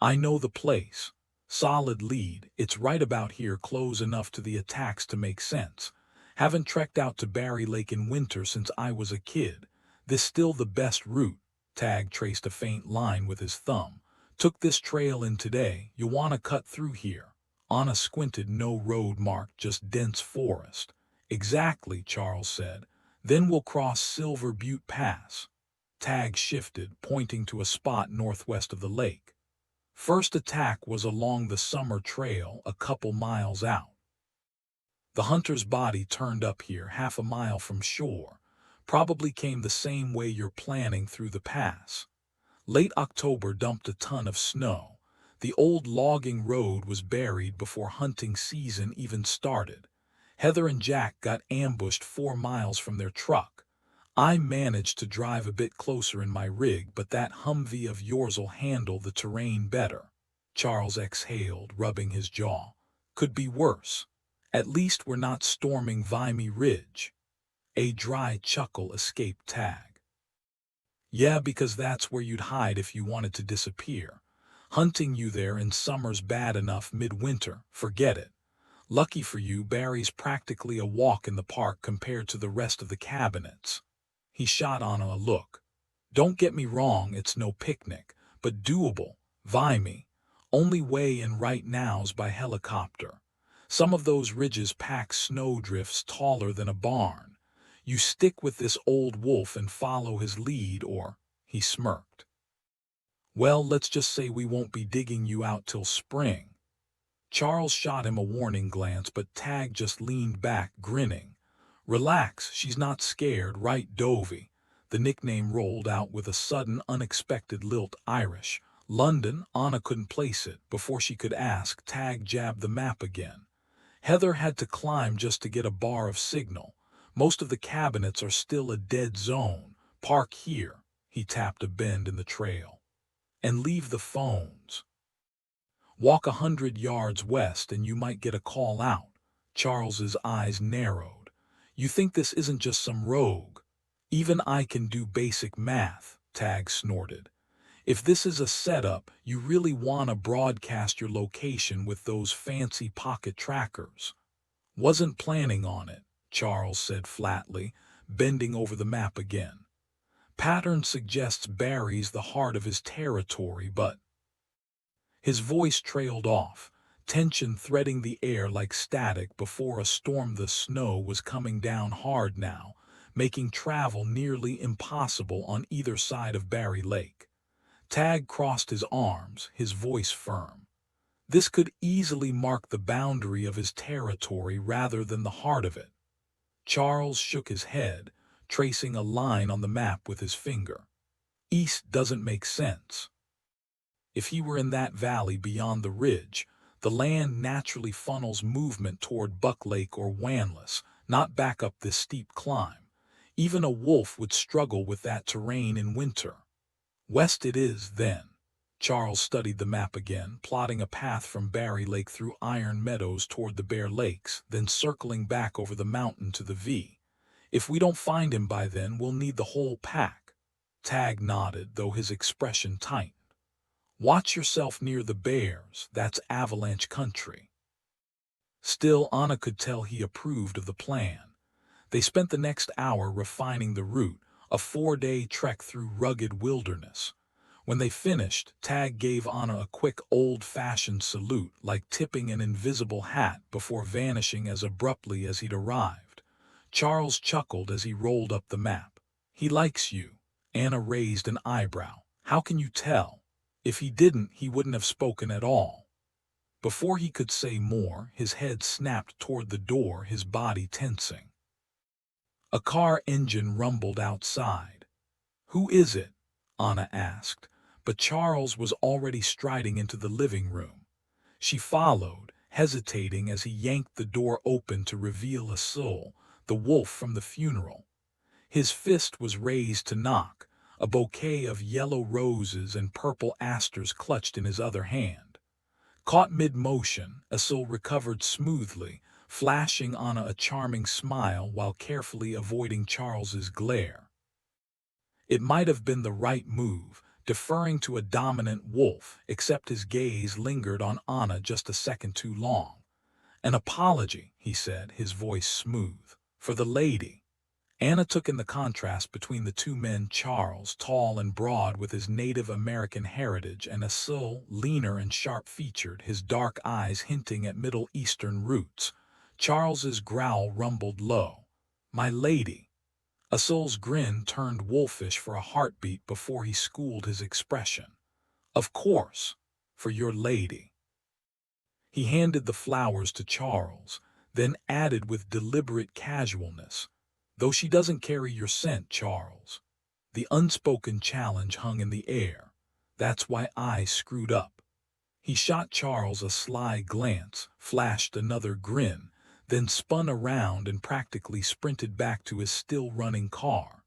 I know the place. Solid lead. It's right about here, close enough to the attacks to make sense. Haven't trekked out to Barry Lake in winter since I was a kid. This still the best route. Tag traced a faint line with his thumb. Took this trail in today. You want to cut through here. Anna squinted. No road marked, just dense forest. Exactly, Charles said. Then we'll cross Silver Butte Pass. Tag shifted, pointing to a spot northwest of the lake. First attack was along the summer trail a couple miles out. The hunter's body turned up here 1/2 mile from shore. Probably came the same way you're planning through the pass. Late October dumped a ton of snow. The old logging road was buried before hunting season even started. Heather and Jack got ambushed 4 miles from their truck. I managed to drive a bit closer in my rig, but that Humvee of yours'll handle the terrain better. Charles exhaled, rubbing his jaw. Could be worse. At least we're not storming Vimy Ridge. A dry chuckle escaped Tag. Yeah, because that's where you'd hide if you wanted to disappear. Hunting you there in summer's bad enough. Midwinter, forget it. Lucky for you, Barry's practically a walk in the park compared to the rest of the cabinets. He shot Anna a look. Don't get me wrong, it's no picnic, but doable. Vimy. Only way in right now's by helicopter. Some of those ridges pack snowdrifts taller than a barn. You stick with this old wolf and follow his lead, or, he smirked. Well, let's just say we won't be digging you out till spring. Charles shot him a warning glance, but Tag just leaned back, grinning. Relax, she's not scared, right, Dovey? The nickname rolled out with a sudden, unexpected lilt. Irish. London. Anna couldn't place it. Before she could ask, Tag jabbed the map again. Heather had to climb just to get a bar of signal. Most of the cabinets are still a dead zone. Park here. He tapped a bend in the trail. And leave the phones. Walk 100 yards west and you might get a call out. Charles's eyes narrowed. You think this isn't just some rogue? Even I can do basic math, Tag snorted. If this is a setup, you really want to broadcast your location with those fancy pocket trackers. Wasn't planning on it, Charles said flatly, bending over the map again. Pattern suggests Barry's the heart of his territory, but... His voice trailed off, tension threading the air like static before a storm. The snow was coming down hard now, making travel nearly impossible on either side of Barry Lake. Tag crossed his arms, his voice firm. This could easily mark the boundary of his territory rather than the heart of it. Charles shook his head, tracing a line on the map with his finger. East doesn't make sense. If he were in that valley beyond the ridge, the land naturally funnels movement toward Buck Lake or Wanless, not back up this steep climb. Even a wolf would struggle with that terrain in winter. West it is, then. Charles studied the map again, plotting a path from Barry Lake through Iron Meadows toward the Bear Lakes, then circling back over the mountain to the V. If we don't find him by then, we'll need the whole pack. Tag nodded, though his expression tightened. Watch yourself near the bears, that's avalanche country. Still, Anna could tell he approved of the plan. They spent the next hour refining the route, a 4-day trek through rugged wilderness. When they finished, Tag gave Anna a quick old-fashioned salute, like tipping an invisible hat before vanishing as abruptly as he'd arrived. Charles chuckled as he rolled up the map. He likes you. Anna raised an eyebrow. How can you tell? If he didn't, he wouldn't have spoken at all. Before he could say more, his head snapped toward the door, his body tensing. A car engine rumbled outside. "Who is it?" Anna asked, but Charles was already striding into the living room. She followed, hesitating as he yanked the door open to reveal Asul, the wolf from the funeral. His fist was raised to knock, a bouquet of yellow roses and purple asters clutched in his other hand. Caught mid-motion, Asul recovered smoothly, flashing Anna a charming smile while carefully avoiding Charles's glare. It might have been the right move, deferring to a dominant wolf, except his gaze lingered on Anna just a second too long. "An apology," he said, his voice smooth. "For the lady." Anna took in the contrast between the two men, Charles, tall and broad with his Native American heritage, and Asul, leaner and sharp-featured, his dark eyes hinting at Middle Eastern roots. Charles's growl rumbled low. "My lady." Asul's grin turned wolfish for a heartbeat before he schooled his expression. "Of course, for your lady." He handed the flowers to Charles, then added with deliberate casualness, "Though she doesn't carry your scent, Charles." The unspoken challenge hung in the air. "That's why I screwed up." He shot Charles a sly glance, flashed another grin, then spun around and practically sprinted back to his still-running car.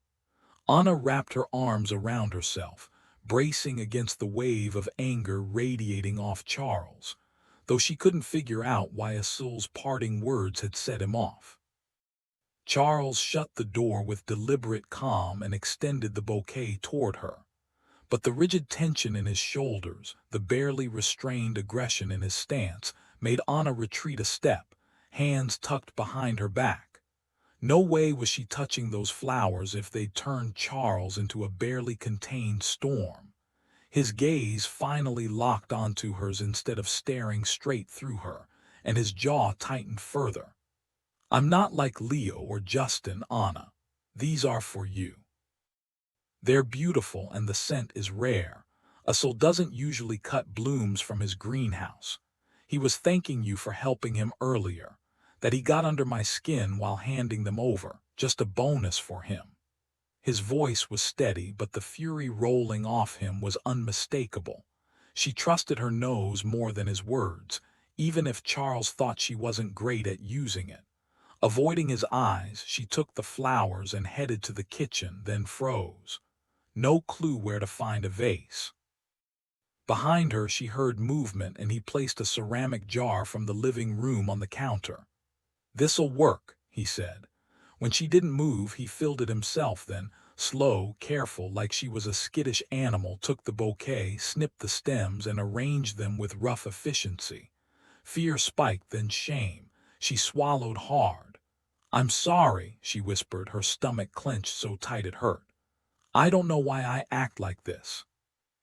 Anna wrapped her arms around herself, bracing against the wave of anger radiating off Charles, though she couldn't figure out why Asul's parting words had set him off. Charles shut the door with deliberate calm and extended the bouquet toward her. But the rigid tension in his shoulders, the barely restrained aggression in his stance, made Anna retreat a step, hands tucked behind her back. No way was she touching those flowers if they'd turned Charles into a barely contained storm. His gaze finally locked onto hers instead of staring straight through her, and his jaw tightened further. "I'm not like Leo or Justin, Anna. These are for you. They're beautiful and the scent is rare. Asul doesn't usually cut blooms from his greenhouse. He was thanking you for helping him earlier, that he got under my skin while handing them over, just a bonus for him." His voice was steady, but the fury rolling off him was unmistakable. She trusted her nose more than his words, even if Charles thought she wasn't great at using it. Avoiding his eyes, she took the flowers and headed to the kitchen, then froze. No clue where to find a vase. Behind her she heard movement and he placed a ceramic jar from the living room on the counter. "This'll work," he said. When she didn't move, he filled it himself, then, slow, careful, like she was a skittish animal, took the bouquet, snipped the stems, and arranged them with rough efficiency. Fear spiked, then shame. She swallowed hard. "I'm sorry," she whispered, her stomach clenched so tight it hurt. "I don't know why I act like this."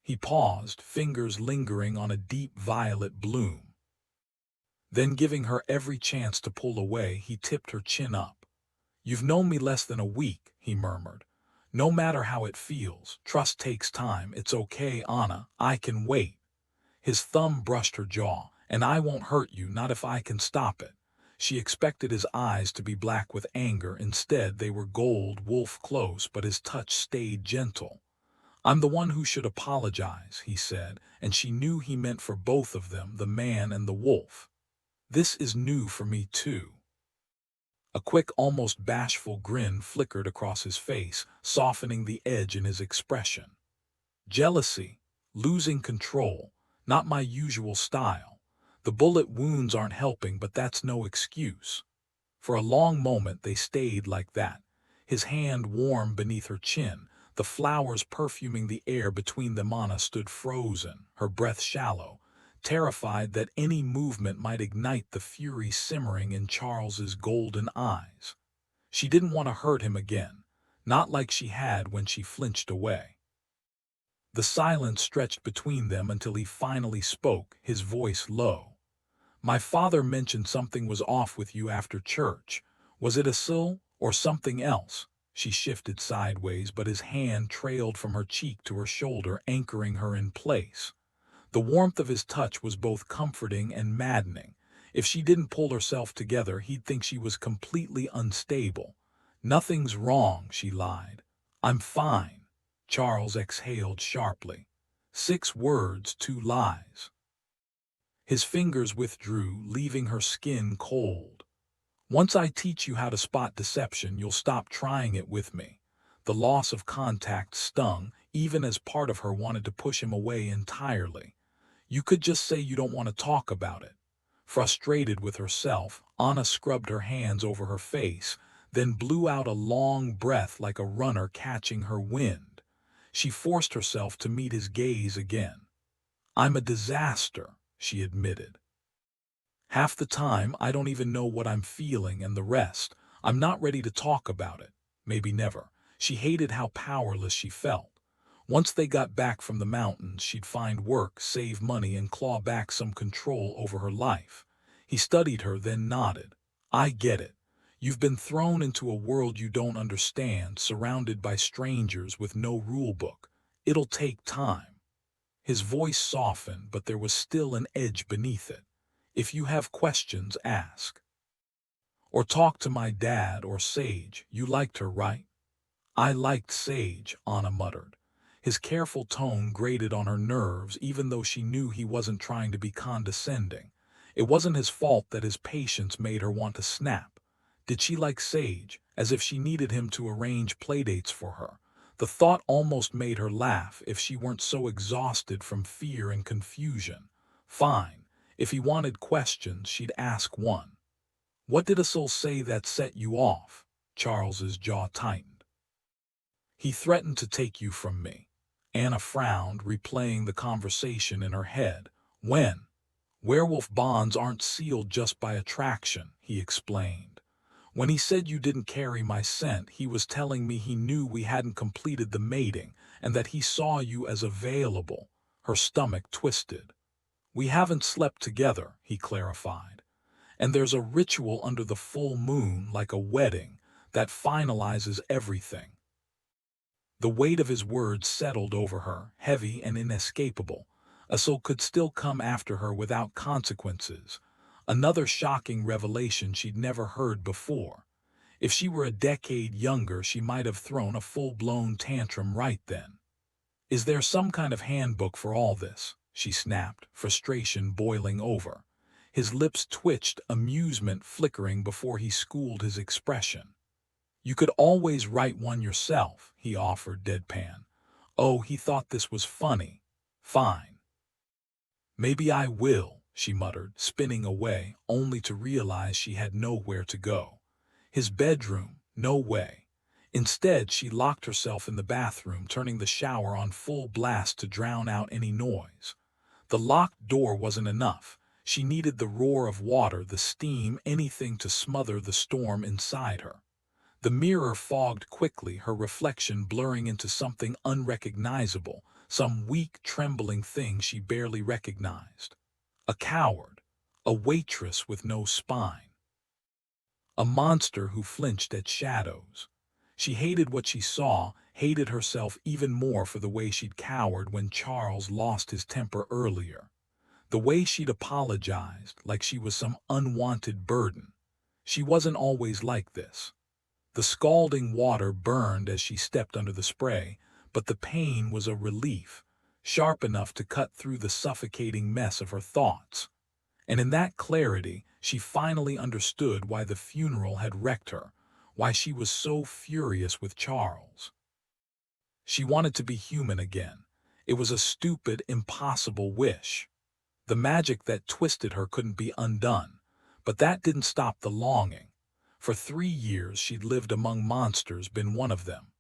He paused, fingers lingering on a deep violet bloom. Then, giving her every chance to pull away, he tipped her chin up. "You've known me less than a week," he murmured. "No matter how it feels, trust takes time. It's okay, Anna, I can wait." His thumb brushed her jaw. "And I won't hurt you, not if I can stop it." She expected his eyes to be black with anger. Instead, they were gold, wolf close, but his touch stayed gentle. "I'm the one who should apologize," he said, and she knew he meant for both of them, the man and the wolf. "This is new for me, too." A quick, almost bashful grin flickered across his face, softening the edge in his expression. "Jealousy, losing control, not my usual style. The bullet wounds aren't helping, but that's no excuse." For a long moment they stayed like that, his hand warm beneath her chin, the flowers perfuming the air between them. Anna stood frozen, her breath shallow, terrified that any movement might ignite the fury simmering in Charles's golden eyes. She didn't want to hurt him again, not like she had when she flinched away. The silence stretched between them until he finally spoke, his voice low. "My father mentioned something was off with you after church. Was it Asul or something else?" She shifted sideways, but his hand trailed from her cheek to her shoulder, anchoring her in place. The warmth of his touch was both comforting and maddening. If she didn't pull herself together, he'd think she was completely unstable. "Nothing's wrong," she lied. "I'm fine." Charles exhaled sharply. 6 words, 2 lies. His fingers withdrew, leaving her skin cold. "Once I teach you how to spot deception, you'll stop trying it with me." The loss of contact stung, even as part of her wanted to push him away entirely. "You could just say you don't want to talk about it." Frustrated with herself, Anna scrubbed her hands over her face, then blew out a long breath like a runner catching her wind. She forced herself to meet his gaze again. "I'm a disaster," she admitted. "Half the time, I don't even know what I'm feeling, and the rest, I'm not ready to talk about it. Maybe never." She hated how powerless she felt. Once they got back from the mountains, she'd find work, save money, and claw back some control over her life. He studied her, then nodded. "I get it. You've been thrown into a world you don't understand, surrounded by strangers with no rule book. It'll take time." His voice softened, but there was still an edge beneath it. "If you have questions, ask. Or talk to my dad or Sage. You liked her, right?" "I liked Sage," Anna muttered. His careful tone grated on her nerves, even though she knew he wasn't trying to be condescending. It wasn't his fault that his patience made her want to snap. Did she like Sage, as if she needed him to arrange playdates for her? The thought almost made her laugh, if she weren't so exhausted from fear and confusion. Fine. If he wanted questions, she'd ask one. "What did a soul say that set you off?" Charles's jaw tightened. "He threatened to take you from me." Anna frowned, replaying the conversation in her head. "When?" "Werewolf bonds aren't sealed just by attraction," he explained. "When he said you didn't carry my scent, he was telling me he knew we hadn't completed the mating, and that he saw you as available." Her stomach twisted. "We haven't slept together," he clarified. "And there's a ritual under the full moon, like a wedding, that finalizes everything." The weight of his words settled over her, heavy and inescapable. A soul could still come after her without consequences. Another shocking revelation she'd never heard before. If she were a decade younger, she might have thrown a full-blown tantrum right then. "Is there some kind of handbook for all this?" she snapped, frustration boiling over. His lips twitched, amusement flickering before he schooled his expression. "You could always write one yourself," he offered deadpan. Oh, he thought this was funny. "Fine. Maybe I will," she muttered, spinning away, only to realize she had nowhere to go. His bedroom, no way. Instead, she locked herself in the bathroom, turning the shower on full blast to drown out any noise. The locked door wasn't enough. She needed the roar of water, the steam, anything to smother the storm inside her. The mirror fogged quickly, her reflection blurring into something unrecognizable, some weak, trembling thing she barely recognized. A coward. A waitress with no spine. A monster who flinched at shadows. She hated what she saw, hated herself even more for the way she'd cowered when Charles lost his temper earlier. The way she'd apologized, like she was some unwanted burden. She wasn't always like this. The scalding water burned as she stepped under the spray, but the pain was a relief, sharp enough to cut through the suffocating mess of her thoughts. And in that clarity, she finally understood why the funeral had wrecked her, why she was so furious with Charles. She wanted to be human again. It was a stupid, impossible wish. The magic that twisted her couldn't be undone, but that didn't stop the longing. For 3 years she'd lived among monsters, been one of them.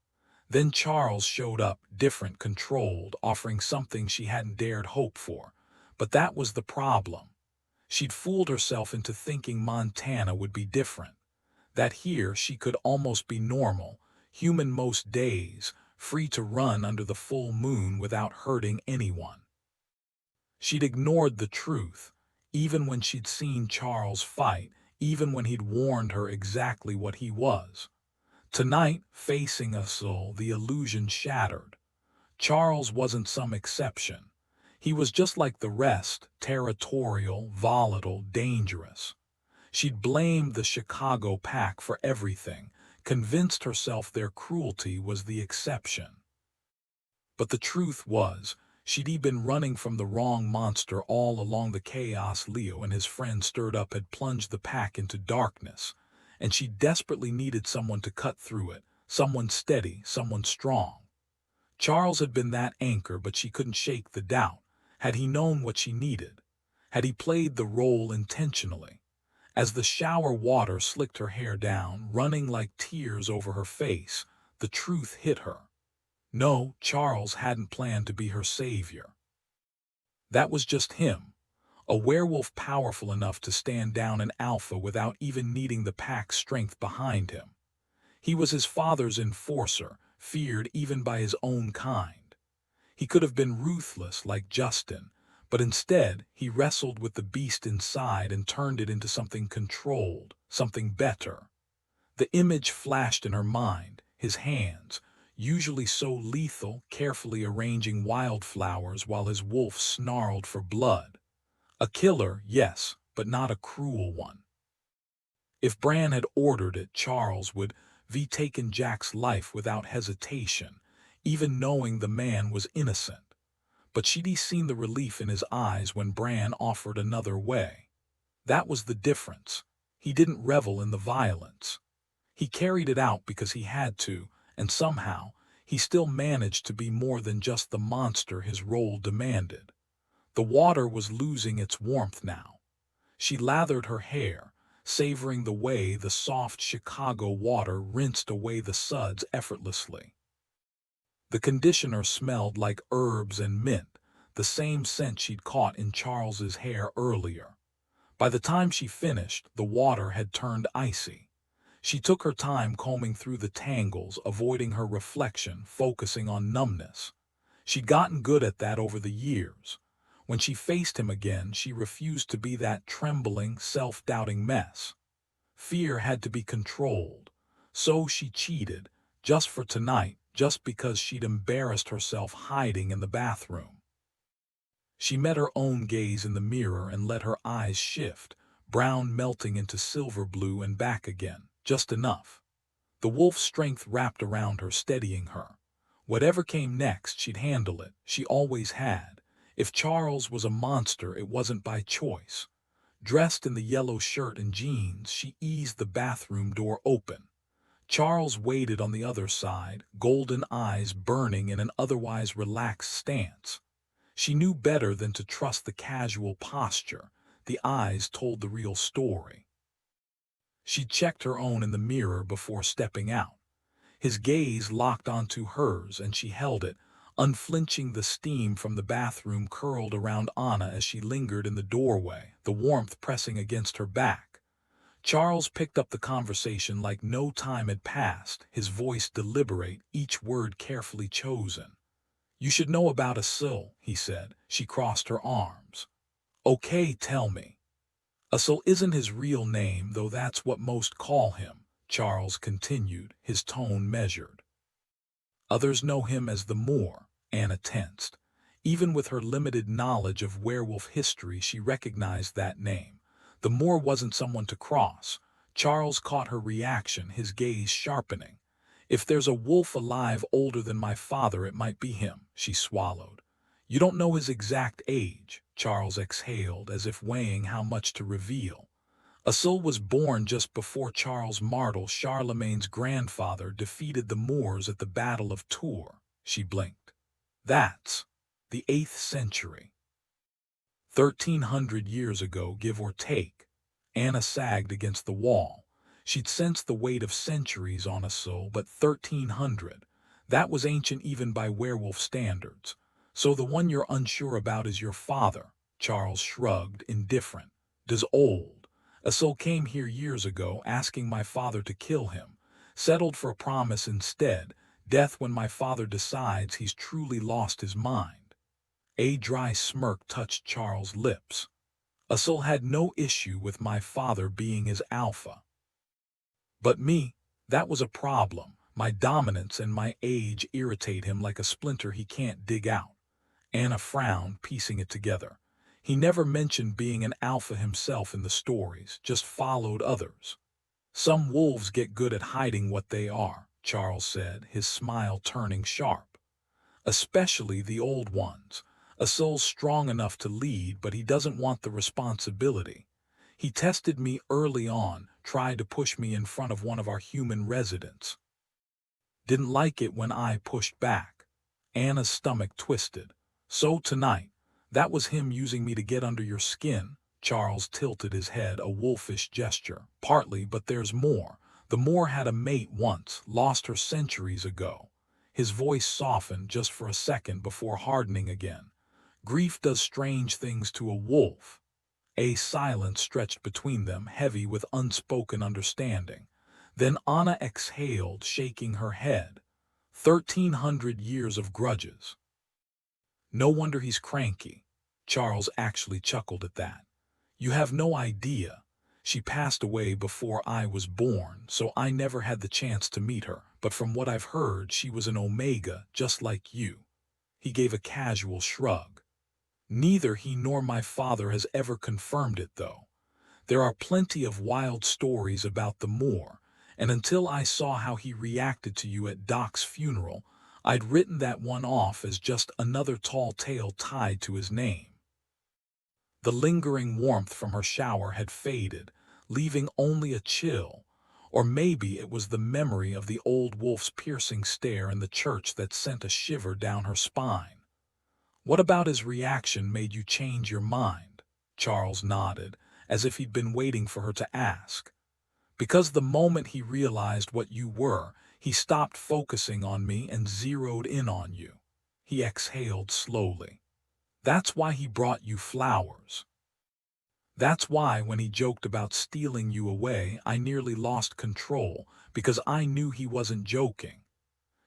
Then Charles showed up, different, controlled, offering something she hadn't dared hope for. But that was the problem. She'd fooled herself into thinking Montana would be different. That here she could almost be normal, human most days, free to run under the full moon without hurting anyone. She'd ignored the truth, even when she'd seen Charles fight, even when he'd warned her exactly what he was. Tonight, facing us all, the illusion shattered. Charles wasn't some exception. He was just like the rest, territorial, volatile, dangerous. She'd blamed the Chicago pack for everything, convinced herself their cruelty was the exception. But the truth was, she'd been running from the wrong monster all along. The chaos Leo and his friends stirred up had plunged the pack into darkness, and she desperately needed someone to cut through it, someone steady, someone strong. Charles had been that anchor, but she couldn't shake the doubt. Had he known what she needed? Had he played the role intentionally? As the shower water slicked her hair down, running like tears over her face, the truth hit her. No, Charles hadn't planned to be her savior. That was just him, a werewolf powerful enough to stand down an alpha without even needing the pack's strength behind him. He was his father's enforcer, feared even by his own kind. He could have been ruthless like Justin, but instead he wrestled with the beast inside and turned it into something controlled, something better. The image flashed in her mind, his hands, usually so lethal, carefully arranging wildflowers while his wolf snarled for blood. A killer, yes, but not a cruel one. If Bran had ordered it, Charles would have taken Jack's life without hesitation, even knowing the man was innocent. But she'd seen the relief in his eyes when Bran offered another way. That was the difference. He didn't revel in the violence. He carried it out because he had to, and somehow, he still managed to be more than just the monster his role demanded. The water was losing its warmth now. She lathered her hair, savoring the way the soft Chicago water rinsed away the suds effortlessly. The conditioner smelled like herbs and mint, the same scent she'd caught in Charles's hair earlier. By the time she finished, the water had turned icy. She took her time combing through the tangles, avoiding her reflection, focusing on numbness. She'd gotten good at that over the years. When she faced him again, she refused to be that trembling, self-doubting mess. Fear had to be controlled. So she cheated, just for tonight, just because she'd embarrassed herself hiding in the bathroom. She met her own gaze in the mirror and let her eyes shift, brown melting into silver blue and back again, just enough. The wolf's strength wrapped around her, steadying her. Whatever came next, she'd handle it. She always had. If Charles was a monster, it wasn't by choice. Dressed in the yellow shirt and jeans, she eased the bathroom door open. Charles waited on the other side, golden eyes burning in an otherwise relaxed stance. She knew better than to trust the casual posture. The eyes told the real story. She checked her own in the mirror before stepping out. His gaze locked onto hers and she held it, unflinching. The steam from the bathroom curled around Anna as she lingered in the doorway, the warmth pressing against her back. Charles picked up the conversation like no time had passed, his voice deliberate, each word carefully chosen. "You should know about Asil," he said. She crossed her arms. "Okay, tell me." "Asil isn't his real name, though that's what most call him," Charles continued, his tone measured. "Others know him as the Moor." Anna tensed. Even with her limited knowledge of werewolf history, she recognized that name. The Moor wasn't someone to cross. Charles caught her reaction, his gaze sharpening. "If there's a wolf alive older than my father, it might be him," she swallowed. "You don't know his exact age," Charles exhaled, as if weighing how much to reveal. "Asil was born just before Charles Martel, Charlemagne's grandfather, defeated the Moors at the Battle of Tours." She blinked. "That's the 8th century. 1,300 years ago, give or take." Anna sagged against the wall. She'd sensed the weight of centuries on Asil, but 1,300. That was ancient even by werewolf standards. "So the one you're unsure about is your father?" Charles shrugged, indifferent. "Does old. Asil came here years ago, asking my father to kill him. Settled for a promise instead, death when my father decides he's truly lost his mind." A dry smirk touched Charles' lips. "Asil had no issue with my father being his alpha. But me, that was a problem. My dominance and my age irritate him like a splinter he can't dig out." Anna frowned, piecing it together. He never mentioned being an alpha himself in the stories, just followed others. Some wolves get good at hiding what they are, Charles said, his smile turning sharp. Especially the old ones. A soul strong enough to lead, but he doesn't want the responsibility. He tested me early on, tried to push me in front of one of our human residents. Didn't like it when I pushed back. Anna's stomach twisted. So tonight, that was him using me to get under your skin. Charles tilted his head, a wolfish gesture. Partly, but there's more. The Moor had a mate once, lost her centuries ago. His voice softened just for a second before hardening again. Grief does strange things to a wolf. A silence stretched between them, heavy with unspoken understanding. Then Anna exhaled, shaking her head. 1,300 years of grudges. No wonder he's cranky. Charles actually chuckled at that. You have no idea. She passed away before I was born, so I never had the chance to meet her, but from what I've heard, she was an Omega, just like you. He gave a casual shrug. Neither he nor my father has ever confirmed it, though. There are plenty of wild stories about the Moor, and until I saw how he reacted to you at Doc's funeral, I'd written that one off as just another tall tale tied to his name. The lingering warmth from her shower had faded, leaving only a chill, or maybe it was the memory of the old wolf's piercing stare in the church that sent a shiver down her spine. What about his reaction made you change your mind? Charles nodded, as if he'd been waiting for her to ask. Because the moment he realized what you were, he stopped focusing on me and zeroed in on you. He exhaled slowly. That's why he brought you flowers. That's why when he joked about stealing you away, I nearly lost control, because I knew he wasn't joking.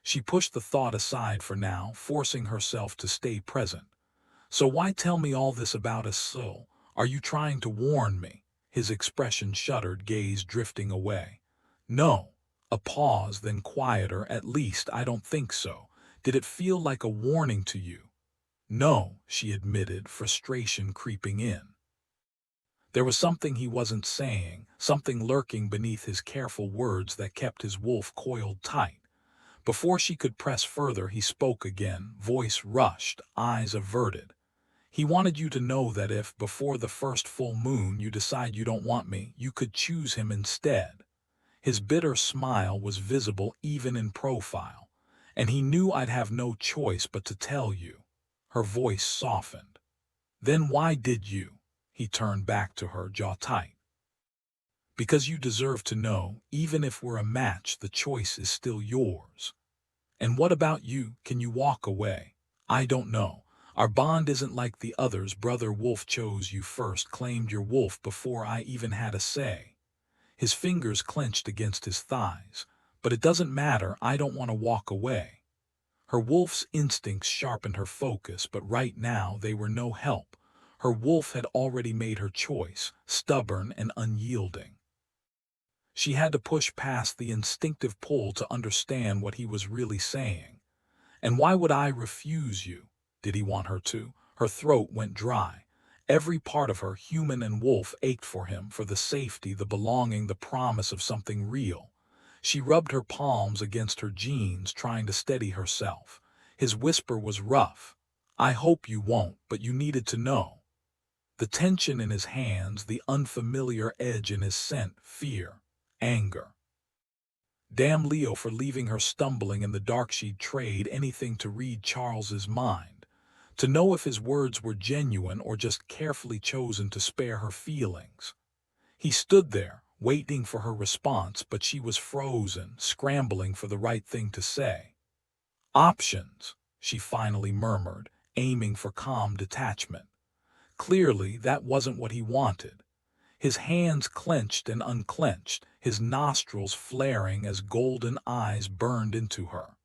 She pushed the thought aside for now, forcing herself to stay present. So why tell me all this about us so? Are you trying to warn me? His expression shuddered, gaze drifting away. No. A pause, then quieter. At least I don't think so. Did it feel like a warning to you? No, she admitted, frustration creeping in. There was something he wasn't saying, something lurking beneath his careful words that kept his wolf coiled tight. Before she could press further, he spoke again, voice rushed, eyes averted. He wanted you to know that if, before the first full moon, you decide you don't want me, you could choose him instead. His bitter smile was visible even in profile, and he knew I'd have no choice but to tell you. Her voice softened. Then why did you? He turned back to her, jaw tight. Because you deserve to know, even if we're a match, the choice is still yours. And what about you? Can you walk away? I don't know. Our bond isn't like the others. Brother Wolf chose you first, claimed your wolf before I even had a say. His fingers clenched against his thighs. But it doesn't matter, I don't want to walk away. Her wolf's instincts sharpened her focus, but right now they were no help. Her wolf had already made her choice, stubborn and unyielding. She had to push past the instinctive pull to understand what he was really saying. And why would I refuse you? Did he want her to? Her throat went dry. Every part of her, human and wolf, ached for him, for the safety, the belonging, the promise of something real. She rubbed her palms against her jeans, trying to steady herself. His whisper was rough. I hope you won't, but you needed to know. The tension in his hands, the unfamiliar edge in his scent, fear, anger. Damn Leo for leaving her stumbling in the dark. She'd trade anything to read Charles's mind, to know if his words were genuine or just carefully chosen to spare her feelings. He stood there, waiting for her response, but she was frozen, scrambling for the right thing to say. Options, she finally murmured, aiming for calm detachment. Clearly, that wasn't what he wanted. His hands clenched and unclenched, his nostrils flaring as golden eyes burned into her.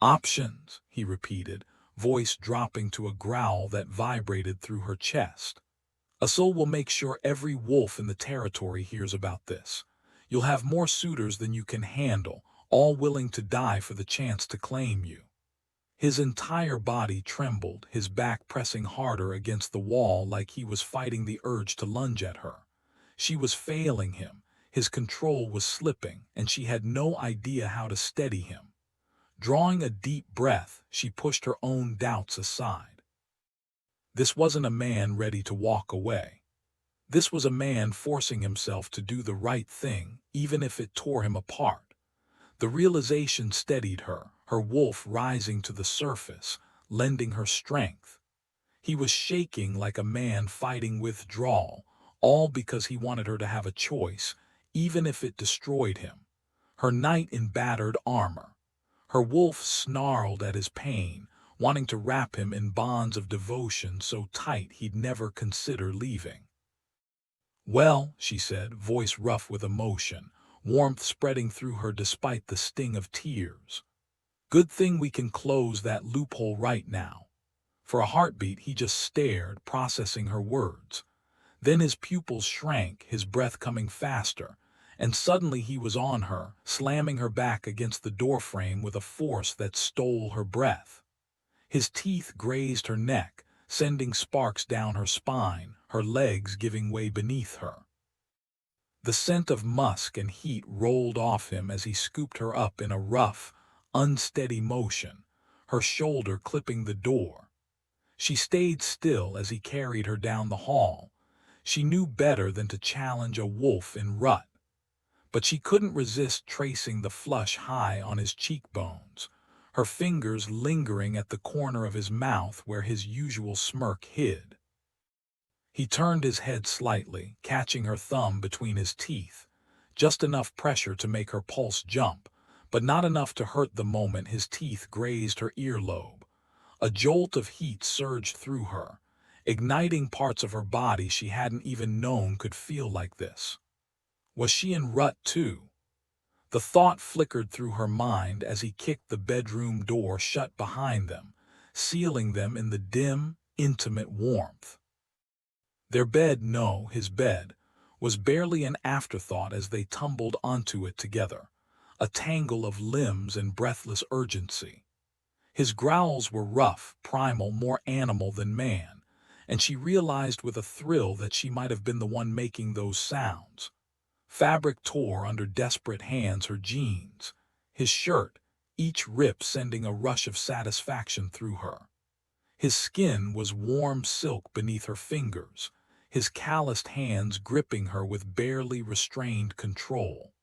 Options, he repeated, voice dropping to a growl that vibrated through her chest. Asul will make sure every wolf in the territory hears about this. You'll have more suitors than you can handle, all willing to die for the chance to claim you. His entire body trembled, his back pressing harder against the wall like he was fighting the urge to lunge at her. She was failing him, his control was slipping, and she had no idea how to steady him. Drawing a deep breath, she pushed her own doubts aside. This wasn't a man ready to walk away. This was a man forcing himself to do the right thing, even if it tore him apart. The realization steadied her, her wolf rising to the surface, lending her strength. He was shaking like a man fighting withdrawal, all because he wanted her to have a choice, even if it destroyed him. Her knight in battered armor. Her wolf snarled at his pain, wanting to wrap him in bonds of devotion so tight he'd never consider leaving. "Well," she said, voice rough with emotion, warmth spreading through her despite the sting of tears. "Good thing we can close that loophole right now." For a heartbeat he just stared, processing her words. Then his pupils shrank, his breath coming faster, and suddenly he was on her, slamming her back against the doorframe with a force that stole her breath. His teeth grazed her neck, sending sparks down her spine, her legs giving way beneath her. The scent of musk and heat rolled off him as he scooped her up in a rough, unsteady motion, her shoulder clipping the door. She stayed still as he carried her down the hall. She knew better than to challenge a wolf in rut. But she couldn't resist tracing the flush high on his cheekbones, her fingers lingering at the corner of his mouth where his usual smirk hid. He turned his head slightly, catching her thumb between his teeth, just enough pressure to make her pulse jump, but not enough to hurt the moment his teeth grazed her earlobe. A jolt of heat surged through her, igniting parts of her body she hadn't even known could feel like this. Was she in rut too? The thought flickered through her mind as he kicked the bedroom door shut behind them, sealing them in the dim, intimate warmth. Their bed, no, his bed, was barely an afterthought as they tumbled onto it together, a tangle of limbs and breathless urgency. His growls were rough, primal, more animal than man, and she realized with a thrill that she might have been the one making those sounds. Fabric tore under desperate hands her jeans, his shirt, each rip sending a rush of satisfaction through her. His skin was warm silk beneath her fingers, his calloused hands gripping her with barely restrained control.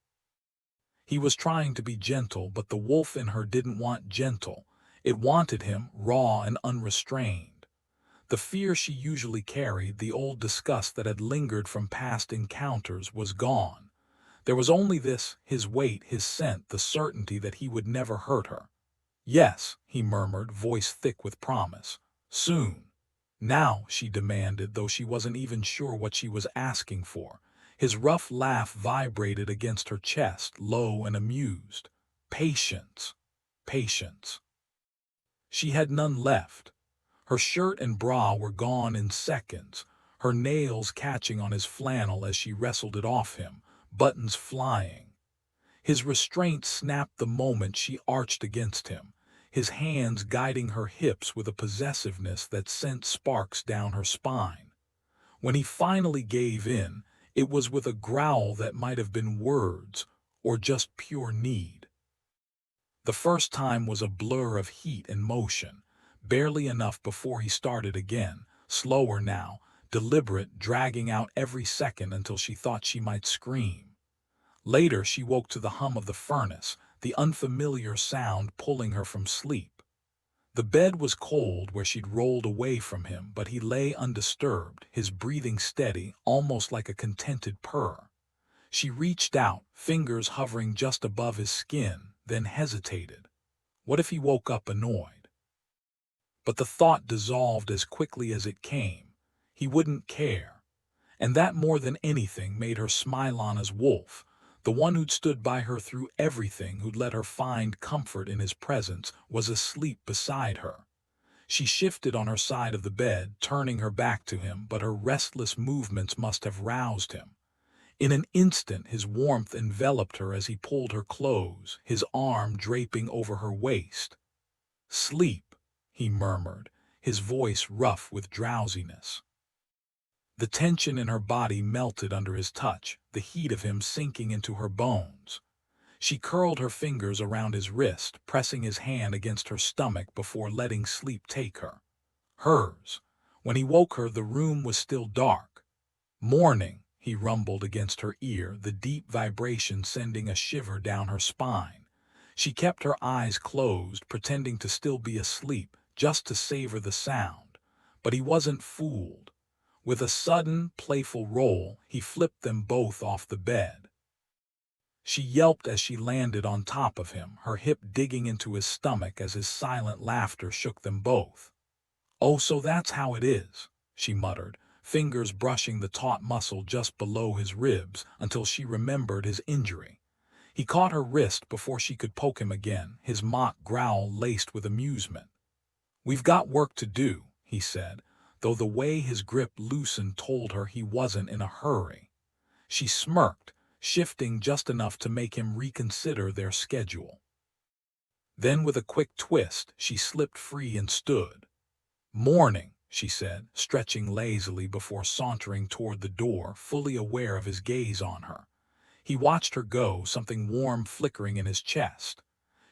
He was trying to be gentle, but the wolf in her didn't want gentle. It wanted him, raw and unrestrained. The fear she usually carried, the old disgust that had lingered from past encounters, was gone. There was only this, his weight, his scent, the certainty that he would never hurt her. "Yes," he murmured, voice thick with promise. "Soon." "Now," she demanded, though she wasn't even sure what she was asking for. His rough laugh vibrated against her chest, low and amused. "Patience. Patience." She had none left. Her shirt and bra were gone in seconds, her nails catching on his flannel as she wrestled it off him, buttons flying. His restraint snapped the moment she arched against him, his hands guiding her hips with a possessiveness that sent sparks down her spine. When he finally gave in, it was with a growl that might have been words, or just pure need. The first time was a blur of heat and motion, barely enough before he started again, slower now, deliberate, dragging out every second until she thought she might scream. Later she woke to the hum of the furnace, the unfamiliar sound pulling her from sleep. The bed was cold where she'd rolled away from him, but he lay undisturbed, his breathing steady, almost like a contented purr. She reached out, fingers hovering just above his skin, then hesitated. What if he woke up annoyed? But the thought dissolved as quickly as it came. He wouldn't care. And that more than anything made her smile on his wolf, the one who'd stood by her through everything, who'd let her find comfort in his presence, was asleep beside her. She shifted on her side of the bed, turning her back to him, but her restless movements must have roused him. In an instant his warmth enveloped her as he pulled her close, his arm draping over her waist. "Sleep," he murmured, his voice rough with drowsiness. The tension in her body melted under his touch, the heat of him sinking into her bones. She curled her fingers around his wrist, pressing his hand against her stomach before letting sleep take her. Hers. When he woke her, the room was still dark. "Morning," he rumbled against her ear, the deep vibration sending a shiver down her spine. She kept her eyes closed, pretending to still be asleep, just to savor the sound. But he wasn't fooled. With a sudden, playful roll, he flipped them both off the bed. She yelped as she landed on top of him, her hip digging into his stomach as his silent laughter shook them both. "Oh, so that's how it is," she muttered, fingers brushing the taut muscle just below his ribs until she remembered his injury. He caught her wrist before she could poke him again, his mock growl laced with amusement. "We've got work to do," he said, though the way his grip loosened told her he wasn't in a hurry. She smirked, shifting just enough to make him reconsider their schedule. Then with a quick twist, she slipped free and stood. "Morning," she said, stretching lazily before sauntering toward the door, fully aware of his gaze on her. He watched her go, something warm flickering in his chest.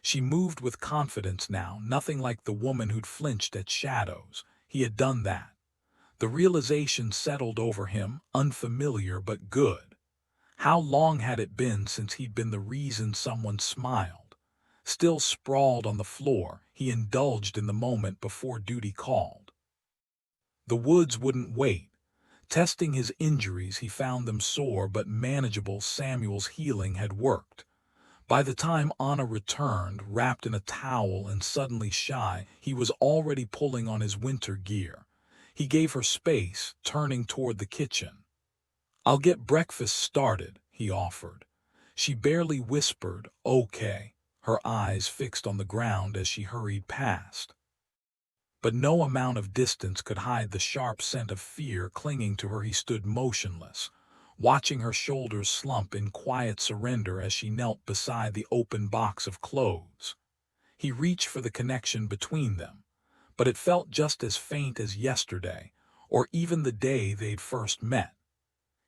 She moved with confidence now, nothing like the woman who'd flinched at shadows. He had done that. The realization settled over him, unfamiliar but good. How long had it been since he'd been the reason someone smiled? Still sprawled on the floor, he indulged in the moment before duty called. The woods wouldn't wait. Testing his injuries, he found them sore but manageable. Samuel's healing had worked. By the time Anna returned, wrapped in a towel and suddenly shy, he was already pulling on his winter gear. He gave her space, turning toward the kitchen. "I'll get breakfast started," he offered. She barely whispered, "Okay," her eyes fixed on the ground as she hurried past. But no amount of distance could hide the sharp scent of fear clinging to her. He stood motionless, watching her shoulders slump in quiet surrender as she knelt beside the open box of clothes. He reached for the connection between them, but it felt just as faint as yesterday, or even the day they'd first met.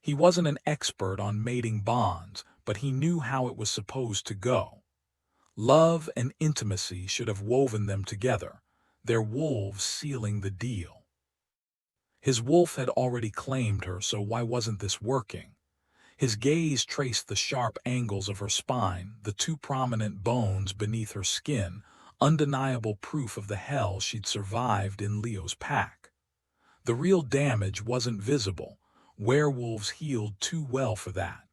He wasn't an expert on mating bonds, but he knew how it was supposed to go. Love and intimacy should have woven them together, their wolves sealing the deal. His wolf had already claimed her, so why wasn't this working? His gaze traced the sharp angles of her spine, the two prominent bones beneath her skin, undeniable proof of the hell she'd survived in Leo's pack. The real damage wasn't visible. Werewolves healed too well for that.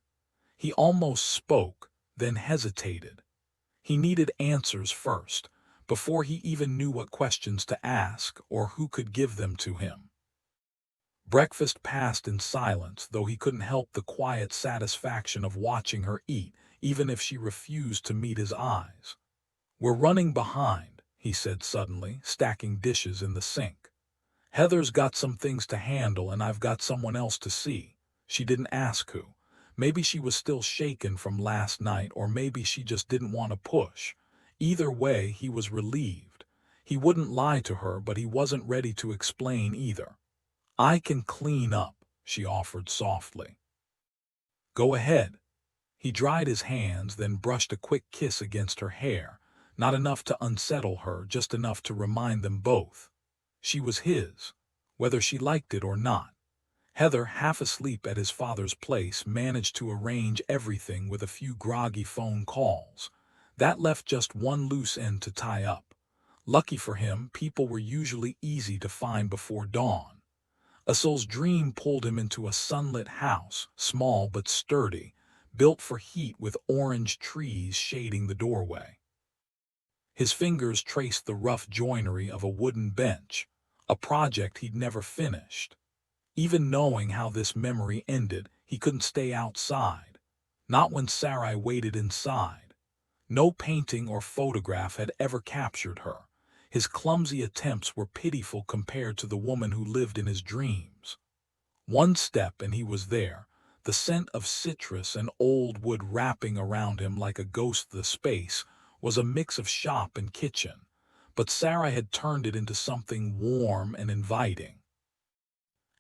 He almost spoke, then hesitated. He needed answers first, before he even knew what questions to ask or who could give them to him. Breakfast passed in silence, though he couldn't help the quiet satisfaction of watching her eat, even if she refused to meet his eyes. "We're running behind," he said suddenly, stacking dishes in the sink. "Heather's got some things to handle and I've got someone else to see." She didn't ask who. Maybe she was still shaken from last night, or maybe she just didn't want to push. Either way, he was relieved. He wouldn't lie to her, but he wasn't ready to explain either. "I can clean up," she offered softly. "Go ahead." He dried his hands, then brushed a quick kiss against her hair, not enough to unsettle her, just enough to remind them both. She was his, whether she liked it or not. Heather, half asleep at his father's place, managed to arrange everything with a few groggy phone calls. That left just one loose end to tie up. Lucky for him, people were usually easy to find before dawn. Asul's dream pulled him into a sunlit house, small but sturdy, built for heat with orange trees shading the doorway. His fingers traced the rough joinery of a wooden bench, a project he'd never finished. Even knowing how this memory ended, he couldn't stay outside. Not when Sarai waited inside. No painting or photograph had ever captured her. His clumsy attempts were pitiful compared to the woman who lived in his dreams. One step and he was there, the scent of citrus and old wood wrapping around him like a ghost. The space was a mix of shop and kitchen, but Sarai had turned it into something warm and inviting.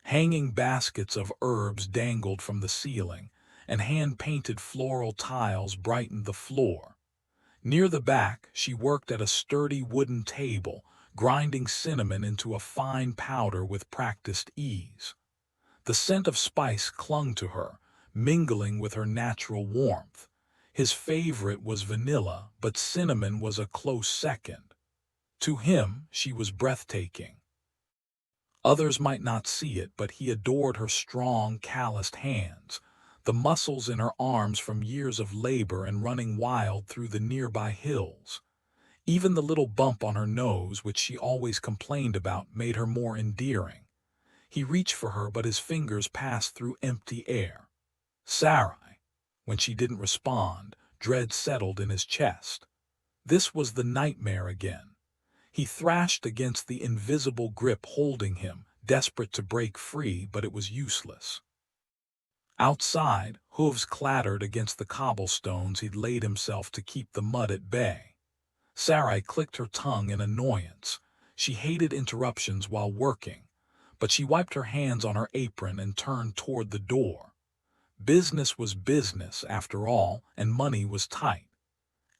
Hanging baskets of herbs dangled from the ceiling, and hand-painted floral tiles brightened the floor. Near the back, she worked at a sturdy wooden table, grinding cinnamon into a fine powder with practiced ease. The scent of spice clung to her, mingling with her natural warmth. His favorite was vanilla, but cinnamon was a close second. To him, she was breathtaking. Others might not see it, but he adored her strong, calloused hands, the muscles in her arms from years of labor and running wild through the nearby hills. Even the little bump on her nose, which she always complained about, made her more endearing. He reached for her, but his fingers passed through empty air. Sarai. When she didn't respond, dread settled in his chest. This was the nightmare again. He thrashed against the invisible grip holding him, desperate to break free, but it was useless. Outside, hooves clattered against the cobblestones he'd laid himself to keep the mud at bay. Sarai clicked her tongue in annoyance. She hated interruptions while working, but she wiped her hands on her apron and turned toward the door. Business was business, after all, and money was tight.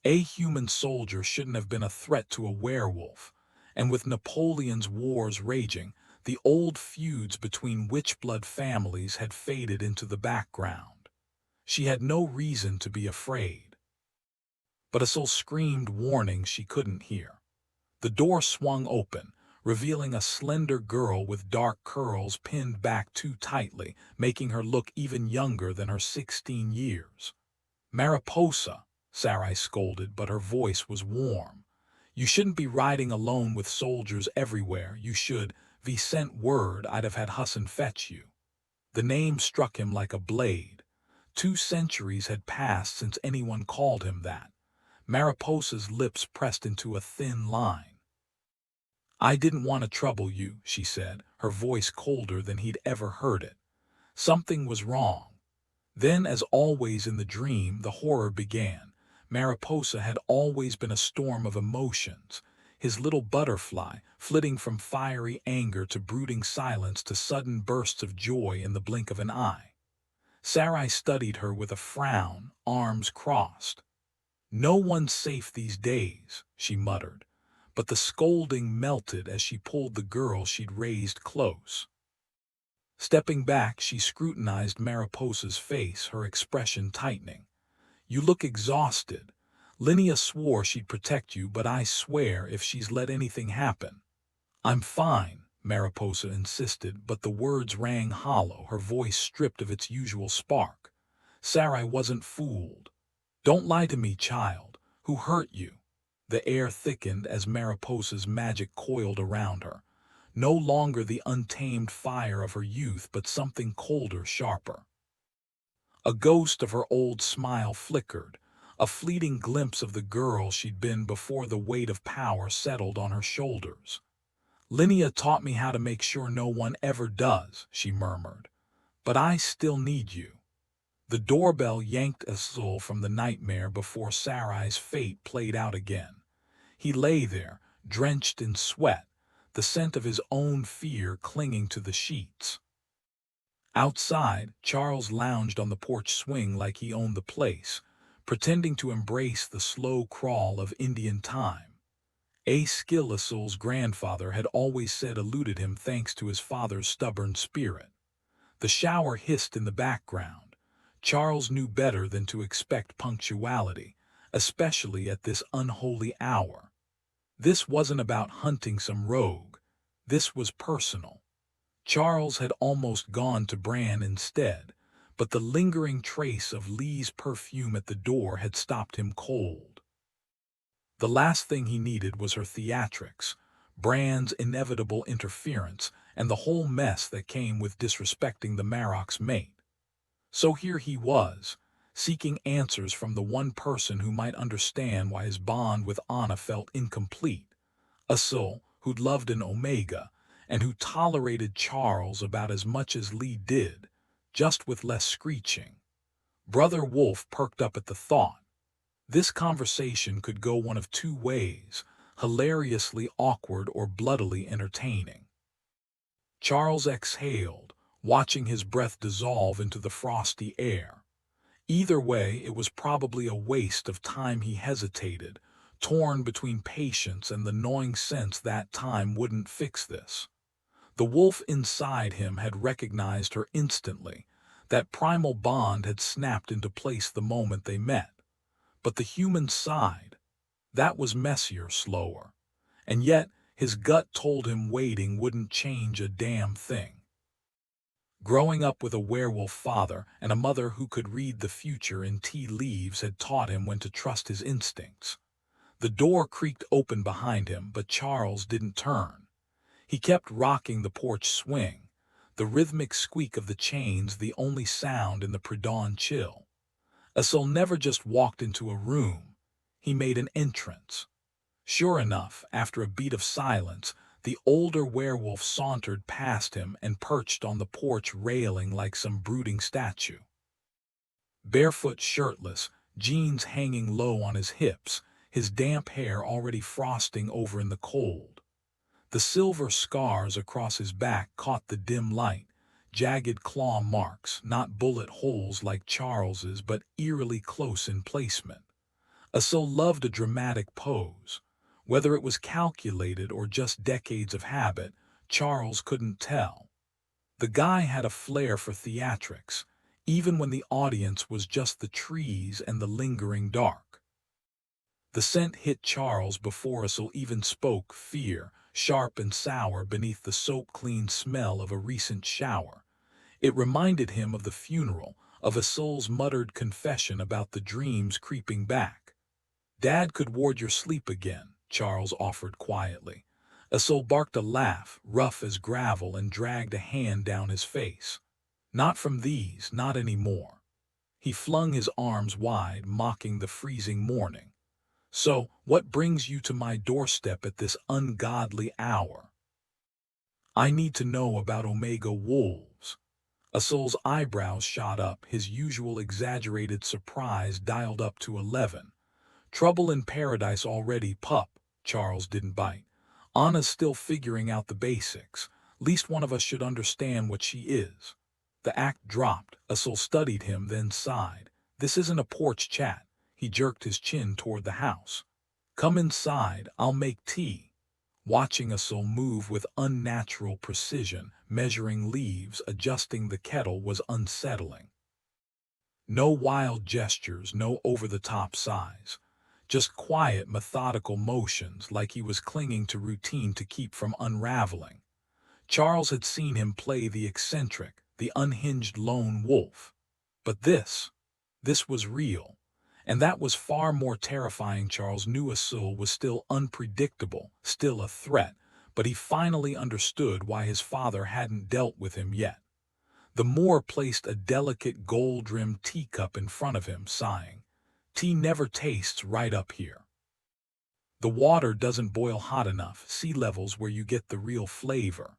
A human soldier shouldn't have been a threat to a werewolf, and with Napoleon's wars raging, the old feuds between witch-blood families had faded into the background. She had no reason to be afraid. But a soul screamed warning she couldn't hear. The door swung open, revealing a slender girl with dark curls pinned back too tightly, making her look even younger than her 16 years. "Mariposa," Sarai scolded, but her voice was warm. "You shouldn't be riding alone with soldiers everywhere. You should, ve sent word I'd have had Hassan fetch you." The name struck him like a blade. 2 centuries had passed since anyone called him that. Mariposa's lips pressed into a thin line. "I didn't want to trouble you," she said, her voice colder than he'd ever heard it. Something was wrong. Then, as always in the dream, the horror began. Mariposa had always been a storm of emotions, his little butterfly, flitting from fiery anger to brooding silence to sudden bursts of joy in the blink of an eye. Sarai studied her with a frown, arms crossed. "No one's safe these days," she muttered, but the scolding melted as she pulled the girl she'd raised close. Stepping back, she scrutinized Mariposa's face, her expression tightening. "You look exhausted. Linnea swore she'd protect you, but I swear if she's let anything happen." "I'm fine," Mariposa insisted, but the words rang hollow, her voice stripped of its usual spark. Sarai wasn't fooled. "Don't lie to me, child. Who hurt you?" The air thickened as Mariposa's magic coiled around her. No longer the untamed fire of her youth, but something colder, sharper. A ghost of her old smile flickered, a fleeting glimpse of the girl she'd been before the weight of power settled on her shoulders. "Linnea taught me how to make sure no one ever does," she murmured. "But I still need you." The doorbell yanked Asul from the nightmare before Sarai's fate played out again. He lay there, drenched in sweat, the scent of his own fear clinging to the sheets. Outside, Charles lounged on the porch swing like he owned the place, pretending to embrace the slow crawl of Indian time. A skill Asul's grandfather had always said eluded him thanks to his father's stubborn spirit. The shower hissed in the background. Charles knew better than to expect punctuality, especially at this unholy hour. This wasn't about hunting some rogue. This was personal. Charles had almost gone to Bran instead, but the lingering trace of Lee's perfume at the door had stopped him cold. The last thing he needed was her theatrics, Bran's inevitable interference, and the whole mess that came with disrespecting the Marok's mate. So here he was, seeking answers from the one person who might understand why his bond with Anna felt incomplete. Asul, who'd loved an Omega, and who tolerated Charles about as much as Lee did, just with less screeching. Brother Wolf perked up at the thought. This conversation could go one of 2 ways. hilariously awkward or bloodily entertaining. Charles exhaled, watching his breath dissolve into the frosty air. Either way, it was probably a waste of time. He hesitated, torn between patience and the gnawing sense that time wouldn't fix this. The wolf inside him had recognized her instantly. That primal bond had snapped into place the moment they met. But the human side, that was messier, slower. And yet, his gut told him waiting wouldn't change a damn thing. Growing up with a werewolf father and a mother who could read the future in tea leaves had taught him when to trust his instincts. The door creaked open behind him, but Charles didn't turn. He kept rocking the porch swing, the rhythmic squeak of the chains the only sound in the pre-dawn chill. Asul never just walked into a room, he made an entrance. Sure enough, after a beat of silence, the older werewolf sauntered past him and perched on the porch railing like some brooding statue. Barefoot, shirtless, jeans hanging low on his hips, his damp hair already frosting over in the cold. The silver scars across his back caught the dim light, jagged claw marks, not bullet holes like Charles's, but eerily close in placement. Asul loved a dramatic pose. Whether it was calculated or just decades of habit, Charles couldn't tell. The guy had a flair for theatrics, even when the audience was just the trees and the lingering dark. The scent hit Charles before Asul even spoke, fear, sharp and sour beneath the soap-clean smell of a recent shower. It reminded him of the funeral, of Asul's muttered confession about the dreams creeping back. "Dad could ward your sleep again," Charles offered quietly. Asul barked a laugh, rough as gravel, and dragged a hand down his face. "Not from these, not anymore." He flung his arms wide, mocking the freezing morning. "So, what brings you to my doorstep at this ungodly hour?" "I need to know about Omega wolves." Asul's eyebrows shot up, his usual exaggerated surprise dialed up to 11. "Trouble in paradise already, pup." Charles didn't bite. "Anna's still figuring out the basics. Least one of us should understand what she is." The act dropped. Asul studied him, then sighed. "This isn't a porch chat." He jerked his chin toward the house. "Come inside, I'll make tea." Watching Asul move with unnatural precision, measuring leaves, adjusting the kettle, was unsettling. No wild gestures, no over-the-top sighs. Just quiet, methodical motions, like he was clinging to routine to keep from unraveling. Charles had seen him play the eccentric, the unhinged lone wolf. But this was real. And that was far more terrifying. Charles knew Asul was still unpredictable, still a threat, but he finally understood why his father hadn't dealt with him yet. The Moor placed a delicate gold-rimmed teacup in front of him, sighing. "Tea never tastes right up here. The water doesn't boil hot enough, sea level's where you get the real flavor."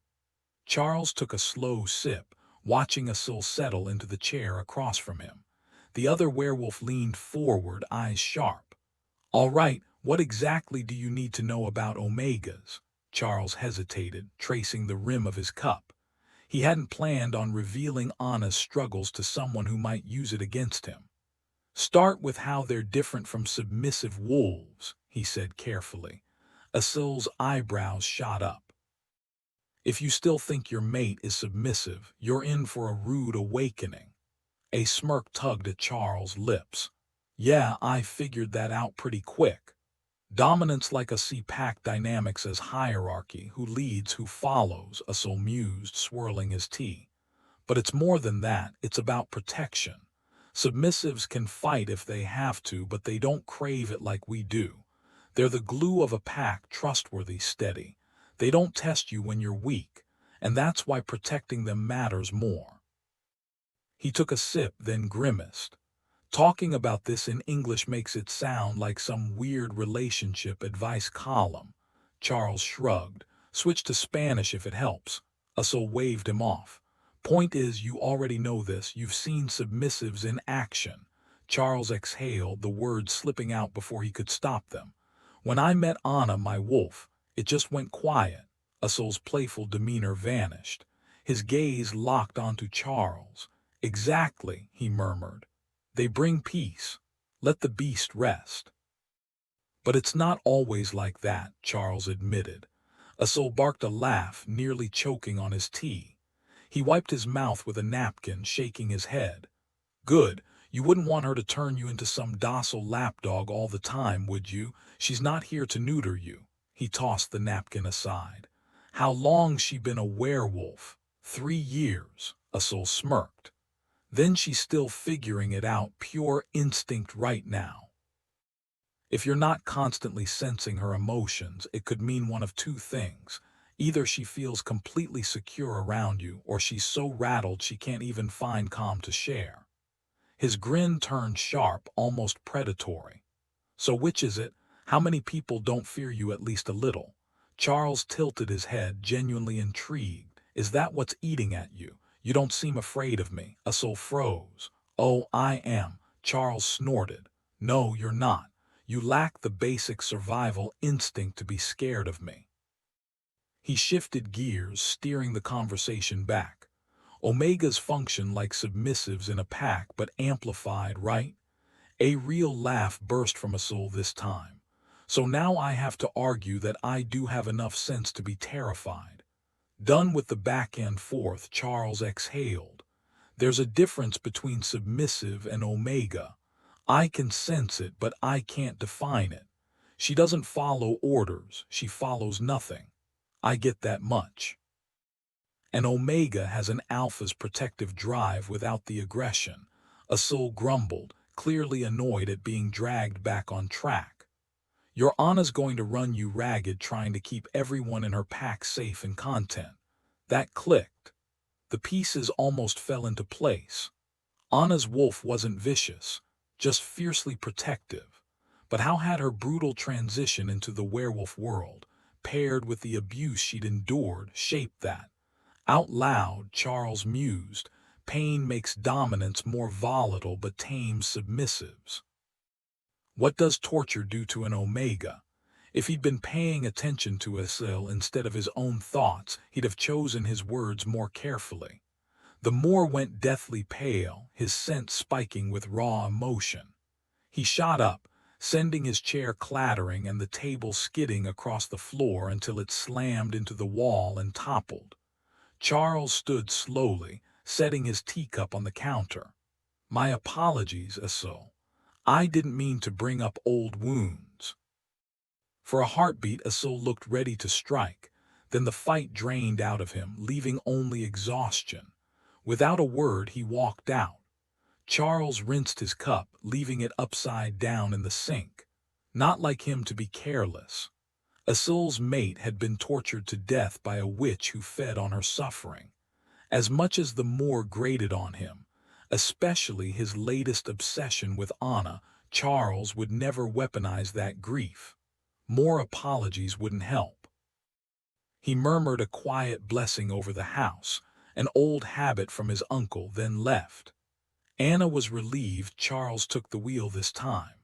Charles took a slow sip, watching Asul settle into the chair across from him. The other werewolf leaned forward, eyes sharp. "All right, what exactly do you need to know about Omegas?" Charles hesitated, tracing the rim of his cup. He hadn't planned on revealing Anna's struggles to someone who might use it against him. "Start with how they're different from submissive wolves," he said carefully. Asul's eyebrows shot up. "If you still think your mate is submissive, you're in for a rude awakening." A smirk tugged at Charles' lips. "Yeah, I figured that out pretty quick. Dominance like a C-pack dynamics as hierarchy, who leads, who follows," Asul mused, swirling his tea. "But it's more than that, it's about protection. Submissives can fight if they have to, but they don't crave it like we do. They're the glue of a pack, trustworthy, steady. They don't test you when you're weak, and that's why protecting them matters more." He took a sip, then grimaced. "Talking about this in English makes it sound like some weird relationship advice column." Charles shrugged. "Switch to Spanish if it helps." Asul waved him off. "Point is, you already know this. You've seen submissives in action." Charles exhaled, the words slipping out before he could stop them. When I met Anna, my wolf, it just went quiet. Usul's playful demeanor vanished. His gaze locked onto Charles. Exactly, he murmured. They bring peace. Let the beast rest. But it's not always like that, Charles admitted. Usul barked a laugh, nearly choking on his tea. He wiped his mouth with a napkin, shaking his head. Good. You wouldn't want her to turn you into some docile lapdog all the time, would you? She's not here to neuter you. He tossed the napkin aside. How long's she been a werewolf? 3 years, Usul smirked. Then she's still figuring it out, pure instinct right now. If you're not constantly sensing her emotions, it could mean one of two things. Either she feels completely secure around you, or she's so rattled she can't even find calm to share. His grin turned sharp, almost predatory. So which is it? How many people don't fear you at least a little? Charles tilted his head, genuinely intrigued. Is that what's eating at you? You don't seem afraid of me. Usul froze. Oh, I am. Charles snorted. No, you're not. You lack the basic survival instinct to be scared of me. He shifted gears, steering the conversation back. Omegas function like submissives in a pack, but amplified, right? A real laugh burst from Usul this time. So now I have to argue that I do have enough sense to be terrified. Done with the back and forth, Charles exhaled. There's a difference between submissive and omega. I can sense it, but I can't define it. She doesn't follow orders, she follows nothing. I get that much. An omega has an alpha's protective drive without the aggression. Usul grumbled, clearly annoyed at being dragged back on track. Your Anna's going to run you ragged trying to keep everyone in her pack safe and content. That clicked. The pieces almost fell into place. Anna's wolf wasn't vicious, just fiercely protective. But how had her brutal transition into the werewolf world, paired with the abuse she'd endured, shaped that? Out loud, Charles mused, pain makes dominance more volatile but tames submissives. What does torture do to an omega? If he'd been paying attention to Usul instead of his own thoughts, he'd have chosen his words more carefully. The Moor went deathly pale, his scent spiking with raw emotion. He shot up, sending his chair clattering and the table skidding across the floor until it slammed into the wall and toppled. Charles stood slowly, setting his teacup on the counter. My apologies, Usul. I didn't mean to bring up old wounds. For a heartbeat, Usul looked ready to strike. Then the fight drained out of him, leaving only exhaustion. Without a word, he walked out. Charles rinsed his cup, leaving it upside down in the sink. Not like him to be careless. Usul's mate had been tortured to death by a witch who fed on her suffering. As much as the Moor grated on him, especially his latest obsession with Anna, Charles would never weaponize that grief. More apologies wouldn't help. He murmured a quiet blessing over the house, an old habit from his uncle, then left. Anna was relieved Charles took the wheel this time.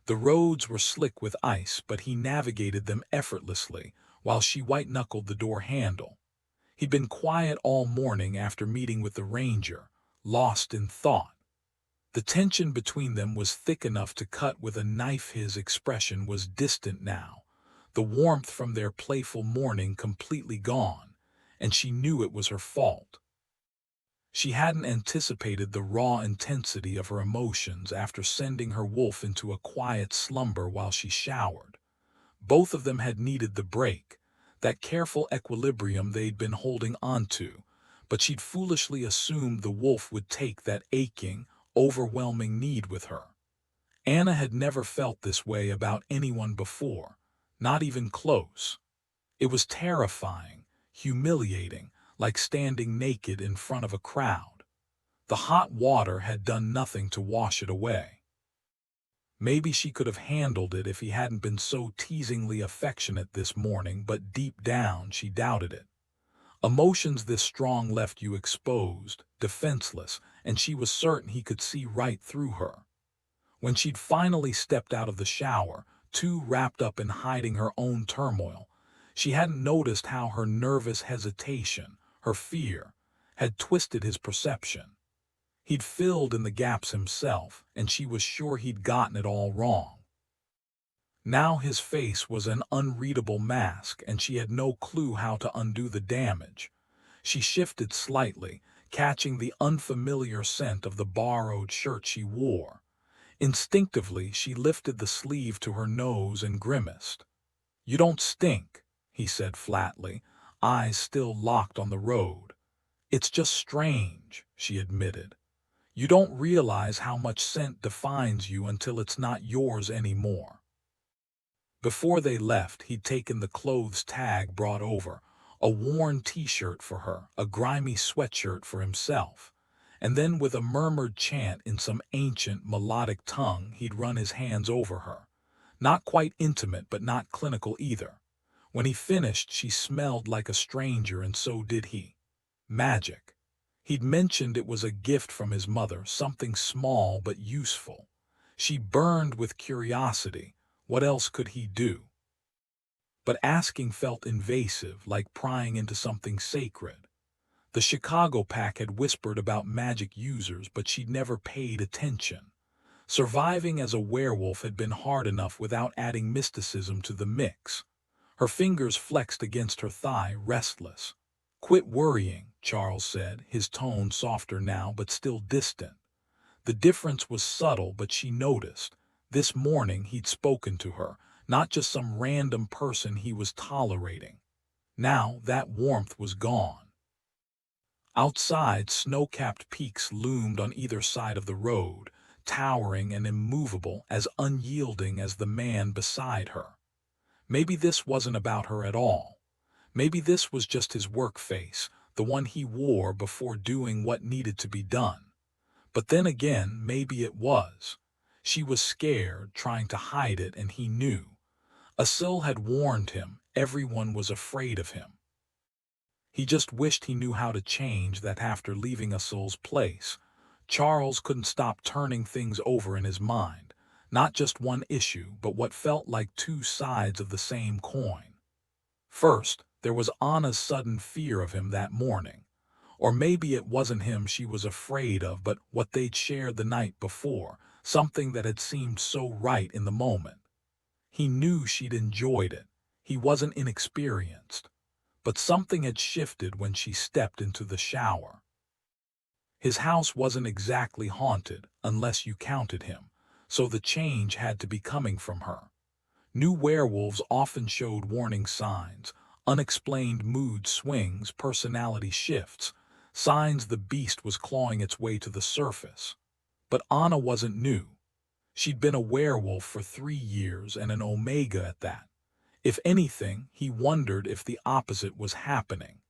The roads were slick with ice, but he navigated them effortlessly while she white-knuckled the door handle. He'd been quiet all morning after meeting with the ranger, lost in thought. The tension between them was thick enough to cut with a knife. His expression was distant now, the warmth from their playful morning completely gone, and she knew it was her fault. She hadn't anticipated the raw intensity of her emotions after sending her wolf into a quiet slumber while she showered. Both of them had needed the break, that careful equilibrium they'd been holding onto, but she'd foolishly assumed the wolf would take that aching, overwhelming need with her. Anna had never felt this way about anyone before, not even close. It was terrifying, humiliating, like standing naked in front of a crowd. The hot water had done nothing to wash it away. Maybe she could have handled it if he hadn't been so teasingly affectionate this morning, but deep down she doubted it. Emotions this strong left you exposed, defenseless, and she was certain he could see right through her. When she'd finally stepped out of the shower, too wrapped up in hiding her own turmoil. She hadn't noticed how her nervous hesitation, her fear, had twisted his perception. He'd filled in the gaps himself, and she was sure he'd gotten it all wrong. Now his face was an unreadable mask, and she had no clue how to undo the damage. She shifted slightly, catching the unfamiliar scent of the borrowed shirt she wore. Instinctively, she lifted the sleeve to her nose and grimaced. "You don't stink," he said flatly, eyes still locked on the road. "It's just strange," she admitted. "You don't realize how much scent defines you until it's not yours anymore." Before they left, he'd taken the clothes tag brought over, a worn t-shirt for her, a grimy sweatshirt for himself, and then with a murmured chant in some ancient melodic tongue, he'd run his hands over her. Not quite intimate, but not clinical either. When he finished, she smelled like a stranger, and so did he. Magic. He'd mentioned it was a gift from his mother, something small but useful. She burned with curiosity. What else could he do? But asking felt invasive, like prying into something sacred. The Chicago pack had whispered about magic users, but she'd never paid attention. Surviving as a werewolf had been hard enough without adding mysticism to the mix. Her fingers flexed against her thigh, restless. "Quit worrying," Charles said, his tone softer now but still distant. The difference was subtle, but she noticed. This morning he'd spoken to her, not just some random person he was tolerating. Now that warmth was gone. Outside, snow-capped peaks loomed on either side of the road, towering and immovable, as unyielding as the man beside her. Maybe this wasn't about her at all. Maybe this was just his work face, the one he wore before doing what needed to be done. But then again, maybe it was. She was scared, trying to hide it, and he knew. Asil had warned him, everyone was afraid of him. He just wished he knew how to change that. After leaving Asil's place, Charles couldn't stop turning things over in his mind. Not just one issue, but what felt like two sides of the same coin. First, there was Anna's sudden fear of him that morning. Or maybe it wasn't him she was afraid of, but what they'd shared the night before, something that had seemed so right in the moment. He knew she'd enjoyed it. He wasn't inexperienced. But something had shifted when she stepped into the shower. His house wasn't exactly haunted, unless you counted him, so the change had to be coming from her. New werewolves often showed warning signs, unexplained mood swings, personality shifts, signs the beast was clawing its way to the surface. But Anna wasn't new. She'd been a werewolf for 3 years, and an Omega at that. If anything, he wondered if the opposite was happening.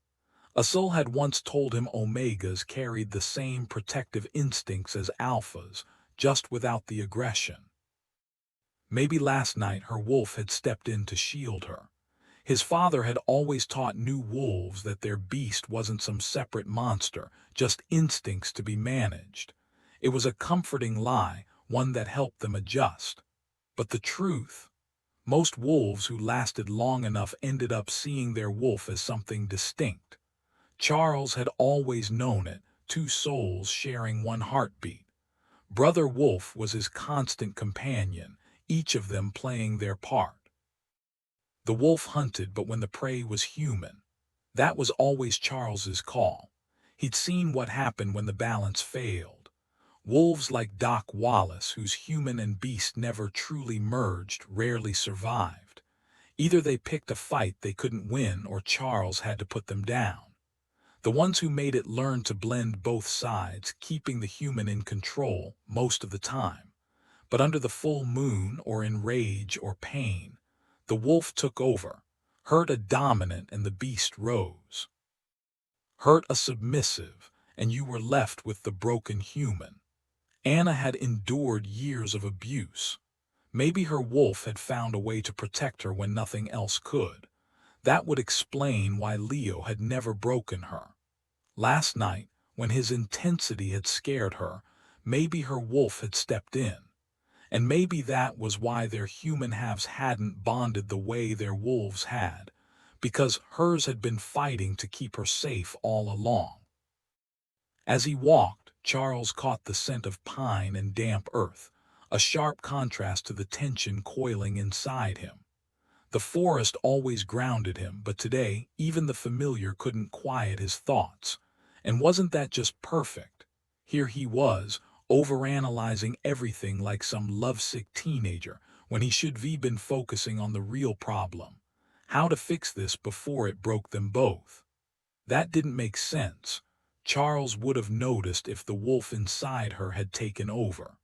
Asil had once told him Omegas carried the same protective instincts as Alphas, just without the aggression. Maybe last night her wolf had stepped in to shield her. His father had always taught new wolves that their beast wasn't some separate monster, just instincts to be managed. It was a comforting lie, one that helped them adjust. But the truth? Most wolves who lasted long enough ended up seeing their wolf as something distinct. Charles had always known it, two souls sharing one heartbeat. Brother Wolf was his constant companion, each of them playing their part. The wolf hunted, but when the prey was human, that was always Charles's call. He'd seen what happened when the balance failed. Wolves like Doc Wallace, whose human and beast never truly merged, rarely survived. Either they picked a fight they couldn't win, or Charles had to put them down. The ones who made it learned to blend both sides, keeping the human in control most of the time. But under the full moon, or in rage or pain, the wolf took over. Hurt a dominant and the beast rose. Hurt a submissive, and you were left with the broken human. Anna had endured years of abuse. Maybe her wolf had found a way to protect her when nothing else could. That would explain why Leo had never broken her. Last night, when his intensity had scared her, maybe her wolf had stepped in. And maybe that was why their human halves hadn't bonded the way their wolves had, because hers had been fighting to keep her safe all along. As he walked, Charles caught the scent of pine and damp earth, a sharp contrast to the tension coiling inside him. The forest always grounded him, but today even the familiar couldn't quiet his thoughts. And wasn't that just perfect? Here he was, overanalyzing everything like some lovesick teenager, when he should have been focusing on the real problem. How to fix this before it broke them both. That didn't make sense. Charles would have noticed if the wolf inside her had taken over.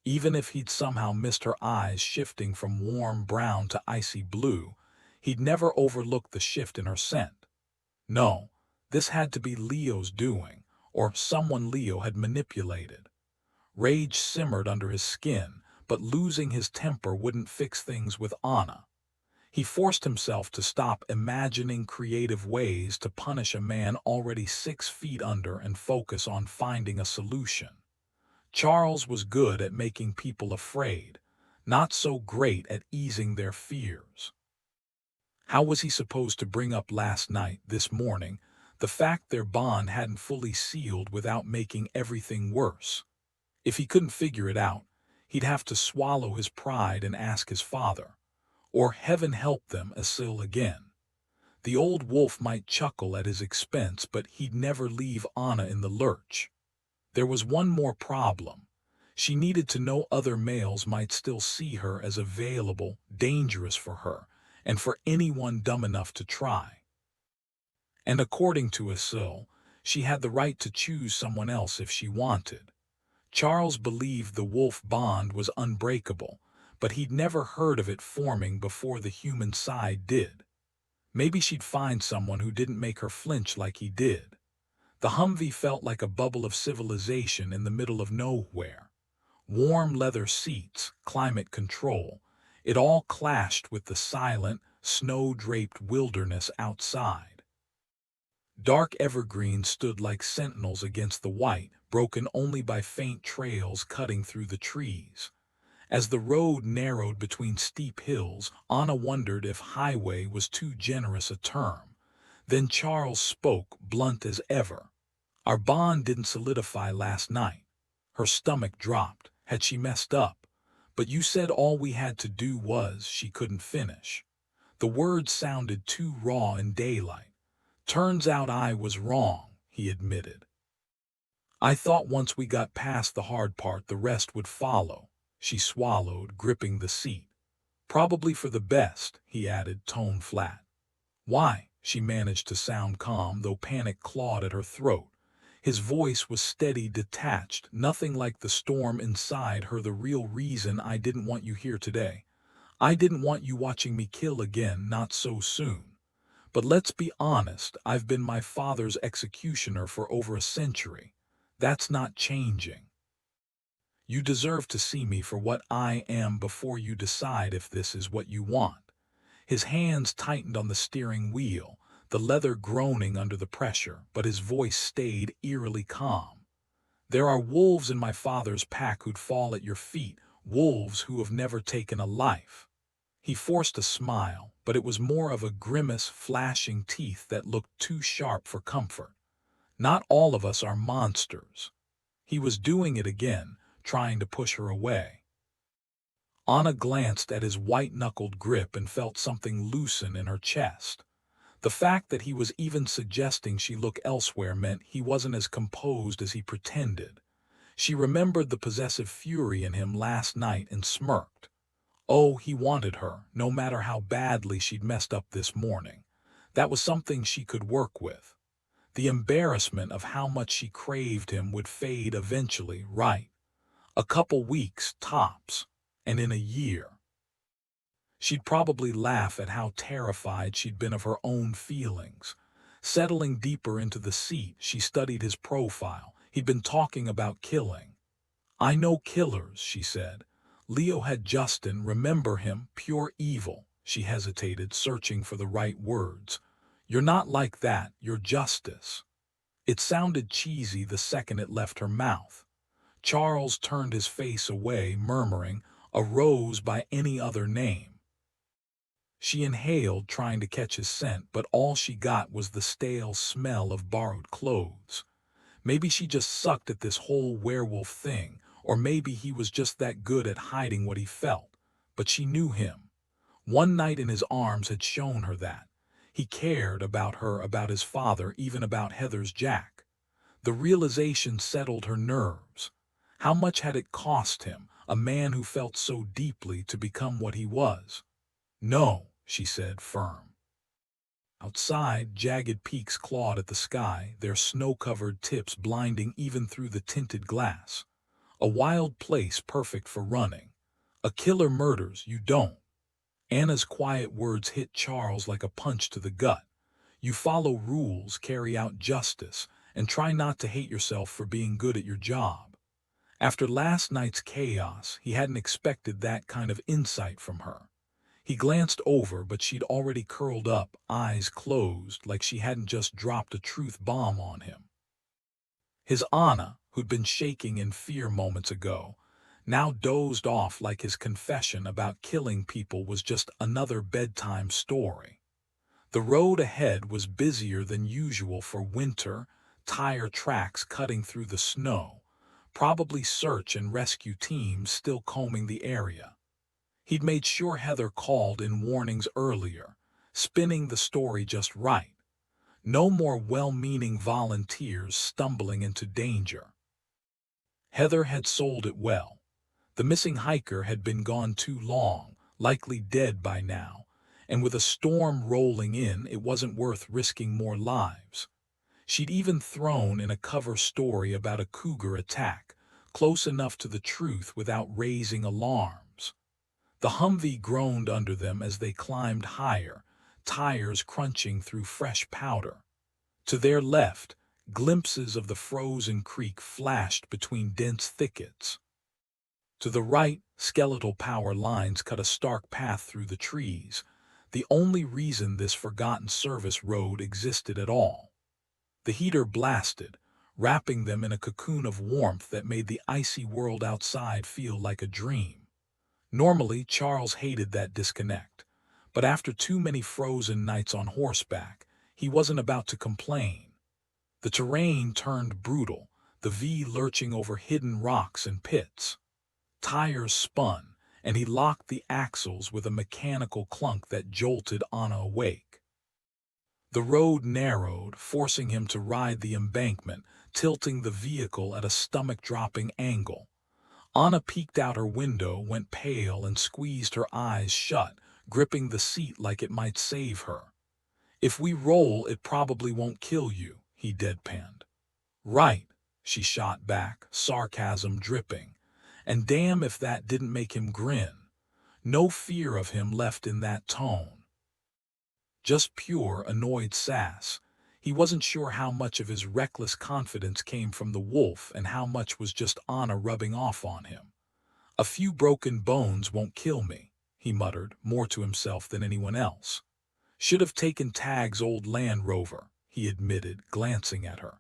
Even if he'd somehow missed her eyes shifting from warm brown to icy blue, he'd never overlooked the shift in her scent. No, this had to be Leo's doing, or someone Leo had manipulated. Rage simmered under his skin, but losing his temper wouldn't fix things with Anna. He forced himself to stop imagining creative ways to punish a man already 6 feet under and focus on finding a solution. Charles was good at making people afraid, not so great at easing their fears. How was he supposed to bring up last night, this morning, the fact their bond hadn't fully sealed without making everything worse? If he couldn't figure it out, he'd have to swallow his pride and ask his father. Or heaven help them, Asil again. The old wolf might chuckle at his expense, but he'd never leave Anna in the lurch. There was one more problem. She needed to know other males might still see her as available, dangerous for her, and for anyone dumb enough to try. And according to Asil, she had the right to choose someone else if she wanted. Charles believed the wolf bond was unbreakable, but he'd never heard of it forming before the human side did. Maybe she'd find someone who didn't make her flinch like he did. The Humvee felt like a bubble of civilization in the middle of nowhere. Warm leather seats, climate control, it all clashed with the silent, snow-draped wilderness outside. Dark evergreens stood like sentinels against the white, broken only by faint trails cutting through the trees. As the road narrowed between steep hills, Anna wondered if highway was too generous a term. Then Charles spoke, blunt as ever. Our bond didn't solidify last night. Her stomach dropped. Had she messed up? But you said all we had to do was, she couldn't finish. The words sounded too raw in daylight. Turns out I was wrong, he admitted. I thought once we got past the hard part the rest would follow. She swallowed, gripping the seat. Probably for the best, he added, tone flat. Why? She managed to sound calm, though panic clawed at her throat. His voice was steady, detached, nothing like the storm inside her. The real reason I didn't want you here today. I didn't want you watching me kill again, not so soon. But let's be honest, I've been my father's executioner for over a century. That's not changing. You deserve to see me for what I am before you decide if this is what you want. His hands tightened on the steering wheel, the leather groaning under the pressure, but his voice stayed eerily calm. There are wolves in my father's pack who'd fall at your feet, wolves who have never taken a life. He forced a smile, but it was more of a grimace, flashing teeth that looked too sharp for comfort. Not all of us are monsters. He was doing it again, trying to push her away. Anna glanced at his white-knuckled grip and felt something loosen in her chest. The fact that he was even suggesting she look elsewhere meant he wasn't as composed as he pretended. She remembered the possessive fury in him last night and smirked. Oh, he wanted her, no matter how badly she'd messed up this morning. That was something she could work with. The embarrassment of how much she craved him would fade eventually, right? A couple weeks, tops. And in a year. She'd probably laugh at how terrified she'd been of her own feelings. Settling deeper into the seat, she studied his profile. He'd been talking about killing. I know killers, she said. Leo had Justin, remember him, pure evil. She hesitated, searching for the right words. You're not like that, you're justice. It sounded cheesy the second it left her mouth. Charles turned his face away, murmuring, "A rose by any other name." She inhaled, trying to catch his scent, but all she got was the stale smell of borrowed clothes. Maybe she just sucked at this whole werewolf thing, or maybe he was just that good at hiding what he felt. But she knew him. One night in his arms had shown her that. He cared about her, about his father, even about Heather's Jack. The realization settled her nerves. How much had it cost him, a man who felt so deeply, to become what he was? "No," she said, firm. Outside, jagged peaks clawed at the sky, their snow-covered tips blinding even through the tinted glass. A wild place perfect for running. "A killer murders, you don't." Anna's quiet words hit Charles like a punch to the gut. "You follow rules, carry out justice, and try not to hate yourself for being good at your job." After last night's chaos, he hadn't expected that kind of insight from her. He glanced over, but she'd already curled up, eyes closed, like she hadn't just dropped a truth bomb on him. His Anna, who'd been shaking in fear moments ago, now dozed off like his confession about killing people was just another bedtime story. The road ahead was busier than usual for winter, tire tracks cutting through the snow, probably search and rescue teams still combing the area. He'd made sure Heather called in warnings earlier, spinning the story just right. No more well-meaning volunteers stumbling into danger. Heather had sold it well. The missing hiker had been gone too long, likely dead by now, and with a storm rolling in, it wasn't worth risking more lives. She'd even thrown in a cover story about a cougar attack, close enough to the truth without raising alarms. The Humvee groaned under them as they climbed higher, tires crunching through fresh powder. To their left, glimpses of the frozen creek flashed between dense thickets. To the right, skeletal power lines cut a stark path through the trees, the only reason this forgotten service road existed at all. The heater blasted, wrapping them in a cocoon of warmth that made the icy world outside feel like a dream. Normally, Charles hated that disconnect, but after too many frozen nights on horseback, he wasn't about to complain. The terrain turned brutal, the V lurching over hidden rocks and pits. Tires spun, and he locked the axles with a mechanical clunk that jolted Anna awake. The road narrowed, forcing him to ride the embankment, tilting the vehicle at a stomach-dropping angle. Anna peeked out her window, went pale, and squeezed her eyes shut, gripping the seat like it might save her. "If we roll, it probably won't kill you," he deadpanned. "Right," she shot back, sarcasm dripping. And damn if that didn't make him grin. No fear of him left in that tone. Just pure, annoyed sass. He wasn't sure how much of his reckless confidence came from the wolf and how much was just Anna rubbing off on him. "A few broken bones won't kill me," he muttered, more to himself than anyone else. "Should have taken Tag's old Land Rover," he admitted, glancing at her.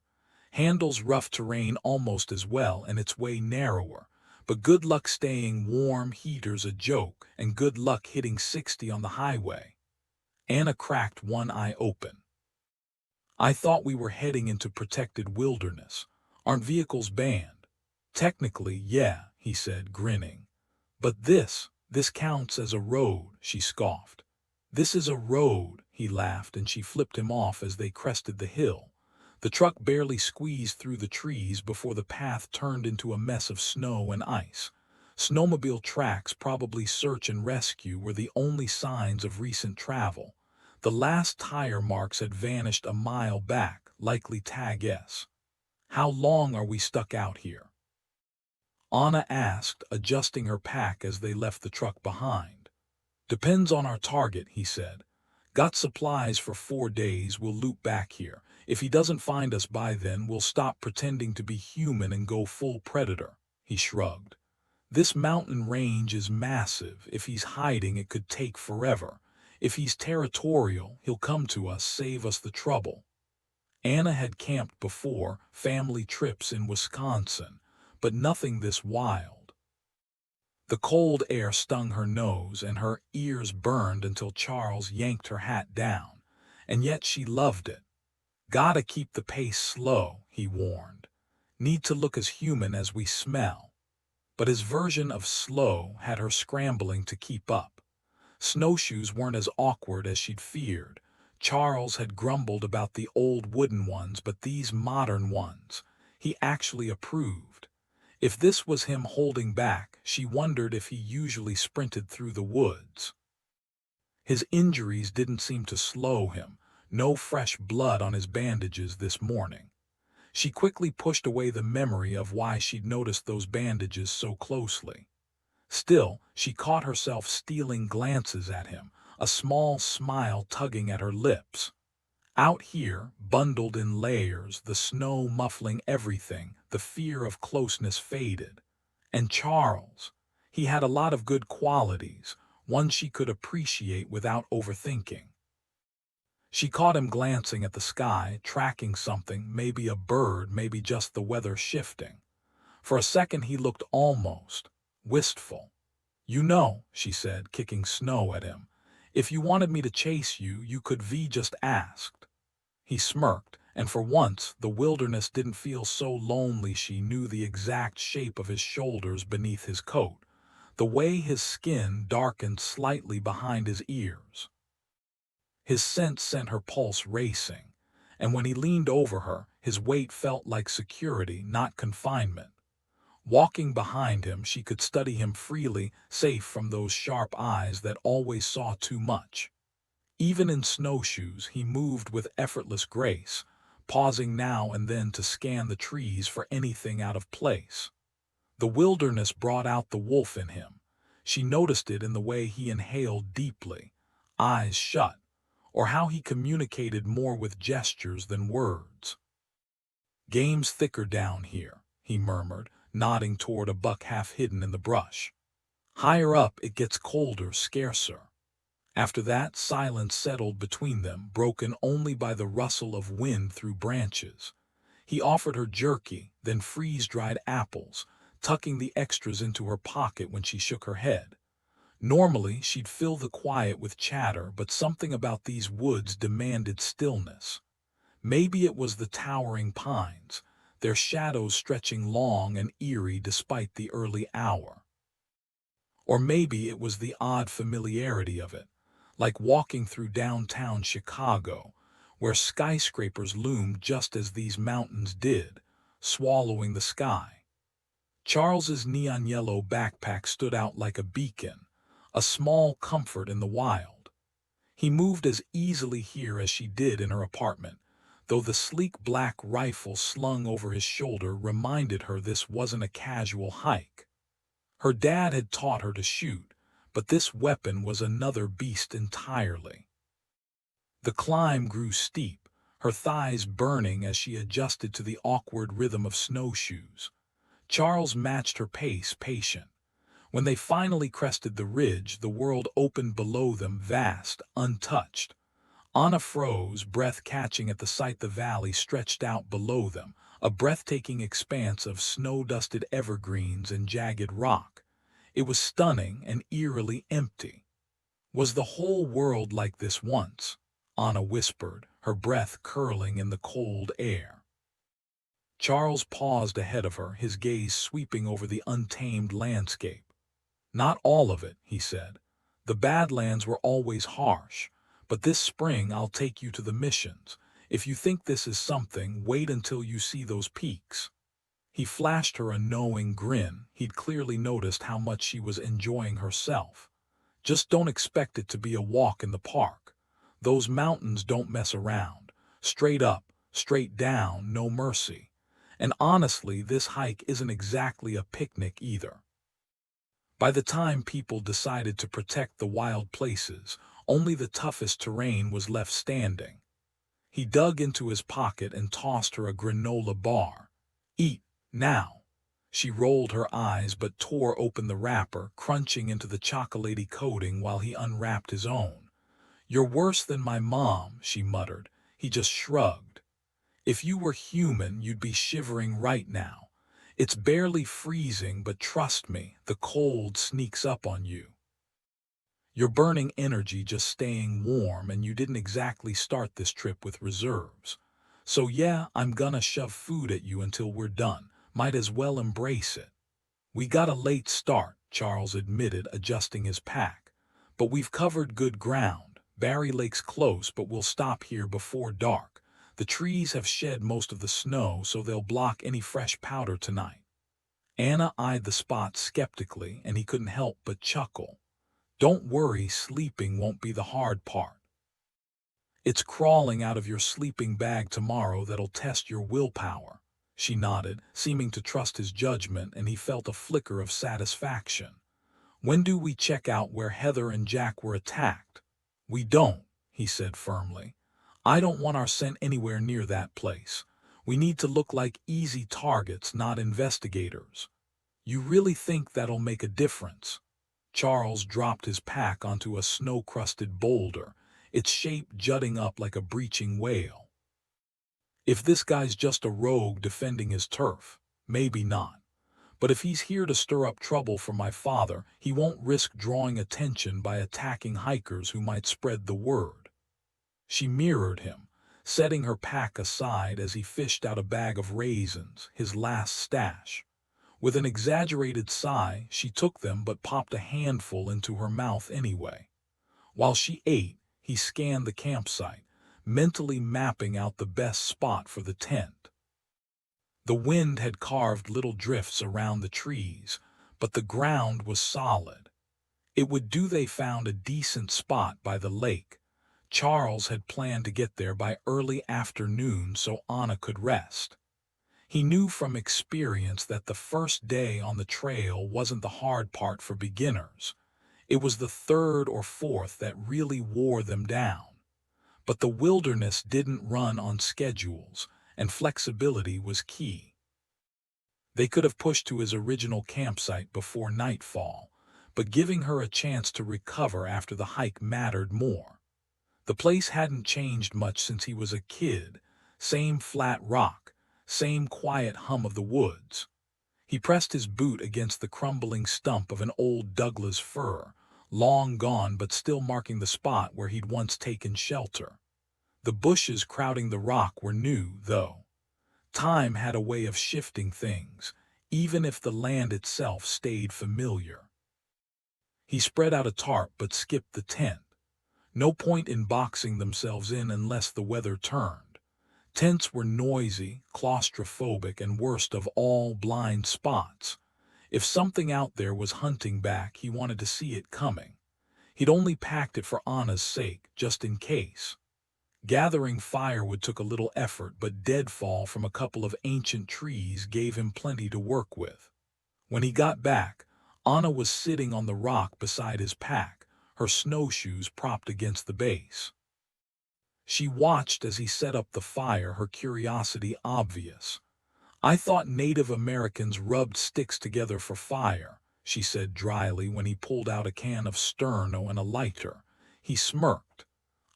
"Handles rough terrain almost as well, and its way narrower. But good luck staying warm, heater's a joke, and good luck hitting 60 on the highway." Anna cracked one eye open. "I thought we were heading into protected wilderness. Aren't vehicles banned?" "Technically, yeah," he said, grinning. "But this counts as a road," she scoffed. "This is a road," he laughed, and she flipped him off as they crested the hill. The truck barely squeezed through the trees before the path turned into a mess of snow and ice. Snowmobile tracks, probably search and rescue, were the only signs of recent travel. The last tire marks had vanished a mile back, likely Tag S. "How long are we stuck out here?" Anna asked, adjusting her pack as they left the truck behind. "Depends on our target," he said. "Got supplies for 4 days, we'll loop back here. If he doesn't find us by then, we'll stop pretending to be human and go full predator." He shrugged. "This mountain range is massive. If he's hiding, it could take forever. If he's territorial, he'll come to us, save us the trouble." Anna had camped before, family trips in Wisconsin, but nothing this wild. The cold air stung her nose and her ears burned until Charles yanked her hat down, and yet she loved it. "Gotta keep the pace slow," he warned. "Need to look as human as we smell." But his version of slow had her scrambling to keep up. Snowshoes weren't as awkward as she'd feared. Charles had grumbled about the old wooden ones, but these modern ones, he actually approved. If this was him holding back, she wondered if he usually sprinted through the woods. His injuries didn't seem to slow him. No fresh blood on his bandages this morning. She quickly pushed away the memory of why she'd noticed those bandages so closely. Still, she caught herself stealing glances at him, a small smile tugging at her lips. Out here, bundled in layers, the snow muffling everything, the fear of closeness faded. And Charles, he had a lot of good qualities, one she could appreciate without overthinking. She caught him glancing at the sky, tracking something, maybe a bird, maybe just the weather shifting. For a second he looked almost wistful. "You know," she said, kicking snow at him, "if you wanted me to chase you, you could just asked." He smirked, and for once the wilderness didn't feel so lonely. She knew the exact shape of his shoulders beneath his coat, the way his skin darkened slightly behind his ears. His scent sent her pulse racing, and when he leaned over her, his weight felt like security, not confinement. Walking behind him, she could study him freely, safe from those sharp eyes that always saw too much. Even in snowshoes, he moved with effortless grace, pausing now and then to scan the trees for anything out of place. The wilderness brought out the wolf in him. She noticed it in the way he inhaled deeply, eyes shut, or how he communicated more with gestures than words. "Game's thicker down here," he murmured, nodding toward a buck half hidden in the brush. "Higher up it gets colder, scarcer." After that, silence settled between them, broken only by the rustle of wind through branches. He offered her jerky, then freeze-dried apples, tucking the extras into her pocket when she shook her head. Normally, she'd fill the quiet with chatter, but something about these woods demanded stillness. Maybe it was the towering pines, their shadows stretching long and eerie despite the early hour. Or maybe it was the odd familiarity of it, like walking through downtown Chicago, where skyscrapers loomed just as these mountains did, swallowing the sky. Charles's neon yellow backpack stood out like a beacon, a small comfort in the wild. He moved as easily here as she did in her apartment, though the sleek black rifle slung over his shoulder reminded her this wasn't a casual hike. Her dad had taught her to shoot, but this weapon was another beast entirely. The climb grew steep, her thighs burning as she adjusted to the awkward rhythm of snowshoes. Charles matched her pace, patient. When they finally crested the ridge, the world opened below them, vast, untouched. Anna froze, breath catching at the sight the valley stretched out below them, a breathtaking expanse of snow-dusted evergreens and jagged rock. It was stunning and eerily empty. Was the whole world like this once? Anna whispered, her breath curling in the cold air. Charles paused ahead of her, his gaze sweeping over the untamed landscape. "Not all of it," he said. "The Badlands were always harsh, but this spring I'll take you to the missions. If you think this is something, wait until you see those peaks." He flashed her a knowing grin. He'd clearly noticed how much she was enjoying herself. "Just don't expect it to be a walk in the park. Those mountains don't mess around. Straight up, straight down, no mercy. And honestly, this hike isn't exactly a picnic either." By the time people decided to protect the wild places, only the toughest terrain was left standing. He dug into his pocket and tossed her a granola bar. "Eat, now." She rolled her eyes but tore open the wrapper, crunching into the chocolatey coating while he unwrapped his own. "You're worse than my mom," she muttered. He just shrugged. "If you were human, you'd be shivering right now. It's barely freezing, but trust me, the cold sneaks up on you. You're burning energy just staying warm, and you didn't exactly start this trip with reserves. So yeah, I'm gonna shove food at you until we're done. Might as well embrace it. We got a late start, Charles admitted, adjusting his pack. But we've covered good ground. Barry Lake's close, but we'll stop here before dark. The trees have shed most of the snow, so they'll block any fresh powder tonight. Anna eyed the spot skeptically, and he couldn't help but chuckle. Don't worry, sleeping won't be the hard part. It's crawling out of your sleeping bag tomorrow that'll test your willpower. She nodded, seeming to trust his judgment, and he felt a flicker of satisfaction. When do we check out where Heather and Jack were attacked? We don't, he said firmly. I don't want our scent anywhere near that place. We need to look like easy targets, not investigators. You really think that'll make a difference? Charles dropped his pack onto a snow-crusted boulder, its shape jutting up like a breaching whale. If this guy's just a rogue defending his turf, maybe not. But if he's here to stir up trouble for my father, he won't risk drawing attention by attacking hikers who might spread the word. She mirrored him, setting her pack aside as he fished out a bag of raisins, his last stash. With an exaggerated sigh, she took them but popped a handful into her mouth anyway. While she ate, he scanned the campsite, mentally mapping out the best spot for the tent. The wind had carved little drifts around the trees, but the ground was solid. It would do. They found a decent spot by the lake. Charles had planned to get there by early afternoon so Anna could rest. He knew from experience that the first day on the trail wasn't the hard part for beginners. It was the third or fourth that really wore them down. But the wilderness didn't run on schedules, and flexibility was key. They could have pushed to his original campsite before nightfall, but giving her a chance to recover after the hike mattered more. The place hadn't changed much since he was a kid. Same flat rock, same quiet hum of the woods. He pressed his boot against the crumbling stump of an old Douglas fir, long gone but still marking the spot where he'd once taken shelter. The bushes crowding the rock were new, though. Time had a way of shifting things, even if the land itself stayed familiar. He spread out a tarp but skipped the tent. No point in boxing themselves in unless the weather turned. Tents were noisy, claustrophobic, and worst of all, blind spots. If something out there was hunting back, he wanted to see it coming. He'd only packed it for Anna's sake, just in case. Gathering firewood took a little effort, but deadfall from a couple of ancient trees gave him plenty to work with. When he got back, Anna was sitting on the rock beside his pack, her snowshoes propped against the base. She watched as he set up the fire, her curiosity obvious. I thought Native Americans rubbed sticks together for fire, she said dryly when he pulled out a can of sterno and a lighter. He smirked.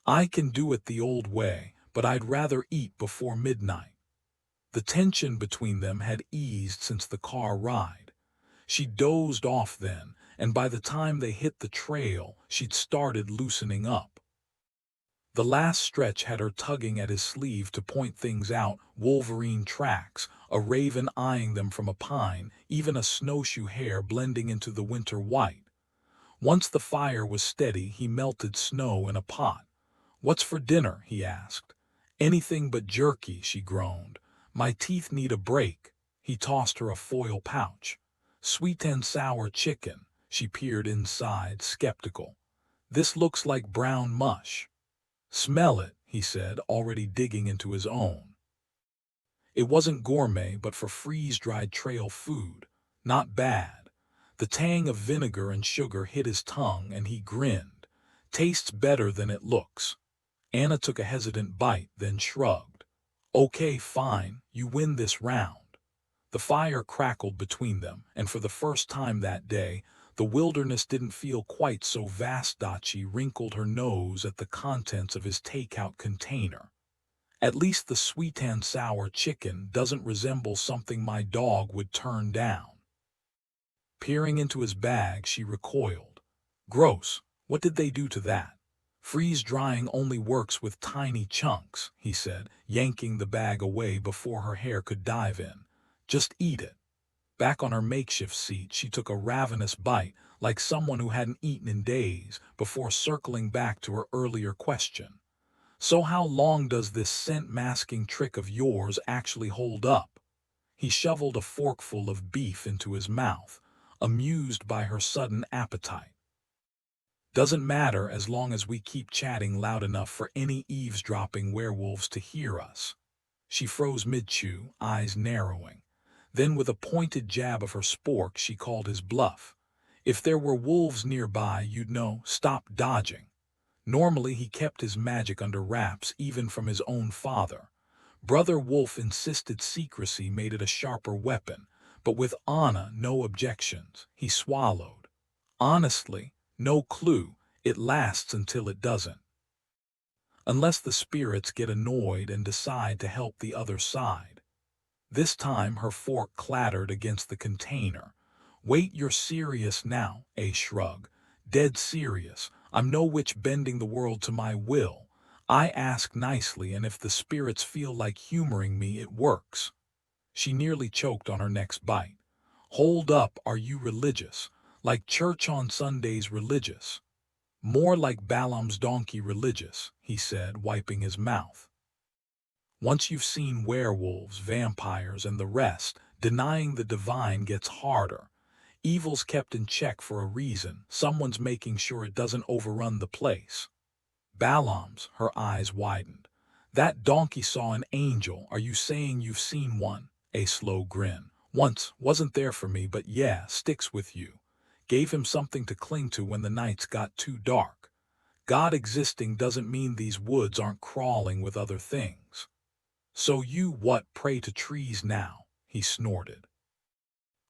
I can do it the old way, but I'd rather eat before midnight. The tension between them had eased since the car ride. She dozed off then, and by the time they hit the trail, she'd started loosening up. The last stretch had her tugging at his sleeve to point things out, Wolverine tracks, a raven eyeing them from a pine, even a snowshoe hare blending into the winter white. Once the fire was steady, he melted snow in a pot. What's for dinner? He asked. Anything but jerky, she groaned. My teeth need a break. He tossed her a foil pouch. Sweet and sour chicken. She peered inside, skeptical. This looks like brown mush. Smell it, he said, already digging into his own. It wasn't gourmet, but for freeze-dried trail food, not bad. The tang of vinegar and sugar hit his tongue, and he grinned. Tastes better than it looks. Anna took a hesitant bite, then shrugged. Okay, fine, you win this round. The fire crackled between them, and for the first time that day, the wilderness didn't feel quite so vast. She wrinkled her nose at the contents of his takeout container. At least the sweet and sour chicken doesn't resemble something my dog would turn down. Peering into his bag, she recoiled. Gross, what did they do to that? Freeze-drying only works with tiny chunks, he said, yanking the bag away before her hair could dive in. Just eat it. Back on her makeshift seat, she took a ravenous bite, like someone who hadn't eaten in days, before circling back to her earlier question. So how long does this scent-masking trick of yours actually hold up? He shoveled a forkful of beef into his mouth, amused by her sudden appetite. Doesn't matter as long as we keep chatting loud enough for any eavesdropping werewolves to hear us. She froze mid-chew, eyes narrowing. Then with a pointed jab of her spork she called his bluff. If there were wolves nearby, you'd know, stop dodging. Normally he kept his magic under wraps even from his own father. Brother Wolf insisted secrecy made it a sharper weapon, but with Anna no objections. He swallowed. Honestly, no clue. It lasts until it doesn't. Unless the spirits get annoyed and decide to help the other side. This time her fork clattered against the container. Wait, you're serious now? A shrug. Dead serious. I'm no witch bending the world to my will. I ask nicely, and if the spirits feel like humoring me, it works. She nearly choked on her next bite. Hold up, are you religious? Like church on Sundays religious? More like Balaam's donkey religious, he said, wiping his mouth. Once you've seen werewolves, vampires, and the rest, denying the divine gets harder. Evil's kept in check for a reason. Someone's making sure it doesn't overrun the place. Balaam's, her eyes widened. That donkey saw an angel. Are you saying you've seen one? A slow grin. Once, wasn't there for me, but yeah, sticks with you. Gave him something to cling to when the nights got too dark. God existing doesn't mean these woods aren't crawling with other things. So you what, pray to trees now? He snorted.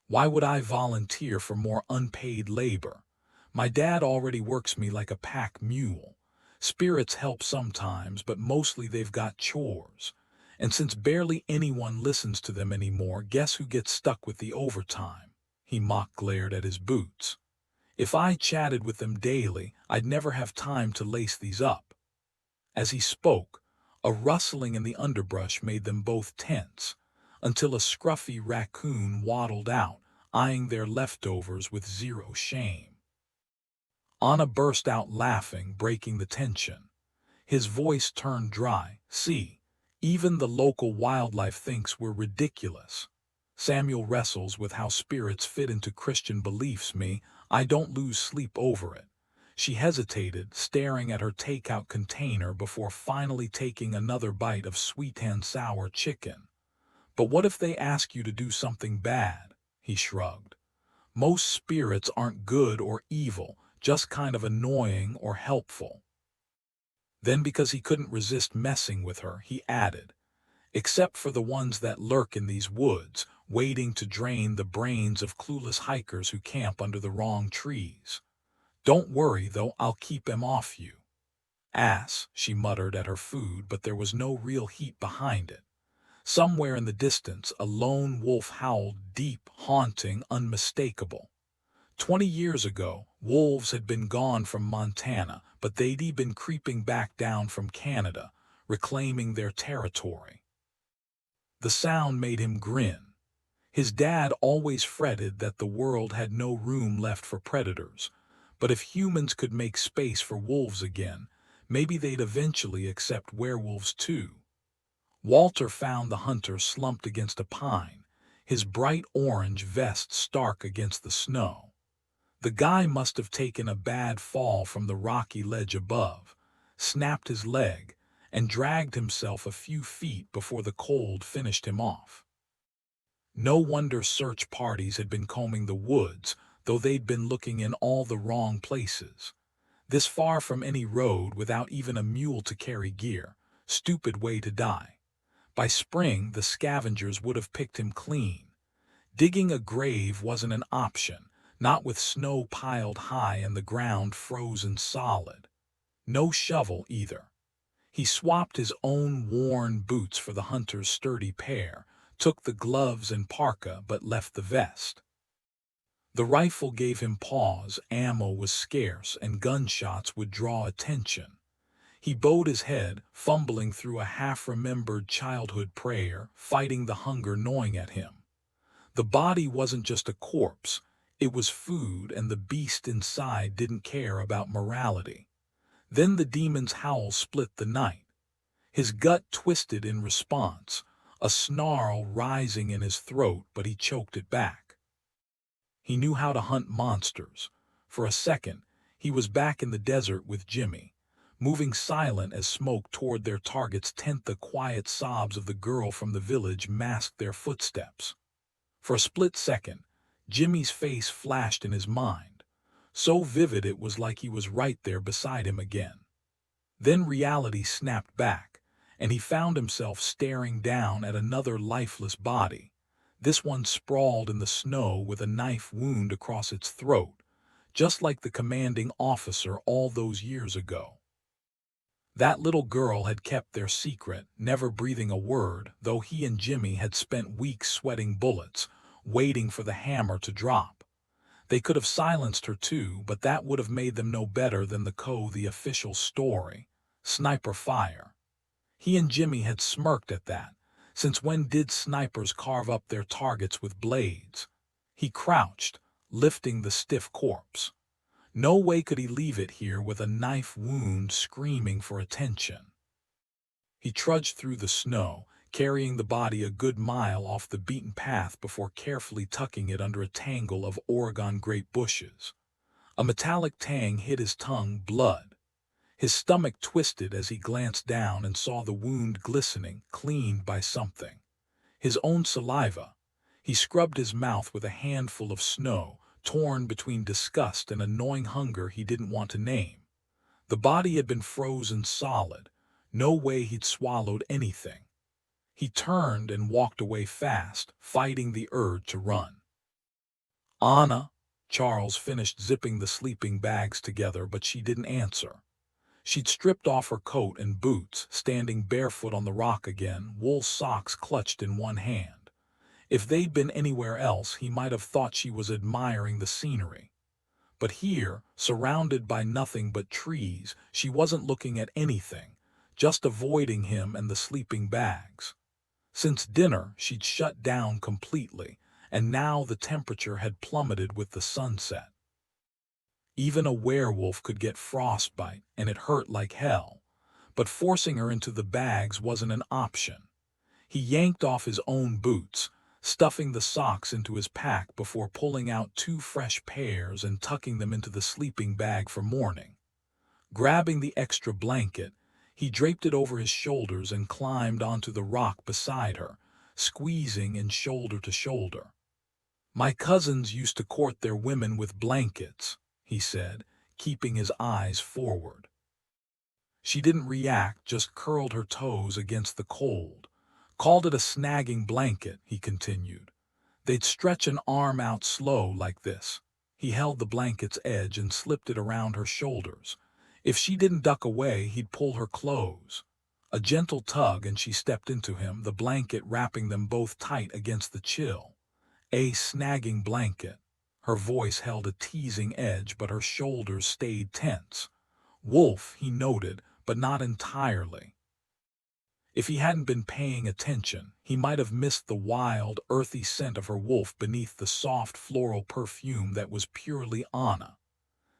Why would I volunteer for more unpaid labor? My dad already works me like a pack mule. Spirits help sometimes, but mostly they've got chores. And since barely anyone listens to them anymore, guess who gets stuck with the overtime? He mock glared at his boots. If I chatted with them daily, I'd never have time to lace these up. As he spoke, a rustling in the underbrush made them both tense, until a scruffy raccoon waddled out, eyeing their leftovers with zero shame. Anna burst out laughing, breaking the tension. His voice turned dry. See, even the local wildlife thinks we're ridiculous. Samuel wrestles with how spirits fit into Christian beliefs. I don't lose sleep over it. She hesitated, staring at her takeout container before finally taking another bite of sweet and sour chicken. But what if they ask you to do something bad? He shrugged. Most spirits aren't good or evil, just kind of annoying or helpful. Then, because he couldn't resist messing with her, he added, except for the ones that lurk in these woods, waiting to drain the brains of clueless hikers who camp under the wrong trees. Don't worry, though, I'll keep 'em off you. Ass, she muttered at her food, but there was no real heat behind it. Somewhere in the distance, a lone wolf howled, deep, haunting, unmistakable. 20 years ago, wolves had been gone from Montana, but they'd been creeping back down from Canada, reclaiming their territory. The sound made him grin. His dad always fretted that the world had no room left for predators, but if humans could make space for wolves again, maybe they'd eventually accept werewolves too. Walter found the hunter slumped against a pine, his bright orange vest stark against the snow. The guy must have taken a bad fall from the rocky ledge above, snapped his leg, and dragged himself a few feet before the cold finished him off. No wonder search parties had been combing the woods, though they'd been looking in all the wrong places. This far from any road, without even a mule to carry gear. Stupid way to die. By spring, the scavengers would have picked him clean. Digging a grave wasn't an option, not with snow piled high and the ground frozen solid. No shovel either. He swapped his own worn boots for the hunter's sturdy pair, took the gloves and parka but left the vest. The rifle gave him pause, ammo was scarce, and gunshots would draw attention. He bowed his head, fumbling through a half-remembered childhood prayer, fighting the hunger gnawing at him. The body wasn't just a corpse, it was food, and the beast inside didn't care about morality. Then the demon's howl split the night. His gut twisted in response, a snarl rising in his throat, but he choked it back. He knew how to hunt monsters. For a second, he was back in the desert with Jimmy, moving silent as smoke toward their target's tent. The quiet sobs of the girl from the village masked their footsteps. For a split second, Jimmy's face flashed in his mind, so vivid it was like he was right there beside him again. Then reality snapped back, and he found himself staring down at another lifeless body, this one sprawled in the snow with a knife wound across its throat, just like the commanding officer all those years ago. That little girl had kept their secret, never breathing a word, though he and Jimmy had spent weeks sweating bullets, waiting for the hammer to drop. They could have silenced her too, but that would have made them no better than the official story. Sniper fire. He and Jimmy had smirked at that. Since when did snipers carve up their targets with blades? He crouched, lifting the stiff corpse. No way could he leave it here with a knife wound screaming for attention. He trudged through the snow, carrying the body a good mile off the beaten path before carefully tucking it under a tangle of Oregon grape bushes. A metallic tang hit his tongue, blood. His stomach twisted as he glanced down and saw the wound glistening, cleaned by something. His own saliva. He scrubbed his mouth with a handful of snow, torn between disgust and a gnawing hunger he didn't want to name. The body had been frozen solid. No way he'd swallowed anything. He turned and walked away fast, fighting the urge to run. "Anna," Charles finished zipping the sleeping bags together, but she didn't answer. She'd stripped off her coat and boots, standing barefoot on the rock again, wool socks clutched in one hand. If they'd been anywhere else, he might have thought she was admiring the scenery. But here, surrounded by nothing but trees, she wasn't looking at anything, just avoiding him and the sleeping bags. Since dinner, she'd shut down completely, and now the temperature had plummeted with the sunset. Even a werewolf could get frostbite, and it hurt like hell. But forcing her into the bags wasn't an option. He yanked off his own boots, stuffing the socks into his pack before pulling out 2 fresh pairs and tucking them into the sleeping bag for morning. Grabbing the extra blanket, he draped it over his shoulders and climbed onto the rock beside her, squeezing in shoulder to shoulder. "My cousins used to court their women with blankets," he said, keeping his eyes forward. She didn't react, just curled her toes against the cold. "Called it a snagging blanket," he continued. "They'd stretch an arm out slow like this." He held the blanket's edge and slipped it around her shoulders. If she didn't duck away, he'd pull her close. A gentle tug and she stepped into him, the blanket wrapping them both tight against the chill. "A snagging blanket." Her voice held a teasing edge, but her shoulders stayed tense. Wolf, he noted, but not entirely. If he hadn't been paying attention, he might have missed the wild, earthy scent of her wolf beneath the soft floral perfume that was purely Anna.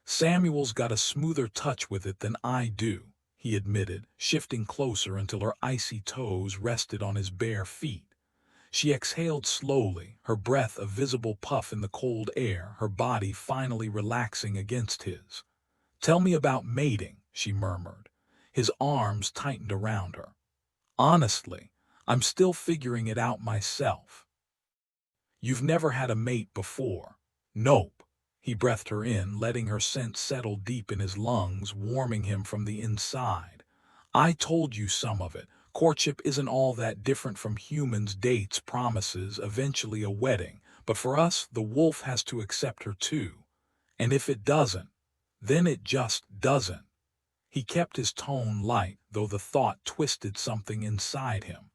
"Samuel's got a smoother touch with it than I do," he admitted, shifting closer until her icy toes rested on his bare feet. She exhaled slowly, her breath a visible puff in the cold air, her body finally relaxing against his. "Tell me about mating," she murmured. His arms tightened around her. "Honestly, I'm still figuring it out myself." "You've never had a mate before?" "Nope." He breathed her in, letting her scent settle deep in his lungs, warming him from the inside. "I told you some of it. Courtship isn't all that different from humans, dates, promises, eventually a wedding. But for us, the wolf has to accept her too. And if it doesn't, then it just doesn't." He kept his tone light, though the thought twisted something inside him.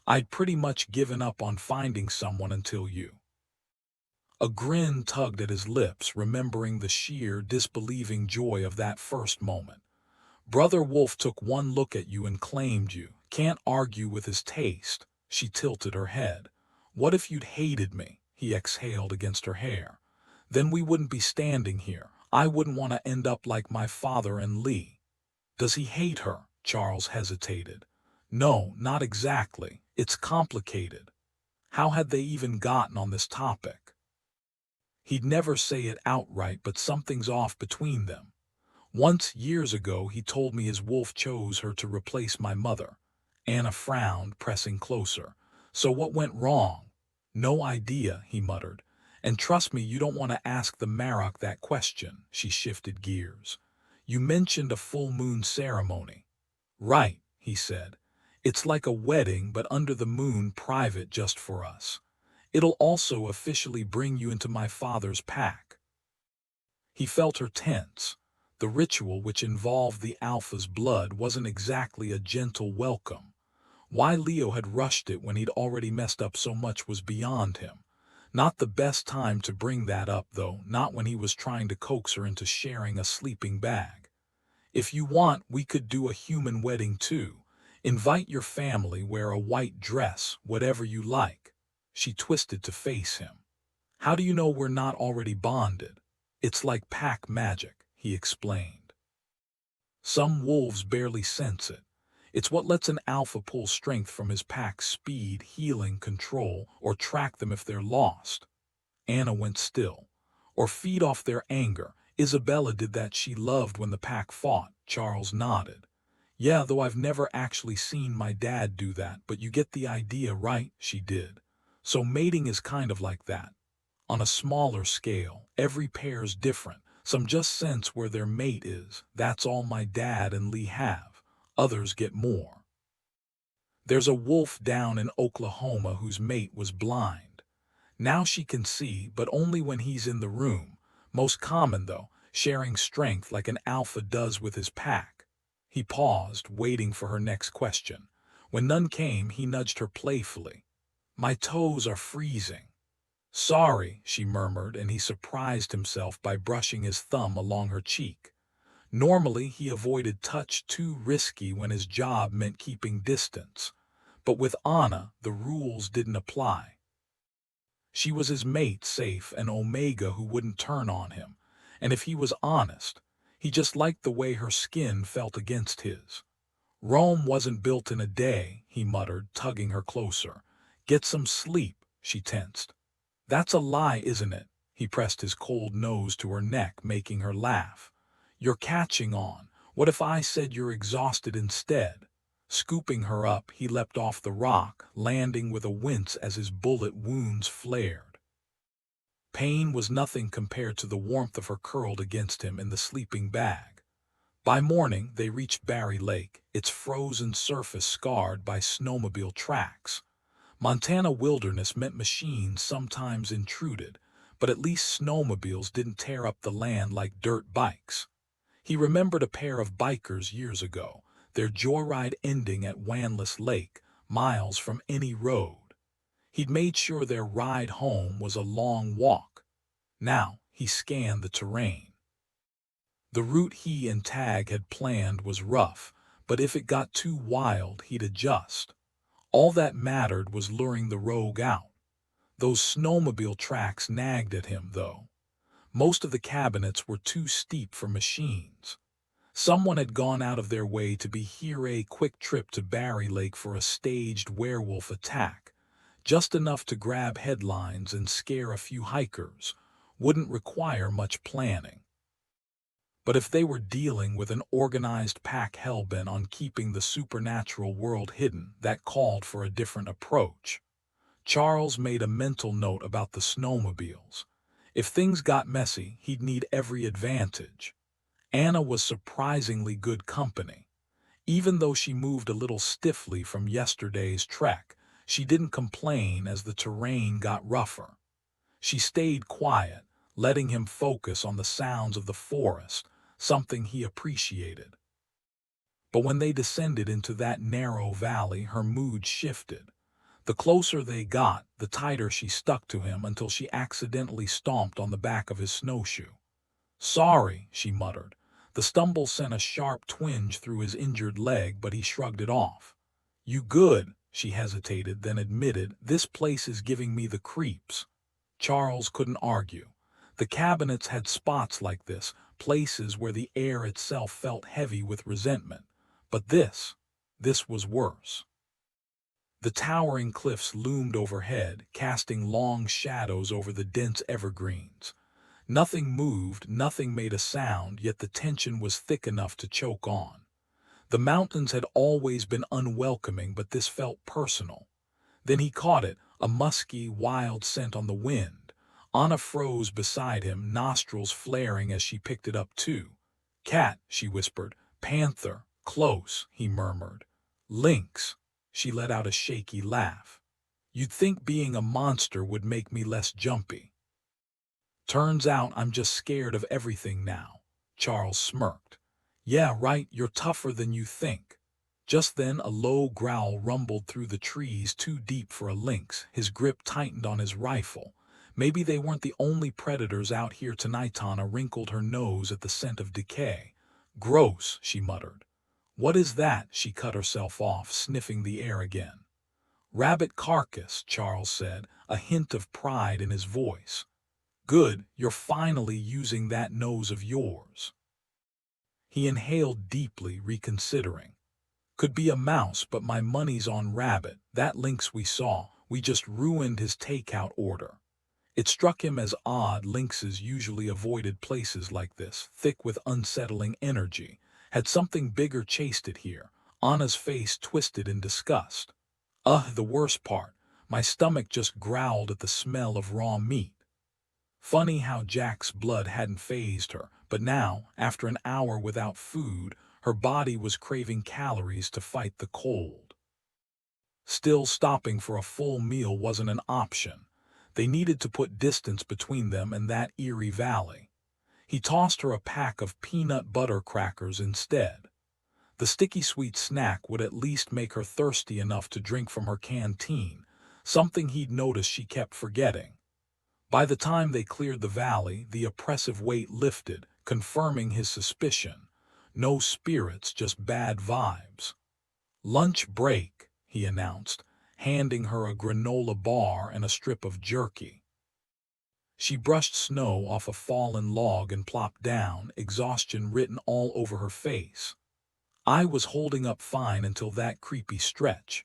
I'd pretty much given up on finding someone until you. A grin tugged at his lips, remembering the sheer, disbelieving joy of that first moment. Brother Wolf took one look at you and claimed you. Can't argue with his taste. She tilted her head. What if you'd hated me? He exhaled against her hair. Then we wouldn't be standing here. I wouldn't want to end up like my father and Lee. Does he hate her? Charles hesitated. No, not exactly. It's complicated. How had they even gotten on this topic? He'd never say it outright, but something's off between them. Once, years ago, he told me his wolf chose her to replace my mother. Anna frowned, pressing closer. So what went wrong? No idea, he muttered. And trust me, you don't want to ask the Marok that question. She shifted gears. You mentioned a full moon ceremony. Right, he said. It's like a wedding, but under the moon, private just for us. It'll also officially bring you into my father's pack. He felt her tense. The ritual, which involved the Alpha's blood, wasn't exactly a gentle welcome. Why Leo had rushed it when he'd already messed up so much was beyond him. Not the best time to bring that up, though, not when he was trying to coax her into sharing a sleeping bag. If you want, we could do a human wedding too. Invite your family, wear a white dress, whatever you like. She twisted to face him. How do you know we're not already bonded? It's like pack magic, he explained. Some wolves barely sense it. It's what lets an alpha pull strength from his pack's speed, healing, control, or track them if they're lost. Anna went still. Or feed off their anger. Isabella did that. She loved when the pack fought. Charles nodded. Yeah, though I've never actually seen my dad do that, but you get the idea, right? She did. So mating is kind of like that. On a smaller scale, every pair's different. Some just sense where their mate is. That's all my dad and Lee have. Others get more. There's a wolf down in Oklahoma whose mate was blind. Now she can see, but only when he's in the room. Most common, though, sharing strength like an alpha does with his pack. He paused, waiting for her next question. When none came, he nudged her playfully. My toes are freezing. Sorry, she murmured, and he surprised himself by brushing his thumb along her cheek. Normally, he avoided touch, too risky when his job meant keeping distance. But with Anna, the rules didn't apply. She was his mate, safe, an omega who wouldn't turn on him. And if he was honest, he just liked the way her skin felt against his. Rome wasn't built in a day, he muttered, tugging her closer. Get some sleep, she tensed. That's a lie, isn't it? He pressed his cold nose to her neck, making her laugh. You're catching on. What if I said you're exhausted instead? Scooping her up, he leapt off the rock, landing with a wince as his bullet wounds flared. Pain was nothing compared to the warmth of her curled against him in the sleeping bag. By morning, they reached Barry Lake, its frozen surface scarred by snowmobile tracks. Montana wilderness meant machines sometimes intruded, but at least snowmobiles didn't tear up the land like dirt bikes. He remembered a pair of bikers years ago, their joyride ending at Wanless Lake, miles from any road. He'd made sure their ride home was a long walk. Now he scanned the terrain. The route he and Tag had planned was rough, but if it got too wild, he'd adjust. All that mattered was luring the rogue out. Those snowmobile tracks nagged at him, though. Most of the cabinets were too steep for machines. Someone had gone out of their way to be here. A quick trip to Barry Lake for a staged werewolf attack, just enough to grab headlines and scare a few hikers, wouldn't require much planning. But if they were dealing with an organized pack hellbent on keeping the supernatural world hidden, that called for a different approach. Charles made a mental note about the snowmobiles. If things got messy, he'd need every advantage. Anna was surprisingly good company. Even though she moved a little stiffly from yesterday's trek, she didn't complain as the terrain got rougher. She stayed quiet, letting him focus on the sounds of the forest, something he appreciated. But when they descended into that narrow valley, her mood shifted. The closer they got, the tighter she stuck to him until she accidentally stomped on the back of his snowshoe. "Sorry," she muttered. The stumble sent a sharp twinge through his injured leg, but he shrugged it off. "You good?" She hesitated, then admitted, "This place is giving me the creeps." Charles couldn't argue. The cabinets had spots like this, places where the air itself felt heavy with resentment. But this was worse. The towering cliffs loomed overhead, casting long shadows over the dense evergreens. Nothing moved, nothing made a sound, yet the tension was thick enough to choke on. The mountains had always been unwelcoming, but this felt personal. Then he caught it, a musky, wild scent on the wind. Anna froze beside him, nostrils flaring as she picked it up too. "Cat," she whispered. "Panther. Close," he murmured. "Lynx." She let out a shaky laugh. "You'd think being a monster would make me less jumpy." "Turns out I'm just scared of everything now." Charles smirked. "Yeah, right, you're tougher than you think." Just then a low growl rumbled through the trees, too deep for a lynx. His grip tightened on his rifle. Maybe they weren't the only predators out here tonight. Anna wrinkled her nose at the scent of decay. "Gross," she muttered. "What is that?" She cut herself off, sniffing the air again. "Rabbit carcass," Charles said, a hint of pride in his voice. "Good, you're finally using that nose of yours." He inhaled deeply, reconsidering. "Could be a mouse, but my money's on rabbit. That lynx we just ruined his takeout order." It struck him as odd. Lynxes usually avoided places like this, thick with unsettling energy. Had something bigger chased it here? Anna's face twisted in disgust. The worst part. My stomach just growled at the smell of raw meat." Funny how Jack's blood hadn't fazed her, but now, after an hour without food, her body was craving calories to fight the cold. Still, stopping for a full meal wasn't an option. They needed to put distance between them and that eerie valley. He tossed her a pack of peanut butter crackers instead. The sticky sweet snack would at least make her thirsty enough to drink from her canteen, something he'd noticed she kept forgetting. By the time they cleared the valley, the oppressive weight lifted, confirming his suspicion. No spirits, just bad vibes. "Lunch break," he announced, handing her a granola bar and a strip of jerky. She brushed snow off a fallen log and plopped down, exhaustion written all over her face. "I was holding up fine until that creepy stretch.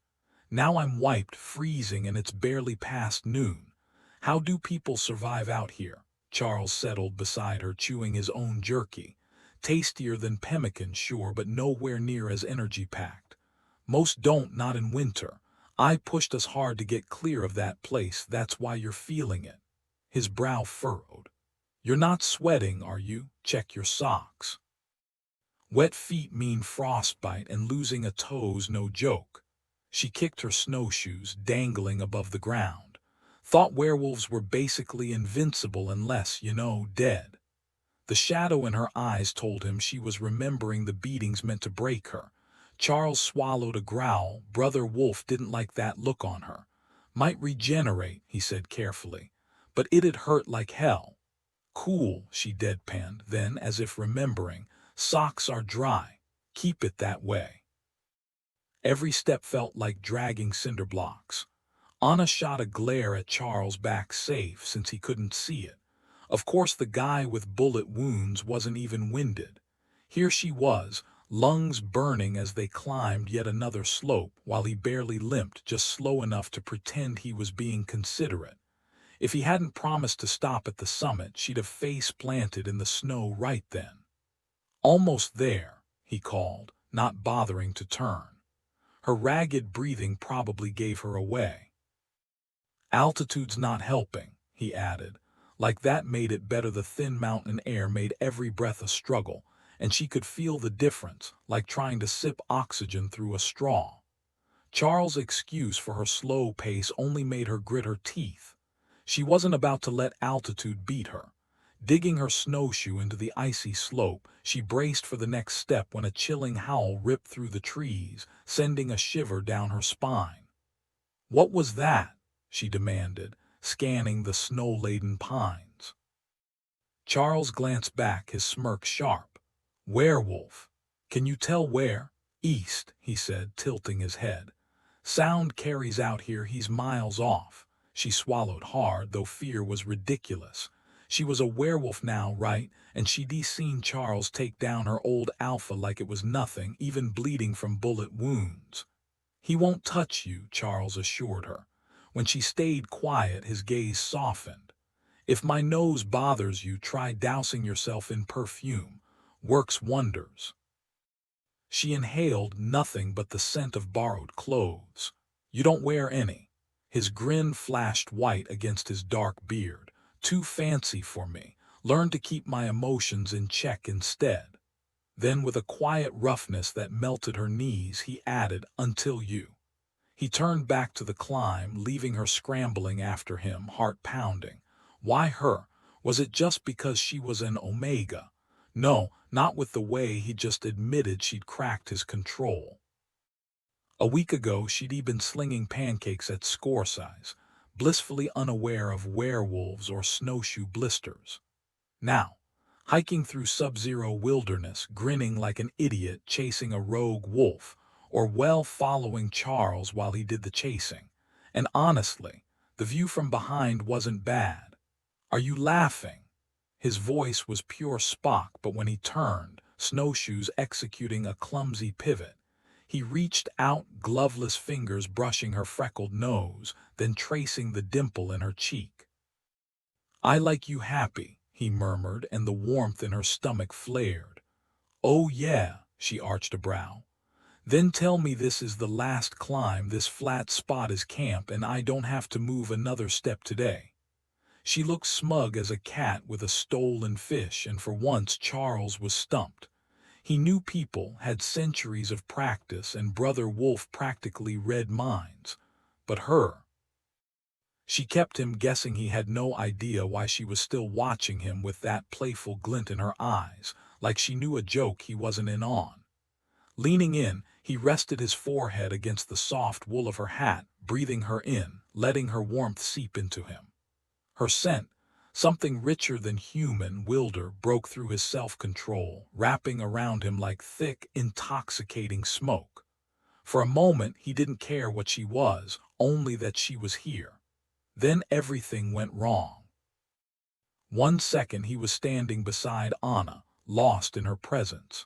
Now I'm wiped, freezing, and it's barely past noon. How do people survive out here?" Charles settled beside her, chewing his own jerky. "Tastier than pemmican, sure, but nowhere near as energy-packed. Most don't, not in winter. I pushed us hard to get clear of that place, that's why you're feeling it." His brow furrowed. "You're not sweating, are you? Check your socks." Wet feet mean frostbite, and losing a toe's no joke. She kicked her snowshoes, dangling above the ground. "Thought werewolves were basically invincible unless, dead." The shadow in her eyes told him she was remembering the beatings meant to break her. Charles swallowed a growl. Brother Wolf didn't like that look on her. "Might regenerate," he said carefully. "But it'd hurt like hell." "Cool," she deadpanned, then, as if remembering, "Socks are dry. Keep it that way." Every step felt like dragging cinder blocks. Anna shot a glare at Charles, back safe since he couldn't see it. Of course the guy with bullet wounds wasn't even winded. Here she was, lungs burning as they climbed yet another slope, while he barely limped, just slow enough to pretend he was being considerate. If he hadn't promised to stop at the summit, she'd have face-planted in the snow right then. "Almost there," he called, not bothering to turn. Her ragged breathing probably gave her away. "Altitude's not helping," he added. Like that made it better. The thin mountain air made every breath a struggle, and she could feel the difference, like trying to sip oxygen through a straw. Charles' excuse for her slow pace only made her grit her teeth. She wasn't about to let altitude beat her. Digging her snowshoe into the icy slope, she braced for the next step when a chilling howl ripped through the trees, sending a shiver down her spine. "What was that?" she demanded, scanning the snow-laden pines. Charles glanced back, his smirk sharp. "Werewolf. Can you tell where?" "East," he said, tilting his head. "Sound carries out here, he's miles off." She swallowed hard, though fear was ridiculous. She was a werewolf now, right? And she'd seen Charles take down her old alpha like it was nothing, even bleeding from bullet wounds. "He won't touch you," Charles assured her. When she stayed quiet, his gaze softened. "If my nose bothers you, try dousing yourself in perfume. Works wonders." She inhaled nothing but the scent of borrowed clothes. "You don't wear any." His grin flashed white against his dark beard. "Too fancy for me. Learn to keep my emotions in check instead." Then, with a quiet roughness that melted her knees, he added, "Until you." He turned back to the climb, leaving her scrambling after him, heart pounding. Why her? Was it just because she was an Omega? No, not with the way he just admitted she'd cracked his control. A week ago, she'd been slinging pancakes at score size, blissfully unaware of werewolves or snowshoe blisters. Now, hiking through sub-zero wilderness, grinning like an idiot chasing a rogue wolf, or following Charles while he did the chasing. And honestly, the view from behind wasn't bad. "Are you laughing?" His voice was pure Spock, but when he turned, snowshoes executing a clumsy pivot, he reached out, gloveless fingers brushing her freckled nose, then tracing the dimple in her cheek. "I like you happy," he murmured, and the warmth in her stomach flared. "Oh yeah," she arched a brow. "Then tell me this is the last climb, this flat spot is camp, and I don't have to move another step today." She looked smug as a cat with a stolen fish, and for once Charles was stumped. He knew people, had centuries of practice, and Brother Wolf practically read minds. But her? She kept him guessing. He had no idea why she was still watching him with that playful glint in her eyes, like she knew a joke he wasn't in on. Leaning in, he rested his forehead against the soft wool of her hat, breathing her in, letting her warmth seep into him. Her scent, something richer than human, wilder, broke through his self-control, wrapping around him like thick, intoxicating smoke. For a moment, he didn't care what she was, only that she was here. Then everything went wrong. One second he was standing beside Anna, lost in her presence.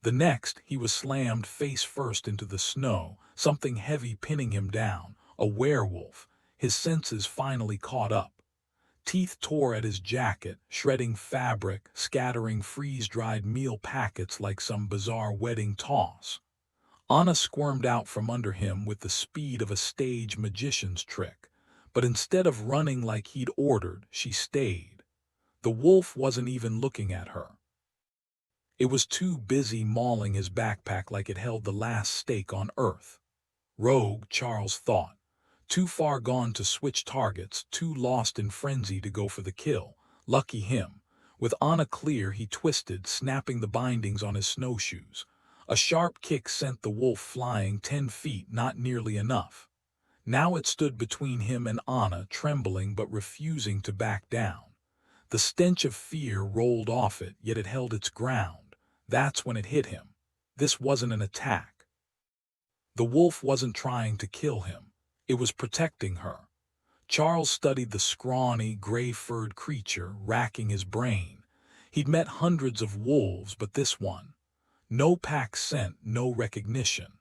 The next, he was slammed face first into the snow, something heavy pinning him down, a werewolf. His senses finally caught up. Teeth tore at his jacket, shredding fabric, scattering freeze-dried meal packets like some bizarre wedding toss. Anna squirmed out from under him with the speed of a stage magician's trick, but instead of running like he'd ordered, she stayed. The wolf wasn't even looking at her. It was too busy mauling his backpack like it held the last stake on Earth. Rogue, Charles thought. Too far gone to switch targets, too lost in frenzy to go for the kill. Lucky him. With Anna clear, he twisted, snapping the bindings on his snowshoes. A sharp kick sent the wolf flying 10 feet, not nearly enough. Now it stood between him and Anna, trembling but refusing to back down. The stench of fear rolled off it, yet it held its ground. That's when it hit him. This wasn't an attack. The wolf wasn't trying to kill him. It was protecting her. Charles studied the scrawny, gray-furred creature, racking his brain. He'd met hundreds of wolves, but this one. No pack scent, no recognition.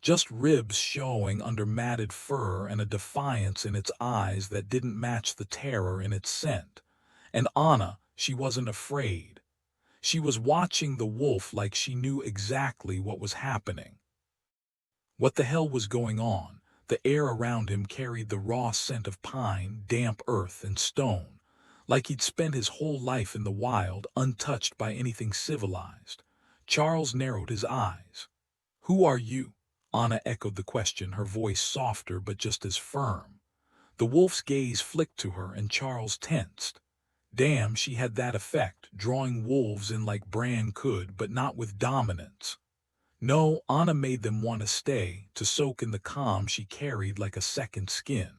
Just ribs showing under matted fur and a defiance in its eyes that didn't match the terror in its scent. And Anna, she wasn't afraid. She was watching the wolf like she knew exactly what was happening. What the hell was going on? The air around him carried the raw scent of pine, damp earth, and stone, like he'd spent his whole life in the wild, untouched by anything civilized. Charles narrowed his eyes. "Who are you?" Anna echoed the question, her voice softer but just as firm. The wolf's gaze flicked to her, and Charles tensed. Damn, she had that effect, drawing wolves in like Bran could, but not with dominance. No, Anna made them want to stay, to soak in the calm she carried like a second skin.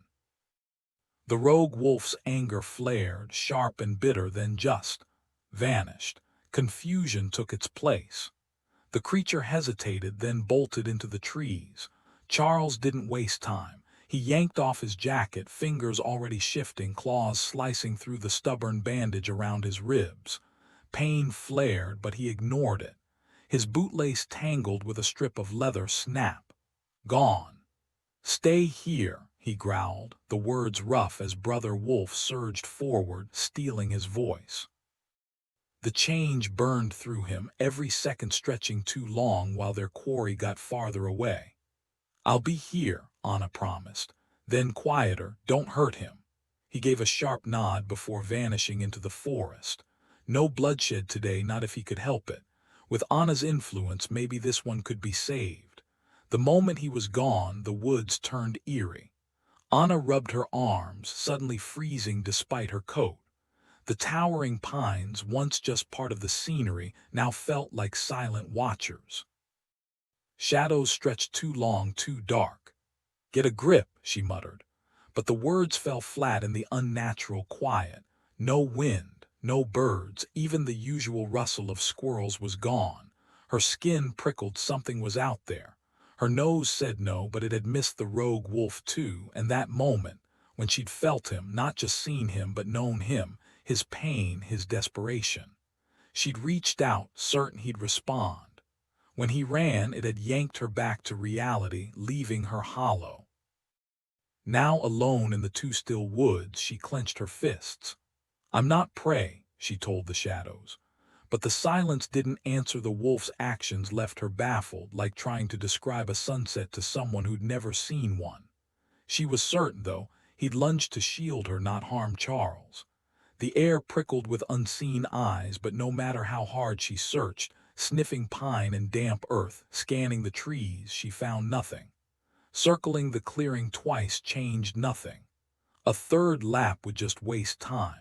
The rogue wolf's anger flared, sharp and bitter, then just vanished. Confusion took its place. The creature hesitated, then bolted into the trees. Charles didn't waste time. He yanked off his jacket, fingers already shifting, claws slicing through the stubborn bandage around his ribs. Pain flared, but he ignored it. His bootlace tangled with a strip of leather. Snap. Gone. Stay here, he growled, the words rough as Brother Wolf surged forward, stealing his voice. The change burned through him, every second stretching too long while their quarry got farther away. I'll be here, Anna promised. Then quieter, don't hurt him. He gave a sharp nod before vanishing into the forest. No bloodshed today, not if he could help it. With Anna's influence, maybe this one could be saved. The moment he was gone, the woods turned eerie. Anna rubbed her arms, suddenly freezing despite her coat. The towering pines, once just part of the scenery, now felt like silent watchers. Shadows stretched too long, too dark. Get a grip, she muttered. But the words fell flat in the unnatural quiet. No wind, no birds, even the usual rustle of squirrels was gone. Her skin prickled, something was out there. Her nose said no, but it had missed the rogue wolf too, and that moment, when she'd felt him, not just seen him, but known him, his pain, his desperation. She'd reached out, certain he'd respond. When he ran, it had yanked her back to reality, leaving her hollow. Now alone in the too still woods, she clenched her fists. I'm not prey, she told the shadows. But the silence didn't answer. The wolf's actions left her baffled, like trying to describe a sunset to someone who'd never seen one. She was certain, though, he'd lunged to shield her, not harm Charles. The air prickled with unseen eyes, but no matter how hard she searched, sniffing pine and damp earth, scanning the trees, she found nothing. Circling the clearing twice changed nothing. A third lap would just waste time.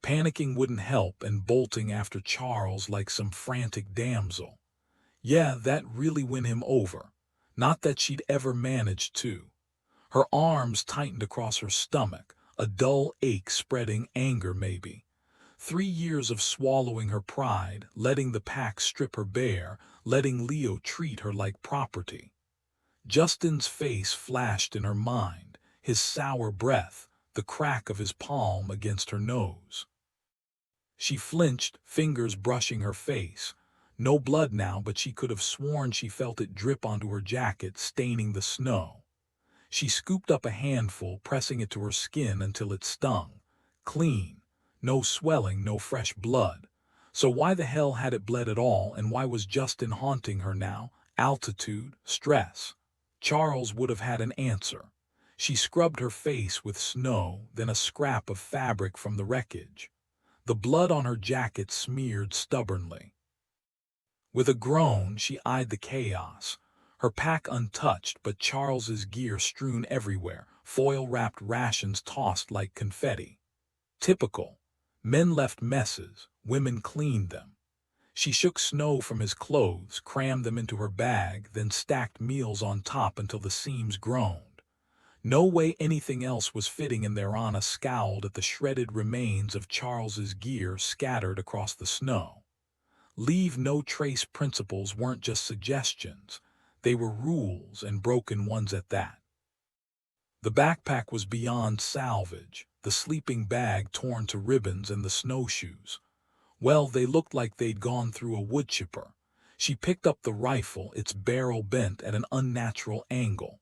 Panicking wouldn't help, and bolting after Charles like some frantic damsel. Yeah, that really won him over. Not that she'd ever managed to. Her arms tightened across her stomach, a dull ache spreading, anger maybe. 3 years of swallowing her pride, letting the pack strip her bare, letting Leo treat her like property. Justin's face flashed in her mind, his sour breath, the crack of his palm against her nose. She flinched, fingers brushing her face. No blood now, but she could have sworn she felt it drip onto her jacket, staining the snow. She scooped up a handful, pressing it to her skin until it stung. Clean. No swelling, no fresh blood. So why the hell had it bled at all, and why was Justin haunting her now? Altitude, stress. Charles would have had an answer. She scrubbed her face with snow, then a scrap of fabric from the wreckage. The blood on her jacket smeared stubbornly. With a groan, she eyed the chaos. Her pack untouched, but Charles's gear strewn everywhere, foil-wrapped rations tossed like confetti. Typical. Men left messes, women cleaned them. She shook snow from his clothes, crammed them into her bag, then stacked meals on top until the seams groaned. No way anything else was fitting in there. Anna scowled at the shredded remains of Charles's gear scattered across the snow. Leave no trace principles weren't just suggestions. They were rules, and broken ones at that. The backpack was beyond salvage, the sleeping bag torn to ribbons, and the snowshoes. Well, they looked like they'd gone through a wood chipper. She picked up the rifle, its barrel bent at an unnatural angle.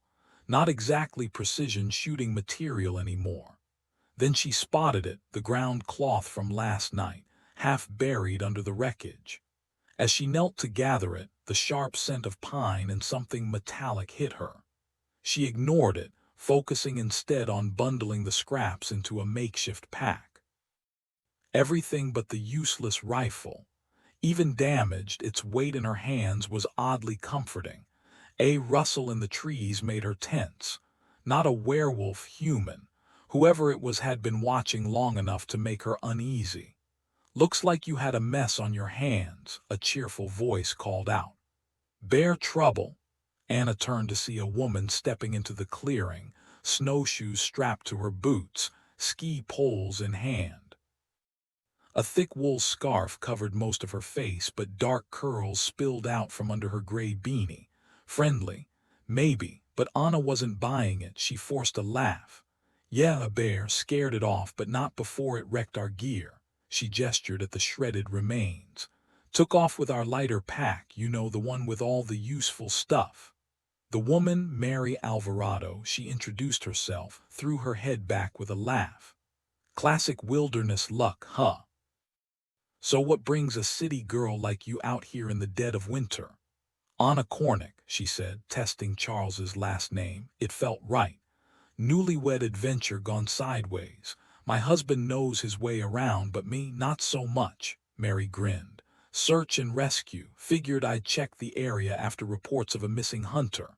Not exactly precision shooting material anymore. Then she spotted it, the ground cloth from last night, half buried under the wreckage. As she knelt to gather it, the sharp scent of pine and something metallic hit her. She ignored it, focusing instead on bundling the scraps into a makeshift pack. Everything but the useless rifle. Even damaged, its weight in her hands was oddly comforting. A rustle in the trees made her tense. Not a werewolf, human. Whoever it was had been watching long enough to make her uneasy. "Looks like you had a mess on your hands," a cheerful voice called out. "Bear trouble." Anna turned to see a woman stepping into the clearing, snowshoes strapped to her boots, ski poles in hand. A thick wool scarf covered most of her face, but dark curls spilled out from under her gray beanie. Friendly, maybe, but Anna wasn't buying it. She forced a laugh. "Yeah, a bear scared it off, but not before it wrecked our gear." She gestured at the shredded remains. "Took off with our lighter pack, you know, the one with all the useful stuff." The woman, Mary Alvarado, she introduced herself, threw her head back with a laugh. "Classic wilderness luck, huh? So what brings a city girl like you out here in the dead of winter?" "Anna Cornick," she said, testing Charles's last name. It felt right. "Newlywed adventure gone sideways. My husband knows his way around, but me, not so much." Mary grinned. "Search and rescue. Figured I'd check the area after reports of a missing hunter."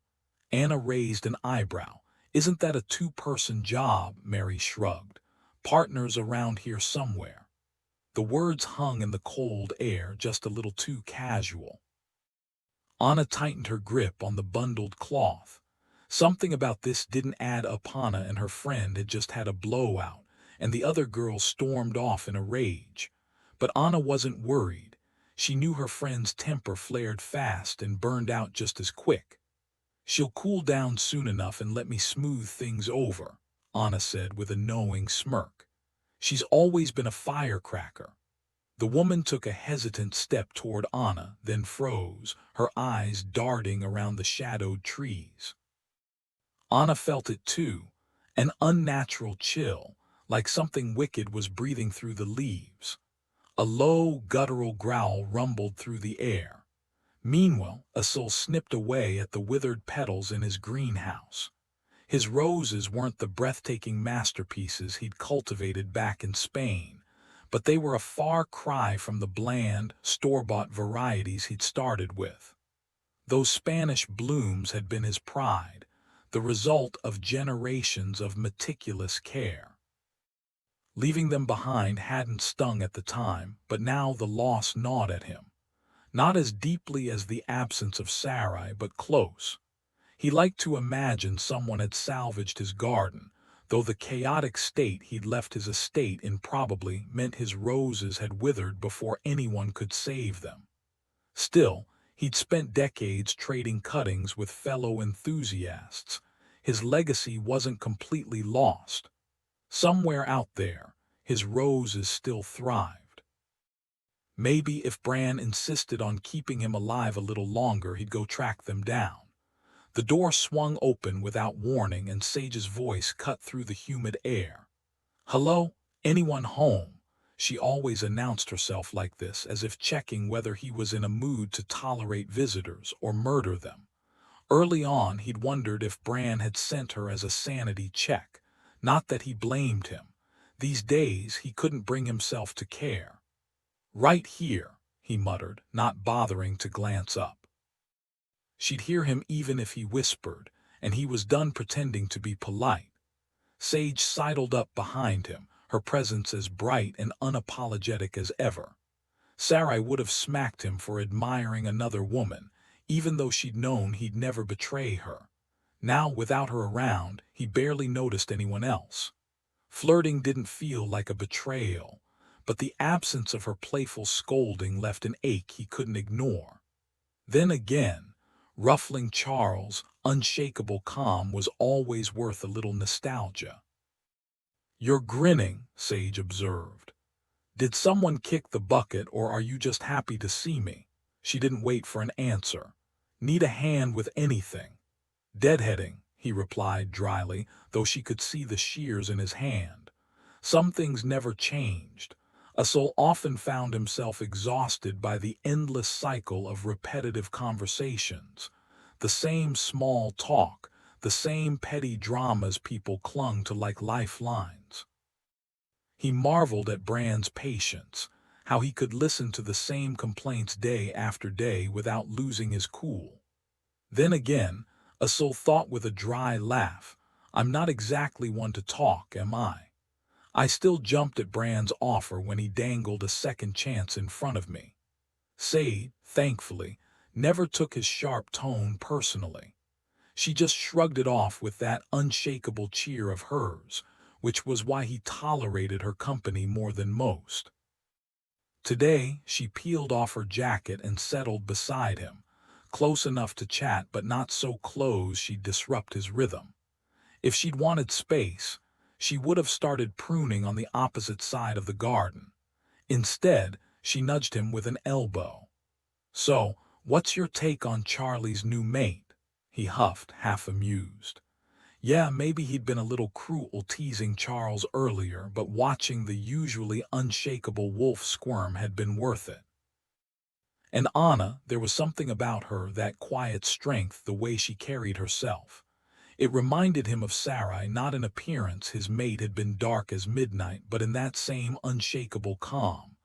Anna raised an eyebrow. "Isn't that a two-person job?" Mary shrugged. "Partners around here somewhere." The words hung in the cold air, just a little too casual. Anna tightened her grip on the bundled cloth. Something about this didn't add up. Anna and her friend had just had a blowout, and the other girl stormed off in a rage. But Anna wasn't worried. She knew her friend's temper flared fast and burned out just as quick. "She'll cool down soon enough and let me smooth things over," Anna said with a knowing smirk. "She's always been a firecracker." The woman took a hesitant step toward Anna, then froze, her eyes darting around the shadowed trees. Anna felt it too, an unnatural chill, like something wicked was breathing through the leaves. A low, guttural growl rumbled through the air. Meanwhile, a soul snipped away at the withered petals in his greenhouse. His roses weren't the breathtaking masterpieces he'd cultivated back in Spain, but they were a far cry from the bland, store-bought varieties he'd started with. Those Spanish blooms had been his pride, the result of generations of meticulous care. Leaving them behind hadn't stung at the time, but now the loss gnawed at him. Not as deeply as the absence of Sarai, but close. He liked to imagine someone had salvaged his garden, though the chaotic state he'd left his estate in probably meant his roses had withered before anyone could save them. Still, he'd spent decades trading cuttings with fellow enthusiasts. His legacy wasn't completely lost. Somewhere out there, his roses still thrived. Maybe if Bran insisted on keeping him alive a little longer, he'd go track them down. The door swung open without warning, and Sage's voice cut through the humid air. "Hello? Anyone home?" She always announced herself like this, as if checking whether he was in a mood to tolerate visitors or murder them. Early on, he'd wondered if Bran had sent her as a sanity check. Not that he blamed him. These days, he couldn't bring himself to care. "Right here," he muttered, not bothering to glance up. She'd hear him even if he whispered, and he was done pretending to be polite. Sage sidled up behind him, her presence as bright and unapologetic as ever. Sarai would have smacked him for admiring another woman, even though she'd known he'd never betray her. Now, without her around, he barely noticed anyone else. Flirting didn't feel like a betrayal, but the absence of her playful scolding left an ache he couldn't ignore. Then again, ruffling Charles' unshakable calm was always worth a little nostalgia. "You're grinning," Sage observed. "Did someone kick the bucket, or are you just happy to see me?" She didn't wait for an answer. "Need a hand with anything?" "Deadheading," he replied dryly, though she could see the shears in his hand. Some things never changed. A soul often found himself exhausted by the endless cycle of repetitive conversations. The same small talk, the same petty dramas people clung to like lifelines. He marveled at Bran's patience, how he could listen to the same complaints day after day without losing his cool. Then again, a soul thought with a dry laugh, I'm not exactly one to talk, am I? I still jumped at Brand's offer when he dangled a second chance in front of me. Sade, thankfully, never took his sharp tone personally. She just shrugged it off with that unshakable cheer of hers, which was why he tolerated her company more than most. Today, she peeled off her jacket and settled beside him, close enough to chat but not so close she'd disrupt his rhythm. If she'd wanted space, she would have started pruning on the opposite side of the garden. Instead, she nudged him with an elbow. "So, what's your take on Charlie's new mate?" he huffed, half amused. Yeah, maybe he'd been a little cruel teasing Charles earlier, but watching the usually unshakable wolf squirm had been worth it. And Anna, there was something about her, that quiet strength, the way she carried herself. It reminded him of Sarai, not in appearance. His mate had been dark as midnight, but in that same unshakable calm.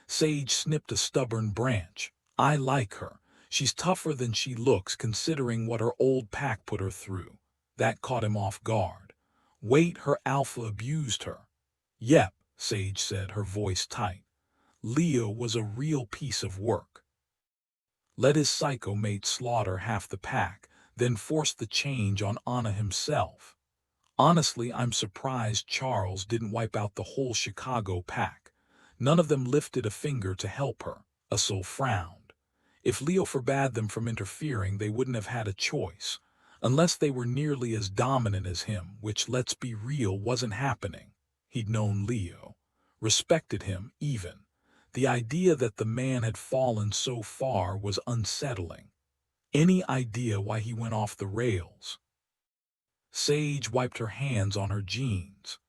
Sage snipped a stubborn branch. "I like her. She's tougher than she looks, considering what her old pack put her through." That caught him off guard. "Wait, her alpha abused her." "Yep," Sage said, her voice tight. "Leo was a real piece of work. Let his psycho mate slaughter half the pack, then forced the change on Anna himself. Honestly, I'm surprised Charles didn't wipe out the whole Chicago pack. None of them lifted a finger to help her." Usul frowned. If Leo forbade them from interfering, they wouldn't have had a choice. Unless they were nearly as dominant as him, which, let's be real, wasn't happening. He'd known Leo. Respected him, even. The idea that the man had fallen so far was unsettling. Any idea why he went off the rails? Sage wiped her hands on her jeans.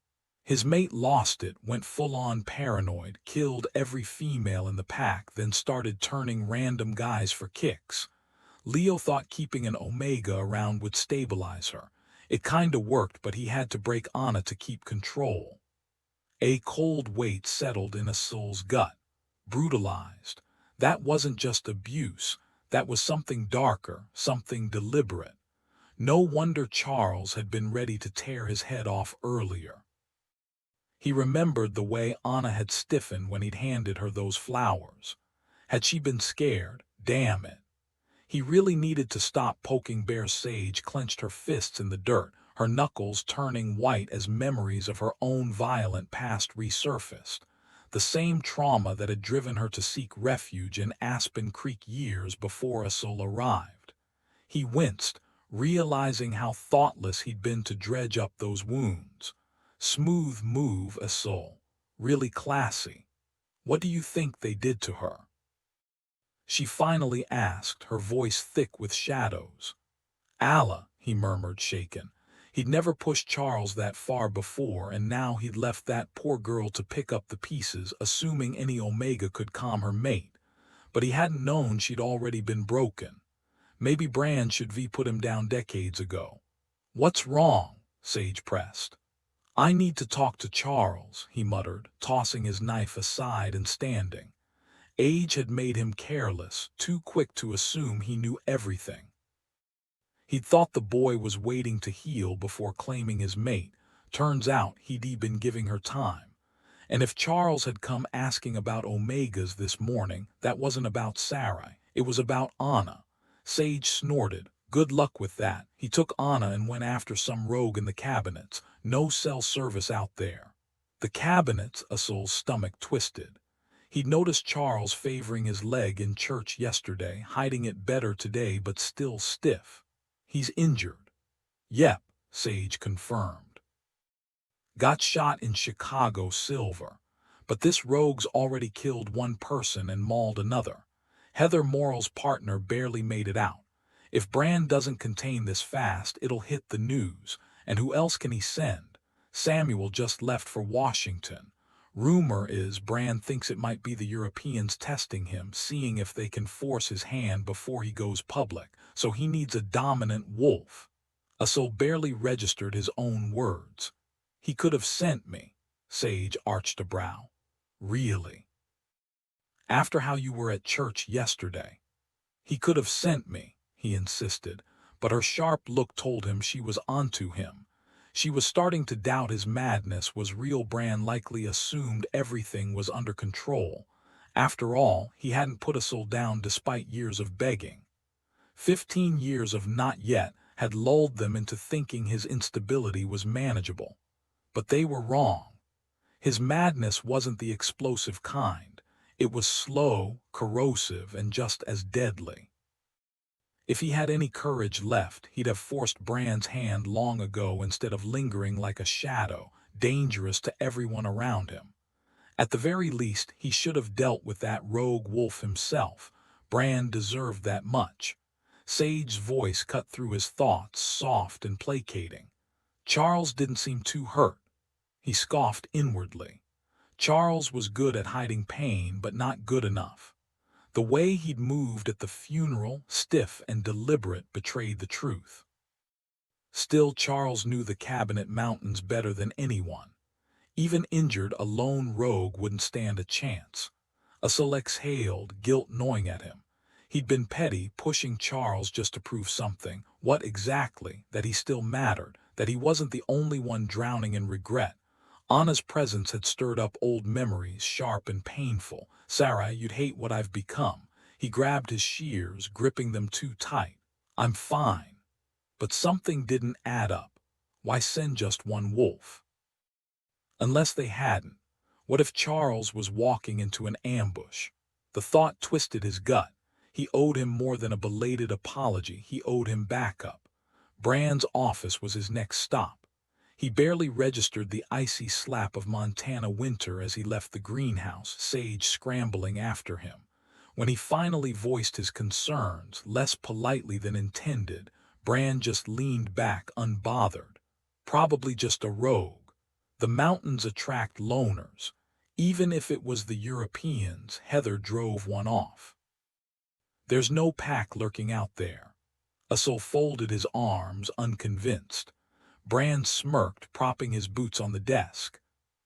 His mate lost it, went full-on paranoid, killed every female in the pack, then started turning random guys for kicks. Leo thought keeping an Omega around would stabilize her. It kinda worked, but he had to break Anna to keep control. A cold weight settled in Usul's gut. Brutalized. That wasn't just abuse. That was something darker, something deliberate. No wonder Charles had been ready to tear his head off earlier. He remembered the way Anna had stiffened when he'd handed her those flowers. Had she been scared? Damn it. He really needed to stop poking Bear. Sage clenched her fists in the dirt, her knuckles turning white as memories of her own violent past resurfaced. The same trauma that had driven her to seek refuge in Aspen Creek years before Usul arrived. He winced, realizing how thoughtless he'd been to dredge up those wounds. Smooth move, Usul. Really classy. What do you think they did to her? She finally asked, her voice thick with shadows. "Allah," he murmured, shaken. He'd never pushed Charles that far before, and now he'd left that poor girl to pick up the pieces, assuming any Omega could calm her mate. But he hadn't known she'd already been broken. Maybe Brand should have put him down decades ago. "What's wrong?" Sage pressed. "I need to talk to Charles," he muttered, tossing his knife aside and standing. Age had made him careless, too quick to assume he knew everything. He'd thought the boy was waiting to heal before claiming his mate. Turns out he'd been giving her time. And if Charles had come asking about Omegas this morning, that wasn't about Sarai. It was about Anna. Sage snorted. Good luck with that. He took Anna and went after some rogue in the cabinets. No cell service out there. The cabinets? Usul's stomach twisted. He'd noticed Charles favoring his leg in church yesterday, hiding it better today but still stiff. "He's injured." "Yep," Sage confirmed. "Got shot in Chicago Silver. But this rogue's already killed one person and mauled another. Heather Morrill's partner barely made it out. If Brand doesn't contain this fast, it'll hit the news. And who else can he send? Samuel just left for Washington. Rumor is Brand thinks it might be the Europeans testing him, seeing if they can force his hand before he goes public, so he needs a dominant wolf." Usul barely registered his own words. "He could have sent me." Sage arched a brow. "Really? After how you were at church yesterday?" "He could have sent me," he insisted, but her sharp look told him she was onto him. She was starting to doubt his madness was real. Bran likely assumed everything was under control. After all, he hadn't put a soul down despite years of begging. 15 years of not yet had lulled them into thinking his instability was manageable. But they were wrong. His madness wasn't the explosive kind. It was slow, corrosive, and just as deadly. If he had any courage left, he'd have forced Bran's hand long ago instead of lingering like a shadow, dangerous to everyone around him. At the very least, he should have dealt with that rogue wolf himself. Bran deserved that much. Sage's voice cut through his thoughts, soft and placating. Charles didn't seem too hurt. He scoffed inwardly. Charles was good at hiding pain, but not good enough. The way he'd moved at the funeral, stiff and deliberate, betrayed the truth. Still, Charles knew the Cabinet Mountains better than anyone. Even injured, a lone rogue wouldn't stand a chance. Usul exhaled, guilt gnawing at him. He'd been petty, pushing Charles just to prove something. What exactly? That he still mattered, that he wasn't the only one drowning in regret. Anna's presence had stirred up old memories, sharp and painful. Sarai, you'd hate what I've become. He grabbed his shears, gripping them too tight. I'm fine. But something didn't add up. Why send just one wolf? Unless they hadn't. What if Charles was walking into an ambush? The thought twisted his gut. He owed him more than a belated apology. He owed him backup. Bran's office was his next stop. He barely registered the icy slap of Montana winter as he left the greenhouse, Sage scrambling after him. When he finally voiced his concerns, less politely than intended, Bran just leaned back unbothered. Probably just a rogue. The mountains attract loners. Even if it was the Europeans, Heather drove one off. There's no pack lurking out there. Usul folded his arms, unconvinced. Bran smirked, propping his boots on the desk.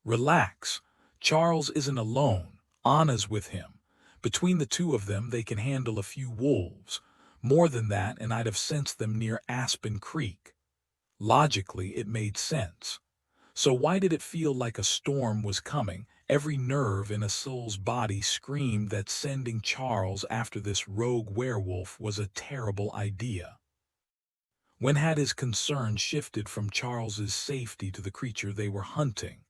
Relax. Charles isn't alone. Anna's with him. Between the two of them, they can handle a few wolves. More than that, and I'd have sensed them near Aspen Creek. Logically, it made sense. So why did it feel like a storm was coming? Every nerve in Usul's body screamed that sending Charles after this rogue werewolf was a terrible idea. When had his concern shifted from Charles's safety to the creature they were hunting?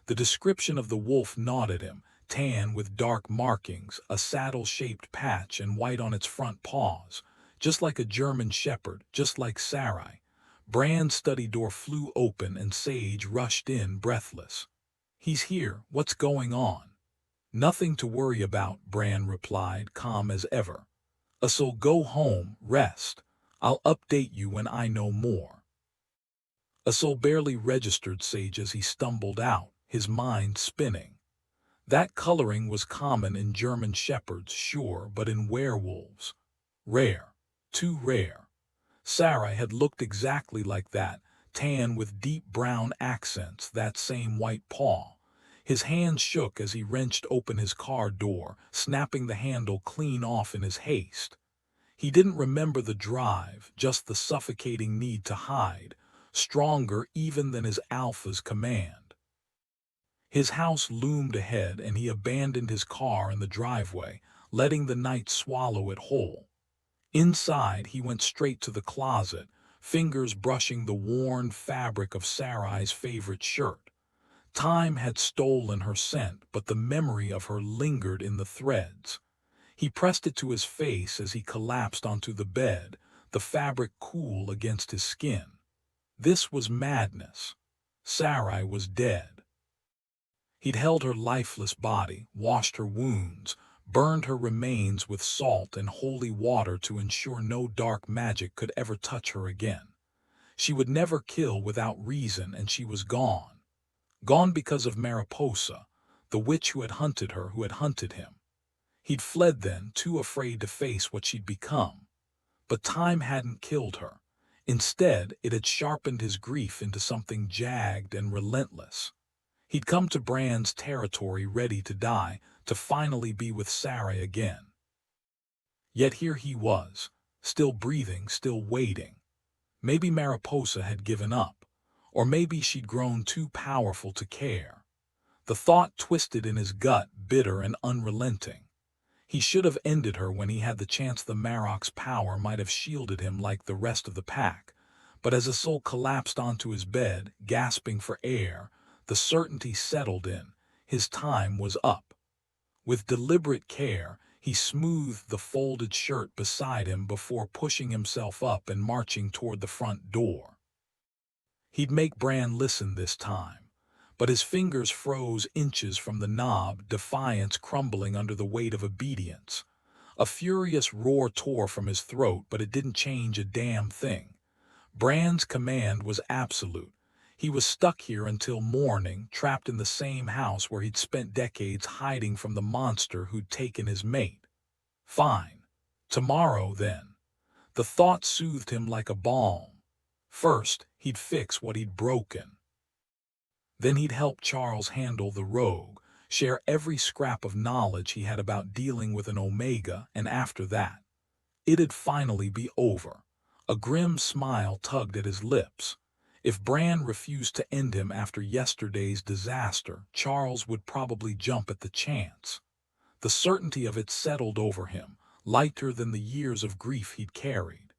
The description of the wolf gnawed at him, tan with dark markings, a saddle-shaped patch and white on its front paws, just like a German shepherd, just like Sarai. Bran's study door flew open and Sage rushed in, breathless. He's here. What's going on? Nothing to worry about, Bran replied, calm as ever. Usul, go home, rest. I'll update you when I know more. Usul barely registered Sage as he stumbled out, his mind spinning. That coloring was common in German shepherds, sure, but in werewolves. Rare. Too rare. Sarai had looked exactly like that, tan with deep brown accents, that same white paw. His hand shook as he wrenched open his car door, snapping the handle clean off in his haste. He didn't remember the drive, just the suffocating need to hide, stronger even than his alpha's command. His house loomed ahead and he abandoned his car in the driveway, letting the night swallow it whole. Inside, he went straight to the closet, fingers brushing the worn fabric of Sarai's favorite shirt. Time had stolen her scent, but the memory of her lingered in the threads. He pressed it to his face as he collapsed onto the bed, the fabric cool against his skin. This was madness. Sarai was dead. He'd held her lifeless body, washed her wounds, burned her remains with salt and holy water to ensure no dark magic could ever touch her again. She would never kill without reason, and she was gone. Gone because of Mariposa, the witch who had hunted her, who had hunted him. He'd fled then, too afraid to face what she'd become. But time hadn't killed her. Instead, it had sharpened his grief into something jagged and relentless. He'd come to Bran's territory ready to die, to finally be with Sarai again. Yet here he was, still breathing, still waiting. Maybe Mariposa had given up. Or maybe she'd grown too powerful to care. The thought twisted in his gut, bitter and unrelenting. He should have ended her when he had the chance. The Marok's power might have shielded him like the rest of the pack. But as his soul collapsed onto his bed, gasping for air, the certainty settled in. His time was up. With deliberate care, he smoothed the folded shirt beside him before pushing himself up and marching toward the front door. He'd make Bran listen this time, but his fingers froze inches from the knob, defiance crumbling under the weight of obedience. A furious roar tore from his throat, but it didn't change a damn thing. Bran's command was absolute. He was stuck here until morning, trapped in the same house where he'd spent decades hiding from the monster who'd taken his mate. Fine. Tomorrow, then. The thought soothed him like a balm. First, he'd fix what he'd broken. Then he'd help Charles handle the rogue, share every scrap of knowledge he had about dealing with an Omega, and after that, it'd finally be over. A grim smile tugged at his lips. If Bran refused to end him after yesterday's disaster, Charles would probably jump at the chance. The certainty of it settled over him, lighter than the years of grief he'd carried.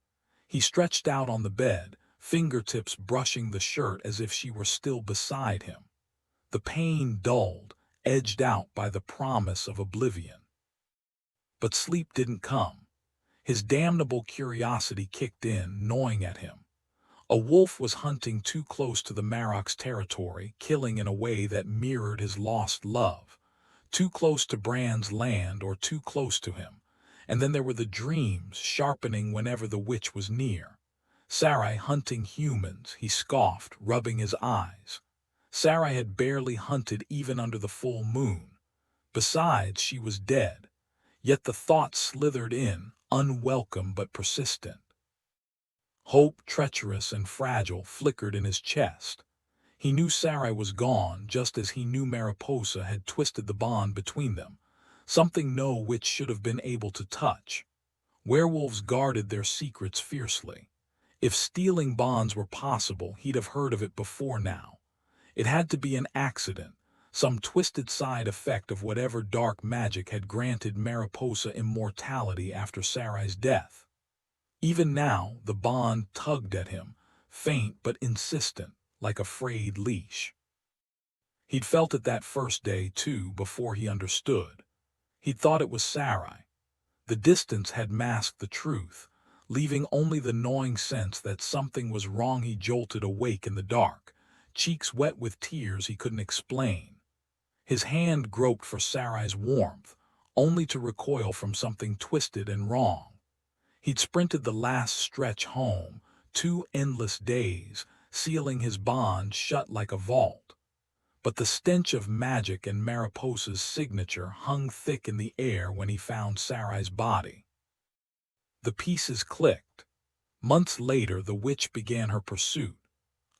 He stretched out on the bed, fingertips brushing the shirt as if she were still beside him. The pain dulled, edged out by the promise of oblivion. But sleep didn't come. His damnable curiosity kicked in, gnawing at him. A wolf was hunting too close to the Marok's territory, killing in a way that mirrored his lost love. Too close to Bran's land or too close to him. And then there were the dreams, sharpening whenever the witch was near. Sarai hunting humans, he scoffed, rubbing his eyes. Sarai had barely hunted even under the full moon. Besides, she was dead. Yet the thought slithered in, unwelcome but persistent. Hope, treacherous and fragile, flickered in his chest. He knew Sarai was gone, just as he knew Mariposa had twisted the bond between them, something no witch should have been able to touch. Werewolves guarded their secrets fiercely. If stealing bonds were possible, he'd have heard of it before now. It had to be an accident, some twisted side effect of whatever dark magic had granted Mariposa immortality after Sarai's death. Even now, the bond tugged at him, faint but insistent, like a frayed leash. He'd felt it that first day, too, before he understood. He'd thought it was Sarai. The distance had masked the truth, leaving only the gnawing sense that something was wrong. He jolted awake in the dark, cheeks wet with tears he couldn't explain. His hand groped for Sarai's warmth, only to recoil from something twisted and wrong. He'd sprinted the last stretch home, 2 endless days, sealing his bond shut like a vault. But the stench of magic and Mariposa's signature hung thick in the air when he found Sarai's body. The pieces clicked. Months later, the witch began her pursuit.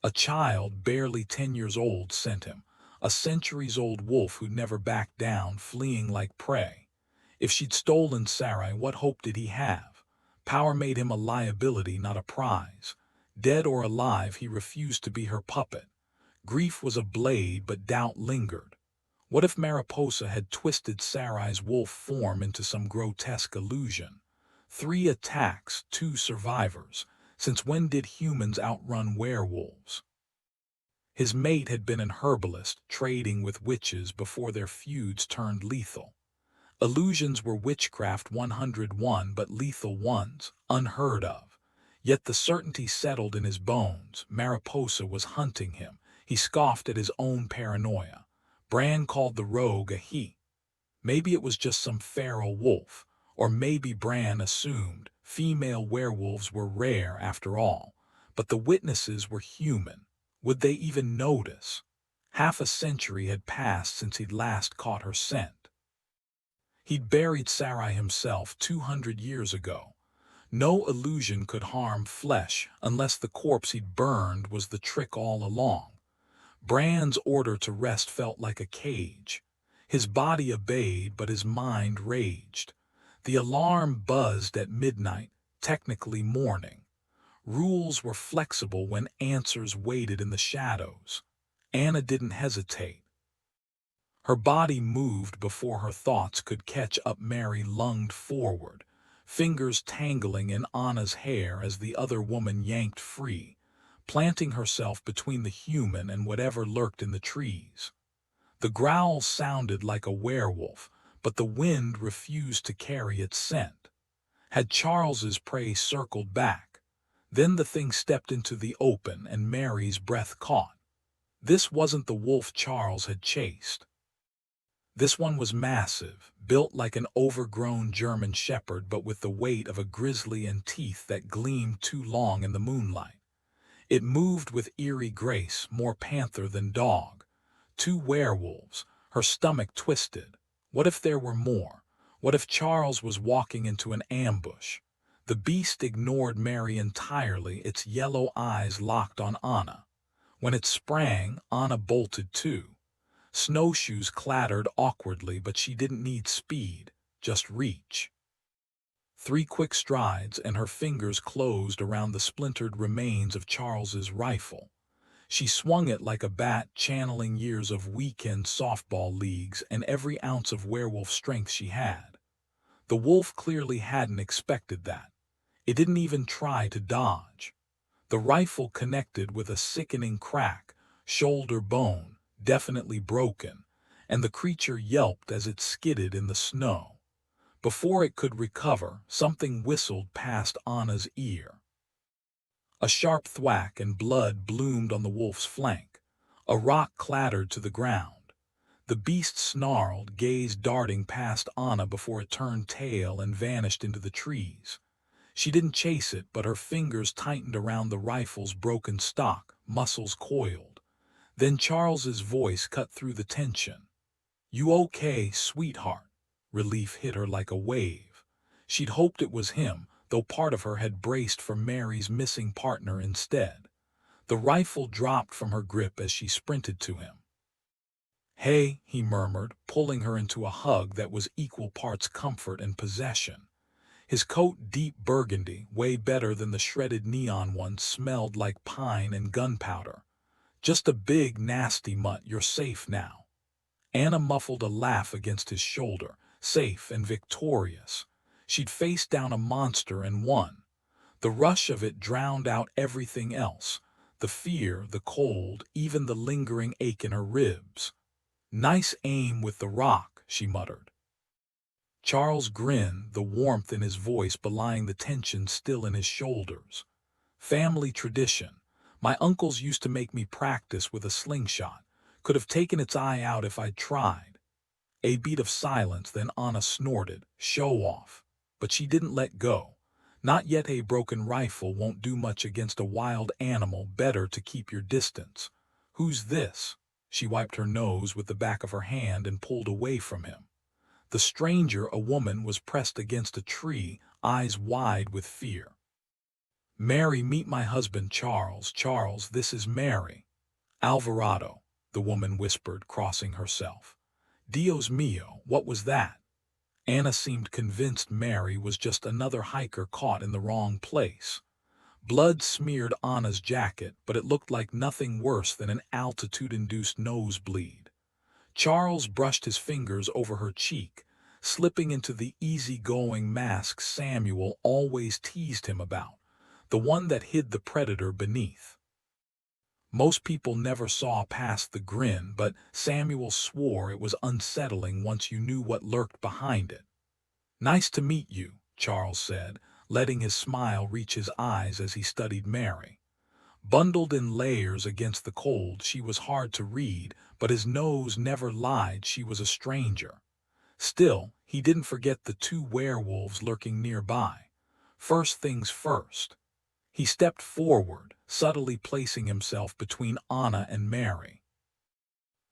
A child, barely 10 years old, sent him, a centuries-old wolf who never backed down, fleeing like prey. If she'd stolen Sarai, what hope did he have? Power made him a liability, not a prize. Dead or alive, he refused to be her puppet. Grief was a blade, but doubt lingered. What if Mariposa had twisted Sarai's wolf form into some grotesque illusion? 3 attacks, 2 survivors. Since when did humans outrun werewolves? His mate had been an herbalist, trading with witches before their feuds turned lethal. Illusions were witchcraft 101, but lethal ones, unheard of. Yet the certainty settled in his bones. Mariposa was hunting him. He scoffed at his own paranoia. Bran called the rogue a he. Maybe it was just some feral wolf, or maybe Bran assumed female werewolves were rare after all. But the witnesses were human. Would they even notice? Half a century had passed since he'd last caught her scent. He'd buried Sarai himself 200 years ago. No illusion could harm flesh unless the corpse he'd burned was the trick all along. Bran's order to rest felt like a cage. His body obeyed, but his mind raged. The alarm buzzed at midnight, technically morning. Rules were flexible when answers waited in the shadows. Anna didn't hesitate. Her body moved before her thoughts could catch up. Mary lunged forward, fingers tangling in Anna's hair as the other woman yanked free, planting herself between the human and whatever lurked in the trees. The growl sounded like a werewolf, but the wind refused to carry its scent. Had Charles's prey circled back, then the thing stepped into the open and Mary's breath caught. This wasn't the wolf Charles had chased. This one was massive, built like an overgrown German shepherd but with the weight of a grizzly and teeth that gleamed too long in the moonlight. It moved with eerie grace, more panther than dog. Two werewolves, her stomach twisted. What if there were more? What if Charles was walking into an ambush? The beast ignored Mary entirely, its yellow eyes locked on Anna. When it sprang, Anna bolted too. Snowshoes clattered awkwardly, but she didn't need speed, just reach. 3 quick strides and her fingers closed around the splintered remains of Charles's rifle. She swung it like a bat, channeling years of weekend softball leagues and every ounce of werewolf strength she had. The wolf clearly hadn't expected that. It didn't even try to dodge. The rifle connected with a sickening crack, shoulder bone, definitely broken, and the creature yelped as it skidded in the snow. Before it could recover, something whistled past Anna's ear. A sharp thwack and blood bloomed on the wolf's flank. A rock clattered to the ground. The beast snarled, gaze darting past Anna before it turned tail and vanished into the trees. She didn't chase it, but her fingers tightened around the rifle's broken stock, muscles coiled. Then Charles's voice cut through the tension. "You okay, sweetheart?" Relief hit her like a wave. She'd hoped it was him, though part of her had braced for Mary's missing partner instead. The rifle dropped from her grip as she sprinted to him. "Hey," he murmured, pulling her into a hug that was equal parts comfort and possession. His coat, deep burgundy, way better than the shredded neon one, smelled like pine and gunpowder. "Just a big, nasty mutt. You're safe now." Anna muffled a laugh against his shoulder, safe and victorious. She'd faced down a monster and won. The rush of it drowned out everything else. The fear, the cold, even the lingering ache in her ribs. "Nice aim with the rock," she muttered. Charles grinned, the warmth in his voice belying the tension still in his shoulders. "Family tradition. My uncles used to make me practice with a slingshot. Could have taken its eye out if I'd tried." A beat of silence, then Anna snorted, "Show off." But she didn't let go. "Not yet. A broken rifle won't do much against a wild animal. Better to keep your distance." "Who's this?" She wiped her nose with the back of her hand and pulled away from him. The stranger, a woman, was pressed against a tree, eyes wide with fear. "Mary, meet my husband Charles." "Charles, this is Mary." "Alvarado," the woman whispered, crossing herself. "Dios mío, what was that?" Anna seemed convinced Mary was just another hiker caught in the wrong place. Blood smeared Anna's jacket, but it looked like nothing worse than an altitude-induced nosebleed. Charles brushed his fingers over her cheek, slipping into the easy-going mask Samuel always teased him about, the one that hid the predator beneath. Most people never saw past the grin, but Samuel swore it was unsettling once you knew what lurked behind it. "Nice to meet you," Charles said, letting his smile reach his eyes as he studied Mary. Bundled in layers against the cold, she was hard to read, but his nose never lied. She was a stranger. Still, he didn't forget the 2 werewolves lurking nearby. First things first. He stepped forward, subtly placing himself between Anna and Mary.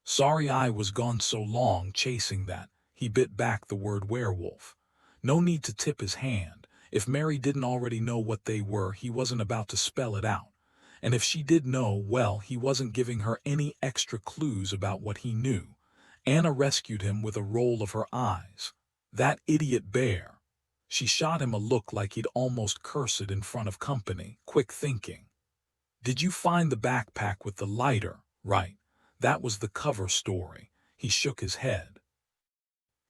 "Sorry I was gone so long chasing that." He bit back the word werewolf. No need to tip his hand. If Mary didn't already know what they were, he wasn't about to spell it out. And if she did know, well, he wasn't giving her any extra clues about what he knew. Anna rescued him with a roll of her eyes. "That idiot bear." She shot him a look like he'd almost curse it in front of company, quick thinking. Did you find the backpack with the lighter? Right. That was the cover story. He shook his head.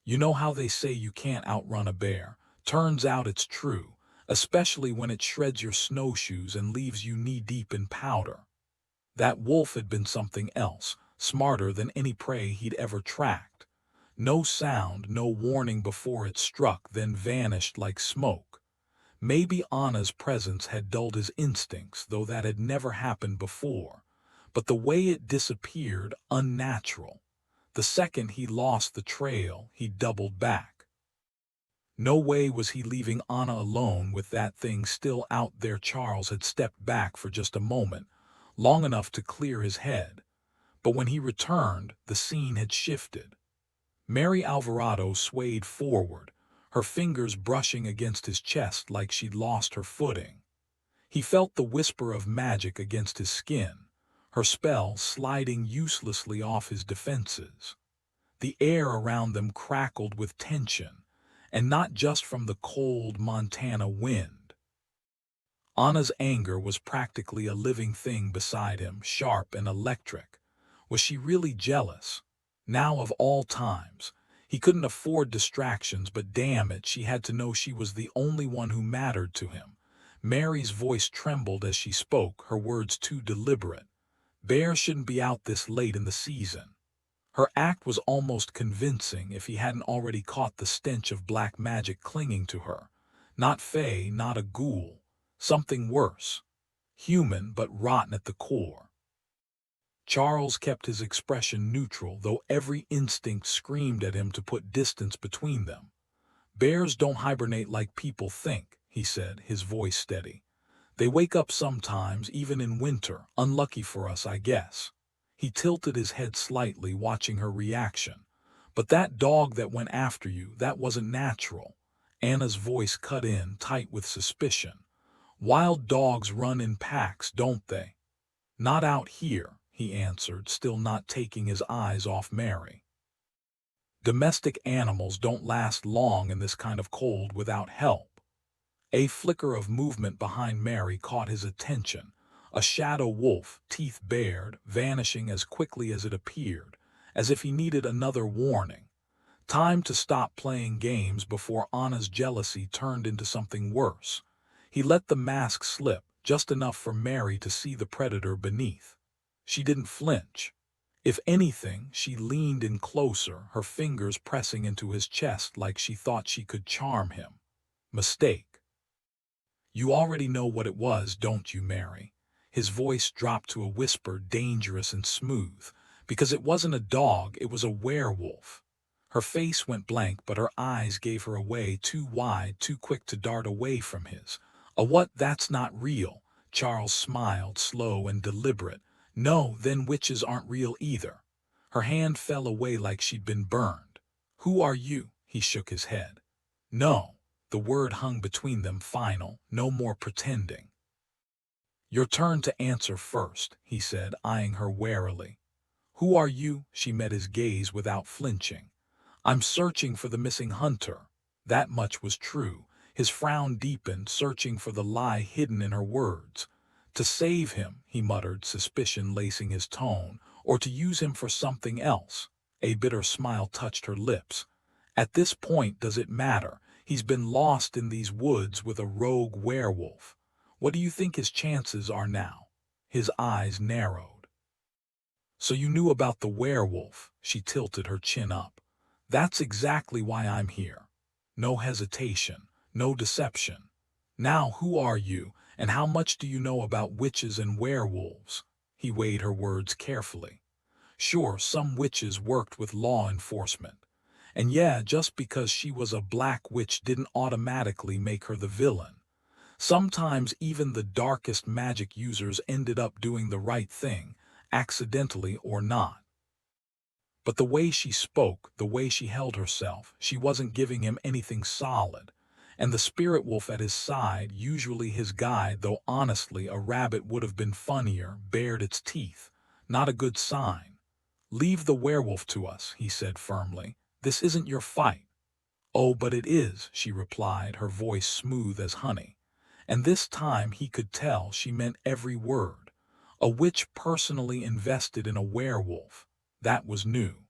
You know how they say you can't outrun a bear? Turns out it's true, especially when it shreds your snowshoes and leaves you knee-deep in powder. That wolf had been something else, smarter than any prey he'd ever tracked. No sound, no warning before it struck, then vanished like smoke. Maybe Anna's presence had dulled his instincts, though that had never happened before. But the way it disappeared, unnatural. The second he lost the trail, he doubled back. No way was he leaving Anna alone with that thing still out there. Charles had stepped back for just a moment, long enough to clear his head. But when he returned, the scene had shifted. Mary Alvarado swayed forward, her fingers brushing against his chest like she'd lost her footing. He felt the whisper of magic against his skin, her spell sliding uselessly off his defenses. The air around them crackled with tension, and not just from the cold Montana wind. Anna's anger was practically a living thing beside him, sharp and electric. Was she really jealous? Now of all times. He couldn't afford distractions, but damn it, she had to know she was the only one who mattered to him. Mary's voice trembled as she spoke, her words too deliberate. Bears shouldn't be out this late in the season. Her act was almost convincing if he hadn't already caught the stench of black magic clinging to her. Not fae, not a ghoul. Something worse. Human, but rotten at the core. Charles kept his expression neutral, though every instinct screamed at him to put distance between them. Bears don't hibernate like people think, he said, his voice steady. They wake up sometimes, even in winter. Unlucky for us, I guess. He tilted his head slightly, watching her reaction. But that dog that went after you, that wasn't natural. Anna's voice cut in, tight with suspicion. Wild dogs run in packs, don't they? Not out here, he answered, still not taking his eyes off Mary. Domestic animals don't last long in this kind of cold without help. A flicker of movement behind Mary caught his attention. A shadow wolf, teeth bared, vanishing as quickly as it appeared, as if he needed another warning. Time to stop playing games before Anna's jealousy turned into something worse. He let the mask slip, just enough for Mary to see the predator beneath. She didn't flinch. If anything, she leaned in closer, her fingers pressing into his chest like she thought she could charm him. Mistake. You already know what it was, don't you, Mary? His voice dropped to a whisper, dangerous and smooth. Because it wasn't a dog, it was a werewolf. Her face went blank, but her eyes gave her away, too wide, too quick to dart away from his. A what? That's not real. Charles smiled, slow and deliberate. No, then witches aren't real either. Her hand fell away like she'd been burned. Who are you? He shook his head. No. The word hung between them, final, no more pretending. Your turn to answer first, he said, eyeing her warily. Who are you? She met his gaze without flinching. I'm searching for the missing hunter. That much was true. His frown deepened, searching for the lie hidden in her words. To save him, he muttered, suspicion lacing his tone, or to use him for something else. A bitter smile touched her lips. At this point, does it matter? He's been lost in these woods with a rogue werewolf. What do you think his chances are now? His eyes narrowed. So you knew about the werewolf? She tilted her chin up. That's exactly why I'm here. No hesitation, no deception. Now who are you, and how much do you know about witches and werewolves? He weighed her words carefully. Sure, some witches worked with law enforcement. And yeah, just because she was a black witch didn't automatically make her the villain. Sometimes even the darkest magic users ended up doing the right thing, accidentally or not. But the way she spoke, the way she held herself, she wasn't giving him anything solid. And the spirit wolf at his side, usually his guide, though honestly a rabbit would have been funnier, bared its teeth. Not a good sign. Leave the werewolf to us, he said firmly. This isn't your fight. "Oh, but it is," she replied, her voice smooth as honey. And this time he could tell she meant every word. A witch personally invested in a werewolf. That was new.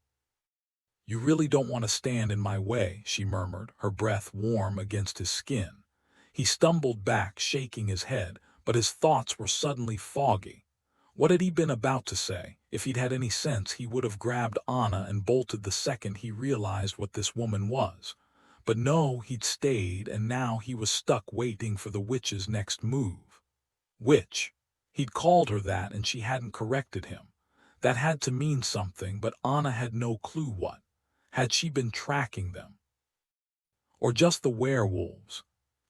"You really don't want to stand in my way," she murmured, her breath warm against his skin. He stumbled back, shaking his head, but his thoughts were suddenly foggy. What had he been about to say? If he'd had any sense, he would have grabbed Anna and bolted the second he realized what this woman was. But no, he'd stayed, and now he was stuck waiting for the witch's next move. Witch. He'd called her that, and she hadn't corrected him. That had to mean something, but Anna had no clue what. Had she been tracking them? Or just the werewolves?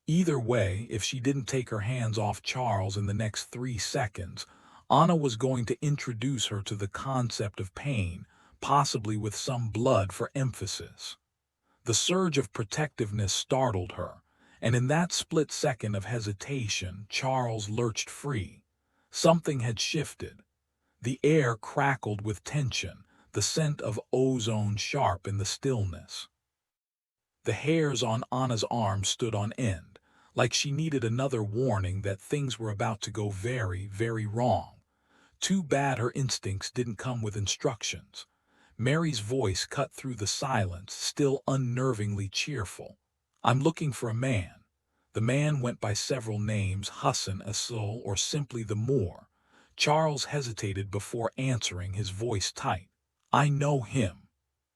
Either way, if she didn't take her hands off Charles in the next 3 seconds, Anna was going to introduce her to the concept of pain, possibly with some blood for emphasis. The surge of protectiveness startled her, and in that split second of hesitation, Charles lurched free. Something had shifted. The air crackled with tension, the scent of ozone sharp in the stillness. The hairs on Anna's arm stood on end, like she needed another warning that things were about to go very, very wrong. Too bad her instincts didn't come with instructions. Mary's voice cut through the silence, still unnervingly cheerful. "I'm looking for a man." The man went by several names, Hassan, Asul, or simply the Moor. Charles hesitated before answering, his voice tight. "I know him."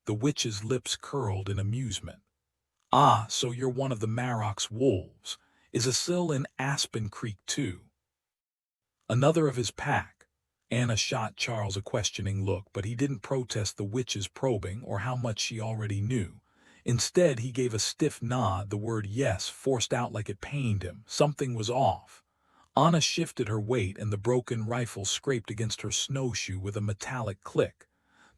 The witch's lips curled in amusement. "Ah, so you're one of the Marrock's wolves. Is Asil in Aspen Creek too?" "Another of his pack." Anna shot Charles a questioning look, but he didn't protest the witch's probing or how much she already knew. Instead, he gave a stiff nod, the word yes forced out like it pained him. Something was off. Anna shifted her weight, and the broken rifle scraped against her snowshoe with a metallic click.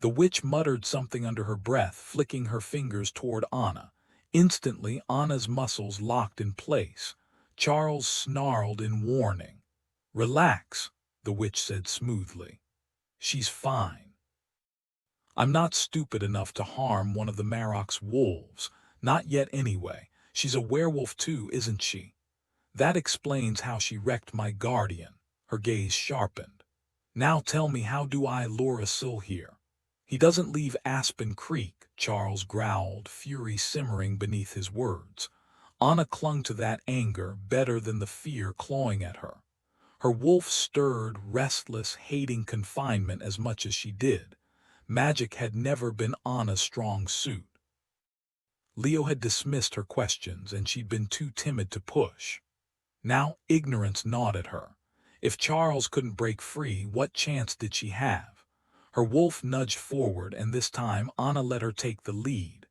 The witch muttered something under her breath, flicking her fingers toward Anna. Instantly, Anna's muscles locked in place. Charles snarled in warning. "Relax," the witch said smoothly. "She's fine. I'm not stupid enough to harm one of the Marrock's wolves. Not yet anyway. She's a werewolf too, isn't she? That explains how she wrecked my guardian." Her gaze sharpened. "Now tell me, how do I lure Asil here?" "He doesn't leave Aspen Creek," Charles growled, fury simmering beneath his words. Anna clung to that anger better than the fear clawing at her. Her wolf stirred, restless, hating confinement as much as she did. Magic had never been Anna's strong suit. Leo had dismissed her questions, and she'd been too timid to push. Now ignorance gnawed at her. If Charles couldn't break free, what chance did she have? Her wolf nudged forward, and this time Anna let her take the lead.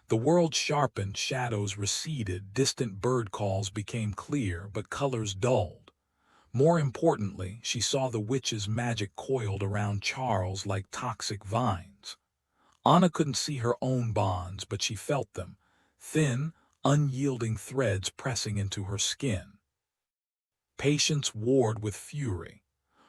The world sharpened, shadows receded, distant bird calls became clear, but colors dulled. More importantly, she saw the witch's magic coiled around Charles like toxic vines. Anna couldn't see her own bonds, but she felt them, thin, unyielding threads pressing into her skin. Patience warred with fury.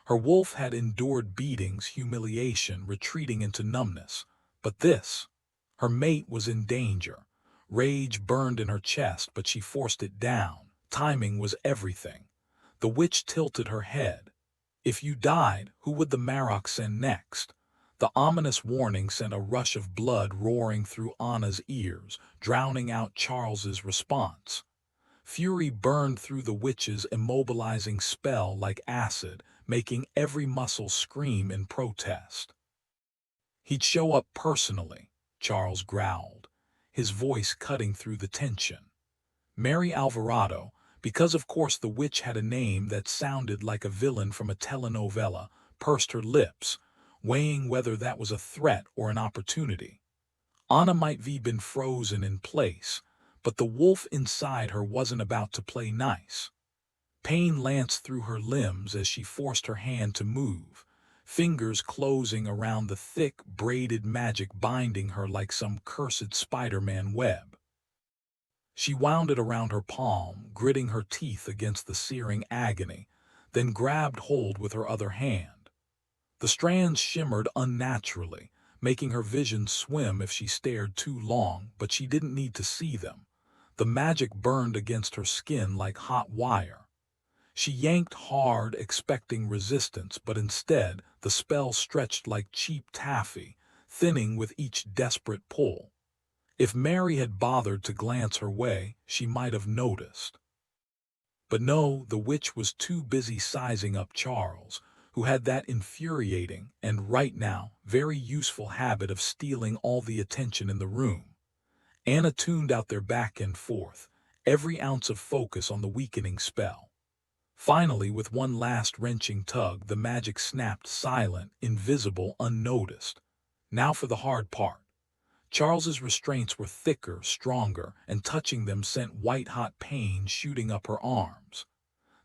Her wolf had endured beatings, humiliation, retreating into numbness. But this, her mate was in danger. Rage burned in her chest, but she forced it down. Timing was everything. The witch tilted her head. "If you died, who would the Marrock send next?" The ominous warning sent a rush of blood roaring through Anna's ears, drowning out Charles's response. Fury burned through the witch's immobilizing spell like acid, making every muscle scream in protest. "He'd show up personally," Charles growled, his voice cutting through the tension. "Mary Alvarado," because of course the witch had a name that sounded like a villain from a telenovela, pursed her lips, weighing whether that was a threat or an opportunity. Anna might have been frozen in place, but the wolf inside her wasn't about to play nice. Pain lanced through her limbs as she forced her hand to move, fingers closing around the thick, braided magic binding her like some cursed Spider-Man web. She wound it around her palm, gritting her teeth against the searing agony, then grabbed hold with her other hand. The strands shimmered unnaturally, making her vision swim if she stared too long, but she didn't need to see them. The magic burned against her skin like hot wire. She yanked hard, expecting resistance, but instead the spell stretched like cheap taffy, thinning with each desperate pull. If Mary had bothered to glance her way, she might have noticed. But no, the witch was too busy sizing up Charles, who had that infuriating and, right now, very useful habit of stealing all the attention in the room. Anna tuned out their back and forth, every ounce of focus on the weakening spell. Finally, with one last wrenching tug, the magic snapped silent, invisible, unnoticed. Now for the hard part. Charles's restraints were thicker, stronger, and touching them sent white-hot pain shooting up her arms.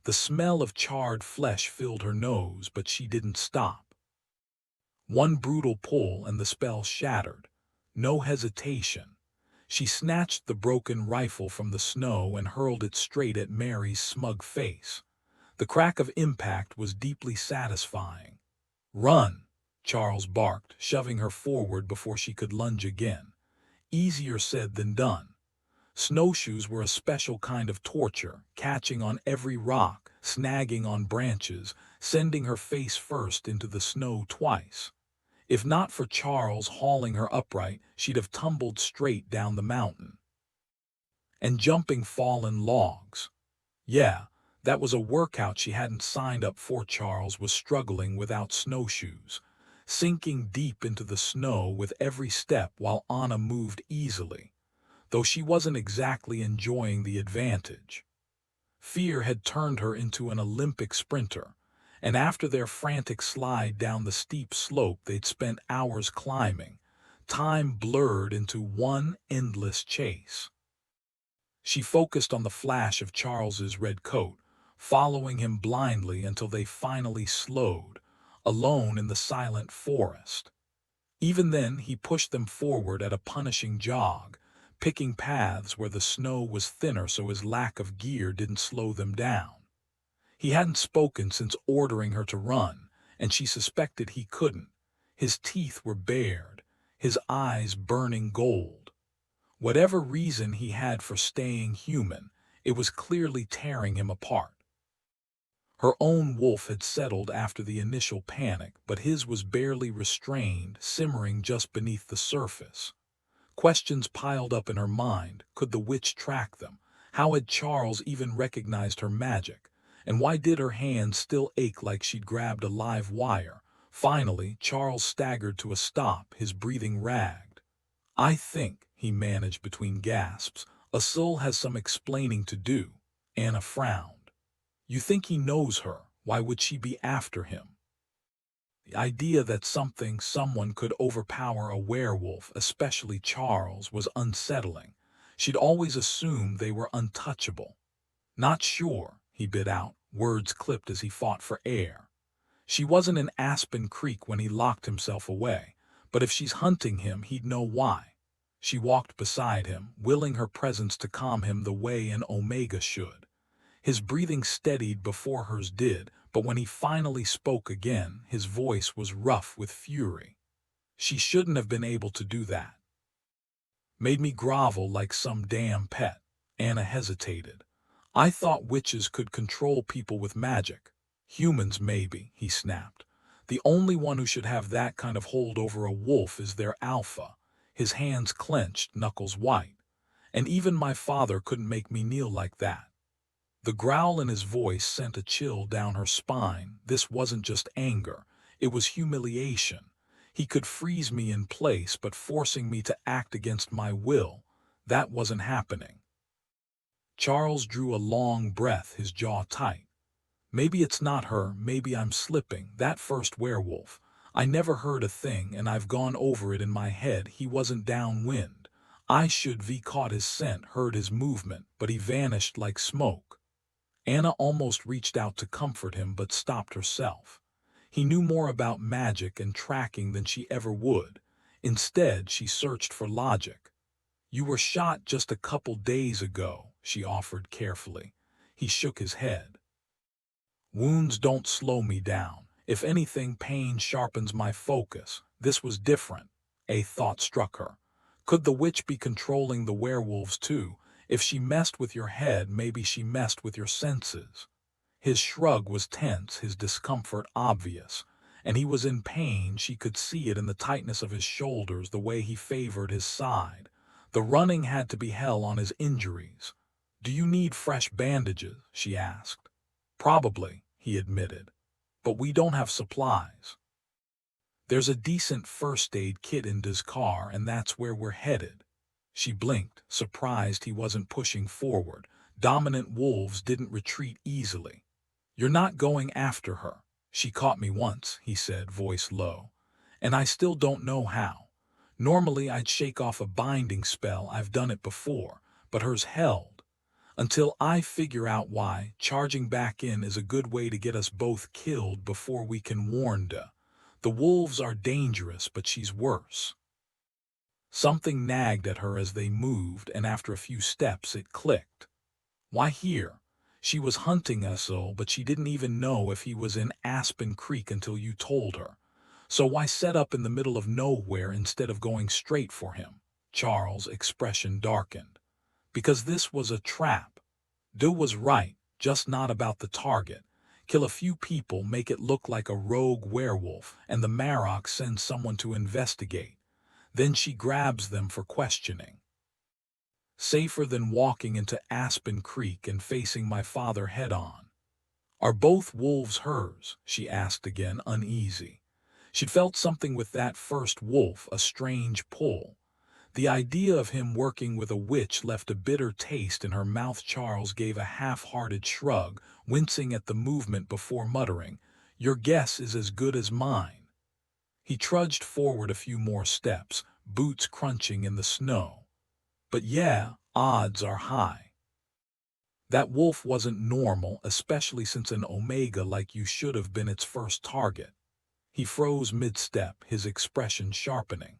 The smell of charred flesh filled her nose, but she didn't stop. One brutal pull and the spell shattered. No hesitation. She snatched the broken rifle from the snow and hurled it straight at Mary's smug face. The crack of impact was deeply satisfying. "Run!" Charles barked, shoving her forward before she could lunge again. Easier said than done. Snowshoes were a special kind of torture, catching on every rock, snagging on branches, sending her face first into the snow twice. If not for Charles hauling her upright, she'd have tumbled straight down the mountain. And jumping fallen logs. Yeah, that was a workout she hadn't signed up for. Charles was struggling without snowshoes, sinking deep into the snow with every step while Anna moved easily, though she wasn't exactly enjoying the advantage. Fear had turned her into an Olympic sprinter, and after their frantic slide down the steep slope they'd spent hours climbing, time blurred into one endless chase. She focused on the flash of Charles's red coat, following him blindly until they finally slowed, alone in the silent forest. Even then, he pushed them forward at a punishing jog, picking paths where the snow was thinner so his lack of gear didn't slow them down. He hadn't spoken since ordering her to run, and she suspected he couldn't. His teeth were bared, his eyes burning gold. Whatever reason he had for staying human, it was clearly tearing him apart. Her own wolf had settled after the initial panic, but his was barely restrained, simmering just beneath the surface. Questions piled up in her mind. Could the witch track them? How had Charles even recognized her magic? And why did her hands still ache like she'd grabbed a live wire? Finally, Charles staggered to a stop, his breathing ragged. "I think," he managed between gasps, "Asul has some explaining to do." Anna frowned. "You think he knows her? Why would she be after him?" The idea that someone could overpower a werewolf, especially Charles, was unsettling. She'd always assumed they were untouchable. "Not sure," he bit out, words clipped as he fought for air. She wasn't in Aspen Creek when he locked himself away, but if she's hunting him, he'd know why. She walked beside him, willing her presence to calm him the way an Omega should. His breathing steadied before hers did, but when he finally spoke again, his voice was rough with fury. "She shouldn't have been able to do that. Made me grovel like some damn pet." Anna hesitated. "I thought witches could control people with magic." "Humans, maybe," he snapped. "The only one who should have that kind of hold over a wolf is their alpha." His hands clenched, knuckles white. "And even my father couldn't make me kneel like that." The growl in his voice sent a chill down her spine. This wasn't just anger, it was humiliation. He could freeze me in place, but forcing me to act against my will, that wasn't happening. Charles drew a long breath, his jaw tight. "Maybe it's not her, maybe I'm slipping. That first werewolf, I never heard a thing, and I've gone over it in my head. He wasn't downwind. I should v caught his scent, heard his movement, but he vanished like smoke." Anna almost reached out to comfort him, but stopped herself. He knew more about magic and tracking than she ever would. Instead, she searched for logic. "You were shot just a couple days ago," she offered carefully. He shook his head. "Wounds don't slow me down. If anything, pain sharpens my focus. This was different." A thought struck her. Could the witch be controlling the werewolves too? If she messed with your head, maybe she messed with your senses. His shrug was tense, his discomfort obvious. And he was in pain. She could see it in the tightness of his shoulders, the way he favored his side. The running had to be hell on his injuries. "Do you need fresh bandages?" she asked. "Probably," he admitted. "But we don't have supplies." "There's a decent first aid kit in his car, and that's where we're headed." She blinked, surprised he wasn't pushing forward. Dominant wolves didn't retreat easily. "You're not going after her." "She caught me once," he said, voice low. "And I still don't know how. Normally I'd shake off a binding spell, I've done it before, but hers held. Until I figure out why, charging back in is a good way to get us both killed before we can warn her. The wolves are dangerous, but she's worse." Something nagged at her as they moved, and after a few steps it clicked. "Why here? She was hunting us all, but she didn't even know if he was in Aspen Creek until you told her. So why set up in the middle of nowhere instead of going straight for him?" Charles' expression darkened. "Because this was a trap. Du was right, just not about the target. Kill a few people, make it look like a rogue werewolf, and the Marok sends someone to investigate. Then she grabs them for questioning. Safer than walking into Aspen Creek and facing my father head-on." "Are both wolves hers?" she asked again, uneasy. She'd felt something with that first wolf, a strange pull. The idea of him working with a witch left a bitter taste in her mouth. Charles gave a half-hearted shrug, wincing at the movement before muttering, "Your guess is as good as mine." He trudged forward a few more steps, boots crunching in the snow. "But yeah, odds are high. That wolf wasn't normal, especially since an Omega like you should have been its first target." He froze mid-step, his expression sharpening.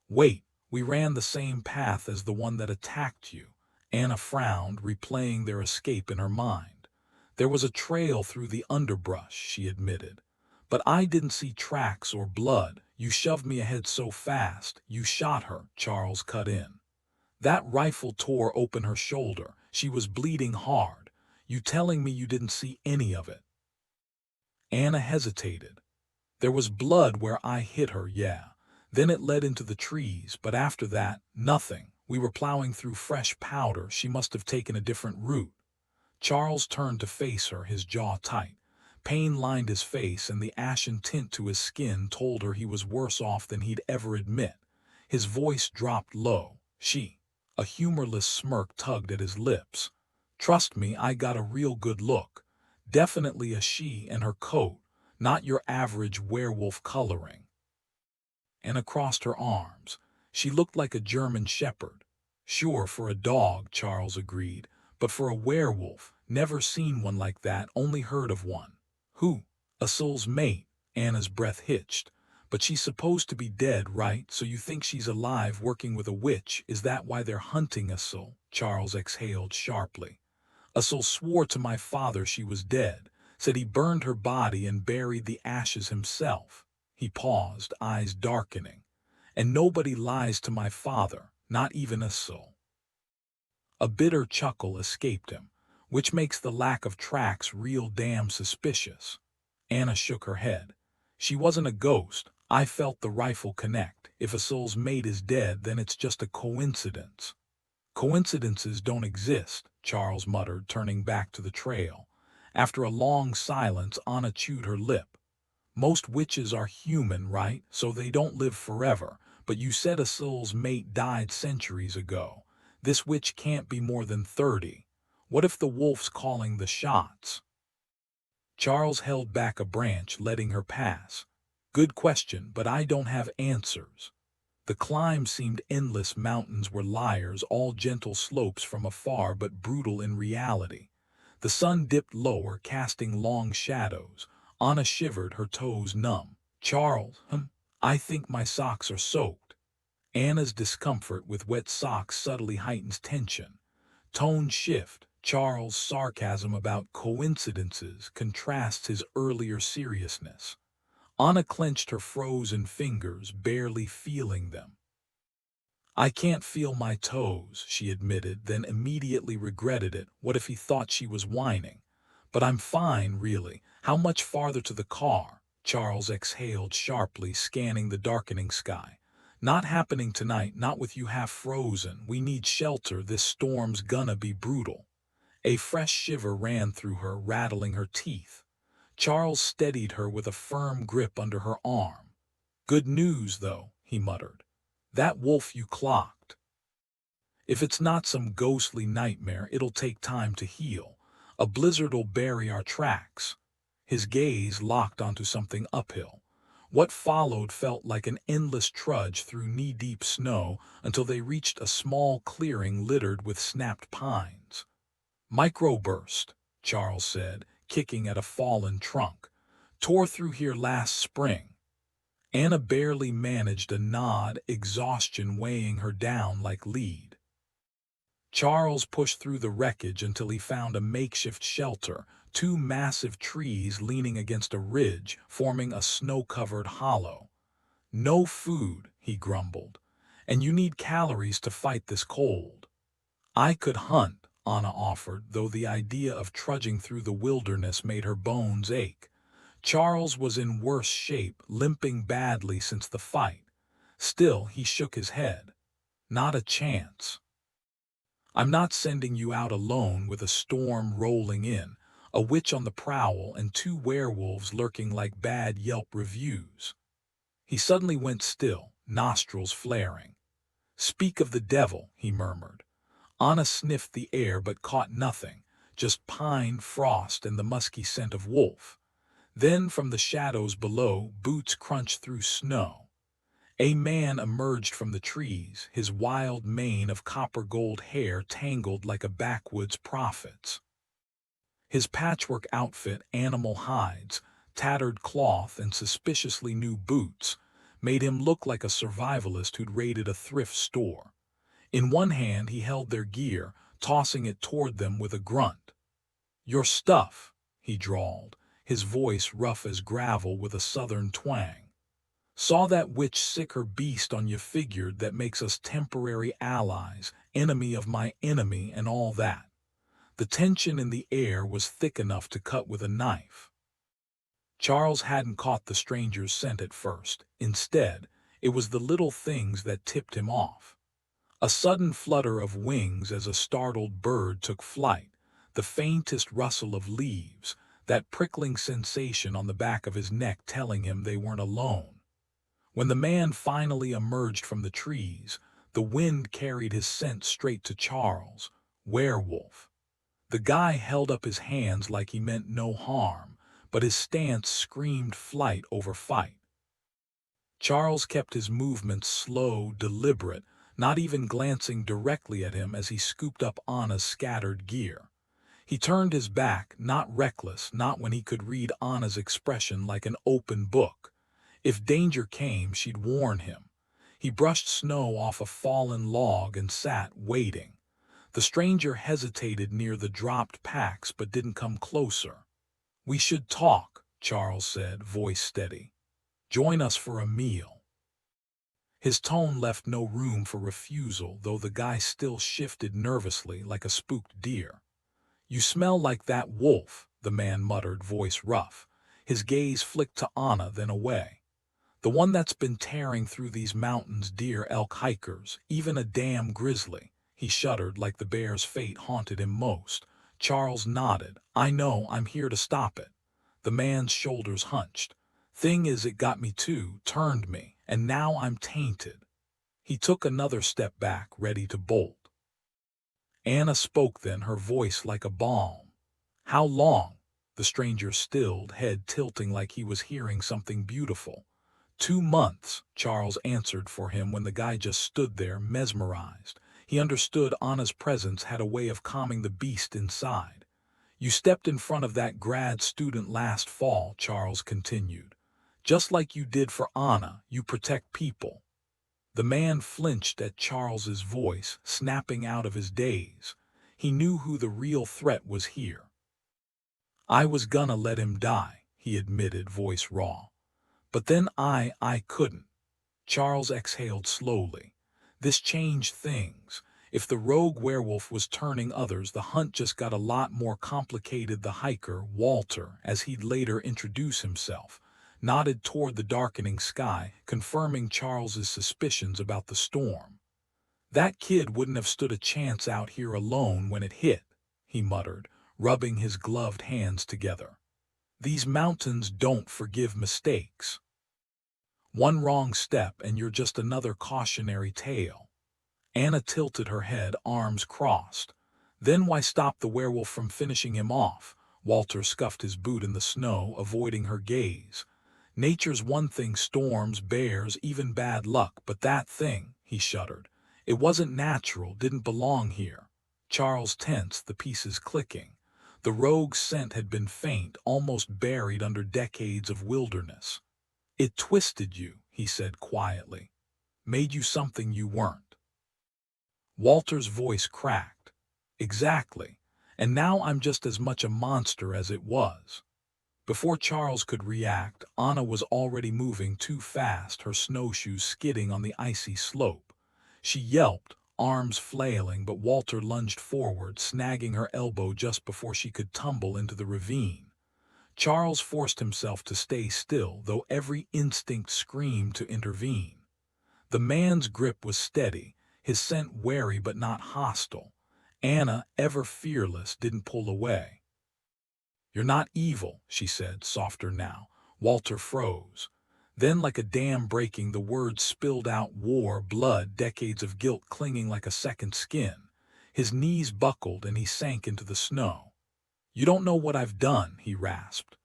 "Wait, we ran the same path as the one that attacked you." Anna frowned, replaying their escape in her mind. "There was a trail through the underbrush," she admitted. "But I didn't see tracks or blood. You shoved me ahead so fast." "You shot her," Charles cut in. "That rifle tore open her shoulder. She was bleeding hard. You telling me you didn't see any of it?" Anna hesitated. "There was blood where I hit her, yeah. Then it led into the trees, but after that, nothing. We were plowing through fresh powder. She must have taken a different route." Charles turned to face her, his jaw tight. Pain lined his face, and the ashen tint to his skin told her he was worse off than he'd ever admit. His voice dropped low. "She." A humorless smirk tugged at his lips. "Trust me, I got a real good look. Definitely a she, and her coat, not your average werewolf coloring." And across her arms, she looked like a German shepherd. "Sure, for a dog," Charles agreed, "but for a werewolf, never seen one like that, only heard of one." "Who?" "Asul's mate." Anna's breath hitched. "But she's supposed to be dead, right? So you think she's alive working with a witch? Is that why they're hunting Asul?" Charles exhaled sharply. "Asul swore to my father she was dead, said he burned her body and buried the ashes himself." He paused, eyes darkening. "And nobody lies to my father, not even Asul." A bitter chuckle escaped him, "which makes the lack of tracks real damn suspicious." Anna shook her head. "She wasn't a ghost. I felt the rifle connect. If Asul's mate is dead, then it's just a coincidence." "Coincidences don't exist," Charles muttered, turning back to the trail. After a long silence, Anna chewed her lip. "Most witches are human, right? So they don't live forever. But you said Asul's mate died centuries ago. This witch can't be more than 30. What if the wolf's calling the shots?" Charles held back a branch, letting her pass. "Good question, but I don't have answers." The climb seemed endless. Mountains were liars, all gentle slopes from afar but brutal in reality. The sun dipped lower, casting long shadows. Anna shivered, her toes numb. "Charles, I think my socks are soaked." Anna's discomfort with wet socks subtly heightens tension. Tone shift. Charles' sarcasm about coincidences contrasts his earlier seriousness. Anna clenched her frozen fingers, barely feeling them. I can't feel my toes, she admitted, then immediately regretted it. What if he thought she was whining? But I'm fine, really. How much farther to the car? Charles exhaled sharply, scanning the darkening sky. Not happening tonight, not with you half frozen. We need shelter, this storm's gonna be brutal. A fresh shiver ran through her, rattling her teeth. Charles steadied her with a firm grip under her arm. Good news, though, he muttered. That wolf you clocked. If it's not some ghostly nightmare, it'll take time to heal. A blizzard'll bury our tracks. His gaze locked onto something uphill. What followed felt like an endless trudge through knee-deep snow until they reached a small clearing littered with snapped pines. Microburst, Charles said, kicking at a fallen trunk. Tore through here last spring. Anna barely managed a nod, exhaustion weighing her down like lead. Charles pushed through the wreckage until he found a makeshift shelter, two massive trees leaning against a ridge, forming a snow-covered hollow. No food, he grumbled, and you need calories to fight this cold. I could hunt, Anna offered, though the idea of trudging through the wilderness made her bones ache. Charles was in worse shape, limping badly since the fight. Still, he shook his head. Not a chance. I'm not sending you out alone with a storm rolling in, a witch on the prowl, and two werewolves lurking like bad Yelp reviews. He suddenly went still, nostrils flaring. Speak of the devil, he murmured. Anna sniffed the air but caught nothing, just pine, frost, and the musky scent of wolf. Then from the shadows below, boots crunched through snow. A man emerged from the trees, his wild mane of copper-gold hair tangled like a backwoods prophet's. His patchwork outfit, animal hides, tattered cloth, and suspiciously new boots, made him look like a survivalist who'd raided a thrift store. In one hand he held their gear, tossing it toward them with a grunt. Your stuff, he drawled, his voice rough as gravel with a southern twang. Saw that witch sick her beast on you, figured that makes us temporary allies, enemy of my enemy and all that. The tension in the air was thick enough to cut with a knife. Charles hadn't caught the stranger's scent at first. Instead, it was the little things that tipped him off. A sudden flutter of wings as a startled bird took flight, the faintest rustle of leaves, that prickling sensation on the back of his neck telling him they weren't alone. When the man finally emerged from the trees, the wind carried his scent straight to Charles. Werewolf. The guy held up his hands like he meant no harm, but his stance screamed flight over fight. Charles kept his movements slow, deliberate, not even glancing directly at him as he scooped up Anna's scattered gear. He turned his back, not reckless, not when he could read Anna's expression like an open book. If danger came, she'd warn him. He brushed snow off a fallen log and sat, waiting. The stranger hesitated near the dropped packs but didn't come closer. We should talk, Charles said, voice steady. Join us for a meal. His tone left no room for refusal, though the guy still shifted nervously like a spooked deer. You smell like that wolf, the man muttered, voice rough. His gaze flicked to Anna, then away. The one that's been tearing through these mountains, deer, elk, hikers, even a damn grizzly. He shuddered like the bear's fate haunted him most. Charles nodded. I know, I'm here to stop it. The man's shoulders hunched. Thing is, it got me too, turned me, and now I'm tainted. He took another step back, ready to bolt. Anna spoke then, her voice like a balm. How long? The stranger stilled, head tilting like he was hearing something beautiful. 2 months, Charles answered for him when the guy just stood there, mesmerized. He understood Anna's presence had a way of calming the beast inside. You stepped in front of that grad student last fall, Charles continued. Just like you did for Anna, you protect people. The man flinched at Charles's voice, snapping out of his daze. He knew who the real threat was here. I was gonna let him die, he admitted, voice raw. But then I couldn't. Charles exhaled slowly. This changed things. If the rogue werewolf was turning others, the hunt just got a lot more complicated. The hiker, Walter, as he'd later introduce himself, nodded toward the darkening sky, confirming Charles's suspicions about the storm. "That kid wouldn't have stood a chance out here alone when it hit," he muttered, rubbing his gloved hands together. "These mountains don't forgive mistakes. One wrong step and you're just another cautionary tale." Anna tilted her head, arms crossed. "Then why stop the werewolf from finishing him off?" Walter scuffed his boot in the snow, avoiding her gaze. "Nature's one thing, storms, bears, even bad luck, but that thing," he shuddered. "It wasn't natural, didn't belong here." Charles tensed, the pieces clicking. The rogue's scent had been faint, almost buried under decades of wilderness. "It twisted you," he said quietly. "Made you something you weren't." Walter's voice cracked. "Exactly. And now I'm just as much a monster as it was." Before Charles could react, Anna was already moving too fast, her snowshoes skidding on the icy slope. She yelped, arms flailing, but Walter lunged forward, snagging her elbow just before she could tumble into the ravine. Charles forced himself to stay still, though every instinct screamed to intervene. The man's grip was steady, his scent wary but not hostile. Anna, ever fearless, didn't pull away. "You're not evil," she said, softer now. Walter froze. Then, like a dam breaking, the words spilled out: war, blood, decades of guilt clinging like a second skin. His knees buckled and he sank into the snow. "You don't know what I've done," he rasped.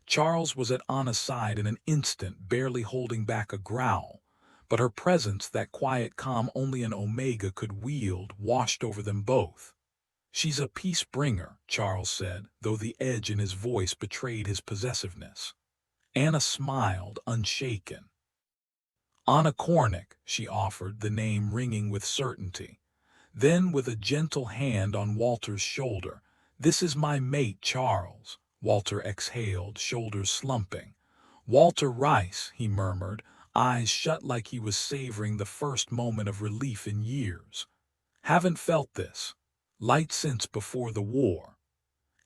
Charles was at Anna's side in an instant, barely holding back a growl. But her presence, that quiet calm only an Omega could wield, washed over them both. "She's a peace bringer," Charles said, though the edge in his voice betrayed his possessiveness. Anna smiled, unshaken. "Anna Cornick," she offered, the name ringing with certainty. Then, with a gentle hand on Walter's shoulder, "This is my mate, Charles." Walter exhaled, shoulders slumping. "Walter Rice," he murmured, eyes shut like he was savoring the first moment of relief in years. "Haven't felt this light since before the war."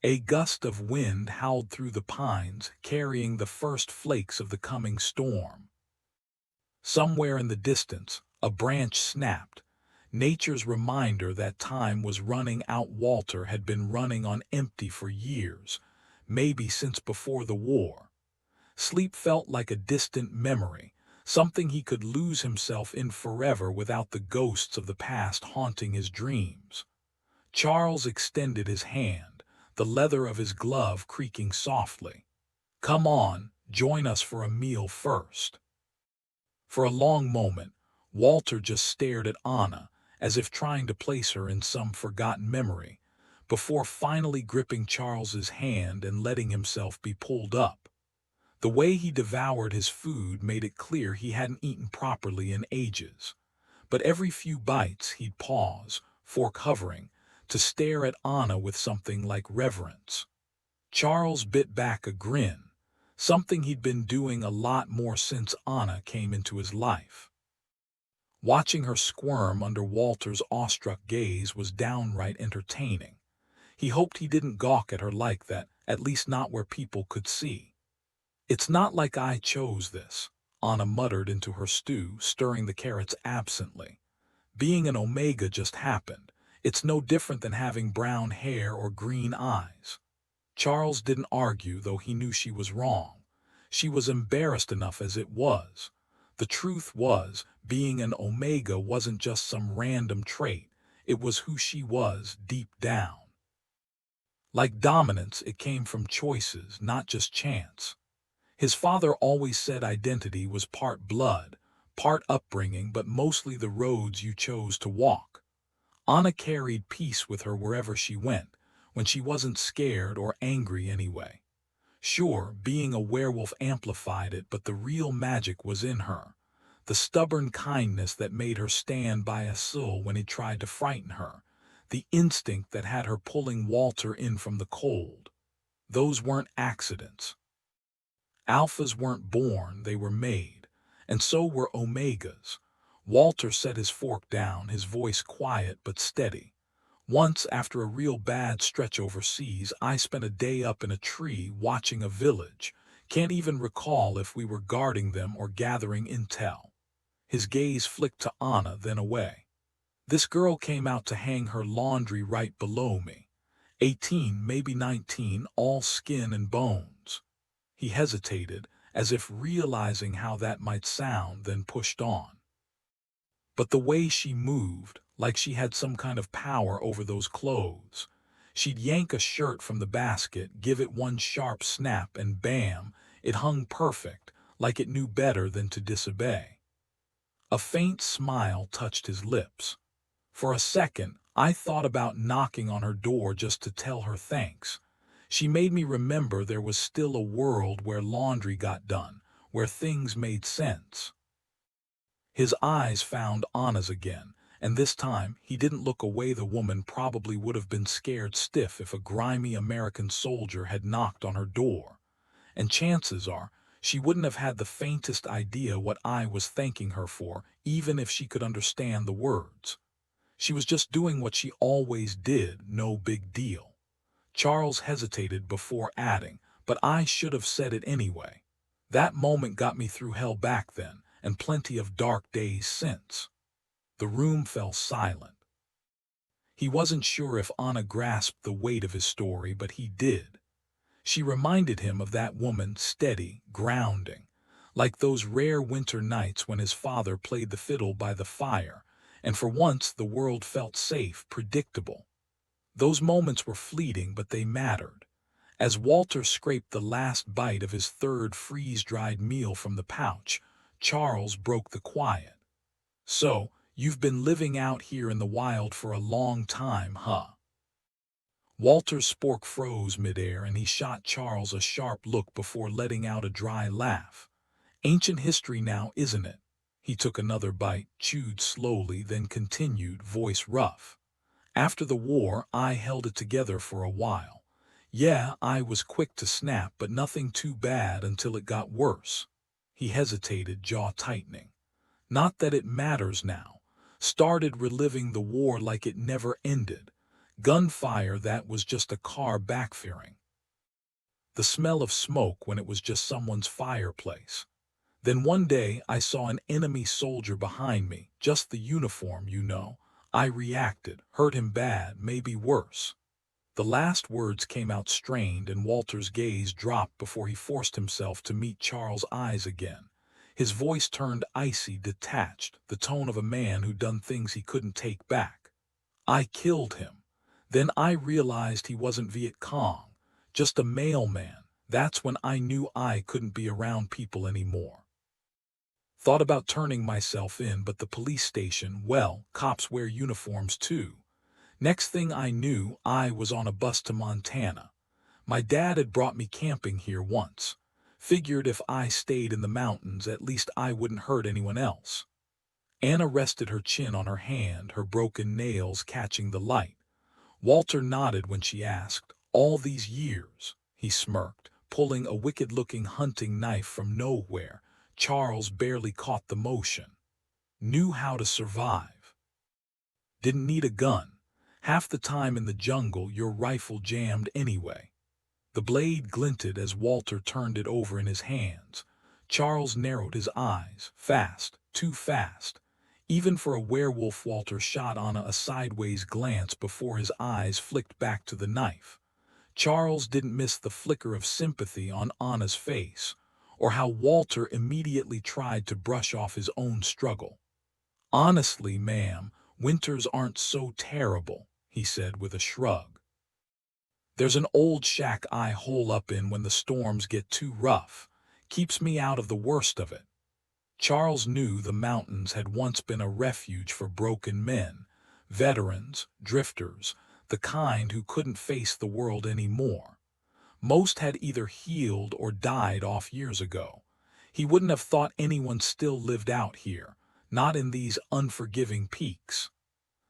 A gust of wind howled through the pines, carrying the first flakes of the coming storm. Somewhere in the distance, a branch snapped. Nature's reminder that time was running out. Walter had been running on empty for years, maybe since before the war. Sleep felt like a distant memory, something he could lose himself in forever without the ghosts of the past haunting his dreams. Charles extended his hand, the leather of his glove creaking softly. "Come on, join us for a meal first." For a long moment, Walter just stared at Anna, as if trying to place her in some forgotten memory, before finally gripping Charles's hand and letting himself be pulled up. The way he devoured his food made it clear he hadn't eaten properly in ages. But every few bites he'd pause, fork hovering, to stare at Anna with something like reverence. Charles bit back a grin, something he'd been doing a lot more since Anna came into his life. Watching her squirm under Walter's awestruck gaze was downright entertaining. He hoped he didn't gawk at her like that, at least not where people could see. "It's not like I chose this," Anna muttered into her stew, stirring the carrots absently. "Being an Omega just happened. It's no different than having brown hair or green eyes." Charles didn't argue, though he knew she was wrong. She was embarrassed enough as it was. The truth was, being an Omega wasn't just some random trait, it was who she was deep down. Like dominance, it came from choices, not just chance. His father always said identity was part blood, part upbringing, but mostly the roads you chose to walk. Anna carried peace with her wherever she went, when she wasn't scared or angry anyway. Sure, being a werewolf amplified it, but the real magic was in her. The stubborn kindness that made her stand by a sill when he tried to frighten her. The instinct that had her pulling Walter in from the cold. Those weren't accidents. Alphas weren't born, they were made. And so were Omegas. Walter set his fork down, his voice quiet but steady. Once, after a real bad stretch overseas, I spent a day up in a tree watching a village. Can't even recall if we were guarding them or gathering intel. His gaze flicked to Anna, then away. This girl came out to hang her laundry right below me. 18, maybe 19, all skin and bones. He hesitated, as if realizing how that might sound, then pushed on. But the way she moved, like she had some kind of power over those clothes. She'd yank a shirt from the basket, give it one sharp snap, and bam, it hung perfect, like it knew better than to disobey. A faint smile touched his lips. For a second, I thought about knocking on her door just to tell her thanks. She made me remember there was still a world where laundry got done, where things made sense. His eyes found Anna's again, and this time he didn't look away. The woman probably would have been scared stiff if a grimy American soldier had knocked on her door. And chances are, she wouldn't have had the faintest idea what I was thanking her for, even if she could understand the words. She was just doing what she always did, no big deal. Charles hesitated before adding, but I should have said it anyway. That moment got me through hell back then, and plenty of dark days since. The room fell silent. He wasn't sure if Anna grasped the weight of his story, but he did. She reminded him of that woman, steady, grounding, like those rare winter nights when his father played the fiddle by the fire, and for once the world felt safe, predictable. Those moments were fleeting, but they mattered. As Walter scraped the last bite of his third freeze-dried meal from the pouch, Charles broke the quiet. "So, you've been living out here in the wild for a long time, huh?" Walter's spork froze midair, and he shot Charles a sharp look before letting out a dry laugh. "Ancient history now, isn't it?" He took another bite, chewed slowly, then continued, voice rough. "After the war, I held it together for a while. Yeah, I was quick to snap, but nothing too bad until it got worse." He hesitated, jaw tightening. "Not that it matters now. Started reliving the war like it never ended. Gunfire that was just a car backfiring. The smell of smoke when it was just someone's fireplace. Then one day I saw an enemy soldier behind me, just the uniform, you know. I reacted, hurt him bad, maybe worse." The last words came out strained, and Walter's gaze dropped before he forced himself to meet Charles' eyes again. His voice turned icy, detached, the tone of a man who'd done things he couldn't take back. "I killed him. Then I realized he wasn't Viet Cong, just a mailman. That's when I knew I couldn't be around people anymore. Thought about turning myself in, but the police station, well, cops wear uniforms too. Next thing I knew, I was on a bus to Montana. My dad had brought me camping here once. Figured if I stayed in the mountains, at least I wouldn't hurt anyone else." Anna rested her chin on her hand, her broken nails catching the light. Walter nodded when she asked, "All these years?" He smirked, pulling a wicked-looking hunting knife from nowhere. Charles barely caught the motion. "Knew how to survive. Didn't need a gun. Half the time in the jungle, your rifle jammed anyway." The blade glinted as Walter turned it over in his hands. Charles narrowed his eyes. Fast, too fast. Even for a werewolf, Walter shot Anna a sideways glance before his eyes flicked back to the knife. Charles didn't miss the flicker of sympathy on Anna's face, or how Walter immediately tried to brush off his own struggle. "Honestly, ma'am, winters aren't so terrible," he said with a shrug. "There's an old shack I hole up in when the storms get too rough. Keeps me out of the worst of it." Charles knew the mountains had once been a refuge for broken men, veterans, drifters, the kind who couldn't face the world anymore. Most had either healed or died off years ago. He wouldn't have thought anyone still lived out here, not in these unforgiving peaks.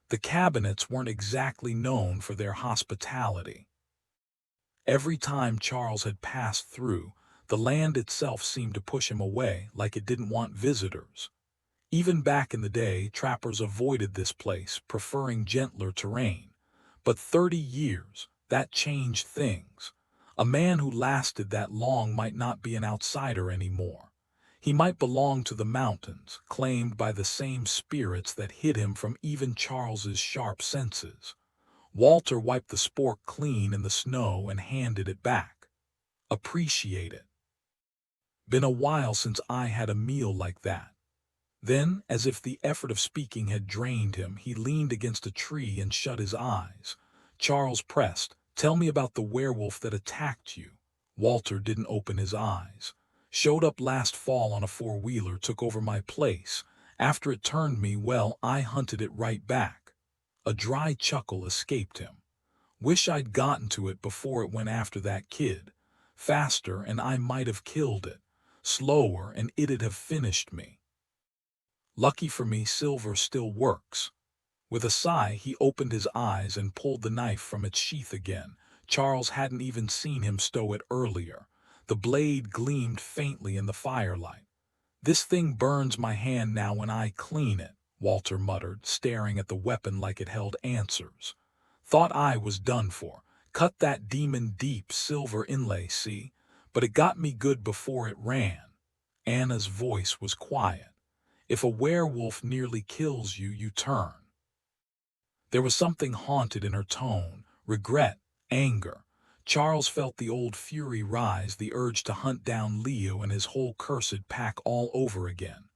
The cabinets weren't exactly known for their hospitality. Every time Charles had passed through, the land itself seemed to push him away, like it didn't want visitors. Even back in the day, trappers avoided this place, preferring gentler terrain. But 30 years, that changed things. A man who lasted that long might not be an outsider anymore. He might belong to the mountains, claimed by the same spirits that hid him from even Charles's sharp senses. Walter wiped the spork clean in the snow and handed it back. Appreciate it. Been a while since I had a meal like that. Then, as if the effort of speaking had drained him, he leaned against a tree and shut his eyes. Charles pressed, "Tell me about the werewolf that attacked you." Walter didn't open his eyes. "Showed up last fall on a four-wheeler, took over my place. After it turned me, well, I hunted it right back." A dry chuckle escaped him. "Wish I'd gotten to it before it went after that kid. Faster and I might have killed it. Slower and it'd have finished me. Lucky for me, silver still works." With a sigh, he opened his eyes and pulled the knife from its sheath again. Charles hadn't even seen him stow it earlier. The blade gleamed faintly in the firelight. "This thing burns my hand now when I clean it," Walter muttered, staring at the weapon like it held answers. "Thought I was done for. Cut that demon deep, silver inlay, see? But it got me good before it ran." Anna's voice was quiet. "If a werewolf nearly kills you, you turn." There was something haunted in her tone, regret, anger. Charles felt the old fury rise, the urge to hunt down Leo and his whole cursed pack all over again.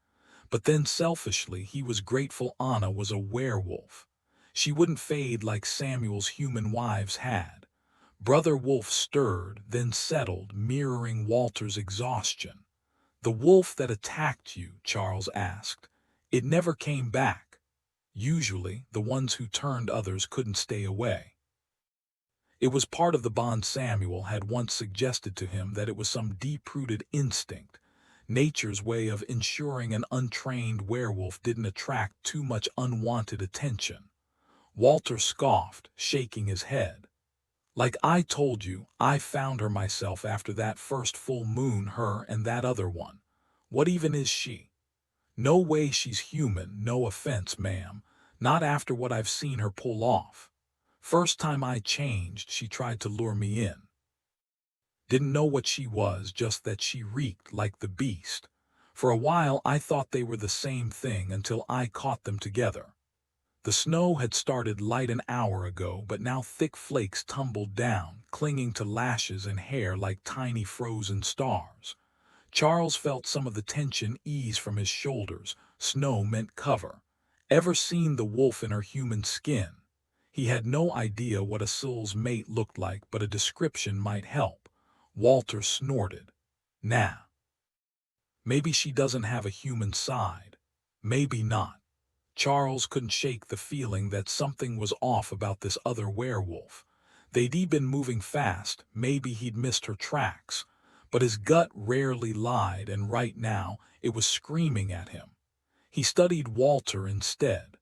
But then selfishly, he was grateful Anna was a werewolf. She wouldn't fade like Samuel's human wives had. Brother Wolf stirred, then settled, mirroring Walter's exhaustion. "The wolf that attacked you," Charles asked, "it never came back?" Usually, the ones who turned others couldn't stay away. It was part of the bond. Samuel had once suggested to him that it was some deep-rooted instinct, nature's way of ensuring an untrained werewolf didn't attract too much unwanted attention. Walter scoffed, shaking his head. "Like I told you, I found her myself after that first full moon, her and that other one. What even is she? No way she's human, no offense, ma'am. Not after what I've seen her pull off. First time I changed, she tried to lure me in. Didn't know what she was, just that she reeked like the beast. For a while I thought they were the same thing until I caught them together. The snow had started light an hour ago, but now thick flakes tumbled down, clinging to lashes and hair like tiny frozen stars. Charles felt some of the tension ease from his shoulders. Snow meant cover. Ever seen the wolf in her human skin? He had no idea what a soul's mate looked like, but a description might help. Walter snorted. "Nah. Maybe she doesn't have a human side. Maybe not." Charles couldn't shake the feeling that something was off about this other werewolf. They'd been moving fast, maybe he'd missed her tracks. But his gut rarely lied, and right now it was screaming at him. He studied Walter instead.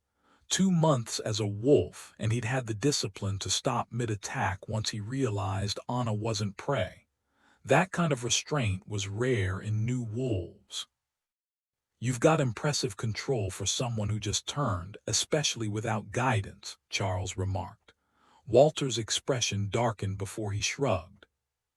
2 months as a wolf, and he'd had the discipline to stop mid-attack once he realized Anna wasn't prey. That kind of restraint was rare in new wolves. "You've got impressive control for someone who just turned, especially without guidance," Charles remarked. Walter's expression darkened before he shrugged.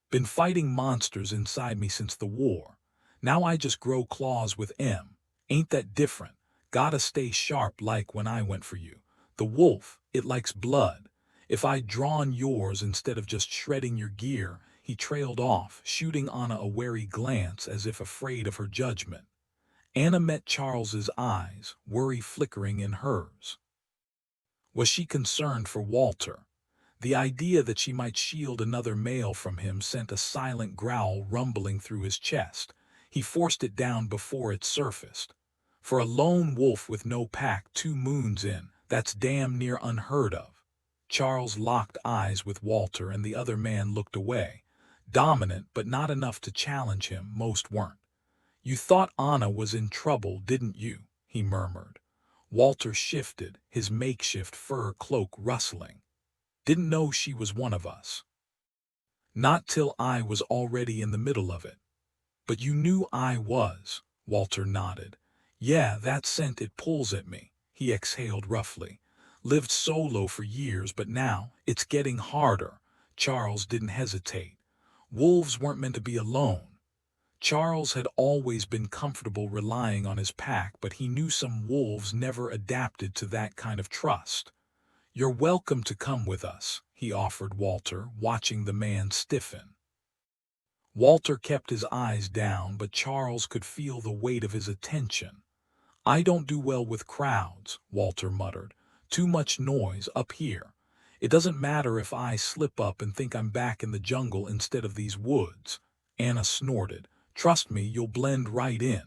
"Been fighting monsters inside me since the war. Now I just grow claws with 'em. Ain't that different? Gotta stay sharp like when I went for you. The wolf, it likes blood. If I'd drawn yours instead of just shredding your gear." He trailed off, shooting Anna a wary glance as if afraid of her judgment. Anna met Charles's eyes, worry flickering in hers. Was she concerned for Walter? The idea that she might shield another male from him sent a silent growl rumbling through his chest. He forced it down before it surfaced. For a lone wolf with no pack 2 moons in, that's damn near unheard of. Charles locked eyes with Walter and the other man looked away. Dominant, but not enough to challenge him. Most weren't. "You thought Anna was in trouble, didn't you?" he murmured. Walter shifted, his makeshift fur cloak rustling. "Didn't know she was one of us." "Not till I was already in the middle of it." "But you knew I was," Walter nodded. Yeah, that scent, it pulls at me, he exhaled roughly. Lived solo for years, but now it's getting harder. Charles didn't hesitate. Wolves weren't meant to be alone. Charles had always been comfortable relying on his pack, but he knew some wolves never adapted to that kind of trust. You're welcome to come with us, he offered Walter, watching the man stiffen. Walter kept his eyes down, but Charles could feel the weight of his attention. I don't do well with crowds, Walter muttered. Too much noise up here. It doesn't matter if I slip up and think I'm back in the jungle instead of these woods. Anna snorted. Trust me, you'll blend right in.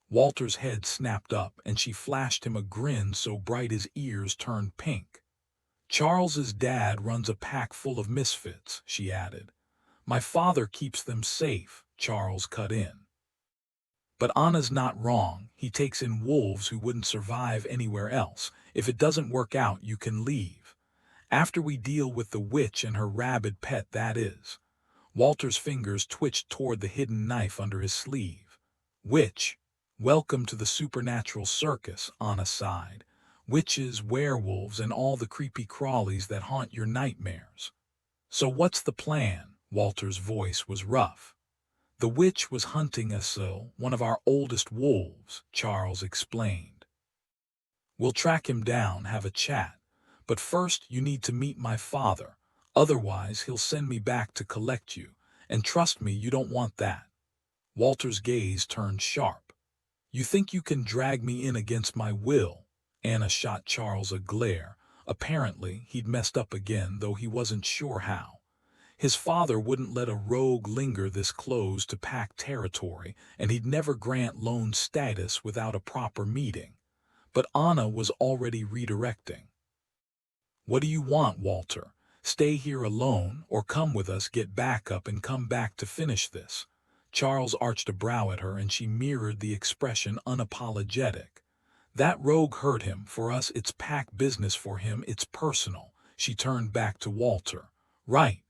Walter's head snapped up, and she flashed him a grin so bright his ears turned pink. Charles's dad runs a pack full of misfits, she added. My father keeps them safe, Charles cut in. But Anna's not wrong. He takes in wolves who wouldn't survive anywhere else. If it doesn't work out, you can leave. After we deal with the witch and her rabid pet, that is. Walter's fingers twitched toward the hidden knife under his sleeve. Witch. Welcome to the supernatural circus, Anna sighed. Witches, werewolves, and all the creepy crawlies that haunt your nightmares. So what's the plan? Walter's voice was rough. The witch was hunting Asil, one of our oldest wolves, Charles explained. We'll track him down, have a chat. But first you need to meet my father. Otherwise he'll send me back to collect you. And trust me, you don't want that. Walter's gaze turned sharp. You think you can drag me in against my will? Anna shot Charles a glare. Apparently he'd messed up again, though he wasn't sure how. His father wouldn't let a rogue linger this close to pack territory, and he'd never grant lone status without a proper meeting. But Anna was already redirecting. What do you want, Walter? Stay here alone, or come with us, get backup, and come back to finish this? Charles arched a brow at her, and she mirrored the expression unapologetic. That rogue hurt him. For us, it's pack business. For him, it's personal. She turned back to Walter. Right.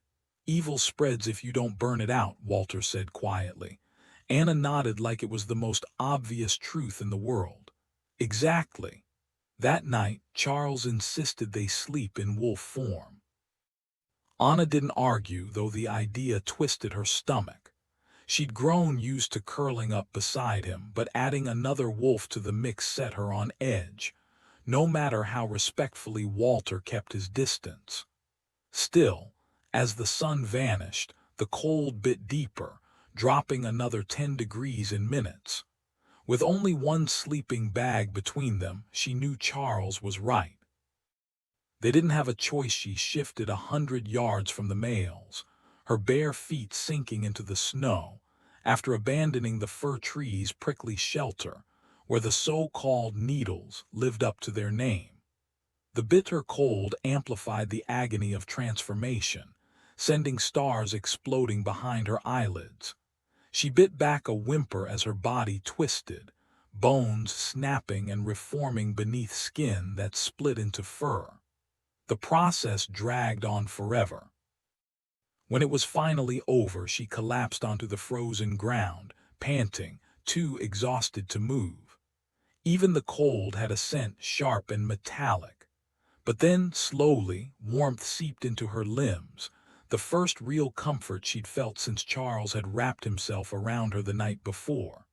Evil spreads if you don't burn it out, Walter said quietly. Anna nodded like it was the most obvious truth in the world. Exactly. That night, Charles insisted they sleep in wolf form. Anna didn't argue, though the idea twisted her stomach. She'd grown used to curling up beside him, but adding another wolf to the mix set her on edge, no matter how respectfully Walter kept his distance. Still, as the sun vanished, the cold bit deeper, dropping another 10 degrees in minutes. With only one sleeping bag between them, she knew Charles was right. They didn't have a choice. She shifted 100 yards from the males, her bare feet sinking into the snow, after abandoning the fir tree's prickly shelter, where the so-called needles lived up to their name. The bitter cold amplified the agony of transformation, sending stars exploding behind her eyelids. She bit back a whimper as her body twisted, bones snapping and reforming beneath skin that split into fur. The process dragged on forever. When it was finally over, she collapsed onto the frozen ground, panting, too exhausted to move. Even the cold had a scent, sharp and metallic. But then, slowly, warmth seeped into her limbs, the first real comfort she'd felt since Charles had wrapped himself around her the night before.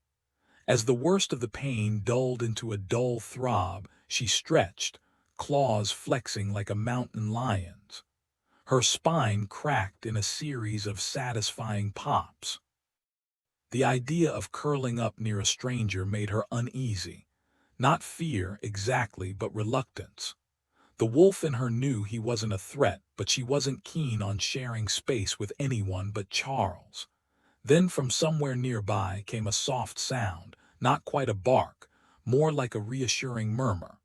As the worst of the pain dulled into a dull throb, she stretched, claws flexing like a mountain lion's. Her spine cracked in a series of satisfying pops. The idea of curling up near a stranger made her uneasy. Not fear exactly, but reluctance. The wolf in her knew he wasn't a threat, but she wasn't keen on sharing space with anyone but Charles. Then from somewhere nearby came a soft sound, not quite a bark, more like a reassuring murmur.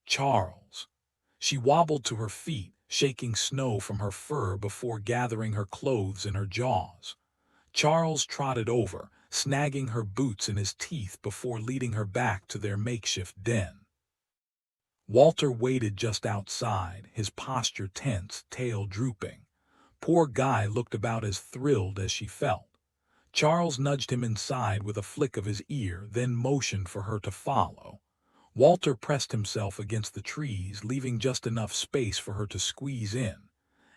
Charles. She wobbled to her feet, shaking snow from her fur before gathering her clothes in her jaws. Charles trotted over, snagging her boots in his teeth before leading her back to their makeshift den. Walter waited just outside, his posture tense, tail drooping. Poor Guy looked about as thrilled as she felt. Charles nudged him inside with a flick of his ear, then motioned for her to follow. Walter pressed himself against the trees, leaving just enough space for her to squeeze in.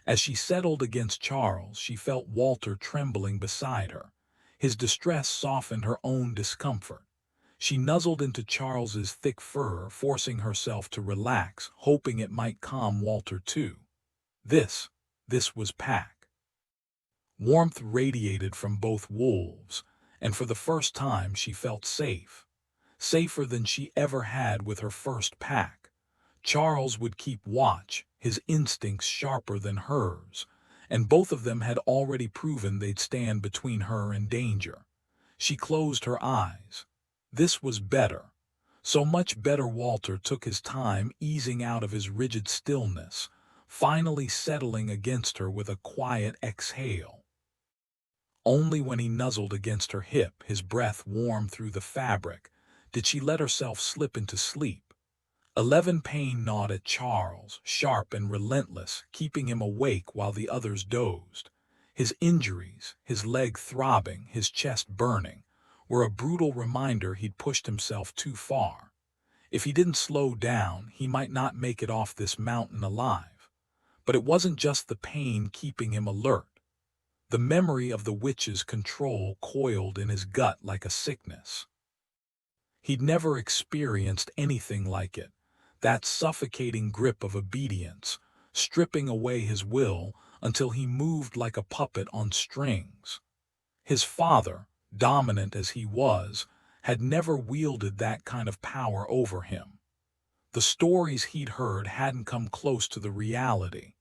As she settled against Charles, she felt Walter trembling beside her. His distress softened her own discomfort. She nuzzled into Charles's thick fur, forcing herself to relax, hoping it might calm Walter too. This was Pack. Warmth radiated from both wolves, and for the first time she felt safe. Safer than she ever had with her first pack. Charles would keep watch, his instincts sharper than hers, and both of them had already proven they'd stand between her and danger. She closed her eyes. This was better. So much better. Walter took his time, easing out of his rigid stillness, finally settling against her with a quiet exhale. Only when he nuzzled against her hip, his breath warm through the fabric, did she let herself slip into sleep. 11 Pain gnawed at Charles, sharp and relentless, keeping him awake while the others dozed. His injuries, his leg throbbing, his chest burning, were a brutal reminder he'd pushed himself too far. If he didn't slow down, he might not make it off this mountain alive. But it wasn't just the pain keeping him alert. The memory of the witch's control coiled in his gut like a sickness. He'd never experienced anything like it, that suffocating grip of obedience, stripping away his will until he moved like a puppet on strings. His father, dominant as he was, had never wielded that kind of power over him. The stories he'd heard hadn't come close to the reality.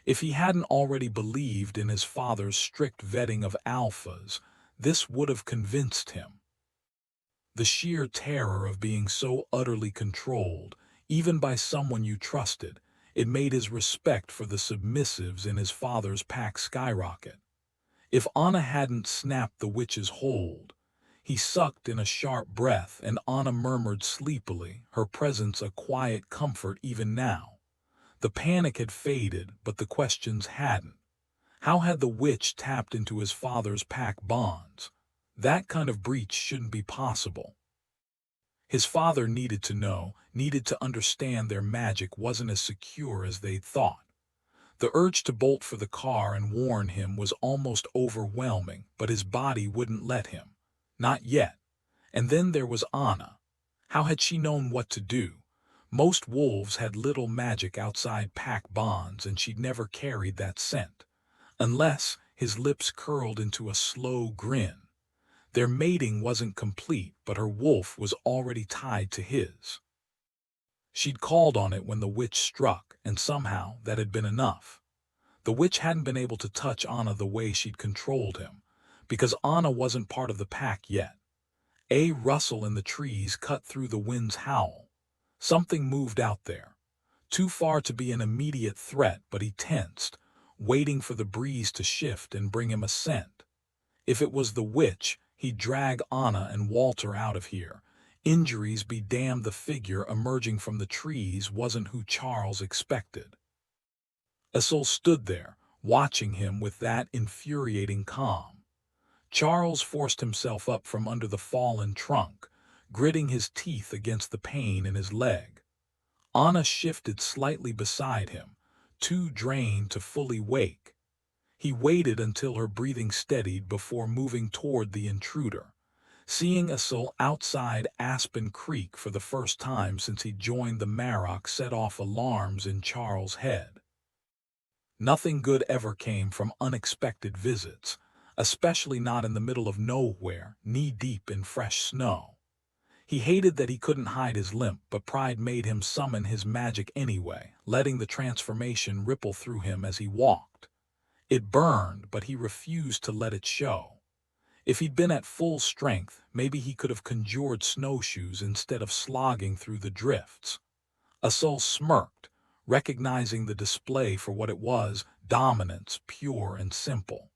If he hadn't already believed in his father's strict vetting of alphas, this would have convinced him. The sheer terror of being so utterly controlled, even by someone you trusted, it made his respect for the submissives in his father's pack skyrocket. If Anna hadn't snapped the witch's hold, he sucked in a sharp breath, and Anna murmured sleepily, her presence a quiet comfort even now. The panic had faded, but the questions hadn't. How had the witch tapped into his father's pack bonds? That kind of breach shouldn't be possible. His father needed to know, needed to understand their magic wasn't as secure as they'd thought. The urge to bolt for the car and warn him was almost overwhelming, but his body wouldn't let him. Not yet. And then there was Anna. How had she known what to do? Most wolves had little magic outside pack bonds, and she'd never carried that scent. Unless his lips curled into a slow grin. Their mating wasn't complete, but her wolf was already tied to his. She'd called on it when the witch struck, and somehow that had been enough. The witch hadn't been able to touch Anna the way she'd controlled him, because Anna wasn't part of the pack yet. A rustle in the trees cut through the wind's howl. Something moved out there. Too far to be an immediate threat, but he tensed, waiting for the breeze to shift and bring him a scent. If it was the witch, he'd drag Anna and Walter out of here. Injuries be damned, the figure emerging from the trees wasn't who Charles expected. Ursel stood there, watching him with that infuriating calm. Charles forced himself up from under the fallen trunk, gritting his teeth against the pain in his leg. Anna shifted slightly beside him, too drained to fully wake. He waited until her breathing steadied before moving toward the intruder. Seeing Ursel outside Aspen Creek for the first time since he joined the Marrock set off alarms in Charles' head. Nothing good ever came from unexpected visits, especially not in the middle of nowhere, knee-deep in fresh snow. He hated that he couldn't hide his limp, but pride made him summon his magic anyway, letting the transformation ripple through him as he walked. It burned, but he refused to let it show. If he'd been at full strength, maybe he could have conjured snowshoes instead of slogging through the drifts. Ursel smirked, recognizing the display for what it was, dominance, pure and simple.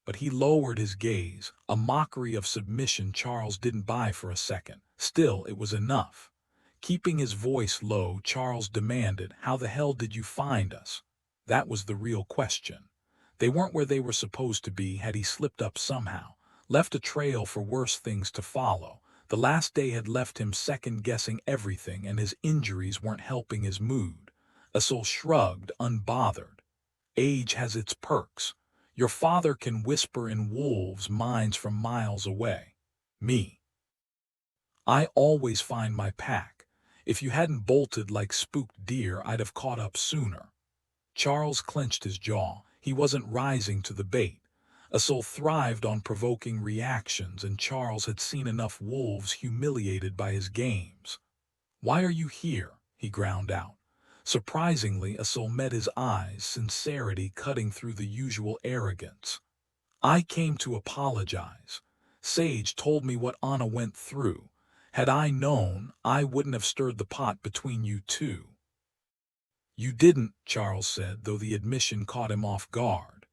But he lowered his gaze, a mockery of submission Charles didn't buy for a second. Still, it was enough. Keeping his voice low, Charles demanded, "How the hell did you find us?" That was the real question. They weren't where they were supposed to be. Had he slipped up somehow? left a trail for worse things to follow. The last day had left him second-guessing everything, and his injuries weren't helping his mood. Asul shrugged, unbothered. Age has its perks. Your father can whisper in wolves' minds from miles away. Me, I always find my pack. If you hadn't bolted like spooked deer, I'd have caught up sooner. Charles clenched his jaw. He wasn't rising to the bait. Asul thrived on provoking reactions, and Charles had seen enough wolves humiliated by his games. "Why are you here?" he ground out. Surprisingly, Asul met his eyes, sincerity cutting through the usual arrogance. "I came to apologize. Sage told me what Anna went through. Had I known, I wouldn't have stirred the pot between you two." "You didn't," Charles said, though the admission caught him off guard.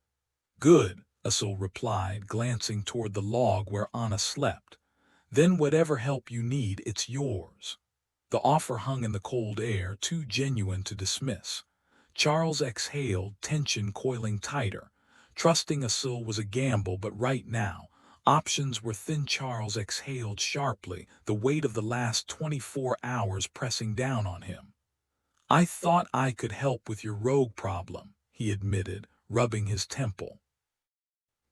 "Good," Asul replied, glancing toward the log where Anna slept. "Then whatever help you need, it's yours." The offer hung in the cold air, too genuine to dismiss. Charles exhaled, tension coiling tighter. Trusting Asul was a gamble, but right now, options were thin. Charles exhaled sharply, the weight of the last 24 hours pressing down on him. "I thought I could help with your rogue problem," he admitted, rubbing his temple.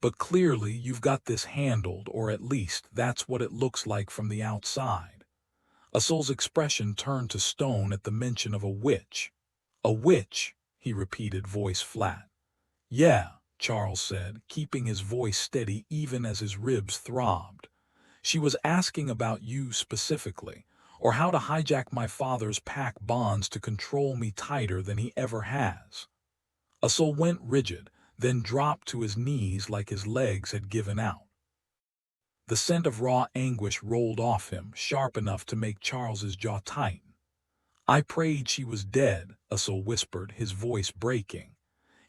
"But clearly you've got this handled, or at least that's what it looks like from the outside." Asul's expression turned to stone at the mention of a witch. "A witch?" he repeated, voice flat. "Yeah," Charles said, keeping his voice steady even as his ribs throbbed. "She was asking about you specifically, or how to hijack my father's pack bonds to control me tighter than he ever has." Asul went rigid, then dropped to his knees like his legs had given out. The scent of raw anguish rolled off him, sharp enough to make Charles's jaw tighten. "I prayed she was dead," Asul whispered, his voice breaking.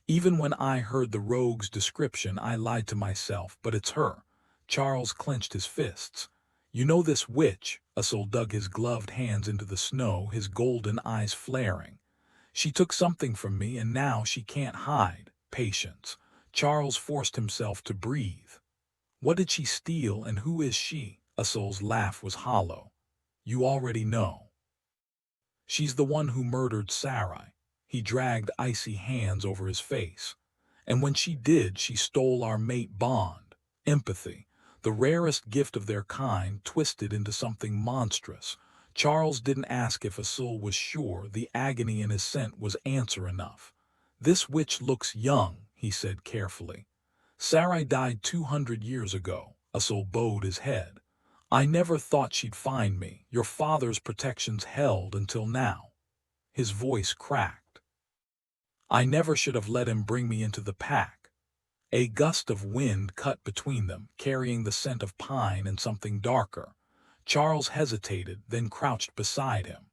"Even when I heard the rogue's description, I lied to myself, but it's her." Charles clenched his fists. "You know this witch?" Asul dug his gloved hands into the snow, his golden eyes flaring. "She took something from me, and now she can't hide." Patience. Charles forced himself to breathe. "What did she steal, and who is she?" Asul's laugh was hollow. "You already know. She's the one who murdered Sarai." He dragged icy hands over his face. "And when she did, she stole our mate bond. Empathy, the rarest gift of their kind, twisted into something monstrous." Charles didn't ask if Asul was sure. The agony in his scent was answer enough. "This witch looks young," he said carefully. "Sarai died 200 years ago." Asul bowed his head. "I never thought she'd find me. Your father's protections held until now." His voice cracked. "I never should have let him bring me into the pack." A gust of wind cut between them, carrying the scent of pine and something darker. Charles hesitated, then crouched beside him.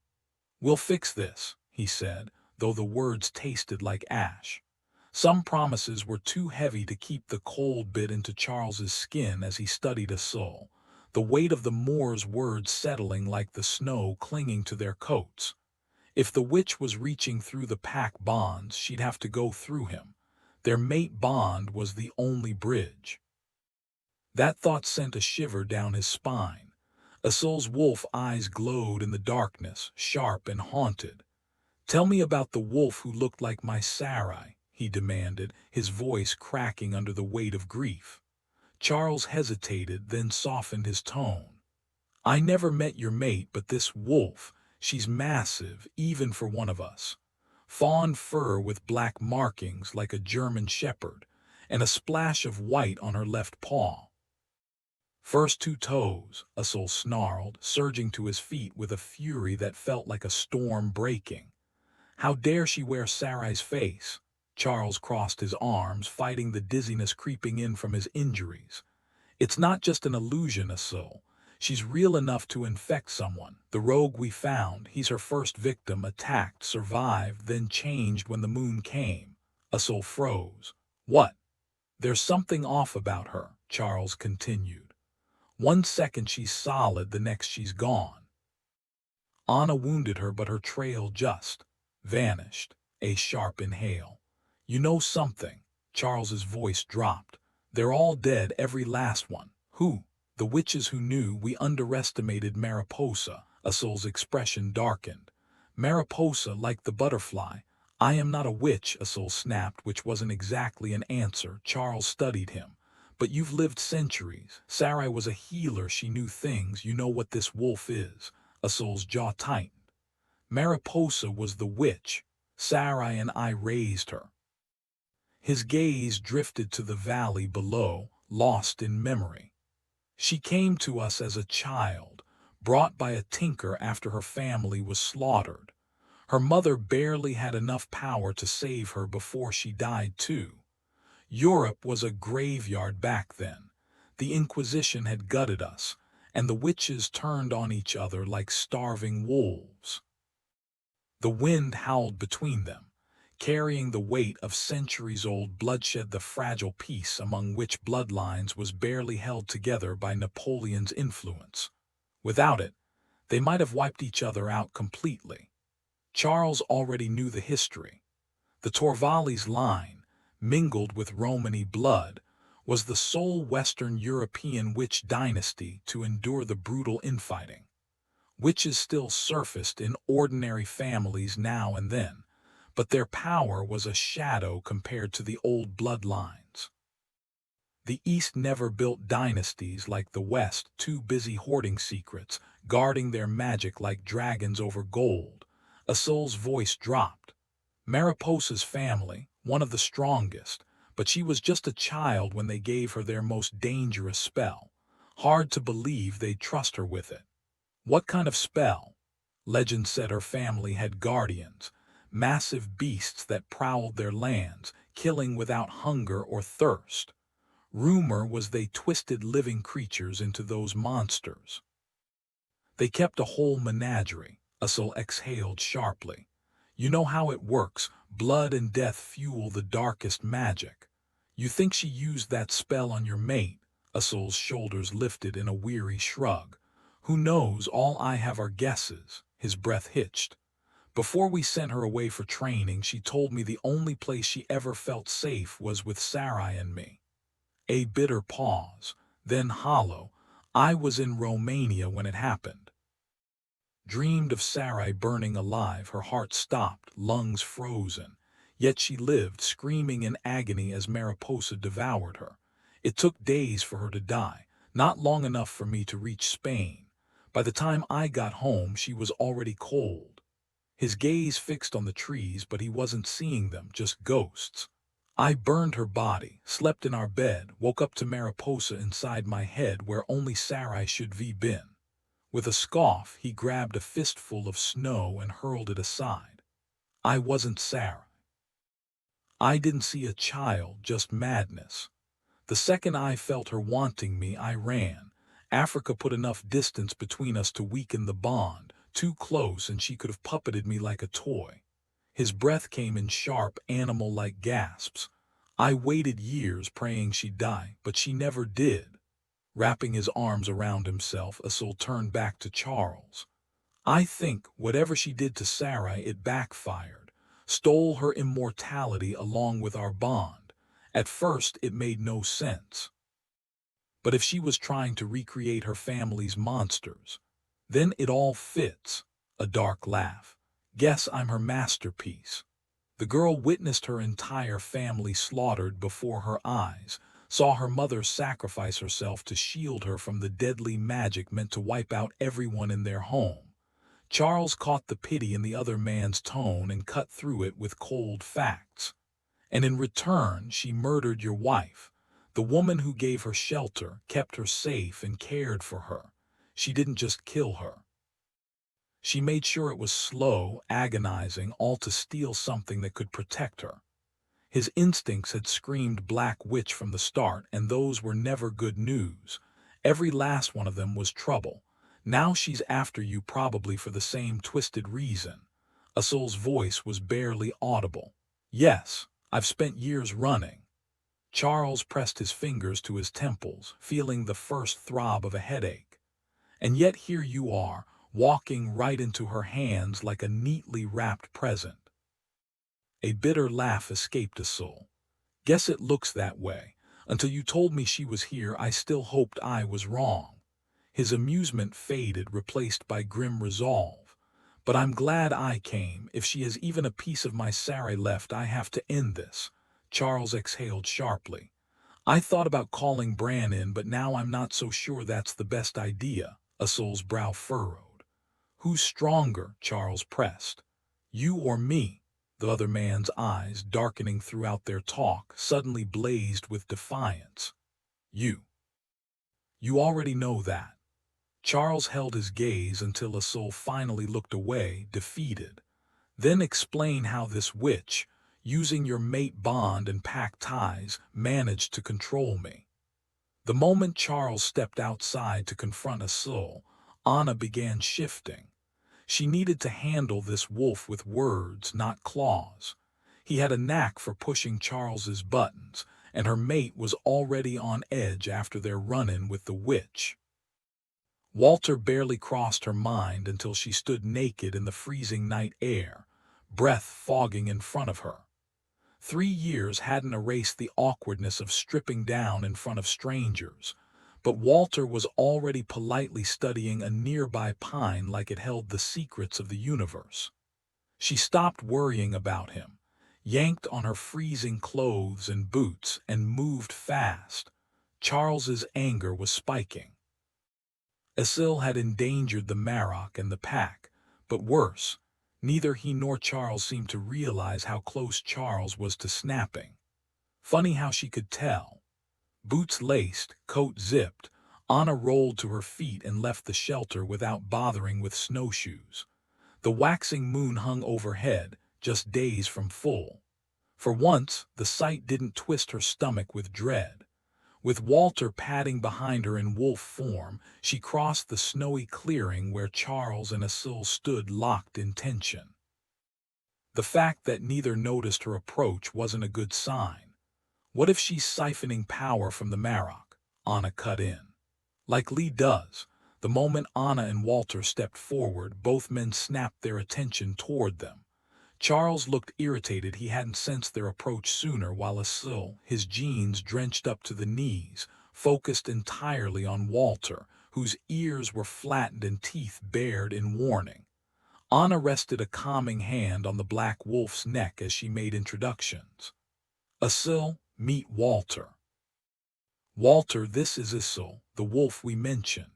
"We'll fix this," he said, though the words tasted like ash. Some promises were too heavy to keep. The cold bit into Charles's skin as he studied Asul, the weight of the Moor's words settling like the snow clinging to their coats. If the witch was reaching through the pack bonds, she'd have to go through him. Their mate bond was the only bridge. That thought sent a shiver down his spine. Asul's wolf eyes glowed in the darkness, sharp and haunted. "Tell me about the wolf who looked like my Sarai," he demanded, his voice cracking under the weight of grief. Charles hesitated, then softened his tone. "I never met your mate, but this wolf, she's massive, even for one of us. Fawn fur with black markings like a German shepherd, and a splash of white on her left paw." "First 2 toes," Asul snarled, surging to his feet with a fury that felt like a storm breaking. "How dare she wear Sarai's face?" Charles crossed his arms, fighting the dizziness creeping in from his injuries. "It's not just an illusion, Asul. She's real enough to infect someone. The rogue we found, he's her first victim, attacked, survived, then changed when the moon came." Asul froze. "What?" "There's something off about her," Charles continued. "One second she's solid, the next she's gone. Anna wounded her, but her trail just vanished." A sharp inhale. "You know something?" Charles's voice dropped. "They're all dead, every last one. Who? The witches who knew we underestimated Mariposa. Usul's expression darkened. Mariposa, like the butterfly. I am not a witch, Usul snapped, which wasn't exactly an answer. Charles studied him. But you've lived centuries. Sarai was a healer. She knew things. You know what this wolf is. Usul's jaw tightened. Mariposa was the witch. Sarai and I raised her. His gaze drifted to the valley below, lost in memory. She came to us as a child, brought by a tinker after her family was slaughtered. Her mother barely had enough power to save her before she died too. Europe was a graveyard back then. The Inquisition had gutted us, and the witches turned on each other like starving wolves. The wind howled between them, carrying the weight of centuries-old bloodshed. The fragile peace among which bloodlines was barely held together by Napoleon's influence. Without it, they might have wiped each other out completely. Charles already knew the history. The Torvallis line, mingled with Romany blood, was the sole Western European witch dynasty to endure the brutal infighting. Witches still surfaced in ordinary families now and then, but their power was a shadow compared to the old bloodlines. The East never built dynasties like the West, too busy hoarding secrets, guarding their magic like dragons over gold. Usul's voice dropped. Mariposa's family, one of the strongest, but she was just a child when they gave her their most dangerous spell. Hard to believe they'd trust her with it. What kind of spell? Legend said her family had guardians, massive beasts that prowled their lands, killing without hunger or thirst. Rumor was they twisted living creatures into those monsters. They kept a whole menagerie. Usul exhaled sharply. You know how it works. Blood and death fuel the darkest magic. You think she used that spell on your mate? Usul's shoulders lifted in a weary shrug. Who knows? All I have are guesses. His breath hitched. Before we sent her away for training, she told me the only place she ever felt safe was with Sarai and me. A bitter pause, then hollow. I was in Romania when it happened. Dreamed of Sarai burning alive. Her heart stopped, lungs frozen. Yet she lived, screaming in agony as Mariposa devoured her. It took days for her to die, not long enough for me to reach Spain. By the time I got home, she was already cold. His gaze fixed on the trees, but he wasn't seeing them, just ghosts. I burned her body, slept in our bed, woke up to Mariposa inside my head where only Sarai should have been. With a scoff, he grabbed a fistful of snow and hurled it aside. I wasn't Sarai. I didn't see a child, just madness. The second I felt her wanting me, I ran. Africa put enough distance between us to weaken the bond. Too close and she could have puppeted me like a toy. His breath came in sharp, animal-like gasps. I waited years praying she'd die, but she never did. Wrapping his arms around himself, Usul turned back to Charles. I think, whatever she did to Sarai, it backfired. Stole her immortality along with our bond. At first, it made no sense. But if she was trying to recreate her family's monsters, then it all fits. A dark laugh. Guess I'm her masterpiece. The girl witnessed her entire family slaughtered before her eyes, saw her mother sacrifice herself to shield her from the deadly magic meant to wipe out everyone in their home. Charles caught the pity in the other man's tone and cut through it with cold facts. And in return, she murdered your wife. The woman who gave her shelter, kept her safe, and cared for her. She didn't just kill her. She made sure it was slow, agonizing, all to steal something that could protect her. His instincts had screamed black witch from the start, and those were never good news. Every last one of them was trouble. Now she's after you, probably for the same twisted reason. Usul's voice was barely audible. Yes, I've spent years running. Charles pressed his fingers to his temples, feeling the first throb of a headache. And yet here you are, walking right into her hands like a neatly wrapped present. A bitter laugh escaped Usul. Guess it looks that way. Until you told me she was here, I still hoped I was wrong. His amusement faded, replaced by grim resolve. But I'm glad I came. If she has even a piece of my Sarai left, I have to end this. Charles exhaled sharply. I thought about calling Bran in, but now I'm not so sure that's the best idea. Asul's brow furrowed. Who's stronger? Charles pressed. You or me? The other man's eyes, darkening throughout their talk, suddenly blazed with defiance. You. You already know that. Charles held his gaze until Asul finally looked away, defeated. Then explain how this witch, using your mate bond and pack ties, managed to control me. The moment Charles stepped outside to confront Asul, Anna began shifting. She needed to handle this wolf with words, not claws. He had a knack for pushing Charles's buttons, and her mate was already on edge after their run-in with the witch. Walter barely crossed her mind until she stood naked in the freezing night air, breath fogging in front of her. 3 years hadn't erased the awkwardness of stripping down in front of strangers, but Walter was already politely studying a nearby pine like it held the secrets of the universe. She stopped worrying about him, yanked on her freezing clothes and boots, and moved fast. Charles's anger was spiking. Asil had endangered the Marok and the pack, but worse, neither he nor Charles seemed to realize how close Charles was to snapping. Funny how she could tell. Boots laced, coat zipped, Anna rolled to her feet and left the shelter without bothering with snowshoes. The waxing moon hung overhead, just days from full. For once, the sight didn't twist her stomach with dread. With Walter padding behind her in wolf form, she crossed the snowy clearing where Charles and Asil stood locked in tension. The fact that neither noticed her approach wasn't a good sign. What if she's siphoning power from the Marok? Anna cut in. Like Lee does. The moment Anna and Walter stepped forward, both men snapped their attention toward them. Charles looked irritated he hadn't sensed their approach sooner, while Asil, his jeans drenched up to the knees, focused entirely on Walter, whose ears were flattened and teeth bared in warning. Anna rested a calming hand on the black wolf's neck as she made introductions. Asil, meet Walter. Walter, this is Asil, the wolf we mentioned.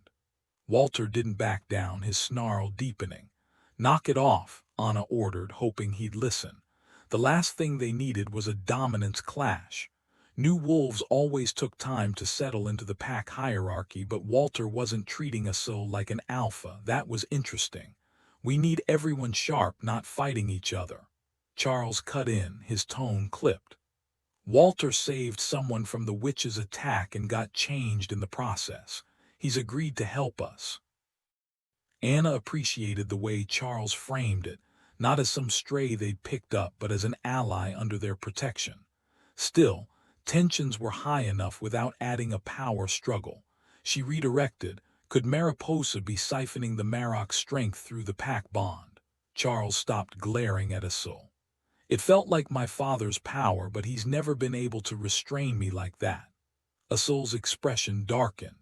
Walter didn't back down, his snarl deepening. Knock it off, Anna ordered, hoping he'd listen. The last thing they needed was a dominance clash. New wolves always took time to settle into the pack hierarchy, but Walter wasn't treating Asil like an alpha. That was interesting. We need everyone sharp, not fighting each other. Charles cut in, his tone clipped. Walter saved someone from the witch's attack and got changed in the process. He's agreed to help us. Anna appreciated the way Charles framed it, not as some stray they'd picked up, but as an ally under their protection. Still, tensions were high enough without adding a power struggle. She redirected. Could Mariposa be siphoning the Marok's strength through the pack bond? Charles stopped glaring at Asul. It felt like my father's power, but he's never been able to restrain me like that. Asul's expression darkened.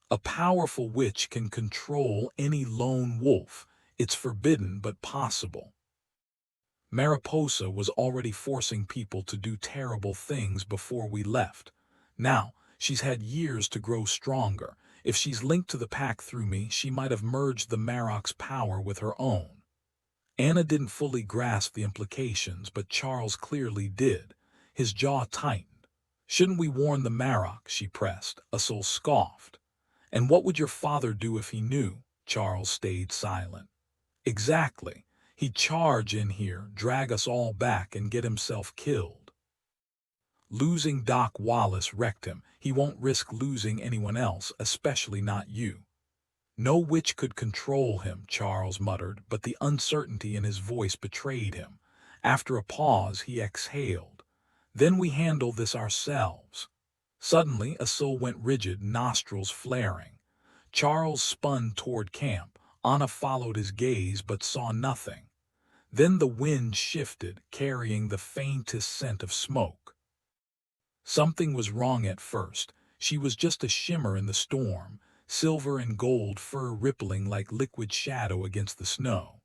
A powerful witch can control any lone wolf. It's forbidden but possible. Mariposa was already forcing people to do terrible things before we left. Now, she's had years to grow stronger. If she's linked to the pack through me, she might have merged the Marok's power with her own. Anna didn't fully grasp the implications, but Charles clearly did. His jaw tightened. Shouldn't we warn the Marok? She pressed. Asul scoffed. And what would your father do if he knew? Charles stayed silent. Exactly. He'd charge in here, drag us all back, and get himself killed. Losing Doc Wallace wrecked him. He won't risk losing anyone else, especially not you. No witch could control him, Charles muttered, but the uncertainty in his voice betrayed him. After a pause, he exhaled. Then we handle this ourselves. Suddenly, Asul went rigid, nostrils flaring. Charles spun toward camp. Anna followed his gaze but saw nothing. Then the wind shifted, carrying the faintest scent of smoke. Something was wrong at first. She was just a shimmer in the storm, silver and gold fur rippling like liquid shadow against the snow.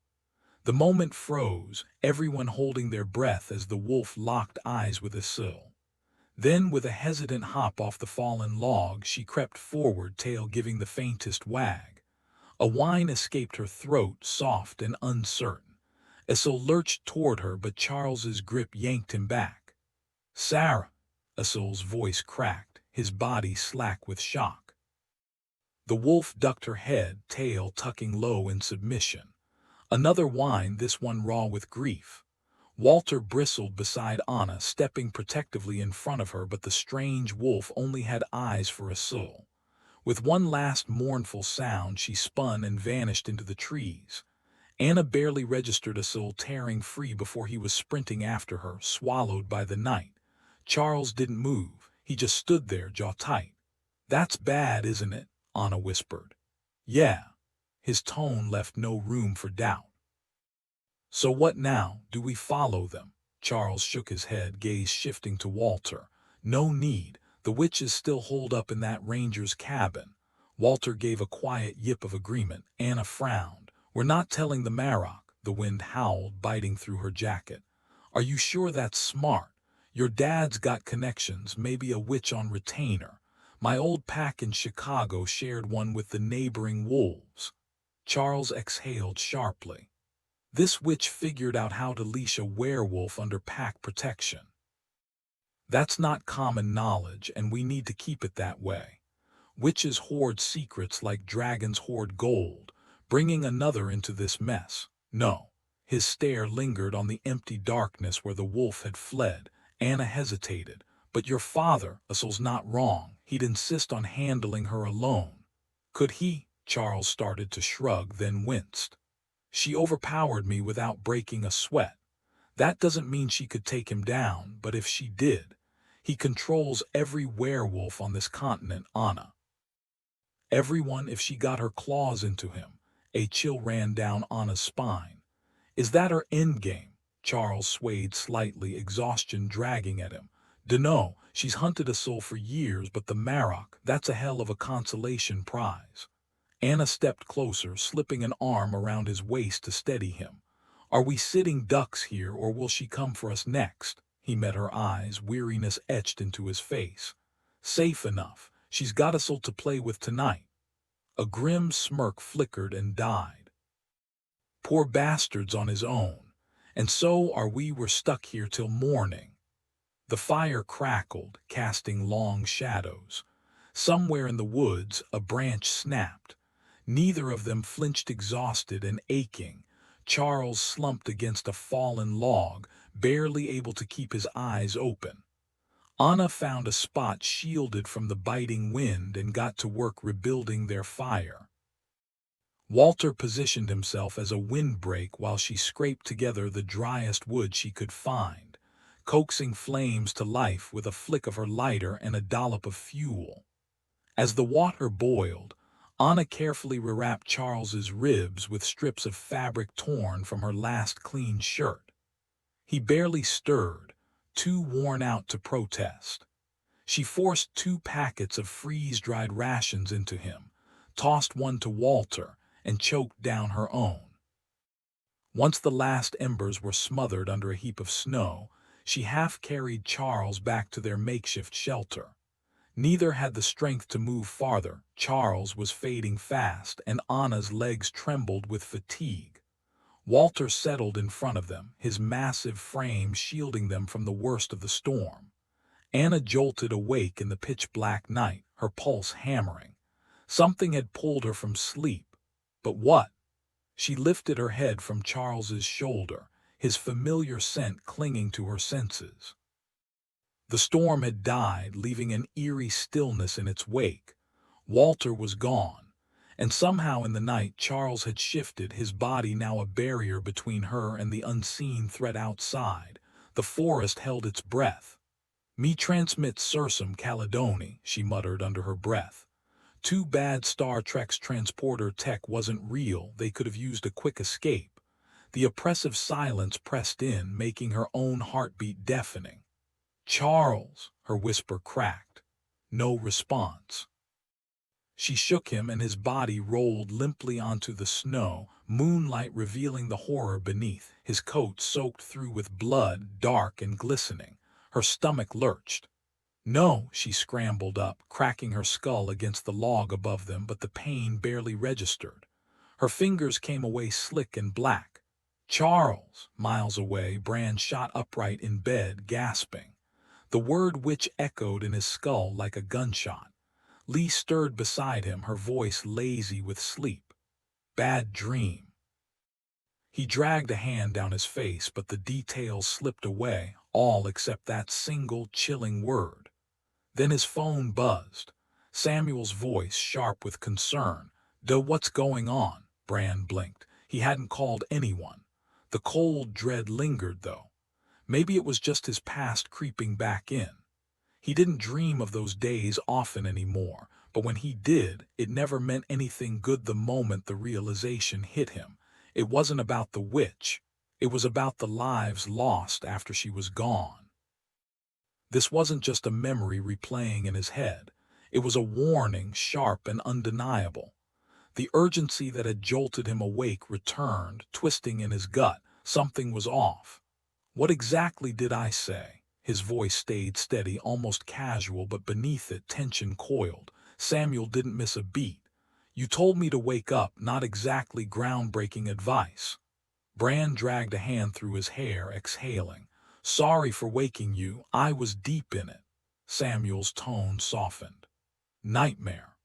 The moment froze, everyone holding their breath as the wolf locked eyes with Asil. Then, with a hesitant hop off the fallen log, she crept forward, tail giving the faintest wag. A whine escaped her throat, soft and uncertain. Asil lurched toward her, but Charles's grip yanked him back. "Sarah!" Asil's voice cracked, his body slack with shock. The wolf ducked her head, tail tucking low in submission. Another whine, this one raw with grief. Walter bristled beside Anna, stepping protectively in front of her, but the strange wolf only had eyes for Asil. With one last mournful sound, she spun and vanished into the trees. Anna barely registered Asil tearing free before he was sprinting after her, swallowed by the night. Charles didn't move. He just stood there, jaw tight. "That's bad, isn't it?" Anna whispered. "Yeah." His tone left no room for doubt. "So what now? Do we follow them?" Charles shook his head, gaze shifting to Walter. "No need. The witches still holed up in that ranger's cabin." Walter gave a quiet yip of agreement. Anna frowned. "We're not telling the Marrock," the wind howled, biting through her jacket. "Are you sure that's smart? Your dad's got connections, maybe a witch on retainer. My old pack in Chicago shared one with the neighboring wolves." Charles exhaled sharply. This witch figured out how to leash a werewolf under pack protection. That's not common knowledge, and we need to keep it that way. Witches hoard secrets like dragons hoard gold. Bringing another into this mess, no. His stare lingered on the empty darkness where the wolf had fled. Anna hesitated. "But your father, Asil's not wrong. He'd insist on handling her alone." "Could he?" Charles started to shrug, then winced. "She overpowered me without breaking a sweat. That doesn't mean she could take him down, but if she did, he controls every werewolf on this continent, Anna. Everyone, if she got her claws into him." A chill ran down Anna's spine. "Is that her endgame?" Charles swayed slightly, exhaustion dragging at him. "Dunno, she's hunted Asil for years, but the Marrock, that's a hell of a consolation prize." Anna stepped closer, slipping an arm around his waist to steady him. "Are we sitting ducks here, or will she come for us next?" He met her eyes, weariness etched into his face. "Safe enough. She's got Asil to play with tonight." A grim smirk flickered and died. "Poor bastard's on his own. And so are we. We're stuck here till morning." The fire crackled, casting long shadows. Somewhere in the woods, a branch snapped. Neither of them flinched, exhausted and aching. Charles slumped against a fallen log, barely able to keep his eyes open. Anna found a spot shielded from the biting wind and got to work rebuilding their fire. Walter positioned himself as a windbreak while she scraped together the driest wood she could find, coaxing flames to life with a flick of her lighter and a dollop of fuel. As the water boiled, Anna carefully rewrapped Charles's ribs with strips of fabric torn from her last clean shirt. He barely stirred, too worn out to protest. She forced 2 packets of freeze-dried rations into him, tossed one to Walter, and choked down her own. Once the last embers were smothered under a heap of snow, she half-carried Charles back to their makeshift shelter. Neither had the strength to move farther. Charles was fading fast, and Anna's legs trembled with fatigue. Walter settled in front of them, his massive frame shielding them from the worst of the storm. Anna jolted awake in the pitch-black night, her pulse hammering. Something had pulled her from sleep. But what? She lifted her head from Charles's shoulder, his familiar scent clinging to her senses. The storm had died, leaving an eerie stillness in its wake. Walter was gone, and somehow in the night Charles had shifted, his body now a barrier between her and the unseen threat outside. The forest held its breath. "Me transmit Sursum Caledoni," she muttered under her breath. Too bad Star Trek's transporter tech wasn't real. They could have used a quick escape. The oppressive silence pressed in, making her own heartbeat deafening. Charles, her whisper cracked. No response. She shook him and his body rolled limply onto the snow, moonlight revealing the horror beneath, his coat soaked through with blood, dark and glistening. Her stomach lurched. No, she scrambled up, cracking her skull against the log above them, but the pain barely registered. Her fingers came away slick and black. Charles, miles away, Bran shot upright in bed, gasping. The word witch echoed in his skull like a gunshot. Lee stirred beside him, her voice lazy with sleep. Bad dream. He dragged a hand down his face, but the details slipped away, all except that single chilling word. Then his phone buzzed. Samuel's voice, sharp with concern. "Duh, what's going on?" Bran blinked. He hadn't called anyone. The cold dread lingered, though. Maybe it was just his past creeping back in. He didn't dream of those days often anymore, but when he did, it never meant anything good. The moment the realization hit him, it wasn't about the witch. It was about the lives lost after she was gone. This wasn't just a memory replaying in his head. It was a warning, sharp and undeniable. The urgency that had jolted him awake returned, twisting in his gut. Something was off. "What exactly did I say?" His voice stayed steady, almost casual, but beneath it tension coiled. Samuel didn't miss a beat. "You told me to wake up," not exactly groundbreaking advice. Bran dragged a hand through his hair, exhaling. "Sorry for waking you, I was deep in it." Samuel's tone softened. "Nightmare."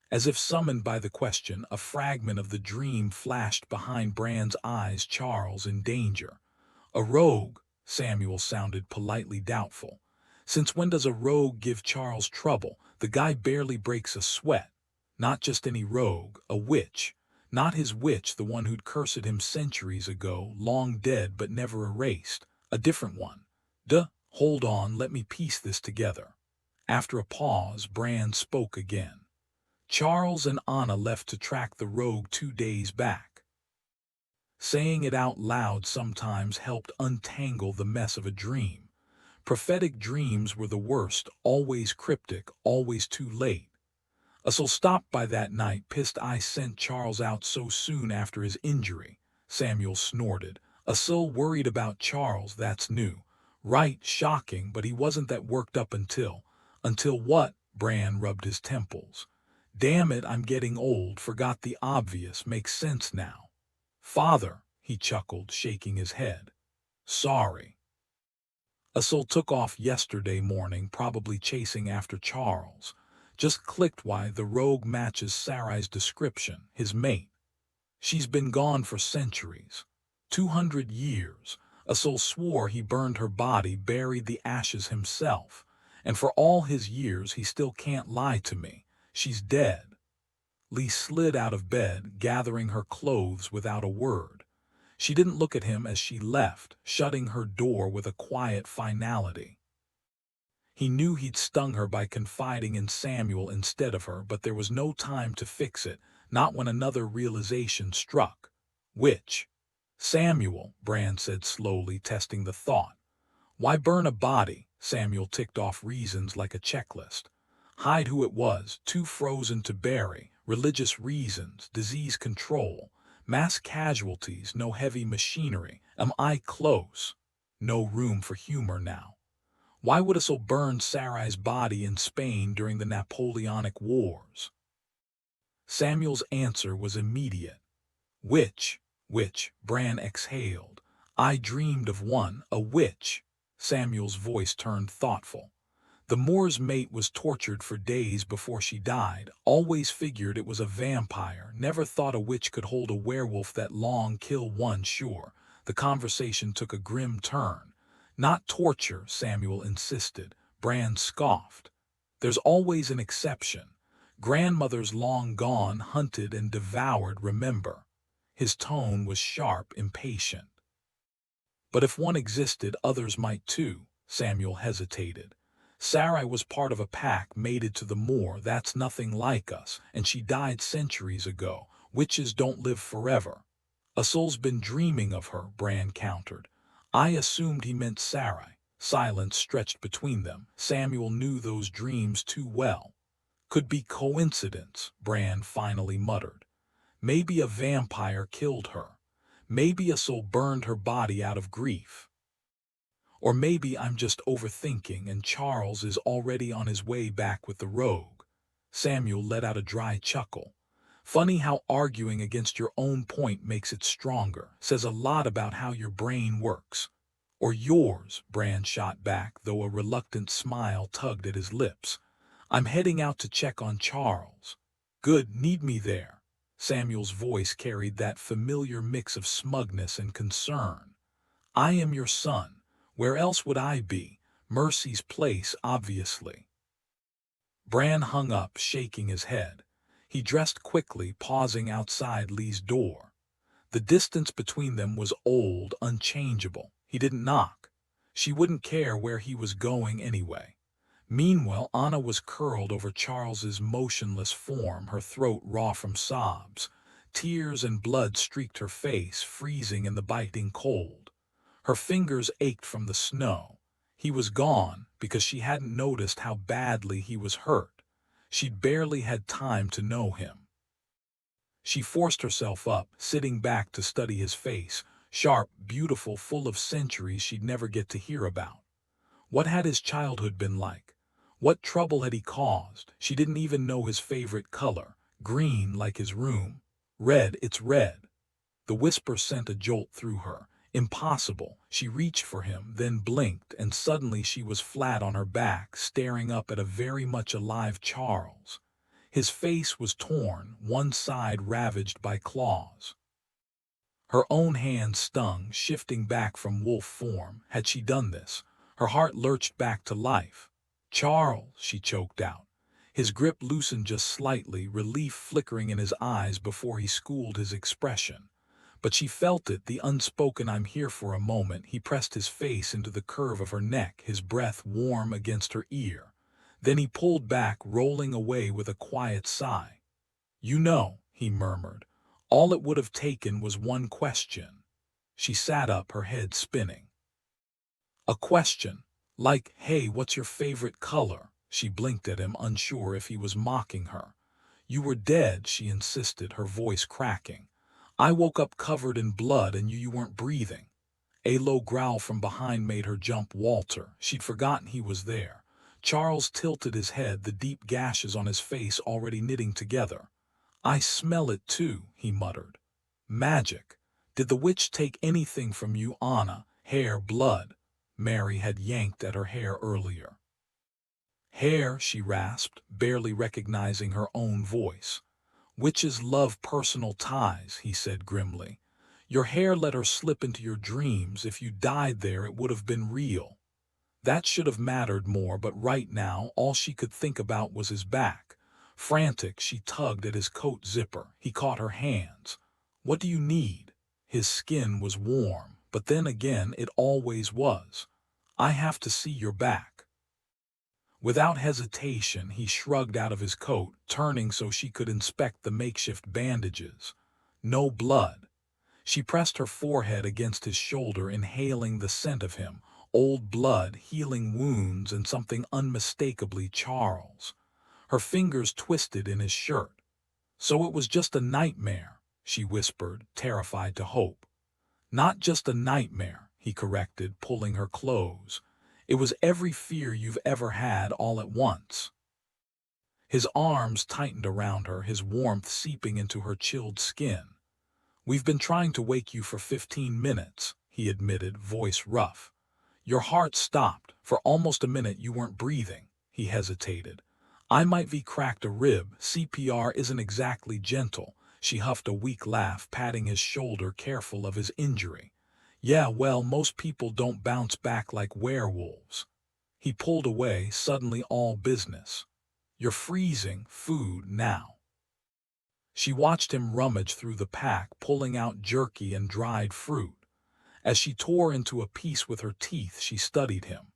As if summoned by the question, a fragment of the dream flashed behind Bran's eyes. Charles in danger. "A rogue," Samuel sounded politely doubtful. "Since when does a rogue give Charles trouble? The guy barely breaks a sweat." "Not just any rogue, a witch. Not his witch, the one who'd cursed him centuries ago, long dead but never erased. A different one." "Duh, hold on, let me piece this together." After a pause, Bran spoke again. "Charles and Anna left to track the rogue 2 days back." Saying it out loud sometimes helped untangle the mess of a dream. Prophetic dreams were the worst, always cryptic, always too late. "Us'll stop by that night, pissed I sent Charles out so soon after his injury," Samuel snorted. "Us'll worried about Charles, that's new." "Right, shocking, but he wasn't that worked up until..." "Until what?" Bran rubbed his temples. "Damn it, I'm getting old, forgot the obvious, makes sense now." "Father," he chuckled, shaking his head. "Sorry." "Us'll took off yesterday morning, probably chasing after Charles. Just clicked why the rogue matches Sarai's description, his mate. She's been gone for centuries. 200 years. Us'll swore he burned her body, buried the ashes himself. And for all his years he still can't lie to me. She's dead." Lee slid out of bed, gathering her clothes without a word. She didn't look at him as she left, shutting her door with a quiet finality. He knew he'd stung her by confiding in Samuel instead of her, but there was no time to fix it, not when another realization struck. "Which?" "Samuel," Bran said slowly, testing the thought. "Why burn a body?" Samuel ticked off reasons like a checklist. "Hide who it was, too frozen to bury, religious reasons, disease control, mass casualties, no heavy machinery. Am I close?" No room for humor now. "Why would us'll burn Sarai's body in Spain during the Napoleonic Wars?" Samuel's answer was immediate. "Witch, witch," Bran exhaled. "I dreamed of one, a witch." Samuel's voice turned thoughtful. "The Moor's mate was tortured for days before she died. Always figured it was a vampire. Never thought a witch could hold a werewolf that long, kill one, sure." The conversation took a grim turn. "Not torture," Samuel insisted. Bran scoffed. "There's always an exception. Grandmothers long gone, hunted and devoured, remember." His tone was sharp, impatient. "But if one existed, others might too." Samuel hesitated. "Sarai was part of a pack, mated to the Moor. That's nothing like us, and she died centuries ago. Witches don't live forever." "Us'll's been dreaming of her," Bran countered. "I assumed he meant Sarai." Silence stretched between them. Samuel knew those dreams too well. Could be coincidence, Bran finally muttered. Maybe a vampire killed her. Maybe a soul burned her body out of grief. Or maybe I'm just overthinking and Charles is already on his way back with the rogue. Samuel let out a dry chuckle. Funny how arguing against your own point makes it stronger. Says a lot about how your brain works. Or yours, Bran shot back, though a reluctant smile tugged at his lips. I'm heading out to check on Charles. Good, need me there. Samuel's voice carried that familiar mix of smugness and concern. I am your son. Where else would I be? Mercy's place, obviously. Bran hung up, shaking his head. He dressed quickly, pausing outside Lee's door. The distance between them was old, unchangeable. He didn't knock. She wouldn't care where he was going anyway. Meanwhile, Anna was curled over Charles's motionless form, her throat raw from sobs. Tears and blood streaked her face, freezing in the biting cold. Her fingers ached from the snow. He was gone because she hadn't noticed how badly he was hurt. She'd barely had time to know him. She forced herself up, sitting back to study his face, sharp, beautiful, full of centuries she'd never get to hear about. What had his childhood been like? What trouble had he caused? She didn't even know his favorite color. Green, like his room. Red, it's red. The whisper sent a jolt through her. Impossible. She reached for him, then blinked, and suddenly she was flat on her back, staring up at a very much alive Charles. His face was torn, one side ravaged by claws. Her own hand stung, shifting back from wolf form. Had she done this? Her heart lurched back to life. Charles, she choked out. His grip loosened just slightly, relief flickering in his eyes before he schooled his expression. But she felt it, the unspoken "I'm here" for a moment. He pressed his face into the curve of her neck, his breath warm against her ear. Then he pulled back, rolling away with a quiet sigh. You know, he murmured, all it would have taken was one question. She sat up, her head spinning. A question? Like, hey, what's your favorite color? She blinked at him, unsure if he was mocking her. You were dead, she insisted, her voice cracking. I woke up covered in blood and you weren't breathing. A low growl from behind made her jump. Walter. She'd forgotten he was there. Charles tilted his head, the deep gashes on his face already knitting together. I smell it too, he muttered. Magic. Did the witch take anything from you, Anna? Hair, blood. Mary had yanked at her hair earlier. Hair, she rasped, barely recognizing her own voice. Witches love personal ties, he said grimly. Your hair let her slip into your dreams. If you died there, it would have been real. That should have mattered more, but right now, all she could think about was his back. Frantic, she tugged at his coat zipper. He caught her hands. What do you need? His skin was warm, but then again, it always was. I have to see your back. Without hesitation, he shrugged out of his coat, turning so she could inspect the makeshift bandages. No blood. She pressed her forehead against his shoulder, inhaling the scent of him. Old blood, healing wounds, and something unmistakably Charles. Her fingers twisted in his shirt. So it was just a nightmare, she whispered, terrified to hope. Not just a nightmare, he corrected, pulling her close. It was every fear you've ever had all at once. His arms tightened around her, his warmth seeping into her chilled skin. We've been trying to wake you for 15 minutes, he admitted, voice rough. Your heart stopped. For almost a minute you weren't breathing. He hesitated. I might have cracked a rib. CPR isn't exactly gentle. She huffed a weak laugh, patting his shoulder, careful of his injury. Yeah, well, most people don't bounce back like werewolves. He pulled away, suddenly all business. You're freezing. Food now. She watched him rummage through the pack, pulling out jerky and dried fruit. As she tore into a piece with her teeth, she studied him.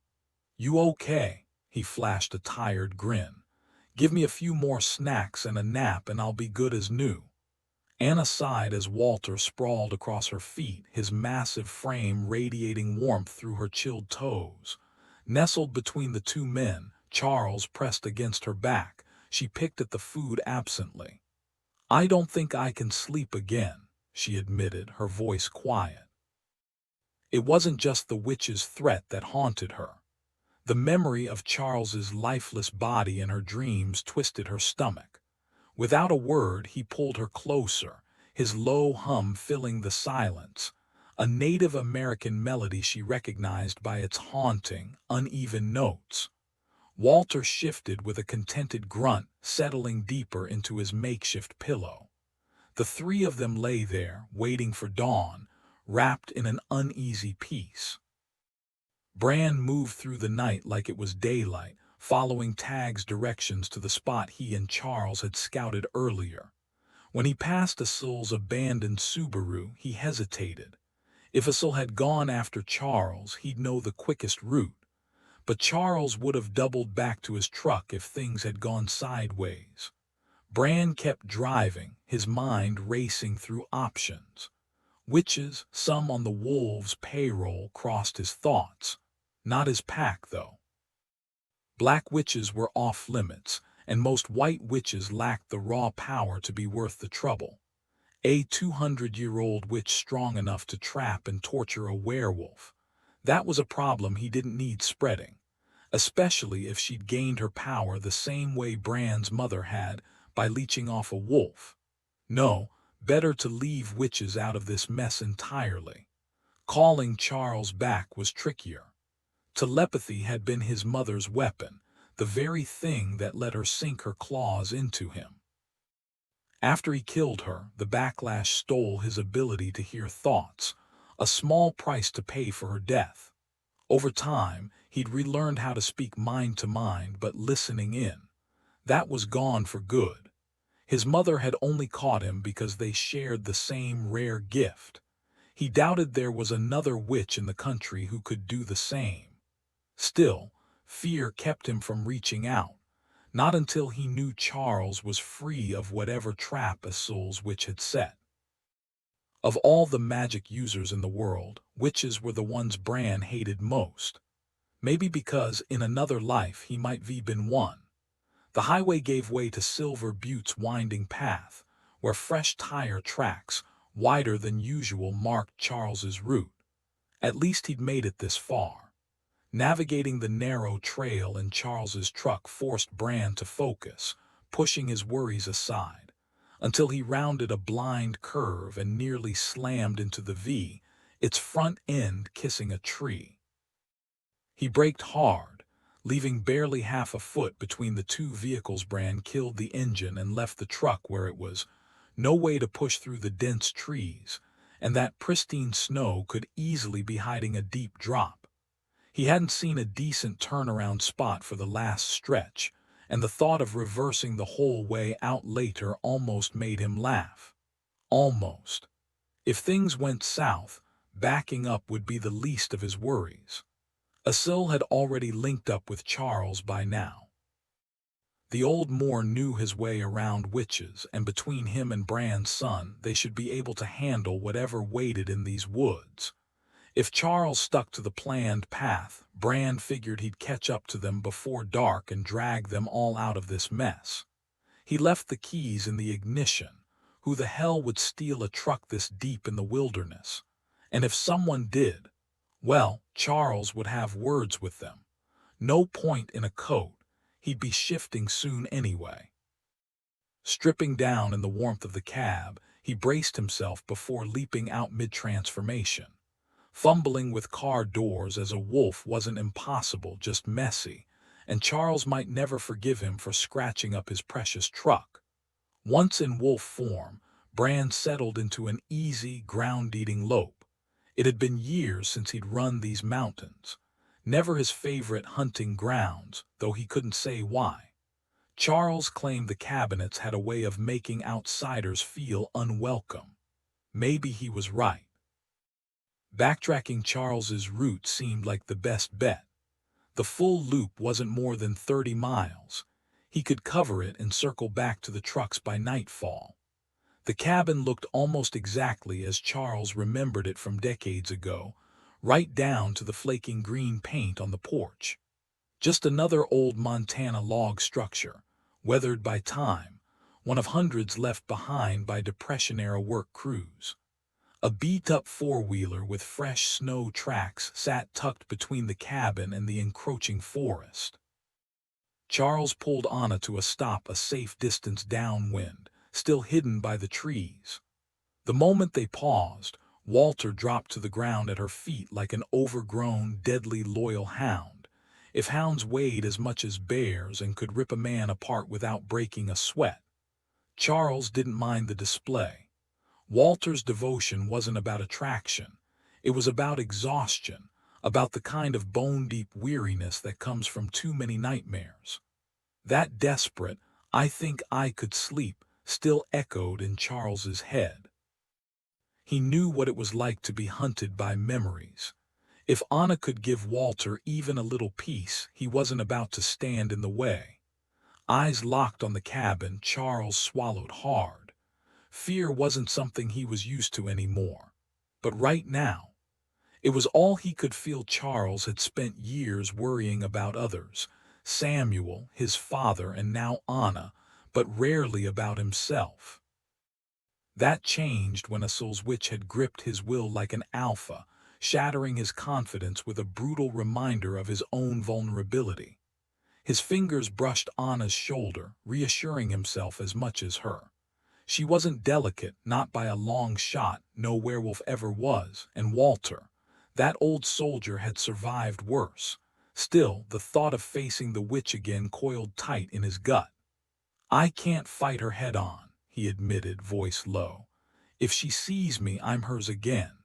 You okay? He flashed a tired grin. Give me a few more snacks and a nap and I'll be good as new. Anna sighed as Walter sprawled across her feet, his massive frame radiating warmth through her chilled toes. Nestled between the two men, Charles pressed against her back. She picked at the food absently. "I don't think I can sleep again," she admitted, her voice quiet. It wasn't just the witch's threat that haunted her. The memory of Charles's lifeless body in her dreams twisted her stomach. Without a word, he pulled her closer, his low hum filling the silence, a Native American melody she recognized by its haunting, uneven notes. Walter shifted with a contented grunt, settling deeper into his makeshift pillow. The three of them lay there, waiting for dawn, wrapped in an uneasy peace. Bran moved through the night like it was daylight, following Tag's directions to the spot he and Charles had scouted earlier. When he passed Asil's abandoned Subaru, he hesitated. If Asil had gone after Charles, he'd know the quickest route. But Charles would have doubled back to his truck if things had gone sideways. Bran kept driving, his mind racing through options. Witches, some on the wolves' payroll, crossed his thoughts. Not his pack, though. Black witches were off limits, and most white witches lacked the raw power to be worth the trouble. A 200-year-old witch strong enough to trap and torture a werewolf. That was a problem he didn't need spreading, especially if she'd gained her power the same way Bran's mother had, by leeching off a wolf. No, better to leave witches out of this mess entirely. Calling Charles back was trickier. Telepathy had been his mother's weapon, the very thing that let her sink her claws into him. After he killed her, the backlash stole his ability to hear thoughts, a small price to pay for her death. Over time, he'd relearned how to speak mind to mind, but listening in. That was gone for good. His mother had only caught him because they shared the same rare gift. He doubted there was another witch in the country who could do the same. Still, fear kept him from reaching out, not until he knew Charles was free of whatever trap Asil's witch had set. Of all the magic users in the world, witches were the ones Bran hated most. Maybe because in another life he might have been one. The highway gave way to Silver Butte's winding path, where fresh tire tracks, wider than usual, marked Charles's route. At least he'd made it this far. Navigating the narrow trail in Charles's truck forced Bran to focus, pushing his worries aside, until he rounded a blind curve and nearly slammed into the V, its front end kissing a tree. He braked hard, leaving barely half a foot between the two vehicles. Bran killed the engine and left the truck where it was, no way to push through the dense trees, and that pristine snow could easily be hiding a deep drop. He hadn't seen a decent turnaround spot for the last stretch, and the thought of reversing the whole way out later almost made him laugh. Almost. If things went south, backing up would be the least of his worries. Asil had already linked up with Charles by now. The old Moor knew his way around witches, and between him and Bran's son, they should be able to handle whatever waited in these woods. If Charles stuck to the planned path, Bran figured he'd catch up to them before dark and drag them all out of this mess. He left the keys in the ignition. Who the hell would steal a truck this deep in the wilderness? And if someone did, well, Charles would have words with them. No point in a coat. He'd be shifting soon anyway. Stripping down in the warmth of the cab, he braced himself before leaping out mid-transformation. Fumbling with car doors as a wolf wasn't impossible, just messy, and Charles might never forgive him for scratching up his precious truck. Once in wolf form, Bran settled into an easy, ground-eating lope. It had been years since he'd run these mountains. Never his favorite hunting grounds, though he couldn't say why. Charles claimed the cabinets had a way of making outsiders feel unwelcome. Maybe he was right. Backtracking Charles's route seemed like the best bet. The full loop wasn't more than 30 miles. He could cover it and circle back to the trucks by nightfall. The cabin looked almost exactly as Charles remembered it from decades ago, right down to the flaking green paint on the porch. Just another old Montana log structure, weathered by time, one of hundreds left behind by Depression-era work crews. A beat-up four-wheeler with fresh snow tracks sat tucked between the cabin and the encroaching forest. Charles pulled Anna to a stop a safe distance downwind, still hidden by the trees. The moment they paused, Walter dropped to the ground at her feet like an overgrown, deadly loyal hound. If hounds weighed as much as bears and could rip a man apart without breaking a sweat. Charles didn't mind the display. Walter's devotion wasn't about attraction. It was about exhaustion, about the kind of bone-deep weariness that comes from too many nightmares. That desperate, "I think I could sleep," still echoed in Charles's head. He knew what it was like to be hunted by memories. If Anna could give Walter even a little peace, he wasn't about to stand in the way. Eyes locked on the cabin, Charles swallowed hard. Fear wasn't something he was used to anymore. But right now, it was all he could feel. Charles had spent years worrying about others, Samuel, his father, and now Anna, but rarely about himself. That changed when a soul's witch had gripped his will like an alpha, shattering his confidence with a brutal reminder of his own vulnerability. His fingers brushed Anna's shoulder, reassuring himself as much as her. She wasn't delicate, not by a long shot, no werewolf ever was, and Walter, that old soldier, had survived worse. Still, the thought of facing the witch again coiled tight in his gut. "I can't fight her head on," he admitted, voice low. "If she sees me, I'm hers again.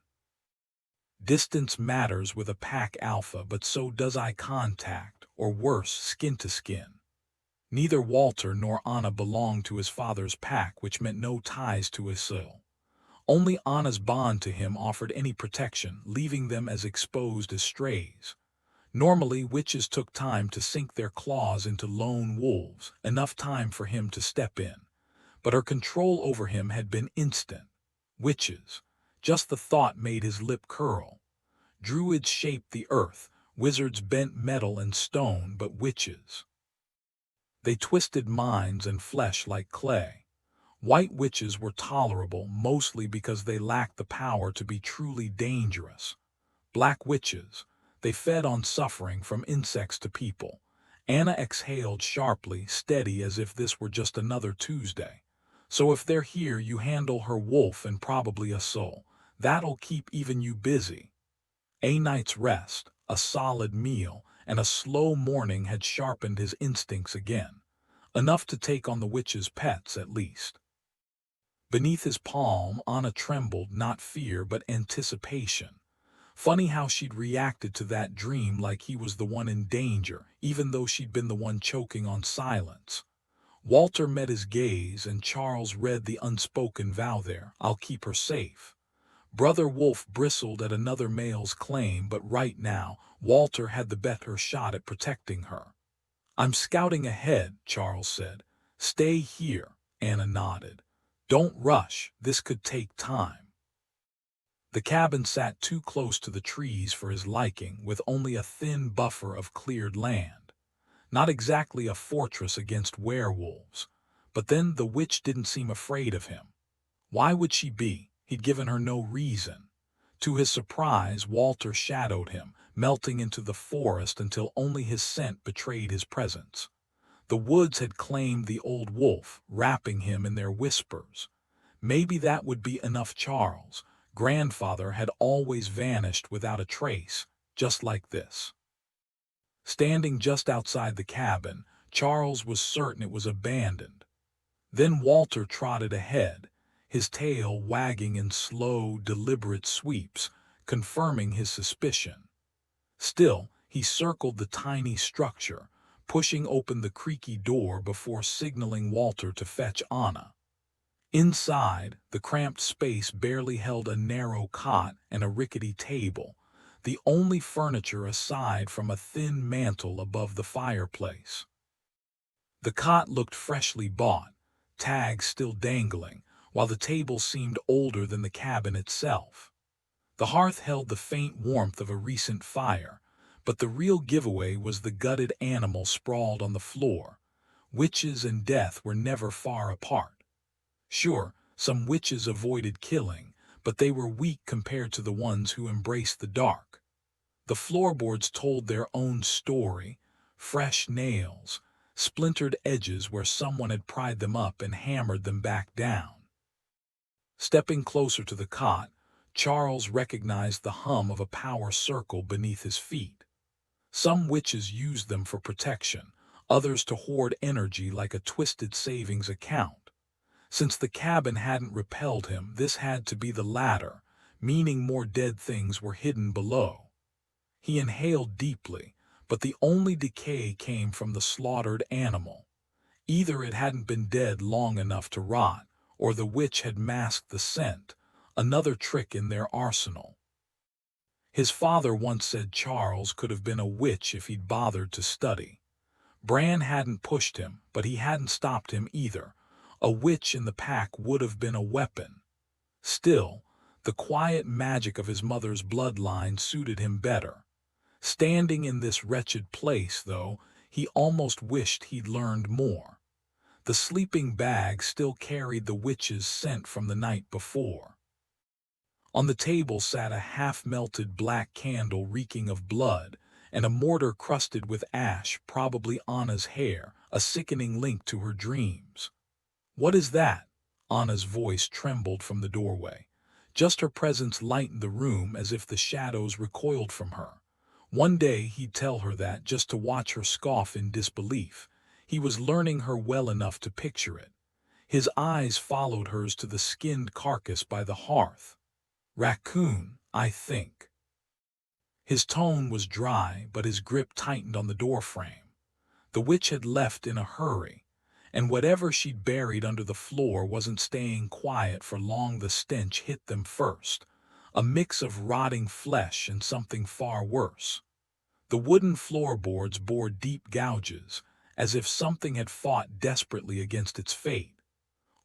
Distance matters with a pack alpha, but so does eye contact, or worse, skin to skin." Neither Walter nor Anna belonged to his father's pack, which meant no ties to his soul. Only Anna's bond to him offered any protection, leaving them as exposed as strays. Normally, witches took time to sink their claws into lone wolves, enough time for him to step in. But her control over him had been instant. Witches. Just the thought made his lip curl. Druids shaped the earth, wizards bent metal and stone, but witches, they twisted minds and flesh like clay. White witches were tolerable, mostly because they lacked the power to be truly dangerous. Black witches, they fed on suffering from insects to people. Anna exhaled sharply, steady as if this were just another Tuesday. "So if they're here, you handle her wolf and probably a soul. That'll keep even you busy." A night's rest, a solid meal, and a slow morning had sharpened his instincts again. Enough to take on the witch's pets, at least. Beneath his palm, Anna trembled, not fear but anticipation. Funny how she'd reacted to that dream like he was the one in danger, even though she'd been the one choking on silence. Walter met his gaze, and Charles read the unspoken vow there: "I'll keep her safe." Brother Wolf bristled at another male's claim, but right now, Walter had the better shot at protecting her. "I'm scouting ahead," Charles said. "Stay here," Anna nodded. "Don't rush, this could take time." The cabin sat too close to the trees for his liking, with only a thin buffer of cleared land. Not exactly a fortress against werewolves. But then the witch didn't seem afraid of him. Why would she be? He'd given her no reason. To his surprise, Walter shadowed him, melting into the forest until only his scent betrayed his presence. The woods had claimed the old wolf, wrapping him in their whispers. Maybe that would be enough. Charles' grandfather had always vanished without a trace, just like this. Standing just outside the cabin, Charles was certain it was abandoned. Then Walter trotted ahead, his tail wagging in slow, deliberate sweeps, confirming his suspicion. Still, he circled the tiny structure, pushing open the creaky door before signaling Walter to fetch Anna. Inside, the cramped space barely held a narrow cot and a rickety table, the only furniture aside from a thin mantel above the fireplace. The cot looked freshly bought, tags still dangling, while the table seemed older than the cabin itself. The hearth held the faint warmth of a recent fire, but the real giveaway was the gutted animal sprawled on the floor. Witches and death were never far apart. Sure, some witches avoided killing, but they were weak compared to the ones who embraced the dark. The floorboards told their own story: fresh nails, splintered edges where someone had pried them up and hammered them back down. Stepping closer to the cot, Charles recognized the hum of a power circle beneath his feet. Some witches used them for protection, others to hoard energy like a twisted savings account. Since the cabin hadn't repelled him, this had to be the latter, meaning more dead things were hidden below. He inhaled deeply, but the only decay came from the slaughtered animal. Either it hadn't been dead long enough to rot, or the witch had masked the scent, another trick in their arsenal. His father once said Charles could have been a witch if he'd bothered to study. Bran hadn't pushed him, but he hadn't stopped him either. A witch in the pack would have been a weapon. Still, the quiet magic of his mother's bloodline suited him better. Standing in this wretched place, though, he almost wished he'd learned more. The sleeping bag still carried the witch's scent from the night before. On the table sat a half-melted black candle reeking of blood, and a mortar crusted with ash, probably Anna's hair, a sickening link to her dreams. "What is that?" Anna's voice trembled from the doorway. Just her presence lightened the room as if the shadows recoiled from her. One day he'd tell her that, just to watch her scoff in disbelief. He was learning her well enough to picture it. His eyes followed hers to the skinned carcass by the hearth. "Raccoon, I think." His tone was dry, but his grip tightened on the doorframe. The witch had left in a hurry, and whatever she'd buried under the floor wasn't staying quiet for long. The stench hit them first, a mix of rotting flesh and something far worse. The wooden floorboards bore deep gouges, as if something had fought desperately against its fate.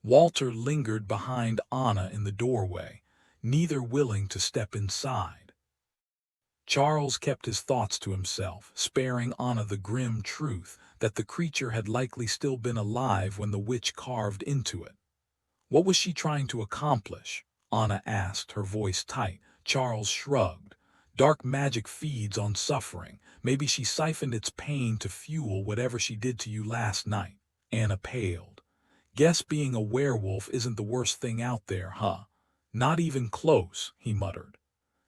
Walter lingered behind Anna in the doorway, neither willing to step inside. Charles kept his thoughts to himself, sparing Anna the grim truth that the creature had likely still been alive when the witch carved into it. What was she trying to accomplish? Anna asked, her voice tight. Charles shrugged. Dark magic feeds on suffering. Maybe she siphoned its pain to fuel whatever she did to you last night. Anna paled. Guess being a werewolf isn't the worst thing out there, huh? Not even close, he muttered.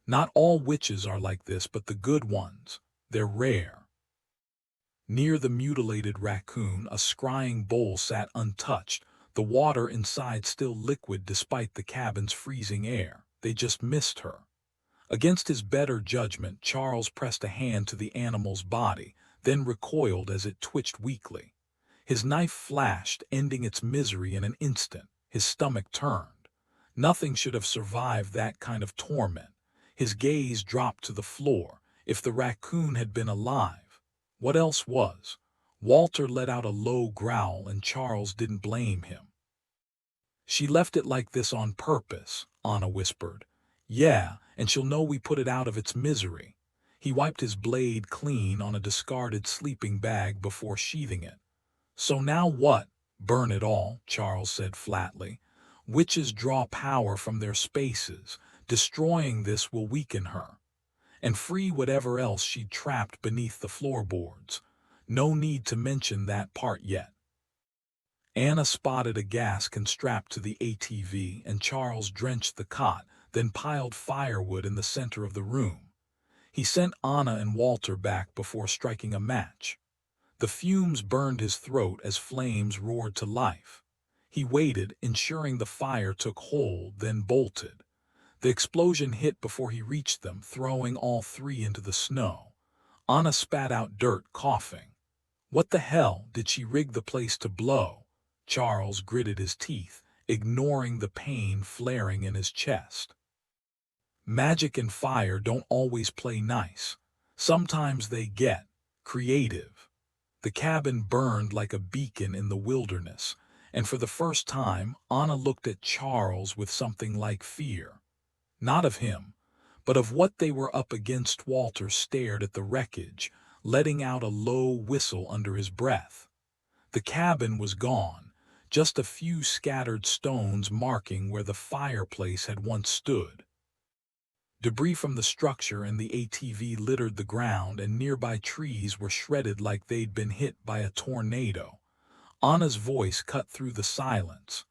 Not all witches are like this, but the good ones. They're rare. Near the mutilated raccoon, a scrying bowl sat untouched, the water inside still liquid despite the cabin's freezing air. They just missed her. Against his better judgment, Charles pressed a hand to the animal's body, then recoiled as it twitched weakly. His knife flashed, ending its misery in an instant. His stomach turned. Nothing should have survived that kind of torment. His gaze dropped to the floor. If the raccoon had been alive, what else was? Walter let out a low growl, and Charles didn't blame him. She left it like this on purpose, Anna whispered. Yeah, and she'll know we put it out of its misery. He wiped his blade clean on a discarded sleeping bag before sheathing it. So now what? Burn it all, Charles said flatly. Witches draw power from their spaces. Destroying this will weaken her, and free whatever else she'd trapped beneath the floorboards. No need to mention that part yet. Anna spotted a gas can strapped to the ATV, and Charles drenched the cot, then piled firewood in the center of the room. He sent Anna and Walter back before striking a match. The fumes burned his throat as flames roared to life. He waited, ensuring the fire took hold, then bolted. The explosion hit before he reached them, throwing all three into the snow. Anna spat out dirt, coughing. What the hell, did she rig the place to blow? Charles gritted his teeth, ignoring the pain flaring in his chest. Magic and fire don't always play nice. Sometimes they get creative. The cabin burned like a beacon in the wilderness, and for the first time, Anna looked at Charles with something like fear. Not of him, but of what they were up against. Walter stared at the wreckage, letting out a low whistle under his breath. The cabin was gone, just a few scattered stones marking where the fireplace had once stood. Debris from the structure and the ATV littered the ground, and nearby trees were shredded like they'd been hit by a tornado. Anna's voice cut through the silence.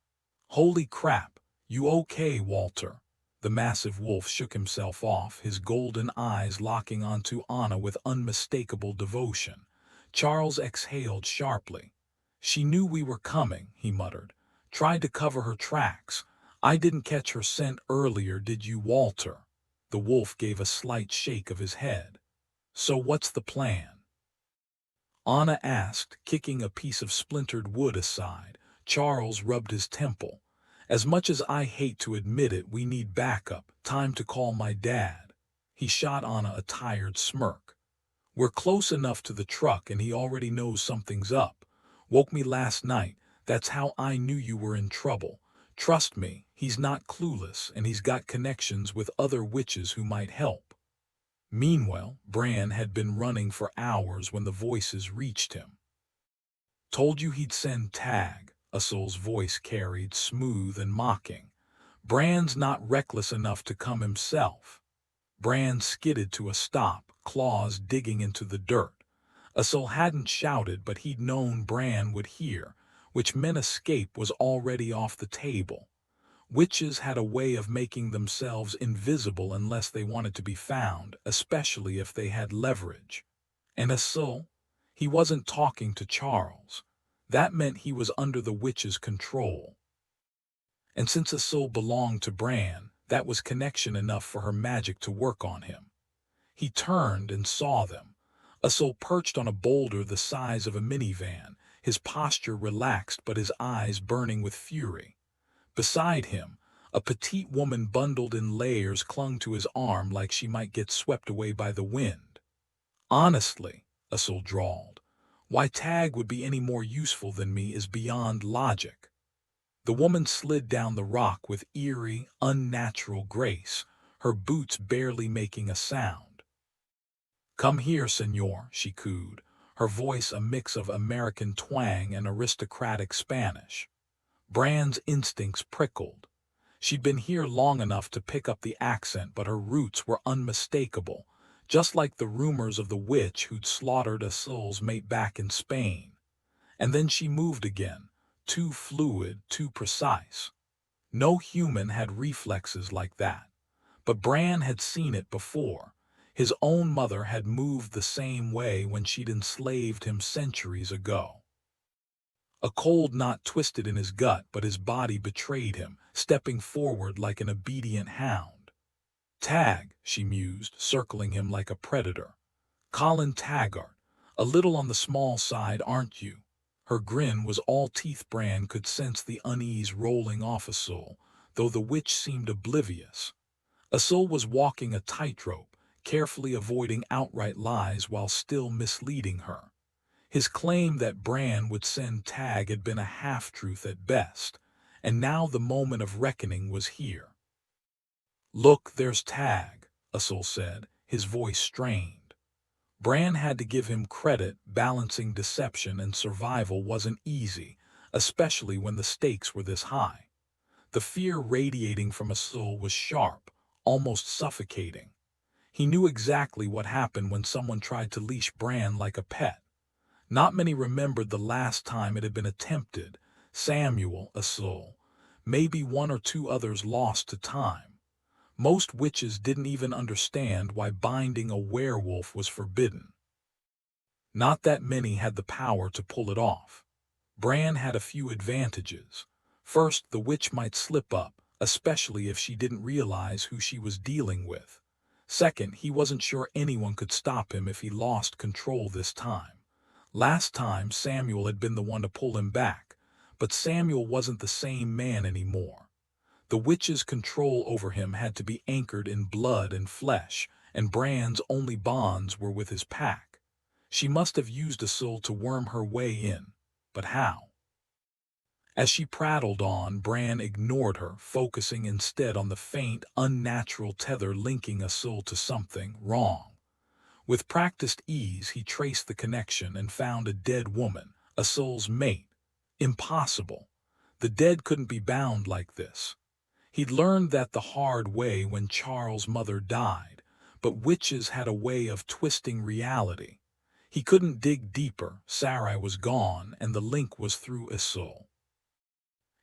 "Holy crap, you okay, Walter?" The massive wolf shook himself off, his golden eyes locking onto Anna with unmistakable devotion. Charles exhaled sharply. "She knew we were coming," he muttered. "Tried to cover her tracks. I didn't catch her scent earlier, did you, Walter?" The wolf gave a slight shake of his head. "So what's the plan?" Anna asked, kicking a piece of splintered wood aside. Charles rubbed his temple. "As much as I hate to admit it, we need backup. Time to call my dad." He shot Anna a tired smirk. "We're close enough to the truck and he already knows something's up. Woke me last night. That's how I knew you were in trouble. Trust me, he's not clueless, and he's got connections with other witches who might help." Meanwhile, Bran had been running for hours when the voices reached him. "Told you he'd send Tag," Usul's voice carried, smooth and mocking. "Bran's not reckless enough to come himself." Bran skidded to a stop, claws digging into the dirt. Usul hadn't shouted, but he'd known Bran would hear, which meant escape was already off the table. Witches had a way of making themselves invisible unless they wanted to be found, especially if they had leverage. And Usul? He wasn't talking to Charles. That meant he was under the witch's control. And since Usul belonged to Bran, that was connection enough for her magic to work on him. He turned and saw them. Usul perched on a boulder the size of a minivan, his posture relaxed but his eyes burning with fury. Beside him, a petite woman bundled in layers clung to his arm like she might get swept away by the wind. "Honestly," Usul drawled, "why Tag would be any more useful than me is beyond logic." The woman slid down the rock with eerie, unnatural grace, her boots barely making a sound. "Come here, senor," she cooed, her voice a mix of American twang and aristocratic Spanish. Bran's instincts prickled. She'd been here long enough to pick up the accent, but her roots were unmistakable, just like the rumors of the witch who'd slaughtered Usul's mate back in Spain. And then she moved again, too fluid, too precise. No human had reflexes like that. But Bran had seen it before. His own mother had moved the same way when she'd enslaved him centuries ago. A cold knot twisted in his gut, but his body betrayed him, stepping forward like an obedient hound. "Tag," she mused, circling him like a predator. "Colin Taggart, a little on the small side, aren't you?" Her grin was all teeth. Bran could sense the unease rolling off Usul, though the witch seemed oblivious. Usul was walking a tightrope, carefully avoiding outright lies while still misleading her. His claim that Bran would send Tag had been a half-truth at best, and now the moment of reckoning was here. "Look, there's Tag," Usul said, his voice strained. Bran had to give him credit. Balancing deception and survival wasn't easy, especially when the stakes were this high. The fear radiating from Usul was sharp, almost suffocating. He knew exactly what happened when someone tried to leash Bran like a pet. Not many remembered the last time it had been attempted. Samuel, Usul, maybe one or two others lost to time. Most witches didn't even understand why binding a werewolf was forbidden. Not that many had the power to pull it off. Bran had a few advantages. First, the witch might slip up, especially if she didn't realize who she was dealing with. Second, he wasn't sure anyone could stop him if he lost control this time. Last time, Samuel had been the one to pull him back, but Samuel wasn't the same man anymore. The witch's control over him had to be anchored in blood and flesh, and Bran's only bonds were with his pack. She must have used Usul to worm her way in, but how? As she prattled on, Bran ignored her, focusing instead on the faint, unnatural tether linking Asul to something wrong. With practiced ease, he traced the connection and found a dead woman, Asul's mate. Impossible. The dead couldn't be bound like this. He'd learned that the hard way when Charles' mother died, but witches had a way of twisting reality. He couldn't dig deeper. Sarai was gone, and the link was through Asul.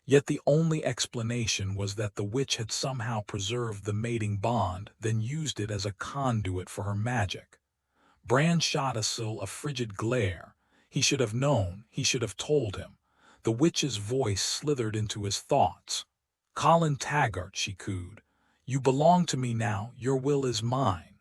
Yet the only explanation was that the witch had somehow preserved the mating bond, then used it as a conduit for her magic. Bran shot Asul a frigid glare. He should have known, he should have told him. The witch's voice slithered into his thoughts. "Colin Taggart," she cooed. "You belong to me now, your will is mine."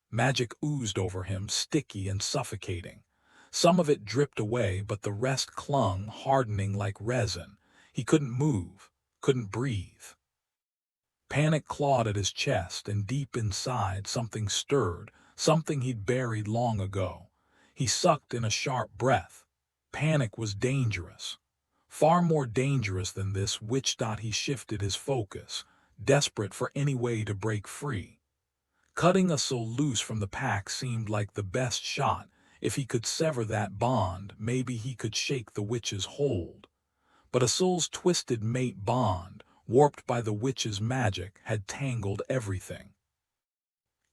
Magic oozed over him, sticky and suffocating. Some of it dripped away, but the rest clung, hardening like resin. He couldn't move, couldn't breathe. Panic clawed at his chest, and deep inside something stirred, something he'd buried long ago. He sucked in a sharp breath. Panic was dangerous. Far more dangerous than this witch. He shifted his focus, desperate for any way to break free. Cutting Asul loose from the pack seemed like the best shot. If he could sever that bond, maybe he could shake the witch's hold. But Asul's twisted mate bond, warped by the witch's magic, had tangled everything.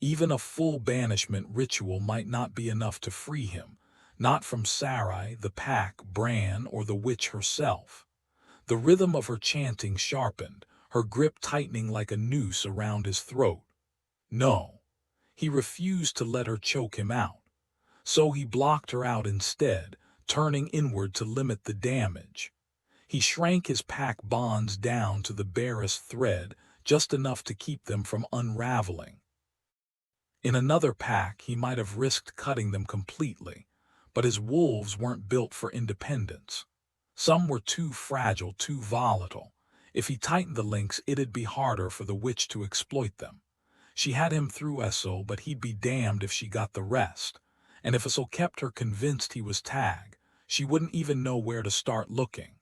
Even a full banishment ritual might not be enough to free him, not from Sarai, the pack, Bran, or the witch herself. The rhythm of her chanting sharpened, her grip tightening like a noose around his throat. No, he refused to let her choke him out. So he blocked her out instead, turning inward to limit the damage. He shrank his pack bonds down to the barest thread, just enough to keep them from unraveling. In another pack, he might have risked cutting them completely, but his wolves weren't built for independence. Some were too fragile, too volatile. If he tightened the links, it'd be harder for the witch to exploit them. She had him through Asul, but he'd be damned if she got the rest. And if Asul kept her convinced he was Tag, she wouldn't even know where to start looking.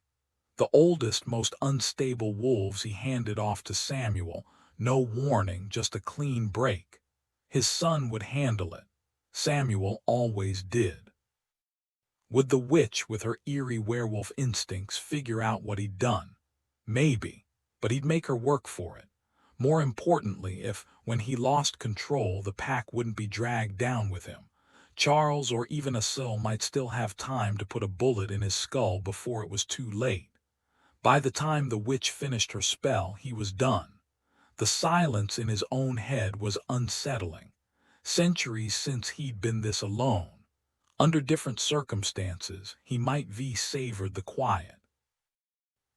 The oldest, most unstable wolves he handed off to Samuel, no warning, just a clean break. His son would handle it. Samuel always did. Would the witch, with her eerie werewolf instincts, figure out what he'd done? Maybe, but he'd make her work for it. More importantly, if, when he lost control, the pack wouldn't be dragged down with him. Charles or even Asul might still have time to put a bullet in his skull before it was too late. By the time the witch finished her spell, he was done. The silence in his own head was unsettling. Centuries since he'd been this alone. Under different circumstances, he might have savored the quiet.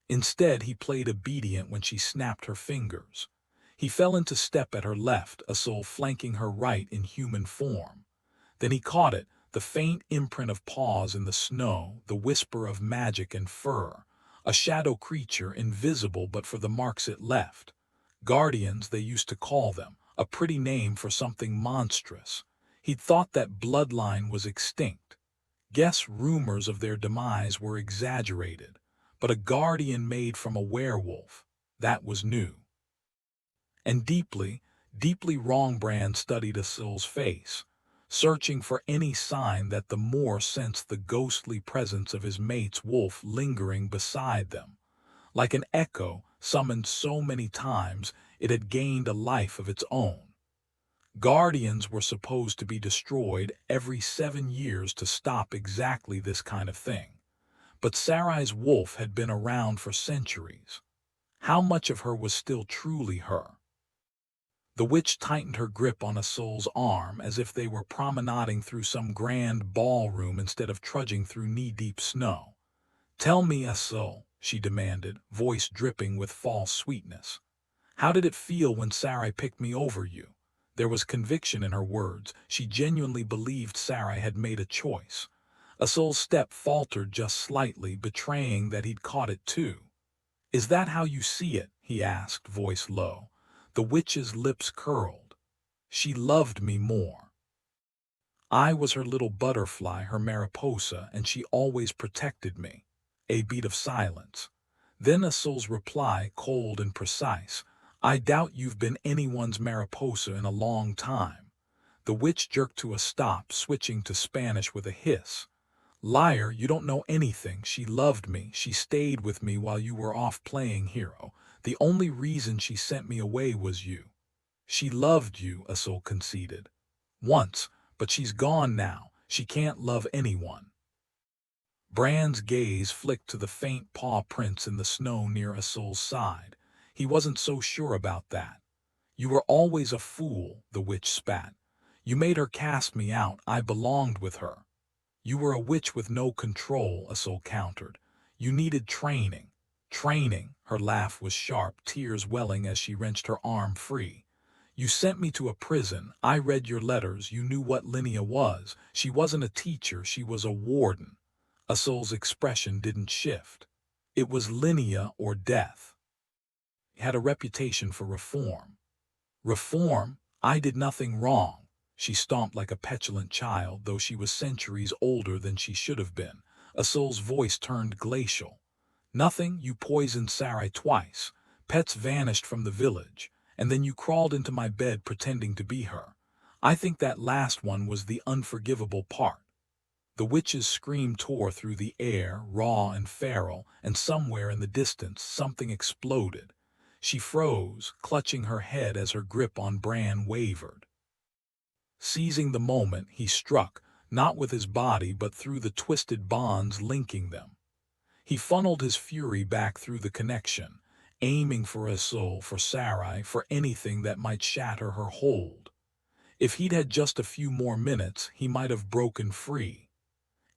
Instead, he played obedient when she snapped her fingers. He fell into step at her left, Asul flanking her right in human form. Then he caught it, the faint imprint of paws in the snow, the whisper of magic and fur. A shadow creature, invisible but for the marks it left. Guardians, they used to call them, a pretty name for something monstrous. He'd thought that bloodline was extinct. Guess rumors of their demise were exaggerated. But a guardian made from a werewolf, that was new. And deeply, deeply wrong. Bran studied Asul's face, searching for any sign that the Moor sensed the ghostly presence of his mate's wolf lingering beside them. Like an echo, summoned so many times, it had gained a life of its own. Guardians were supposed to be destroyed every 7 years to stop exactly this kind of thing. But Sarai's wolf had been around for centuries. How much of her was still truly her? The witch tightened her grip on Asul's arm as if they were promenading through some grand ballroom instead of trudging through knee-deep snow. "Tell me, Asul," she demanded, voice dripping with false sweetness. "How did it feel when Sarai picked me over you?" There was conviction in her words. She genuinely believed Sarai had made a choice. Asul's step faltered just slightly, betraying that he'd caught it too. "Is that how you see it?" he asked, voice low. The witch's lips curled. "She loved me more. I was her little butterfly, her Mariposa, and she always protected me." A beat of silence. Then Asul's reply, cold and precise. I doubt you've been anyone's Mariposa in a long time. The witch jerked to a stop, switching to Spanish with a hiss. Liar, you don't know anything. She loved me. She stayed with me while you were off playing hero. The only reason she sent me away was you. She loved you, Asul conceded. Once, but she's gone now. She can't love anyone. Bran's gaze flicked to the faint paw prints in the snow near Asul's side. He wasn't so sure about that. You were always a fool, the witch spat. You made her cast me out. I belonged with her. You were a witch with no control, Asul countered. You needed training. Training, her laugh was sharp, tears welling as she wrenched her arm free. You sent me to a prison. I read your letters. You knew what Linnea was. She wasn't a teacher. She was a warden. Asul's expression didn't shift. It was Linnea or death. He had a reputation for reform. Reform? I did nothing wrong. She stomped like a petulant child, though she was centuries older than she should have been. Asul's voice turned glacial. Nothing. You poisoned Sarai twice. Pets vanished from the village. And then you crawled into my bed pretending to be her. I think that last one was the unforgivable part. The witch's scream tore through the air, raw and feral, and somewhere in the distance something exploded. She froze, clutching her head as her grip on Bran wavered. Seizing the moment, he struck, not with his body but through the twisted bonds linking them. He funneled his fury back through the connection, aiming for Asul, for Sarai, for anything that might shatter her hold. If he'd had just a few more minutes, he might have broken free.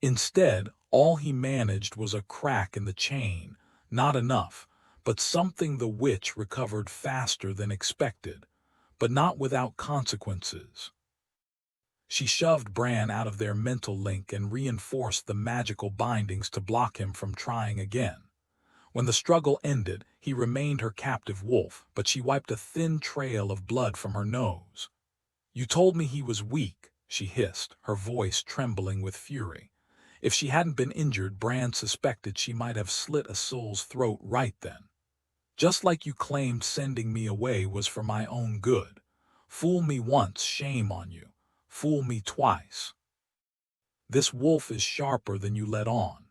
Instead, all he managed was a crack in the chain, not enough, but something the witch recovered faster than expected, but not without consequences. She shoved Bran out of their mental link and reinforced the magical bindings to block him from trying again. When the struggle ended, he remained her captive wolf, but she wiped a thin trail of blood from her nose. You told me he was weak, she hissed, her voice trembling with fury. If she hadn't been injured, Bran suspected she might have slit Asul's throat right then. Just like you claimed sending me away was for my own good. Fool me once, shame on you. Fool me twice. This wolf is sharper than you let on.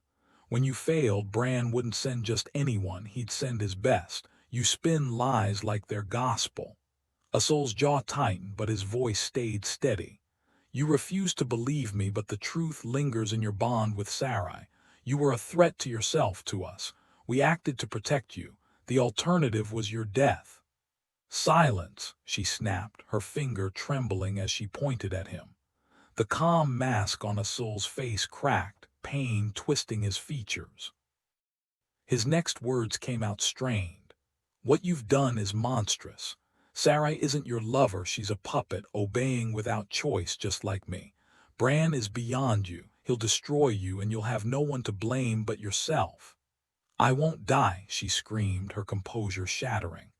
When you failed, Bran wouldn't send just anyone, he'd send his best. You spin lies like they're gospel. Asul's jaw tightened, but his voice stayed steady. You refuse to believe me, but the truth lingers in your bond with Sarai. You were a threat to yourself, to us. We acted to protect you. The alternative was your death. Silence, she snapped, her finger trembling as she pointed at him. The calm mask on Asul's face cracked, pain twisting his features. His next words came out strained. What you've done is monstrous. Sarai isn't your lover, she's a puppet, obeying without choice just like me. Bran is beyond you, he'll destroy you and you'll have no one to blame but yourself. I won't die, she screamed, her composure shattering.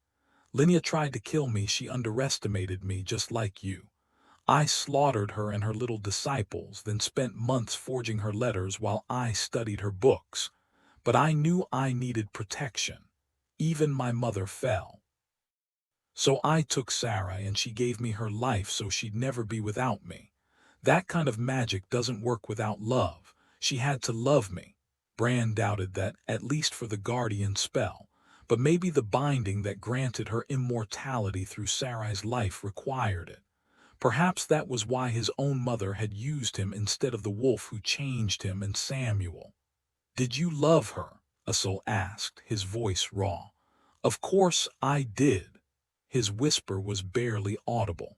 Linnea tried to kill me, she underestimated me just like you. I slaughtered her and her little disciples, then spent months forging her letters while I studied her books. But I knew I needed protection. Even my mother fell. So I took Sarai and she gave me her life so she'd never be without me. That kind of magic doesn't work without love. She had to love me. Bran doubted that, at least for the guardian spell. But maybe the binding that granted her immortality through Sarai's life required it. Perhaps that was why his own mother had used him instead of the wolf who changed him and Samuel. Did you love her? Asul asked, his voice raw. Of course I did. His whisper was barely audible.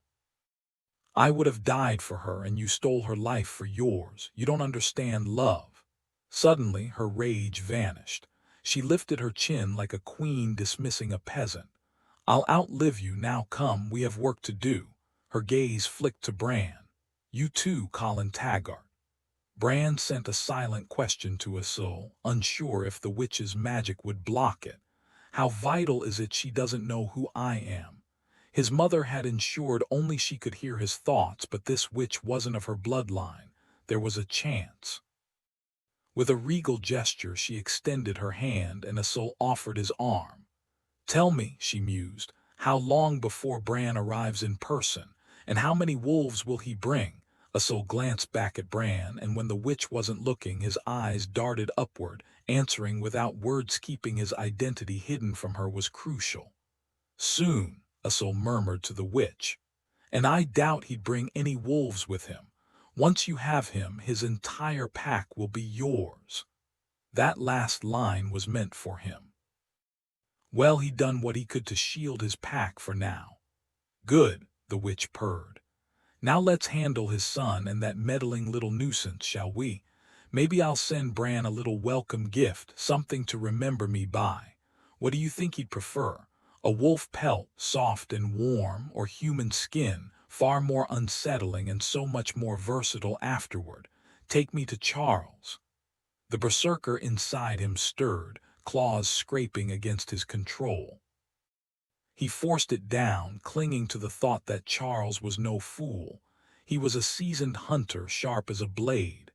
I would have died for her and you stole her life for yours. You don't understand love. Suddenly her rage vanished. She lifted her chin like a queen dismissing a peasant. I'll outlive you, now come, we have work to do. Her gaze flicked to Bran. You too, Colin Taggart. Bran sent a silent question to Asul, unsure if the witch's magic would block it. How vital is it she doesn't know who I am? His mother had ensured only she could hear his thoughts, but this witch wasn't of her bloodline. There was a chance. With a regal gesture, she extended her hand, and Asul offered his arm. "Tell me," she mused, "how long before Bran arrives in person, and how many wolves will he bring?" Asul glanced back at Bran, and when the witch wasn't looking, his eyes darted upward, answering without words. Keeping his identity hidden from her was crucial. "Soon," Asul murmured to the witch. "And I doubt he'd bring any wolves with him. Once you have him, his entire pack will be yours." That last line was meant for him. Well, he'd done what he could to shield his pack for now. "Good," the witch purred. "Now let's handle his son and that meddling little nuisance, shall we? Maybe I'll send Bran a little welcome gift, something to remember me by. What do you think he'd prefer? A wolf pelt, soft and warm, or human skin, far more unsettling and so much more versatile afterward? Take me to Charles." The berserker inside him stirred, claws scraping against his control. He forced it down, clinging to the thought that Charles was no fool. He was a seasoned hunter, sharp as a blade.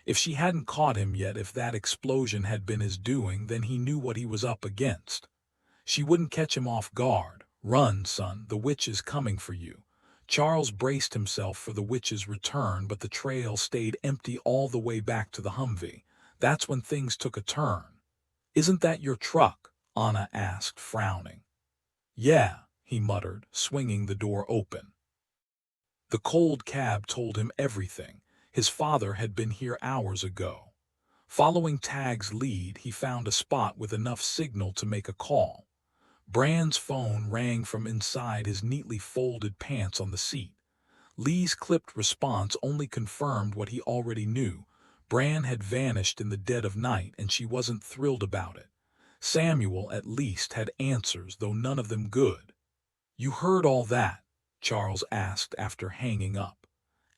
If she hadn't caught him yet, if that explosion had been his doing, then he knew what he was up against. She wouldn't catch him off guard. "Run, son, the witch is coming for you." Charles braced himself for the witch's return, but the trail stayed empty all the way back to the Humvee. That's when things took a turn. "Isn't that your truck?" Anna asked, frowning. "Yeah," he muttered, swinging the door open. The cold cab told him everything. His father had been here hours ago. Following Tag's lead, he found a spot with enough signal to make a call. Bran's phone rang from inside his neatly folded pants on the seat. Lee's clipped response only confirmed what he already knew. Bran had vanished in the dead of night, and she wasn't thrilled about it. Samuel, at least, had answers, though none of them good. "You heard all that?" Charles asked after hanging up.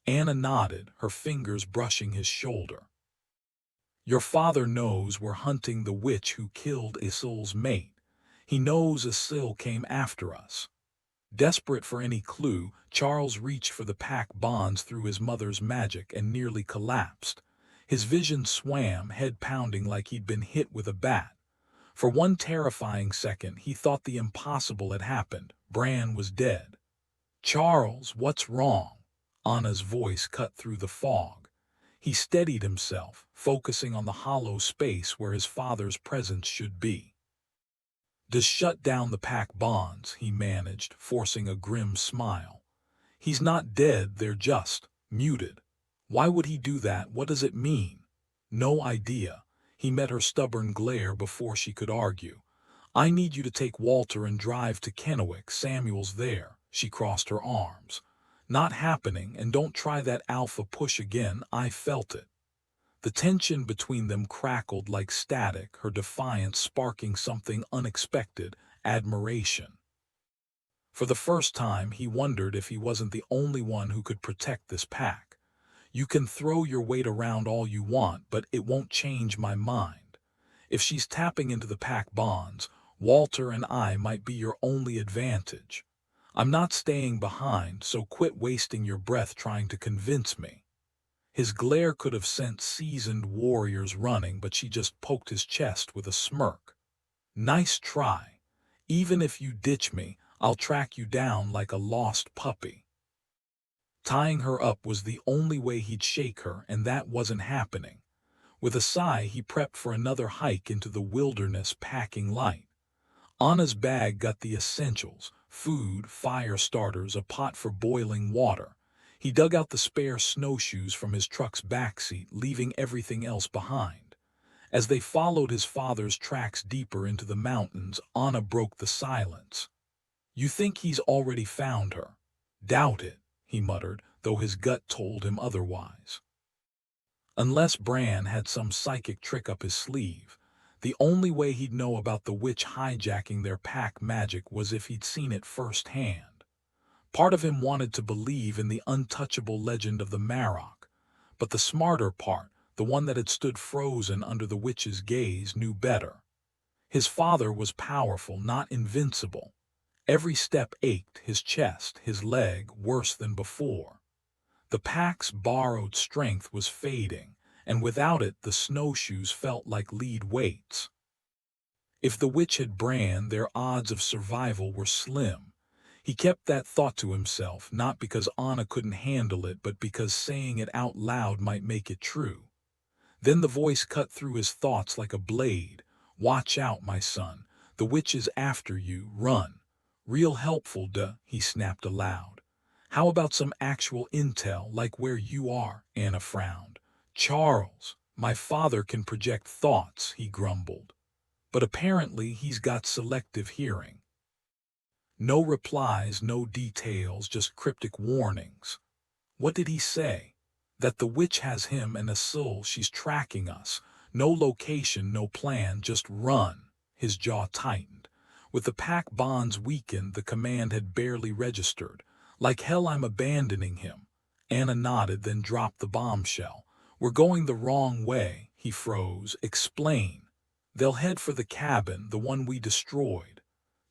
Anna nodded, her fingers brushing his shoulder. "Your father knows we're hunting the witch who killed Asul's mate. He knows Asul came after us." Desperate for any clue, Charles reached for the pack bonds through his mother's magic and nearly collapsed. His vision swam, head pounding like he'd been hit with a bat. For one terrifying second, he thought the impossible had happened. Bran was dead. "Charles, what's wrong?" Anna's voice cut through the fog. He steadied himself, focusing on the hollow space where his father's presence should be. "Just shut down the pack bonds," he managed, forcing a grim smile. "He's not dead, they're just muted." "Why would he do that? What does it mean?" "No idea." He met her stubborn glare before she could argue. "I need you to take Walter and drive to Kennewick. Samuel's there." She crossed her arms. "Not happening, and don't try that alpha push again. I felt it." The tension between them crackled like static, her defiance sparking something unexpected: admiration. For the first time, he wondered if he wasn't the only one who could protect this pack. "You can throw your weight around all you want, but it won't change my mind. If she's tapping into the pack bonds, Walter and I might be your only advantage. I'm not staying behind, so quit wasting your breath trying to convince me." His glare could have sent seasoned warriors running, but she just poked his chest with a smirk. "Nice try. Even if you ditch me, I'll track you down like a lost puppy." Tying her up was the only way he'd shake her, and that wasn't happening. With a sigh, he prepped for another hike into the wilderness, packing light. Anna's bag got the essentials: food, fire starters, a pot for boiling water. He dug out the spare snowshoes from his truck's backseat, leaving everything else behind. As they followed his father's tracks deeper into the mountains, Anna broke the silence. "You think he's already found her?" "Doubt it," he muttered, though his gut told him otherwise. Unless Bran had some psychic trick up his sleeve. The only way he'd know about the witch hijacking their pack magic was if he'd seen it firsthand. Part of him wanted to believe in the untouchable legend of the Marrock, but the smarter part, the one that had stood frozen under the witch's gaze, knew better. His father was powerful, not invincible. Every step ached, his chest, his leg, worse than before. The pack's borrowed strength was fading, and without it the snowshoes felt like lead weights. If the witch had Bran, their odds of survival were slim. He kept that thought to himself, not because Anna couldn't handle it, but because saying it out loud might make it true. Then the voice cut through his thoughts like a blade. "Watch out, my son. The witch is after you. Run." "Real helpful, duh," he snapped aloud. "How about some actual intel, like where you are?" Anna frowned. "Charles, my father can project thoughts," he grumbled. "But apparently he's got selective hearing." No replies, no details, just cryptic warnings. What did he say? That the witch has him and a soul, she's tracking us. No location, no plan, just run. His jaw tightened. With the pack bonds weakened, the command had barely registered. "Like hell, I'm abandoning him." Anna nodded, then dropped the bombshell. "We're going the wrong way." He froze. "Explain." "They'll head for the cabin, the one we destroyed."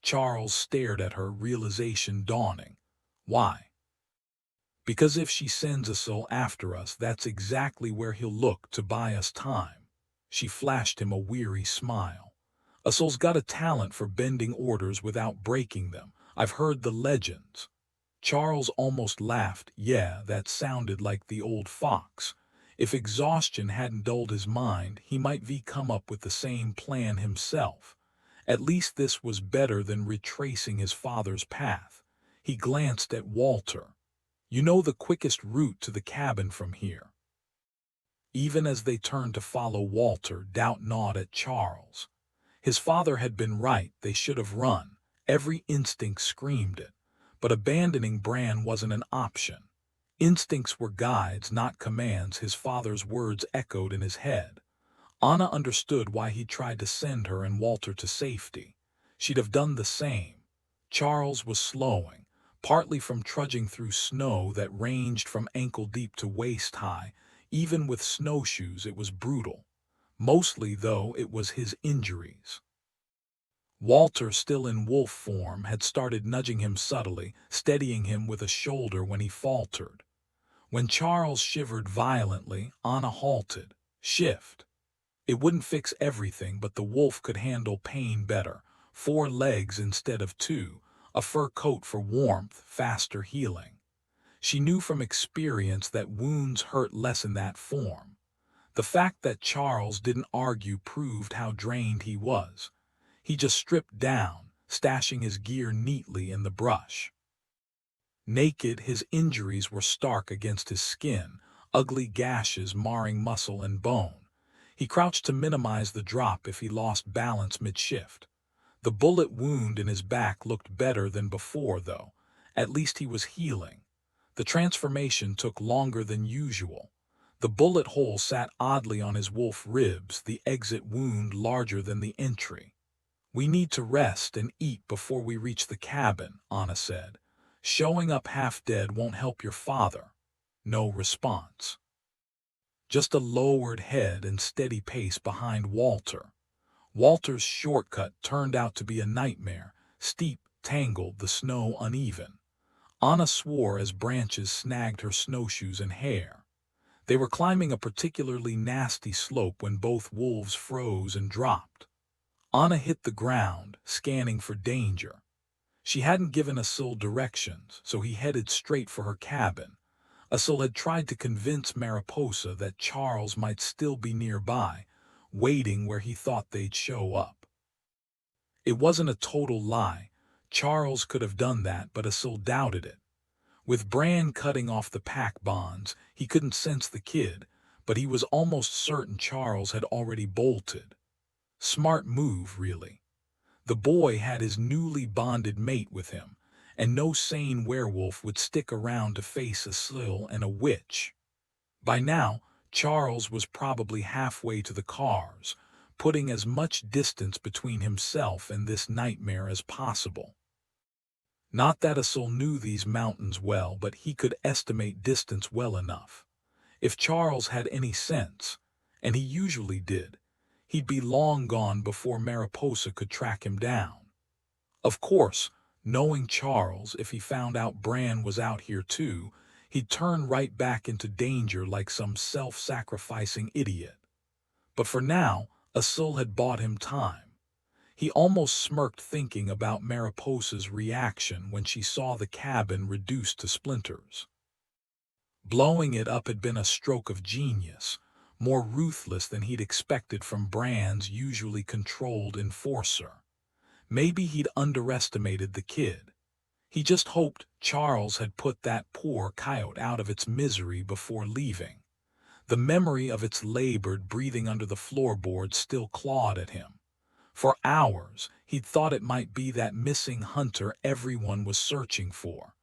Charles stared at her, realization dawning. "Why?" "Because if she sends a soul after us, that's exactly where he'll look to buy us time." She flashed him a weary smile. "A soul's got a talent for bending orders without breaking them. I've heard the legends." Charles almost laughed. Yeah, that sounded like the old fox. If exhaustion hadn't dulled his mind, he might come up with the same plan himself. At least this was better than retracing his father's path. He glanced at Walter. "You know the quickest route to the cabin from here." Even as they turned to follow Walter, doubt gnawed at Charles. His father had been right, they should have run. Every instinct screamed it. But abandoning Bran wasn't an option. Instincts were guides, not commands. His father's words echoed in his head. Anna understood why he tried to send her and Walter to safety. She'd have done the same. Charles was slowing, partly from trudging through snow that ranged from ankle-deep to waist-high. Even with snowshoes it was brutal. Mostly, though, it was his injuries. Walter, still in wolf form, had started nudging him subtly, steadying him with a shoulder when he faltered. When Charles shivered violently, Anna halted. "Shift." It wouldn't fix everything, but the wolf could handle pain better. 4 legs instead of 2, a fur coat for warmth, faster healing. She knew from experience that wounds hurt less in that form. The fact that Charles didn't argue proved how drained he was. He just stripped down, stashing his gear neatly in the brush. Naked, his injuries were stark against his skin, ugly gashes marring muscle and bone. He crouched to minimize the drop if he lost balance mid-shift. The bullet wound in his back looked better than before, though. At least he was healing. The transformation took longer than usual. The bullet hole sat oddly on his wolf ribs, the exit wound larger than the entry. "We need to rest and eat before we reach the cabin," Anna said. "Showing up half dead won't help your father." No response. Just a lowered head and steady pace behind Walter. Walter's shortcut turned out to be a nightmare, steep, tangled, the snow uneven. Anna swore as branches snagged her snowshoes and hair. They were climbing a particularly nasty slope when both wolves froze and dropped. Anna hit the ground, scanning for danger. She hadn't given Asil directions, so he headed straight for her cabin. Asil had tried to convince Mariposa that Charles might still be nearby, waiting where he thought they'd show up. It wasn't a total lie. Charles could have done that, but Asil doubted it. With Bran cutting off the pack bonds, he couldn't sense the kid, but he was almost certain Charles had already bolted. Smart move, really. The boy had his newly bonded mate with him, and no sane werewolf would stick around to face a Asil and a witch. By now, Charles was probably halfway to the cars, putting as much distance between himself and this nightmare as possible. Not that Asil knew these mountains well, but he could estimate distance well enough. If Charles had any sense, and he usually did, he'd be long gone before Mariposa could track him down. Of course, knowing Charles, if he found out Bran was out here too, he'd turn right back into danger like some self-sacrificing idiot. But for now, Asul had bought him time. He almost smirked thinking about Mariposa's reaction when she saw the cabin reduced to splinters. Blowing it up had been a stroke of genius, more ruthless than he'd expected from Brand's usually controlled enforcer. Maybe he'd underestimated the kid. He just hoped Charles had put that poor coyote out of its misery before leaving. The memory of its labored breathing under the floorboards still clawed at him. For hours, he'd thought it might be that missing hunter everyone was searching for.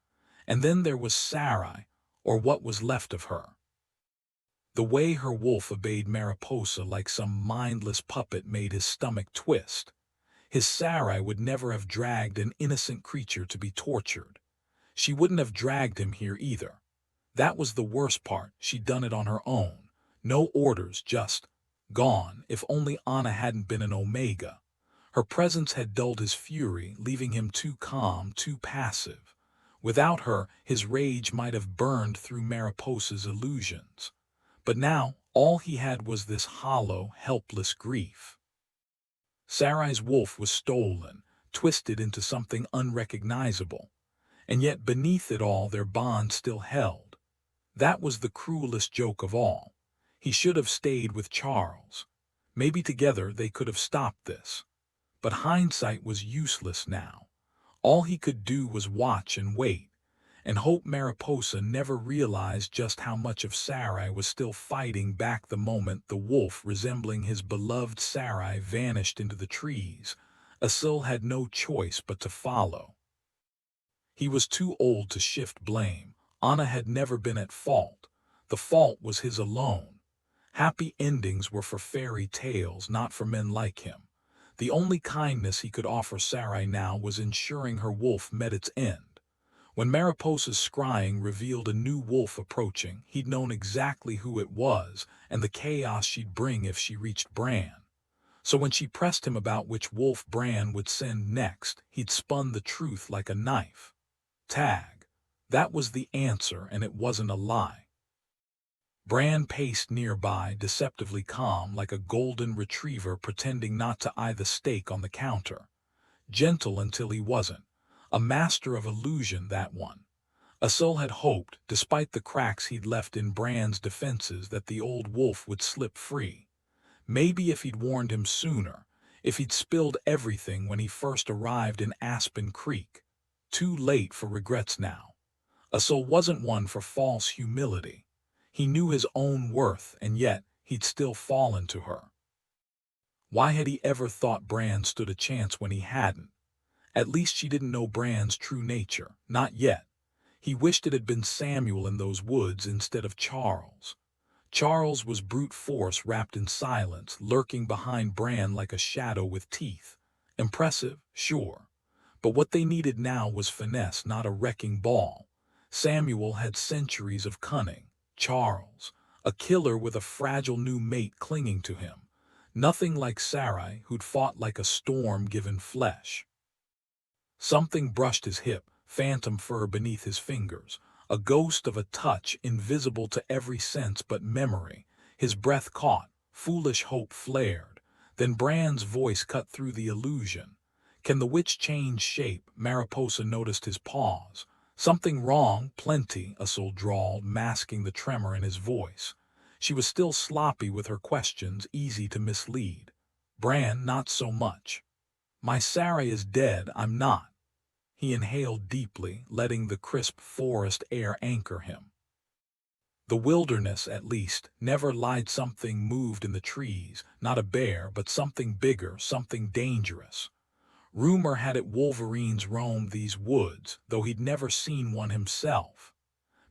And then there was Sarai, or what was left of her. The way her wolf obeyed Mariposa like some mindless puppet made his stomach twist. His Sarai would never have dragged an innocent creature to be tortured. She wouldn't have dragged him here either. That was the worst part, she'd done it on her own. No orders, just gone. If only Anna hadn't been an Omega. Her presence had dulled his fury, leaving him too calm, too passive. Without her, his rage might have burned through Mariposa's illusions. But now, all he had was this hollow, helpless grief. Sarai's wolf was stolen, twisted into something unrecognizable. And yet beneath it all their bond still held. That was the cruelest joke of all. He should have stayed with Charles. Maybe together they could have stopped this. But hindsight was useless now. All he could do was watch and wait, and hope Mariposa never realized just how much of Sarai was still fighting back the moment the wolf resembling his beloved Sarai vanished into the trees. Asil had no choice but to follow. He was too old to shift blame. Anna had never been at fault. The fault was his alone. Happy endings were for fairy tales, not for men like him. The only kindness he could offer Sarai now was ensuring her wolf met its end. When Mariposa's scrying revealed a new wolf approaching, he'd known exactly who it was and the chaos she'd bring if she reached Bran. So when she pressed him about which wolf Bran would send next, he'd spun the truth like a knife. Tag. That was the answer, and it wasn't a lie. Bran paced nearby, deceptively calm, like a golden retriever pretending not to eye the steak on the counter. Gentle until he wasn't. A master of illusion, that one. Asil had hoped, despite the cracks he'd left in Bran's defenses, that the old wolf would slip free. Maybe if he'd warned him sooner, if he'd spilled everything when he first arrived in Aspen Creek. Too late for regrets now. Asil wasn't one for false humility. He knew his own worth, and yet he'd still fallen to her. Why had he ever thought Bran stood a chance when he hadn't? At least she didn't know Bran's true nature, not yet. He wished it had been Samuel in those woods instead of Charles. Charles was brute force wrapped in silence, lurking behind Bran like a shadow with teeth. Impressive, sure. But what they needed now was finesse, not a wrecking ball. Samuel had centuries of cunning. Charles, a killer with a fragile new mate clinging to him. Nothing like Sarai, who'd fought like a storm given flesh. Something brushed his hip, phantom fur beneath his fingers, a ghost of a touch invisible to every sense but memory. His breath caught, foolish hope flared. Then Bran's voice cut through the illusion. Can the witch change shape? Mariposa noticed his pause. Something wrong, plenty, Asil drawled, masking the tremor in his voice. She was still sloppy with her questions, easy to mislead. Bran, not so much. My Sarai is dead, I'm not. He inhaled deeply, letting the crisp forest air anchor him. The wilderness, at least, never lied. Something moved in the trees, not a bear, but something bigger, something dangerous. Rumor had it wolverines roamed these woods, though he'd never seen one himself.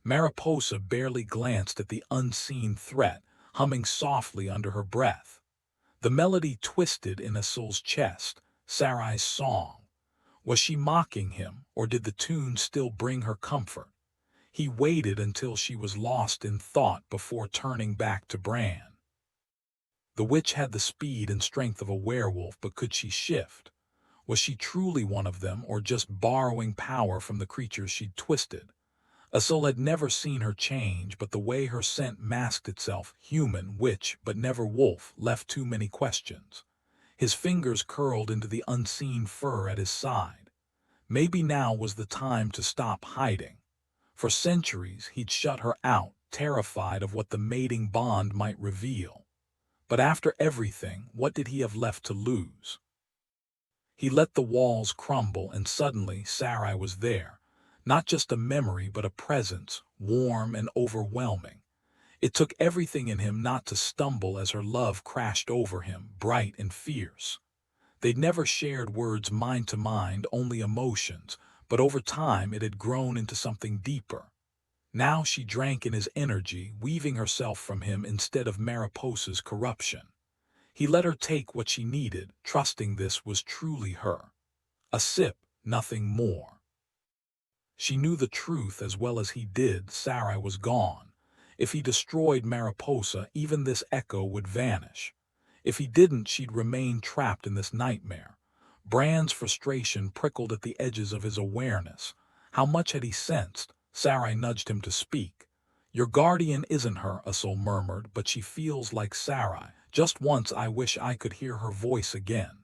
Mariposa barely glanced at the unseen threat, humming softly under her breath. The melody twisted in Asil's chest, Sarai's song. Was she mocking him, or did the tune still bring her comfort? He waited until she was lost in thought before turning back to Bran. The witch had the speed and strength of a werewolf, but could she shift? Was she truly one of them, or just borrowing power from the creatures she'd twisted? Asul had never seen her change, but the way her scent masked itself, human, witch, but never wolf, left too many questions. His fingers curled into the unseen fur at his side. Maybe now was the time to stop hiding. For centuries he'd shut her out, terrified of what the mating bond might reveal. But after everything, what did he have left to lose? He let the walls crumble, and suddenly Sarai was there. Not just a memory, but a presence, warm and overwhelming. It took everything in him not to stumble as her love crashed over him, bright and fierce. They'd never shared words mind to mind, only emotions, but over time it had grown into something deeper. Now she drank in his energy, weaving herself from him instead of Mariposa's corruption. He let her take what she needed, trusting this was truly her. A sip, nothing more. She knew the truth as well as he did. Sarai was gone. If he destroyed Mariposa, even this echo would vanish. If he didn't, she'd remain trapped in this nightmare. Brand's frustration prickled at the edges of his awareness. How much had he sensed? Sarai nudged him to speak. Your guardian isn't her, Asul murmured, but she feels like Sarai. Just once I wish I could hear her voice again.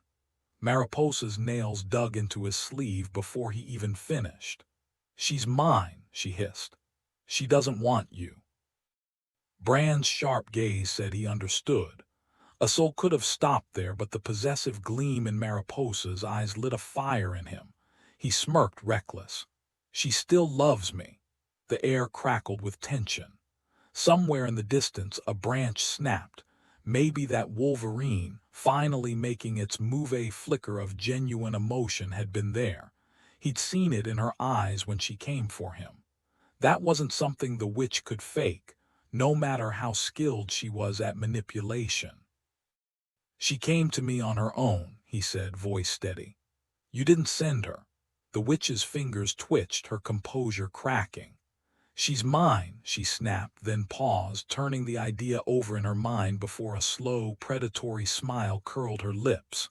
Mariposa's nails dug into his sleeve before he even finished. She's mine, she hissed. She doesn't want you. Brand's sharp gaze said he understood. Asul could have stopped there, but the possessive gleam in Mariposa's eyes lit a fire in him. He smirked, reckless. She still loves me. The air crackled with tension. Somewhere in the distance, a branch snapped. Maybe that Wolverine, finally making its mauve flicker of genuine emotion, had been there. He'd seen it in her eyes when she came for him. That wasn't something the witch could fake, no matter how skilled she was at manipulation. She came to me on her own, he said, voice steady. You didn't send her. The witch's fingers twitched, her composure cracking. She's mine, she snapped, then paused, turning the idea over in her mind before a slow, predatory smile curled her lips.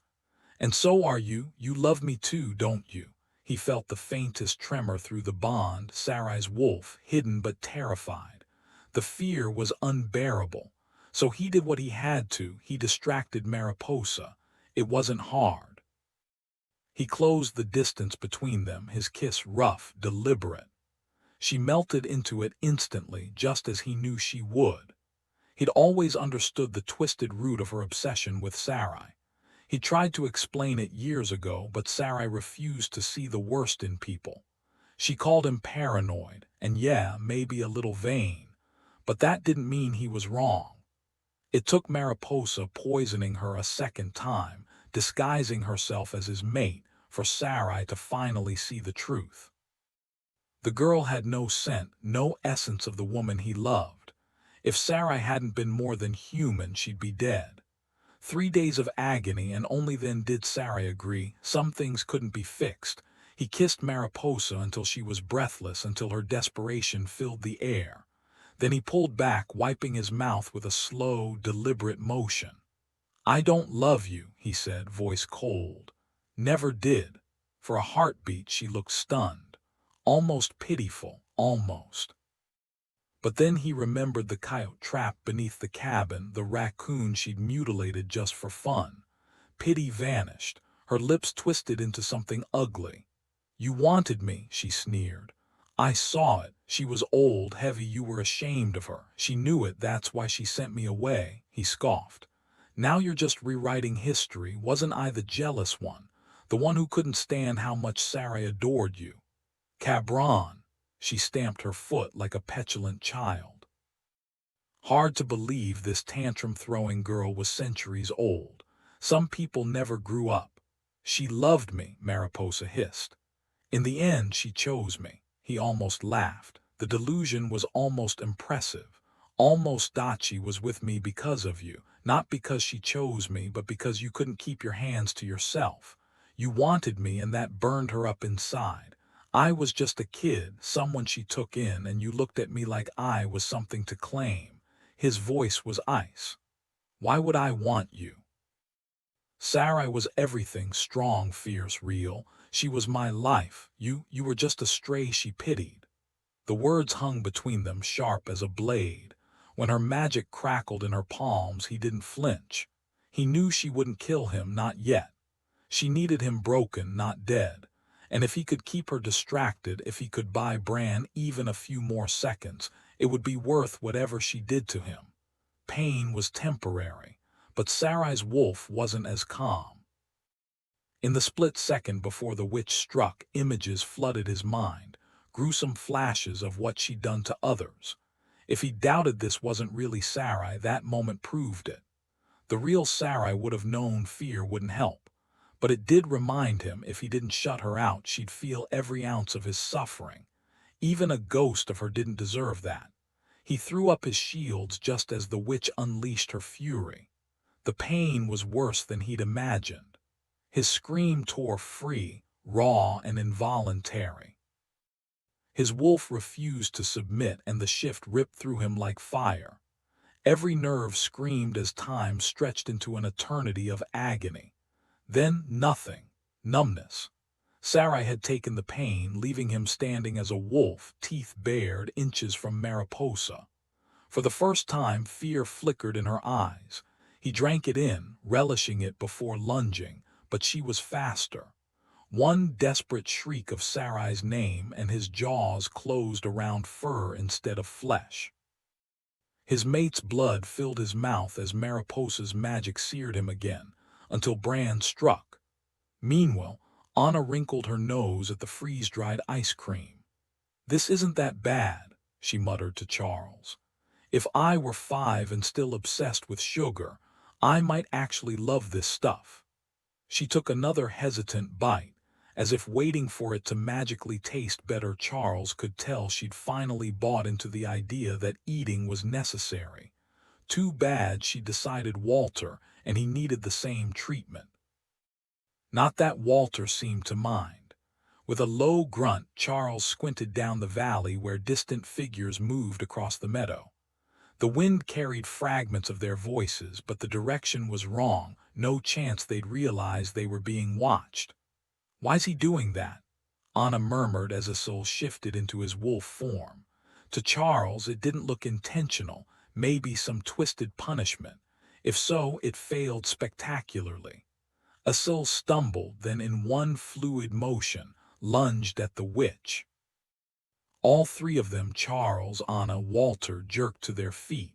And so are you. You love me too, don't you? He felt the faintest tremor through the bond. Sarai's wolf, hidden but terrified. The fear was unbearable. So he did what he had to. He distracted Mariposa. It wasn't hard. He closed the distance between them, his kiss rough, deliberate. She melted into it instantly, just as he knew she would. He'd always understood the twisted root of her obsession with Sarai. He tried to explain it years ago, but Sarai refused to see the worst in people. She called him paranoid, and yeah, maybe a little vain. But that didn't mean he was wrong. It took Mariposa poisoning her a second time, disguising herself as his mate, for Sarai to finally see the truth. The girl had no scent, no essence of the woman he loved. If Sarai hadn't been more than human, she'd be dead. 3 days of agony, and only then did Sarai agree. Some things couldn't be fixed. He kissed Mariposa until she was breathless, until her desperation filled the air. Then he pulled back, wiping his mouth with a slow, deliberate motion. I don't love you, he said, voice cold. Never did. For a heartbeat she looked stunned. Almost pitiful, almost. But then he remembered the coyote trap beneath the cabin, the raccoon she'd mutilated just for fun. Pity vanished. Her lips twisted into something ugly. You wanted me, she sneered. I saw it. She was old, heavy, you were ashamed of her. She knew it, that's why she sent me away, he scoffed. Now you're just rewriting history. Wasn't I the jealous one? The one who couldn't stand how much Sarai adored you? Cabron. She stamped her foot like a petulant child. Hard to believe this tantrum-throwing girl was centuries old. Some people never grew up. She loved me, Mariposa hissed. In the end, she chose me. He almost laughed. The delusion was almost impressive. Almost. She was with me because of you. Not because she chose me, but because you couldn't keep your hands to yourself. You wanted me, and that burned her up inside. I was just a kid, someone she took in, and you looked at me like I was something to claim. His voice was ice. Why would I want you? Sarai was everything, strong, fierce, real. She was my life. You were just a stray she pitied. The words hung between them sharp as a blade. When her magic crackled in her palms, he didn't flinch. He knew she wouldn't kill him, not yet. She needed him broken, not dead. And if he could keep her distracted, if he could buy Bran even a few more seconds, it would be worth whatever she did to him. Pain was temporary, but Sarai's wolf wasn't as calm. In the split second before the witch struck, images flooded his mind, gruesome flashes of what she'd done to others. If he doubted this wasn't really Sarai, that moment proved it. The real Sarai would have known fear wouldn't help, but it did remind him if he didn't shut her out, she'd feel every ounce of his suffering. Even a ghost of her didn't deserve that. He threw up his shields just as the witch unleashed her fury. The pain was worse than he'd imagined. His scream tore free, raw and involuntary. His wolf refused to submit, and the shift ripped through him like fire. Every nerve screamed as time stretched into an eternity of agony. Then nothing. Numbness. Sarai had taken the pain, leaving him standing as a wolf, teeth bared, inches from Mariposa. For the first time, fear flickered in her eyes. He drank it in, relishing it before lunging, but she was faster. One desperate shriek of Sarai's name, and his jaws closed around fur instead of flesh. His mate's blood filled his mouth as Mariposa's magic seared him again, until Bran struck. Meanwhile, Anna wrinkled her nose at the freeze-dried ice cream. "This isn't that bad," she muttered to Charles. "If I were 5 and still obsessed with sugar, I might actually love this stuff." She took another hesitant bite, as if waiting for it to magically taste better. Charles could tell she'd finally bought into the idea that eating was necessary. Too bad she decided Walter, and he needed the same treatment. Not that Walter seemed to mind. With a low grunt, Charles squinted down the valley where distant figures moved across the meadow. The wind carried fragments of their voices, but the direction was wrong. No chance they'd realize they were being watched. "Why's he doing that?" Anna murmured as Asil shifted into his wolf form. To Charles, it didn't look intentional, maybe some twisted punishment. If so, it failed spectacularly. Asil stumbled, then in one fluid motion, lunged at the witch. All 3 of them, Charles, Anna, Walter, jerked to their feet.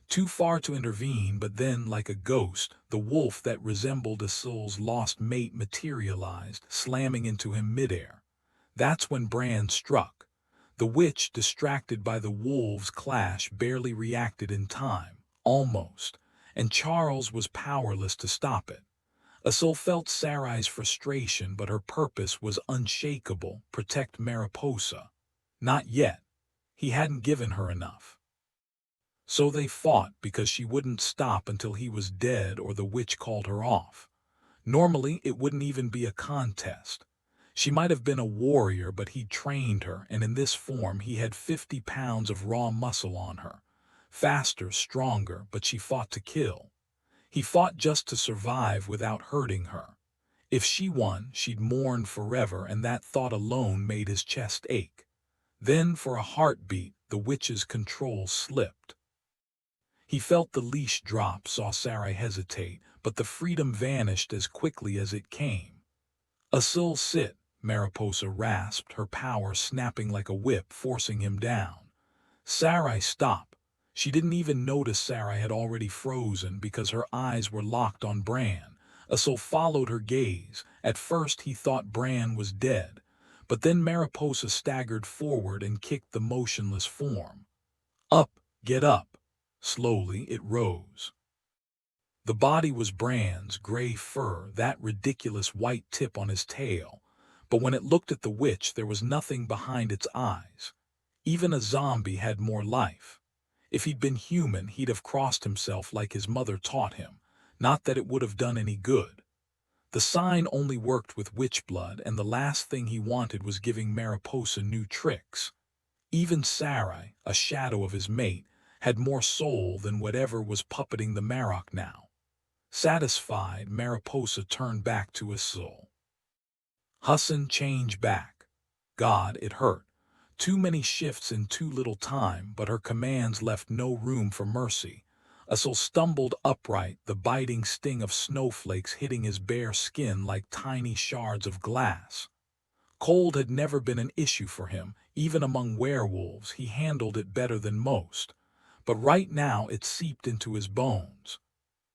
Too far to intervene, but then, like a ghost, the wolf that resembled Asil's lost mate materialized, slamming into him midair. That's when Bran struck. The witch, distracted by the wolves' clash, barely reacted in time, almost, and Charles was powerless to stop it. Asil felt Sarai's frustration, but her purpose was unshakable: protect Mariposa. Not yet. He hadn't given her enough. So they fought because she wouldn't stop until he was dead or the witch called her off. Normally, it wouldn't even be a contest. She might have been a warrior, but he'd trained her, and in this form he had 50 pounds of raw muscle on her. Faster, stronger, but she fought to kill. He fought just to survive without hurting her. If she won, she'd mourn forever, and that thought alone made his chest ache. Then, for a heartbeat, the witch's control slipped. He felt the leash drop, saw Sarai hesitate, but the freedom vanished as quickly as it came. "Asil, sit," Mariposa rasped, her power snapping like a whip, forcing him down. "Sarai, stop." She didn't even notice Sarai had already frozen because her eyes were locked on Bran. Asil followed her gaze. At first he thought Bran was dead, but then Mariposa staggered forward and kicked the motionless form. "Up, get up." Slowly it rose. The body was Bran's, gray fur, that ridiculous white tip on his tail. But when it looked at the witch, there was nothing behind its eyes. Even a zombie had more life. If he'd been human, he'd have crossed himself like his mother taught him. Not that it would have done any good. The sign only worked with witch blood, and the last thing he wanted was giving Mariposa new tricks. Even Sarai, a shadow of his mate, had more soul than whatever was puppeting the Marok now. Satisfied, Mariposa turned back to Asil. "Hassan, change back." God, it hurt. Too many shifts in too little time, but her commands left no room for mercy. Usul stumbled upright, the biting sting of snowflakes hitting his bare skin like tiny shards of glass. Cold had never been an issue for him, even among werewolves he handled it better than most. But right now it seeped into his bones.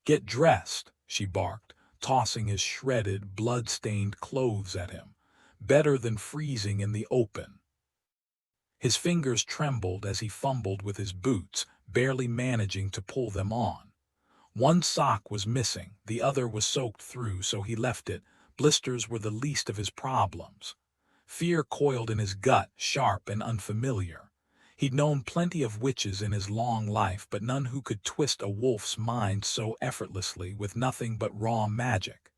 "Get dressed," she barked, tossing his shredded, blood-stained clothes at him. "Better than freezing in the open." His fingers trembled as he fumbled with his boots, barely managing to pull them on. One sock was missing, the other was soaked through, so he left it. Blisters were the least of his problems. Fear coiled in his gut, sharp and unfamiliar. He'd known plenty of witches in his long life, but none who could twist a wolf's mind so effortlessly with nothing but raw magic.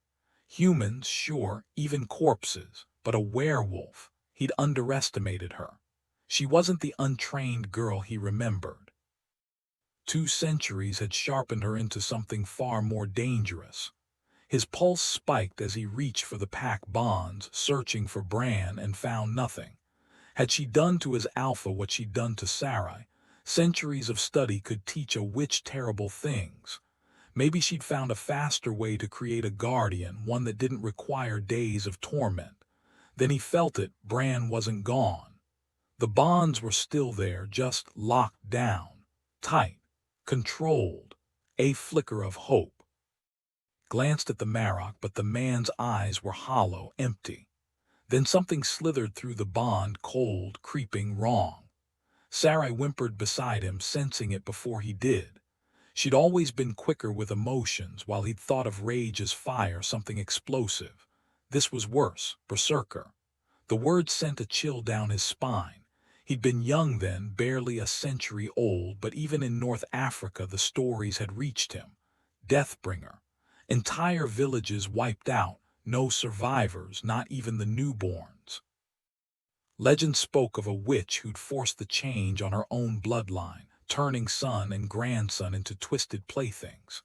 Humans, sure, even corpses, but a werewolf. He'd underestimated her. She wasn't the untrained girl he remembered. 2 centuries had sharpened her into something far more dangerous. His pulse spiked as he reached for the pack bonds, searching for Bran, and found nothing. Had she done to his alpha what she'd done to Sarai? Centuries of study could teach a witch terrible things. Maybe she'd found a faster way to create a guardian, one that didn't require days of torment. Then he felt it. Bran wasn't gone. The bonds were still there, just locked down, tight, controlled. A flicker of hope. Glanced at the Marok, but the man's eyes were hollow, empty. Then something slithered through the bond, cold, creeping, wrong. Sarai whimpered beside him, sensing it before he did. She'd always been quicker with emotions, while he'd thought of rage as fire, something explosive. This was worse, berserker. The word sent a chill down his spine. He'd been young then, barely a century old, but even in North Africa the stories had reached him. Deathbringer. Entire villages wiped out, no survivors, not even the newborns. Legend spoke of a witch who'd forced the change on her own bloodline, turning son and grandson into twisted playthings.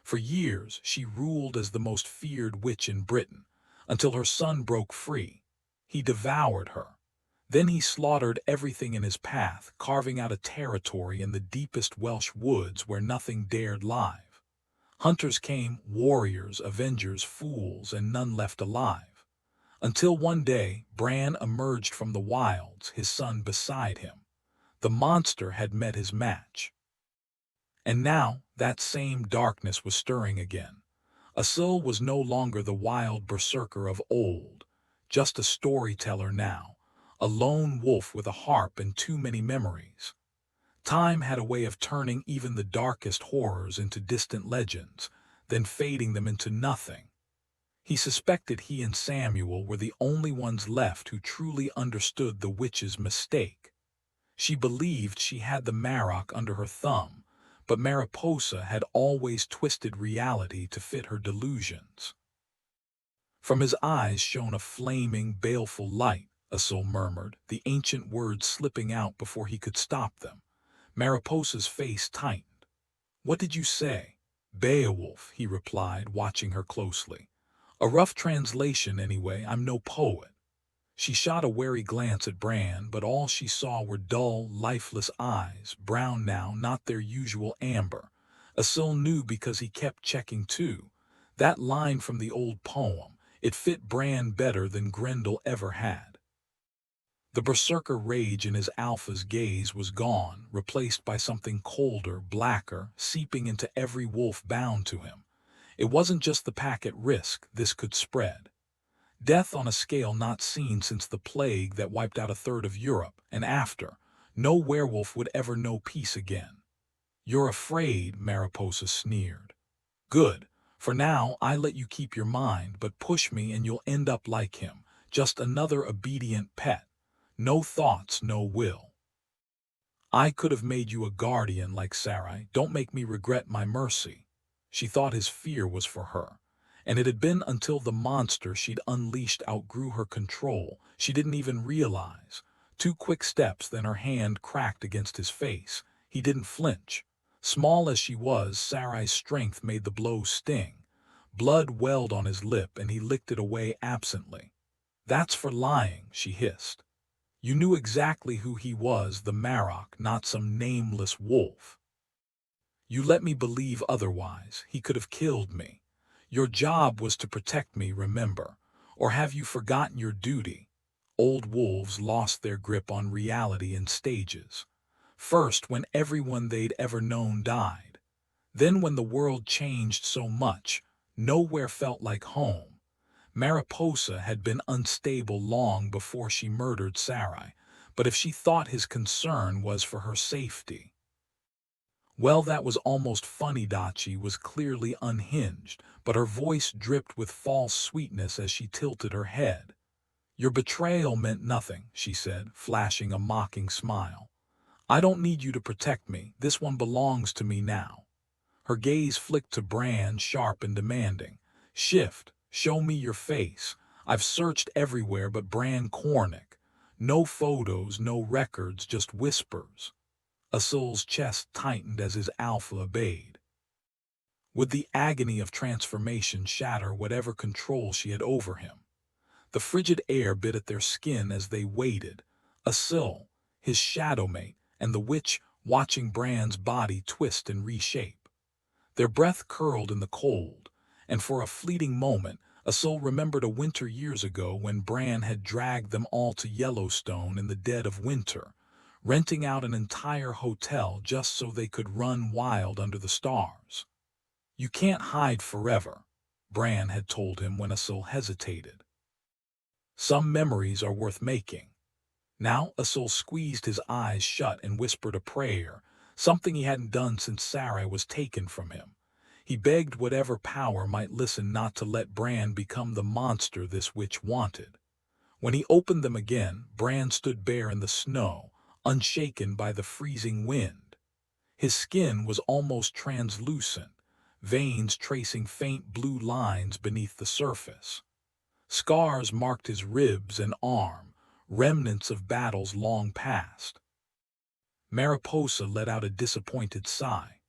For years she ruled as the most feared witch in Britain, until her son broke free. He devoured her. Then he slaughtered everything in his path, carving out a territory in the deepest Welsh woods where nothing dared live. Hunters came, warriors, avengers, fools, and none left alive. Until one day, Bran emerged from the wilds, his son beside him. The monster had met his match. And now, that same darkness was stirring again. Usul was no longer the wild berserker of old, just a storyteller now. A lone wolf with a harp and too many memories. Time had a way of turning even the darkest horrors into distant legends, then fading them into nothing. He suspected he and Samuel were the only ones left who truly understood the witch's mistake. She believed she had the Marok under her thumb, but Mariposa had always twisted reality to fit her delusions. From his eyes shone a flaming, baleful light. Usul murmured, the ancient words slipping out before he could stop them. Mariposa's face tightened. "What did you say?" "Beowulf," he replied, watching her closely. "A rough translation anyway, I'm no poet." She shot a wary glance at Bran, but all she saw were dull, lifeless eyes, brown now, not their usual amber. Usul knew because he kept checking too. That line from the old poem, it fit Bran better than Grendel ever had. The berserker rage in his alpha's gaze was gone, replaced by something colder, blacker, seeping into every wolf bound to him. It wasn't just the pack at risk, this could spread. Death on a scale not seen since the plague that wiped out a third of Europe, and after, no werewolf would ever know peace again. "You're afraid," Mariposa sneered. "Good. For now, I let you keep your mind, but push me and you'll end up like him, just another obedient pet. No thoughts, no will. I could have made you a guardian like Sarai. Don't make me regret my mercy." She thought his fear was for her, and it had been until the monster she'd unleashed outgrew her control. She didn't even realize. 2 quick steps, then her hand cracked against his face. He didn't flinch. Small as she was, Sarai's strength made the blow sting. Blood welled on his lip, and he licked it away absently. "That's for lying," she hissed. You knew exactly who he was, the Marok, not some nameless wolf. You let me believe otherwise. He could have killed me. Your job was to protect me, remember? Or have you forgotten your duty? Old wolves lost their grip on reality in stages. First, when everyone they'd ever known died. Then when the world changed so much, nowhere felt like home. Mariposa had been unstable long before she murdered Sarai, but if she thought his concern was for her safety, well, that was almost funny. Dachi was clearly unhinged, but her voice dripped with false sweetness as she tilted her head. Your betrayal meant nothing, she said, flashing a mocking smile. I don't need you to protect me. This one belongs to me now. Her gaze flicked to Bran, sharp and demanding. Shift, show me your face. I've searched everywhere but Bran Cornick. No photos, no records, just whispers. Asul's chest tightened as his alpha obeyed. Would the agony of transformation shatter whatever control she had over him? The frigid air bit at their skin as they waited. Asul, his shadowmate, and the witch watching Bran's body twist and reshape. Their breath curled in the cold, and for a fleeting moment, Asul remembered a winter years ago when Bran had dragged them all to Yellowstone in the dead of winter, renting out an entire hotel just so they could run wild under the stars. You can't hide forever, Bran had told him when Asul hesitated. Some memories are worth making. Now Asul squeezed his eyes shut and whispered a prayer, something he hadn't done since Sarai was taken from him. He begged whatever power might listen not to let Bran become the monster this witch wanted. When he opened them again, Bran stood bare in the snow, unshaken by the freezing wind. His skin was almost translucent, veins tracing faint blue lines beneath the surface. Scars marked his ribs and arm, remnants of battles long past. Mariposa let out a disappointed sigh.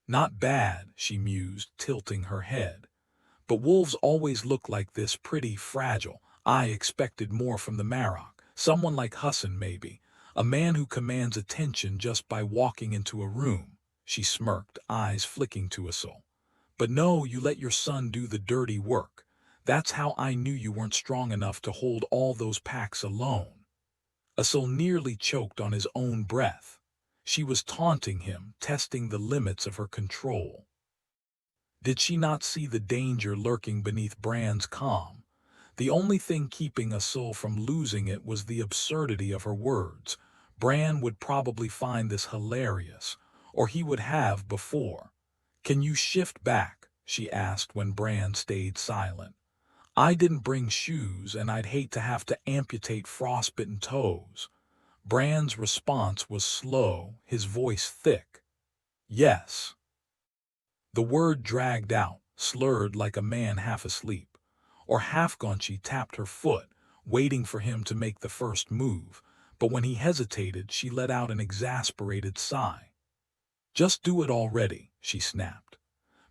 Not bad, she mused, tilting her head. But wolves always look like this, pretty fragile. I expected more from the Marok. Someone like Hassan, maybe. A man who commands attention just by walking into a room. She smirked, eyes flicking to Asul. But no, you let your son do the dirty work. That's how I knew you weren't strong enough to hold all those packs alone. Asul nearly choked on his own breath. She was taunting him, testing the limits of her control. Did she not see the danger lurking beneath Bran's calm? The only thing keeping Asul from losing it was the absurdity of her words. Bran would probably find this hilarious, or he would have before. Can you shift back? She asked when Bran stayed silent. I didn't bring shoes, and I'd hate to have to amputate frostbitten toes. Bran's response was slow, his voice thick. Yes. The word dragged out, slurred like a man half asleep. Or half gone. She tapped her foot, waiting for him to make the first move, but when he hesitated, she let out an exasperated sigh. Just do it already, she snapped.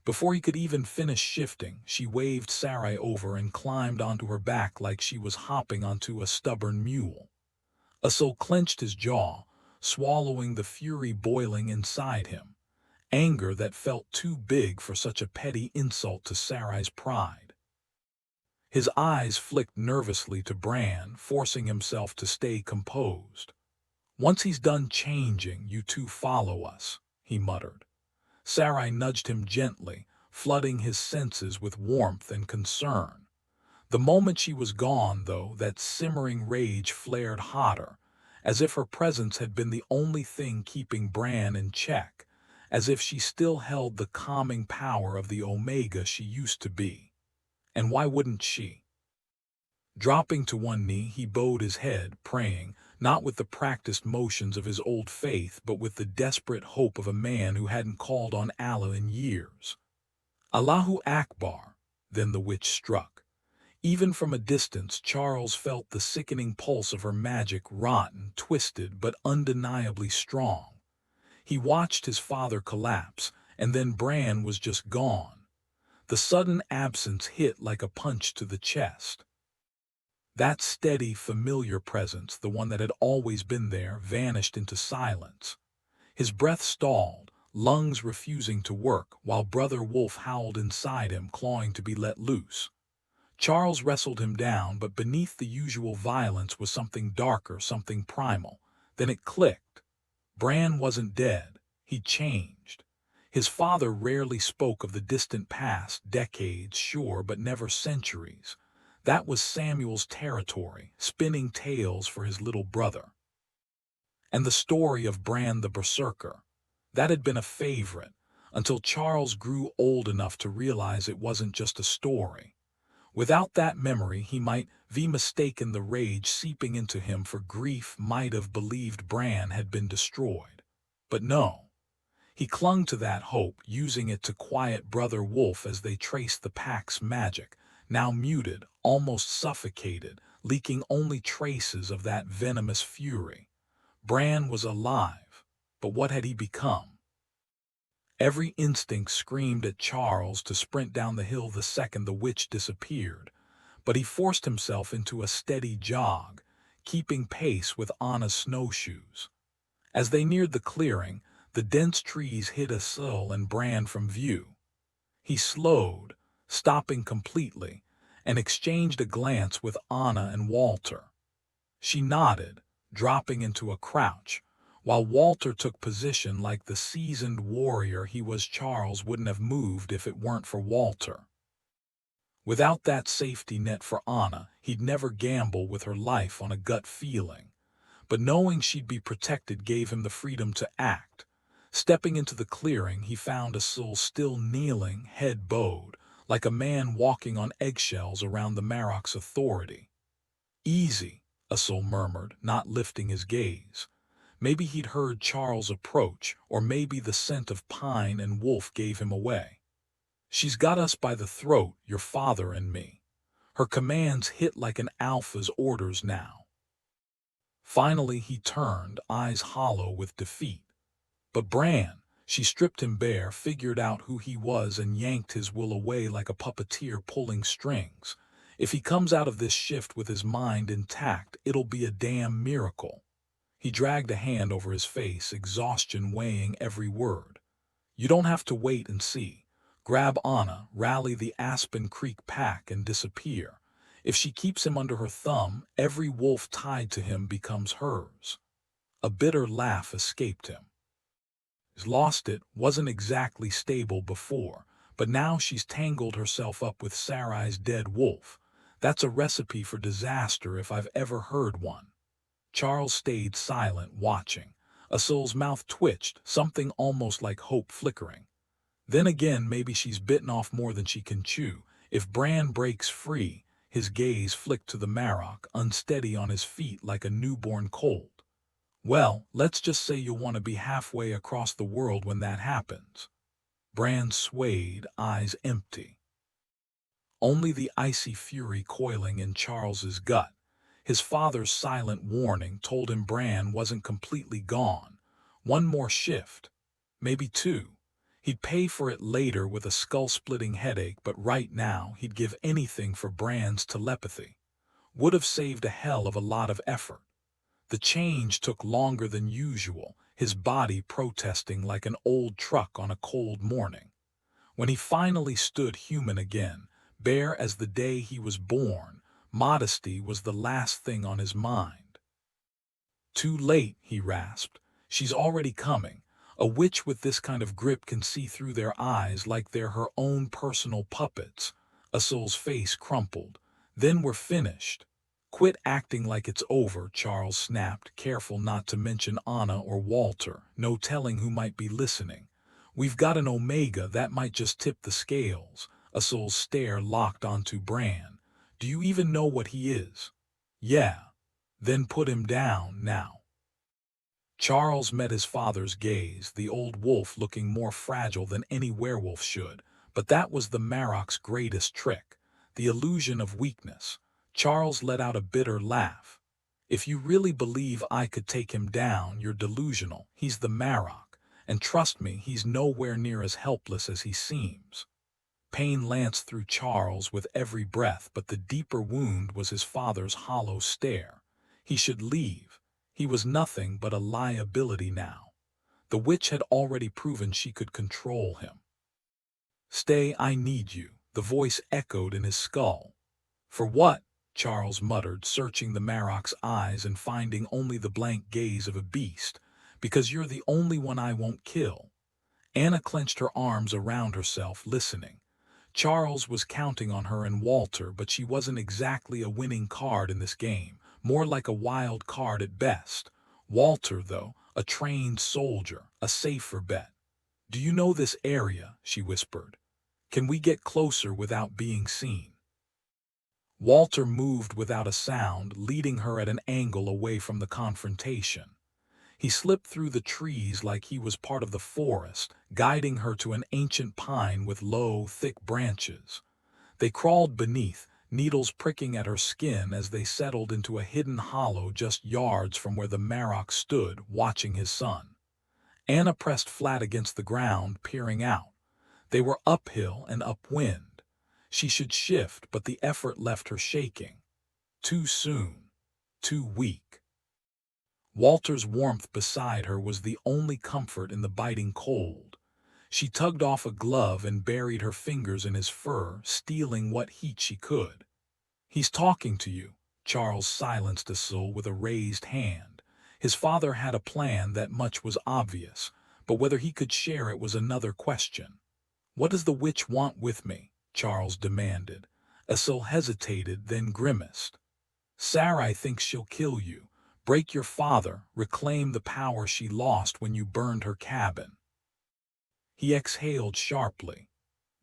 Before he could even finish shifting, she waved Sarai over and climbed onto her back like she was hopping onto a stubborn mule. Asul clenched his jaw, swallowing the fury boiling inside him, anger that felt too big for such a petty insult to Sarai's pride. His eyes flicked nervously to Bran, forcing himself to stay composed. Once he's done changing, you two follow us, he muttered. Sarai nudged him gently, flooding his senses with warmth and concern. The moment she was gone, though, that simmering rage flared hotter, as if her presence had been the only thing keeping Bran in check, as if she still held the calming power of the Omega she used to be. And why wouldn't she? Dropping to one knee, he bowed his head, praying, not with the practiced motions of his old faith, but with the desperate hope of a man who hadn't called on Allah in years. Allahu Akbar, then the witch struck. Even from a distance, Charles felt the sickening pulse of her magic, rotten, twisted, but undeniably strong. He watched his father collapse, and then Bran was just gone. The sudden absence hit like a punch to the chest. That steady, familiar presence, the one that had always been there, vanished into silence. His breath stalled, lungs refusing to work, while Brother Wolf howled inside him, clawing to be let loose. Charles wrestled him down, but beneath the usual violence was something darker, something primal. Then it clicked. Bran wasn't dead. He'd changed. His father rarely spoke of the distant past, decades, sure, but never centuries. That was Samuel's territory, spinning tales for his little brother. And the story of Bran the Berserker. That had been a favorite, until Charles grew old enough to realize it wasn't just a story. Without that memory, he might be mistaken. The rage seeping into him for grief might have believed Bran had been destroyed. But no. He clung to that hope, using it to quiet Brother Wolf as they traced the pack's magic, now muted, almost suffocated, leaking only traces of that venomous fury. Bran was alive, but what had he become? Every instinct screamed at Charles to sprint down the hill the second the witch disappeared, but he forced himself into a steady jog, keeping pace with Anna's snowshoes. As they neared the clearing, the dense trees hid Asil and Bran from view. He slowed, stopping completely, and exchanged a glance with Anna and Walter. She nodded, dropping into a crouch, while Walter took position like the seasoned warrior he was. Charles wouldn't have moved if it weren't for Walter. Without that safety net for Anna, he'd never gamble with her life on a gut feeling. But knowing she'd be protected gave him the freedom to act. Stepping into the clearing, he found Asil still kneeling, head bowed, like a man walking on eggshells around the Marok's authority. "Easy," Asil murmured, not lifting his gaze. Maybe he'd heard Charles approach, or maybe the scent of pine and wolf gave him away. "She's got us by the throat, your father and me." Her commands hit like an alpha's orders now. Finally he turned, eyes hollow with defeat. But Bran, she stripped him bare, figured out who he was and yanked his will away like a puppeteer pulling strings. If he comes out of this shift with his mind intact, it'll be a damn miracle. He dragged a hand over his face, exhaustion weighing every word. "You don't have to wait and see. Grab Anna, rally the Aspen Creek pack, and disappear. If she keeps him under her thumb, every wolf tied to him becomes hers." A bitter laugh escaped him. He's lost it, wasn't exactly stable before, but now she's tangled herself up with Sarai's dead wolf. That's a recipe for disaster if I've ever heard one. Charles stayed silent, watching. Asil's mouth twitched, something almost like hope flickering. Then again, maybe she's bitten off more than she can chew. If Bran breaks free, his gaze flicked to the Marok, unsteady on his feet like a newborn colt. "Well, let's just say you'll want to be halfway across the world when that happens." Bran swayed, eyes empty. Only the icy fury coiling in Charles's gut. His father's silent warning told him Bran wasn't completely gone. One more shift. Maybe two. He'd pay for it later with a skull-splitting headache, but right now he'd give anything for Bran's telepathy. Would have saved a hell of a lot of effort. The change took longer than usual, his body protesting like an old truck on a cold morning. When he finally stood human again, bare as the day he was born, modesty was the last thing on his mind. "Too late," he rasped. "She's already coming. A witch with this kind of grip can see through their eyes like they're her own personal puppets." Asil's face crumpled. "Then we're finished." "Quit acting like it's over," Charles snapped, careful not to mention Anna or Walter, no telling who might be listening. "We've got an Omega that might just tip the scales." Asil's stare locked onto Bran. "Do you even know what he is?" "Yeah." "Then put him down, now." Charles met his father's gaze, the old wolf looking more fragile than any werewolf should, but that was the Marok's greatest trick, the illusion of weakness. Charles let out a bitter laugh. "If you really believe I could take him down, you're delusional. He's the Marok, and trust me, he's nowhere near as helpless as he seems." Pain lanced through Charles with every breath, but the deeper wound was his father's hollow stare. He should leave. He was nothing but a liability now. The witch had already proven she could control him. "Stay, I need you," the voice echoed in his skull. "For what?" Charles muttered, searching the Marok's eyes and finding only the blank gaze of a beast. "Because you're the only one I won't kill." Anna clenched her arms around herself, listening. Charles was counting on her and Walter, but she wasn't exactly a winning card in this game, more like a wild card at best. Walter, though, a trained soldier, a safer bet. "Do you know this area?" she whispered. "Can we get closer without being seen?" Walter moved without a sound, leading her at an angle away from the confrontation. He slipped through the trees like he was part of the forest, guiding her to an ancient pine with low, thick branches. They crawled beneath, needles pricking at her skin as they settled into a hidden hollow just yards from where the Marok stood, watching his son. Anna pressed flat against the ground, peering out. They were uphill and upwind. She should shift, but the effort left her shaking. Too soon. Too weak. Walter's warmth beside her was the only comfort in the biting cold. She tugged off a glove and buried her fingers in his fur, stealing what heat she could. "He's talking to you," Charles silenced Asul with a raised hand. His father had a plan, that much was obvious, but whether he could share it was another question. "What does the witch want with me?" Charles demanded. Asul hesitated, then grimaced. "Sarai thinks she'll kill you. Break your father, reclaim the power she lost when you burned her cabin." He exhaled sharply.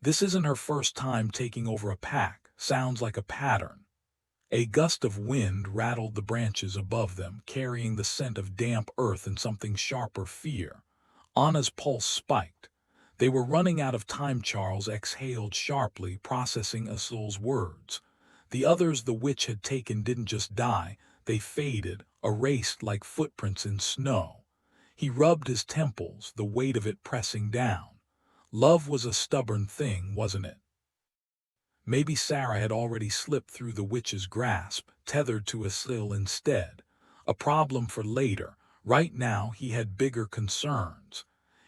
This isn't her first time taking over a pack. Sounds like a pattern. A gust of wind rattled the branches above them, carrying the scent of damp earth and something sharper, fear. Anna's pulse spiked. They were running out of time. Charles exhaled sharply, processing Asul's words. The others the witch had taken didn't just die, they faded, erased like footprints in snow. He rubbed his temples, the weight of it pressing down. Love was a stubborn thing, wasn't it? Maybe Sarah had already slipped through the witch's grasp, tethered to Asul instead. A problem for later. Right now he had bigger concerns.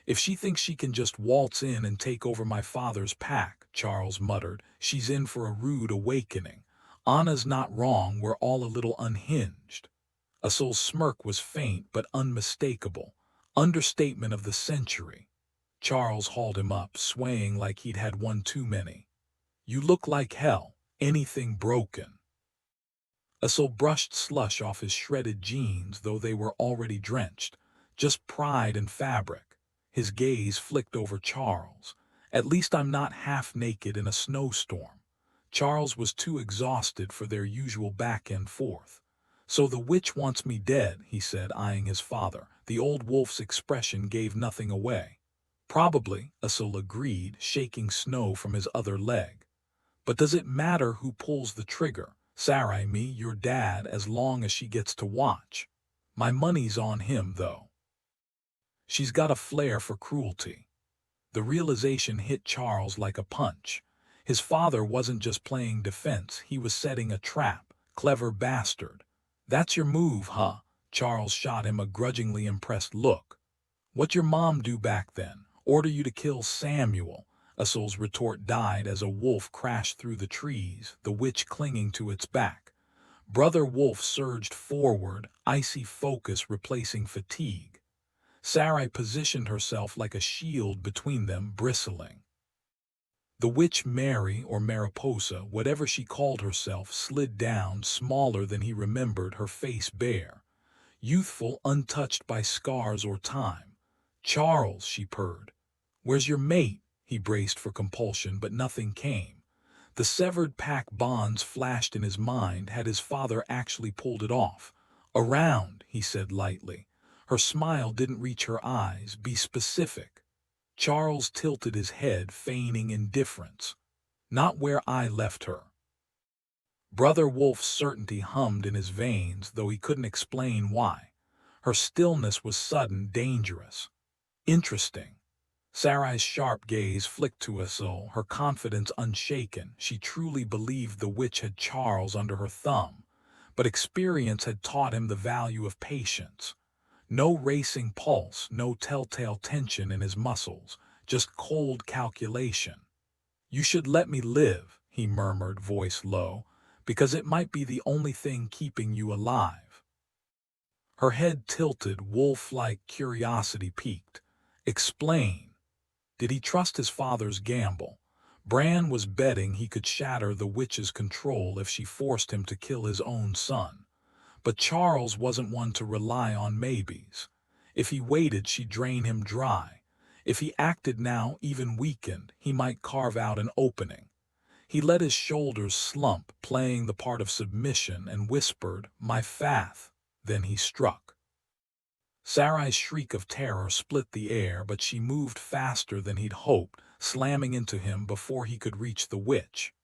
"If she thinks she can just waltz in and take over my father's pack," Charles muttered, "she's in for a rude awakening. Anna's not wrong, we're all a little unhinged." Asul's smirk was faint but unmistakable. Understatement of the century. Charles hauled him up, swaying like he'd had one too many. "You look like hell. Anything broken?" Asul brushed slush off his shredded jeans, though they were already drenched. "Just pride and fabric." His gaze flicked over Charles. "At least I'm not half naked in a snowstorm." Charles was too exhausted for their usual back and forth. "So the witch wants me dead," he said, eyeing his father. The old wolf's expression gave nothing away. "Probably," Asul agreed, shaking snow from his other leg. "But does it matter who pulls the trigger? Sarai, me, your dad, as long as she gets to watch. My money's on him, though." "She's got a flair for cruelty." The realization hit Charles like a punch. His father wasn't just playing defense, he was setting a trap. Clever bastard. "That's your move, huh?" Charles shot him a grudgingly impressed look. "What'd your mom do back then? Order you to kill Samuel?" Asul's retort died as a wolf crashed through the trees, the witch clinging to its back. Brother Wolf surged forward, icy focus replacing fatigue. Sarai positioned herself like a shield between them, bristling. The witch Mary, or Mariposa, whatever she called herself, slid down, smaller than he remembered, her face bare. Youthful, untouched by scars or time. "Charles," she purred. "Where's your mate?" He braced for compulsion, but nothing came. The severed pack bonds flashed in his mind. Had his father actually pulled it off? "Around," he said lightly. Her smile didn't reach her eyes. "Be specific." Charles tilted his head, feigning indifference. "Not where I left her." Brother Wolf's certainty hummed in his veins, though he couldn't explain why. Her stillness was sudden, dangerous. "Interesting." Sarai's sharp gaze flicked to Asil, her confidence unshaken. She truly believed the witch had Charles under her thumb, but experience had taught him the value of patience. No racing pulse, no telltale tension in his muscles, just cold calculation. "You should let me live," he murmured, voice low, "because it might be the only thing keeping you alive." Her head tilted, wolf-like curiosity piqued. "Explain." Did he trust his father's gamble? Bran was betting he could shatter the witch's control if she forced him to kill his own son. But Charles wasn't one to rely on maybes. If he waited, she'd drain him dry. If he acted now, even weakened, he might carve out an opening. He let his shoulders slump, playing the part of submission, and whispered, "My faith." Then he struck. Sarai's shriek of terror split the air, but she moved faster than he'd hoped, slamming into him before he could reach the witch.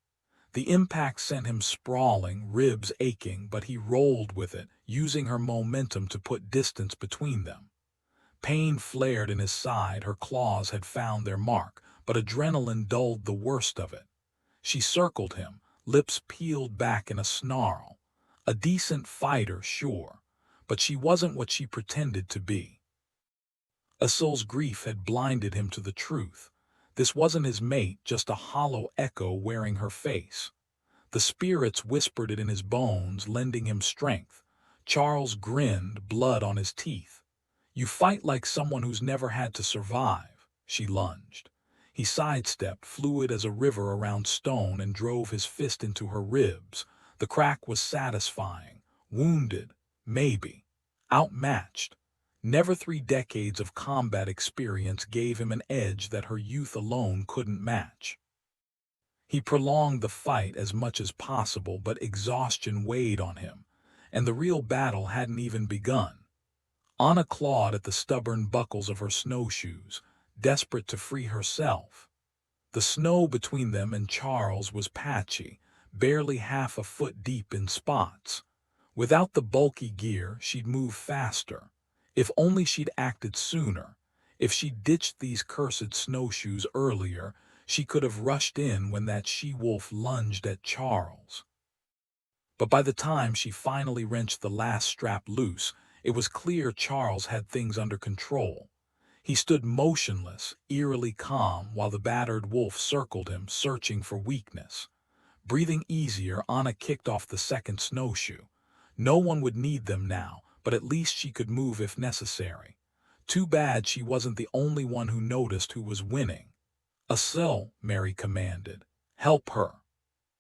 The impact sent him sprawling, ribs aching, but he rolled with it, using her momentum to put distance between them. Pain flared in his side, her claws had found their mark, but adrenaline dulled the worst of it. She circled him, lips peeled back in a snarl. A decent fighter, sure, but she wasn't what she pretended to be. Asil's grief had blinded him to the truth. This wasn't his mate, just a hollow echo wearing her face. The spirits whispered it in his bones, lending him strength. Charles grinned, blood on his teeth. "You fight like someone who's never had to survive." She lunged. He sidestepped, fluid as a river around stone, and drove his fist into her ribs. The crack was satisfying. Wounded, maybe. Outmatched. Never 3 decades of combat experience gave him an edge that her youth alone couldn't match. He prolonged the fight as much as possible, but exhaustion weighed on him, and the real battle hadn't even begun. Anna clawed at the stubborn buckles of her snowshoes, desperate to free herself. The snow between them and Charles was patchy, barely half a foot deep in spots. Without the bulky gear, she'd move faster. If only she'd acted sooner. If she'd ditched these cursed snowshoes earlier, she could have rushed in when that she-wolf lunged at Charles. But by the time she finally wrenched the last strap loose, it was clear Charles had things under control. He stood motionless, eerily calm, while the battered wolf circled him, searching for weakness. Breathing easier, Anna kicked off the second snowshoe. No one would need them now, but at least she could move if necessary. Too bad she wasn't the only one who noticed who was winning. "Asil," Mary commanded. "Help her."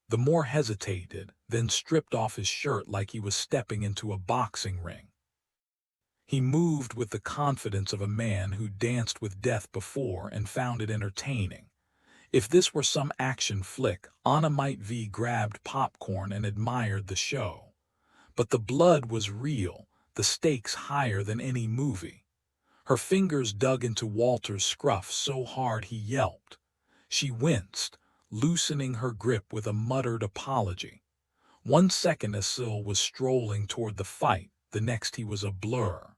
The Moor hesitated, then stripped off his shirt like he was stepping into a boxing ring. He moved with the confidence of a man who danced with death before and found it entertaining. If this were some action flick, Anna might have grabbed popcorn and admired the show. But the blood was real, the stakes higher than any movie. Her fingers dug into Walter's scruff so hard he yelped. She winced, loosening her grip with a muttered apology. 1 second Asil was strolling toward the fight, the next he was a blur.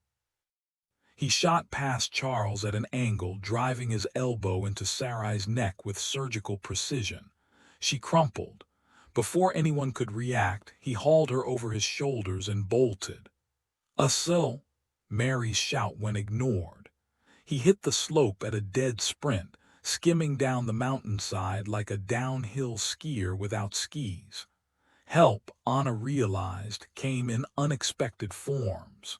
He shot past Charles at an angle, driving his elbow into Sarai's neck with surgical precision. She crumpled. Before anyone could react, he hauled her over his shoulders and bolted. "Asil!" Mary's shout went ignored. He hit the slope at a dead sprint, skimming down the mountainside like a downhill skier without skis. Help, Anna realized, came in unexpected forms.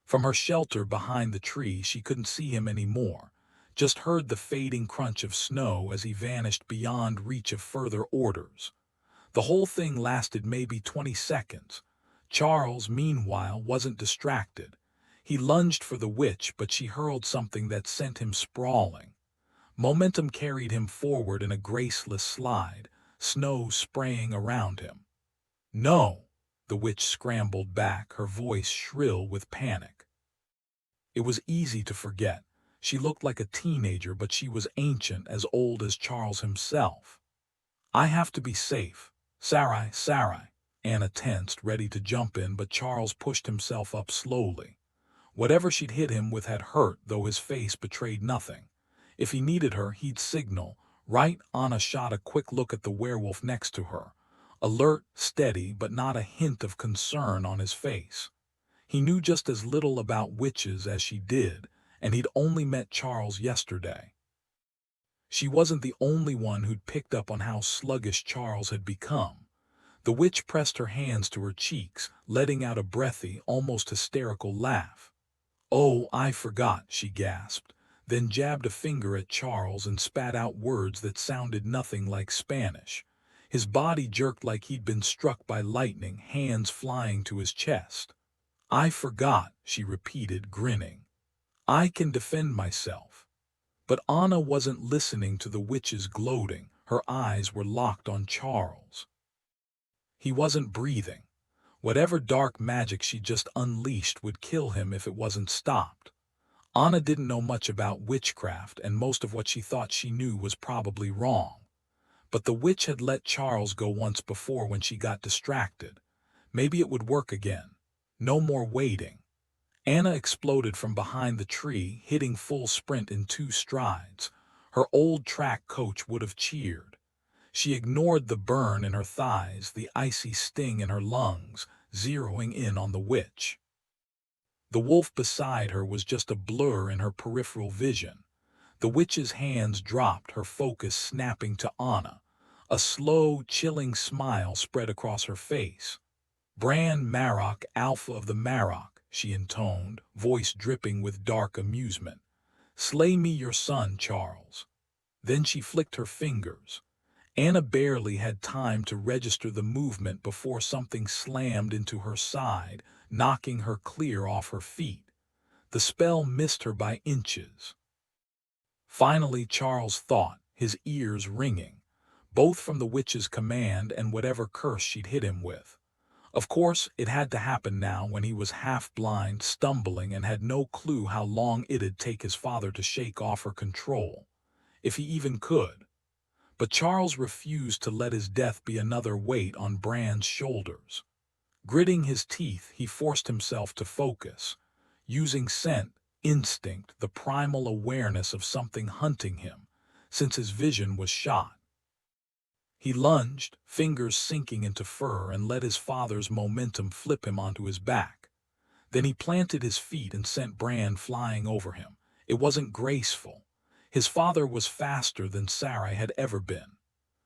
From her shelter behind the tree, she couldn't see him anymore, just heard the fading crunch of snow as he vanished beyond reach of further orders. The whole thing lasted maybe 20 seconds. Charles, meanwhile, wasn't distracted. He lunged for the witch, but she hurled something that sent him sprawling. Momentum carried him forward in a graceless slide, snow spraying around him. "No!" The witch scrambled back, her voice shrill with panic. It was easy to forget. She looked like a teenager, but she was ancient, as old as Charles himself. "I have to be safe. Sarai." Anna tensed, ready to jump in, but Charles pushed himself up slowly. Whatever she'd hit him with had hurt, though his face betrayed nothing. If he needed her, he'd signal. Right? Anna shot a quick look at the werewolf next to her. Alert, steady, but not a hint of concern on his face. He knew just as little about witches as she did, and he'd only met Charles yesterday. She wasn't the only one who'd picked up on how sluggish Charles had become. The witch pressed her hands to her cheeks, letting out a breathy, almost hysterical laugh. "Oh, I forgot," she gasped, then jabbed a finger at Charles and spat out words that sounded nothing like Spanish. His body jerked like he'd been struck by lightning, hands flying to his chest. "I forgot," she repeated, grinning. "I can defend myself." But Anna wasn't listening to the witch's gloating. Her eyes were locked on Charles. He wasn't breathing. Whatever dark magic she just unleashed would kill him if it wasn't stopped. Anna didn't know much about witchcraft, and most of what she thought she knew was probably wrong. But the witch had let Charles go once before when she got distracted. Maybe it would work again. No more waiting. Anna exploded from behind the tree, hitting full sprint in 2 strides. Her old track coach would have cheered. She ignored the burn in her thighs, the icy sting in her lungs, zeroing in on the witch. The wolf beside her was just a blur in her peripheral vision. The witch's hands dropped, her focus snapping to Anna. A slow, chilling smile spread across her face. "Bran Marrock, Alpha of the Marrock," she intoned, voice dripping with dark amusement. "Slay me your son, Charles." Then she flicked her fingers. Anna barely had time to register the movement before something slammed into her side, knocking her clear off her feet. The spell missed her by inches. Finally, Charles thought, his ears ringing, both from the witch's command and whatever curse she'd hit him with. Of course, it had to happen now when he was half-blind, stumbling, and had no clue how long it'd take his father to shake off her control, if he even could. But Charles refused to let his death be another weight on Bran's shoulders. Gritting his teeth, he forced himself to focus, using scent, instinct, the primal awareness of something hunting him, since his vision was shot. He lunged, fingers sinking into fur, and let his father's momentum flip him onto his back. Then he planted his feet and sent Bran flying over him. It wasn't graceful. His father was faster than Sarai had ever been.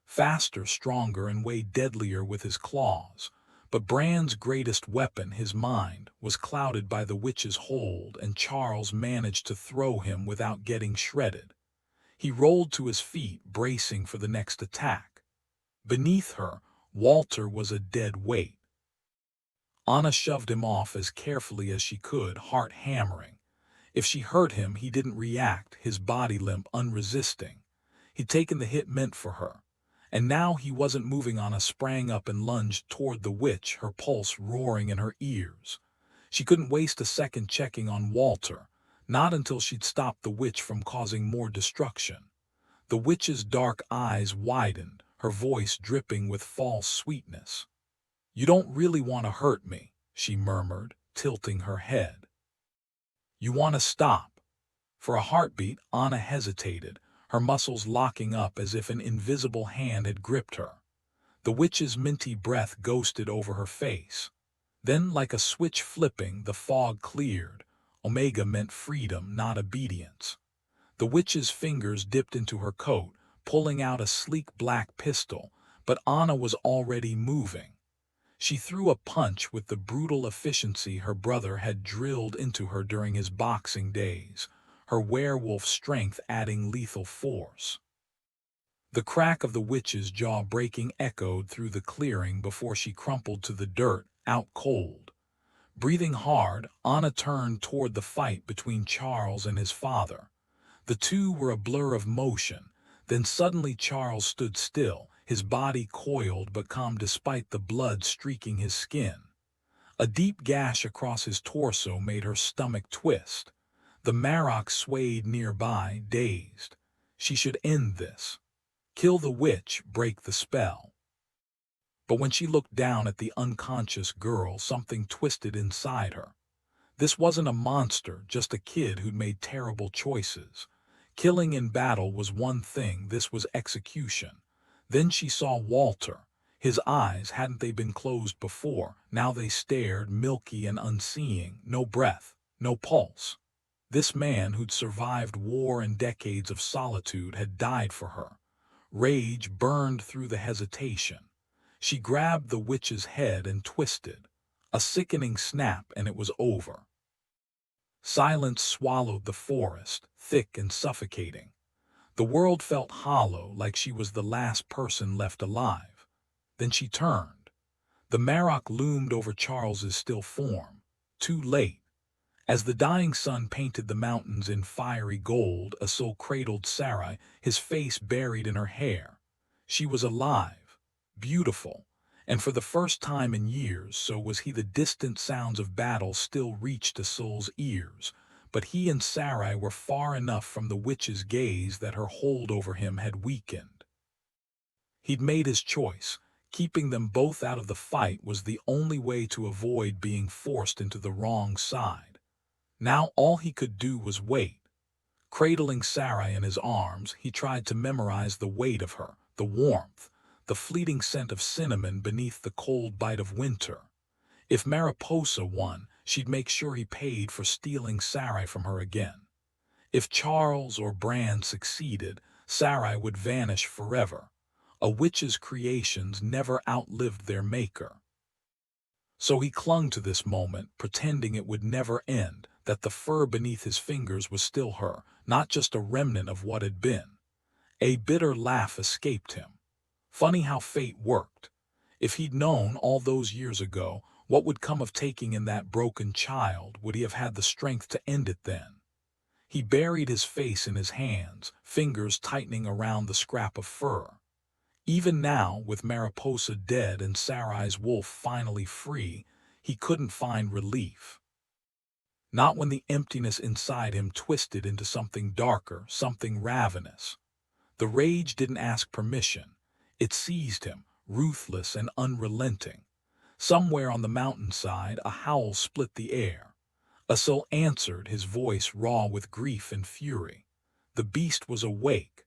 Faster, stronger, and way deadlier with his claws. But Bran's greatest weapon, his mind, was clouded by the witch's hold, and Charles managed to throw him without getting shredded. He rolled to his feet, bracing for the next attack. Beneath her, Walter was a dead weight. Anna shoved him off as carefully as she could, heart hammering. If she hurt him, he didn't react, his body limp, unresisting. He'd taken the hit meant for her. And now he wasn't moving. Anna sprang up and lunged toward the witch, her pulse roaring in her ears. She couldn't waste a second checking on Walter, not until she'd stopped the witch from causing more destruction. The witch's dark eyes widened, her voice dripping with false sweetness. "You don't really want to hurt me," she murmured, tilting her head. "You want to stop." For a heartbeat, Anna hesitated, her muscles locking up as if an invisible hand had gripped her. The witch's minty breath ghosted over her face. Then, like a switch flipping, the fog cleared. Omega meant freedom, not obedience. The witch's fingers dipped into her coat, pulling out a sleek black pistol, but Anna was already moving. She threw a punch with the brutal efficiency her brother had drilled into her during his boxing days, her werewolf strength adding lethal force. The crack of the witch's jaw-breaking echoed through the clearing before she crumpled to the dirt, out cold. Breathing hard, Anna turned toward the fight between Charles and his father. The two were a blur of motion. Then suddenly Charles stood still, his body coiled but calm despite the blood streaking his skin. A deep gash across his torso made her stomach twist. The Marrock swayed nearby, dazed. She should end this. Kill the witch, break the spell. But when she looked down at the unconscious girl, something twisted inside her. This wasn't a monster, just a kid who'd made terrible choices. Killing in battle was one thing, this was execution. Then she saw Walter. His eyes, hadn't they been closed before? Now they stared, milky and unseeing, no breath, no pulse. This man who'd survived war and decades of solitude had died for her. Rage burned through the hesitation. She grabbed the witch's head and twisted. A sickening snap and it was over. Silence swallowed the forest, thick and suffocating. The world felt hollow, like she was the last person left alive. Then she turned. The Marok loomed over Charles's still form. Too late. As the dying sun painted the mountains in fiery gold, a soul cradled Sarai, his face buried in her hair. She was alive, beautiful, and for the first time in years, so was he. The distant sounds of battle still reached a soul's ears, but he and Sarai were far enough from the witch's gaze that her hold over him had weakened. He'd made his choice. Keeping them both out of the fight was the only way to avoid being forced into the wrong side. Now all he could do was wait. Cradling Sarai in his arms, he tried to memorize the weight of her, the warmth, the fleeting scent of cinnamon beneath the cold bite of winter. If Mariposa won, she'd make sure he paid for stealing Sarai from her again. If Charles or Bran succeeded, Sarai would vanish forever. A witch's creations never outlived their maker. So he clung to this moment, pretending it would never end, that the fur beneath his fingers was still her, not just a remnant of what had been. A bitter laugh escaped him. Funny how fate worked. If he'd known all those years ago what would come of taking in that broken child, would he have had the strength to end it then? He buried his face in his hands, fingers tightening around the scrap of fur. Even now, with Mariposa dead and Sarai's wolf finally free, he couldn't find relief. Not when the emptiness inside him twisted into something darker, something ravenous. The rage didn't ask permission. It seized him, ruthless and unrelenting. Somewhere on the mountainside, a howl split the air. A soul answered, his voice raw with grief and fury. The beast was awake.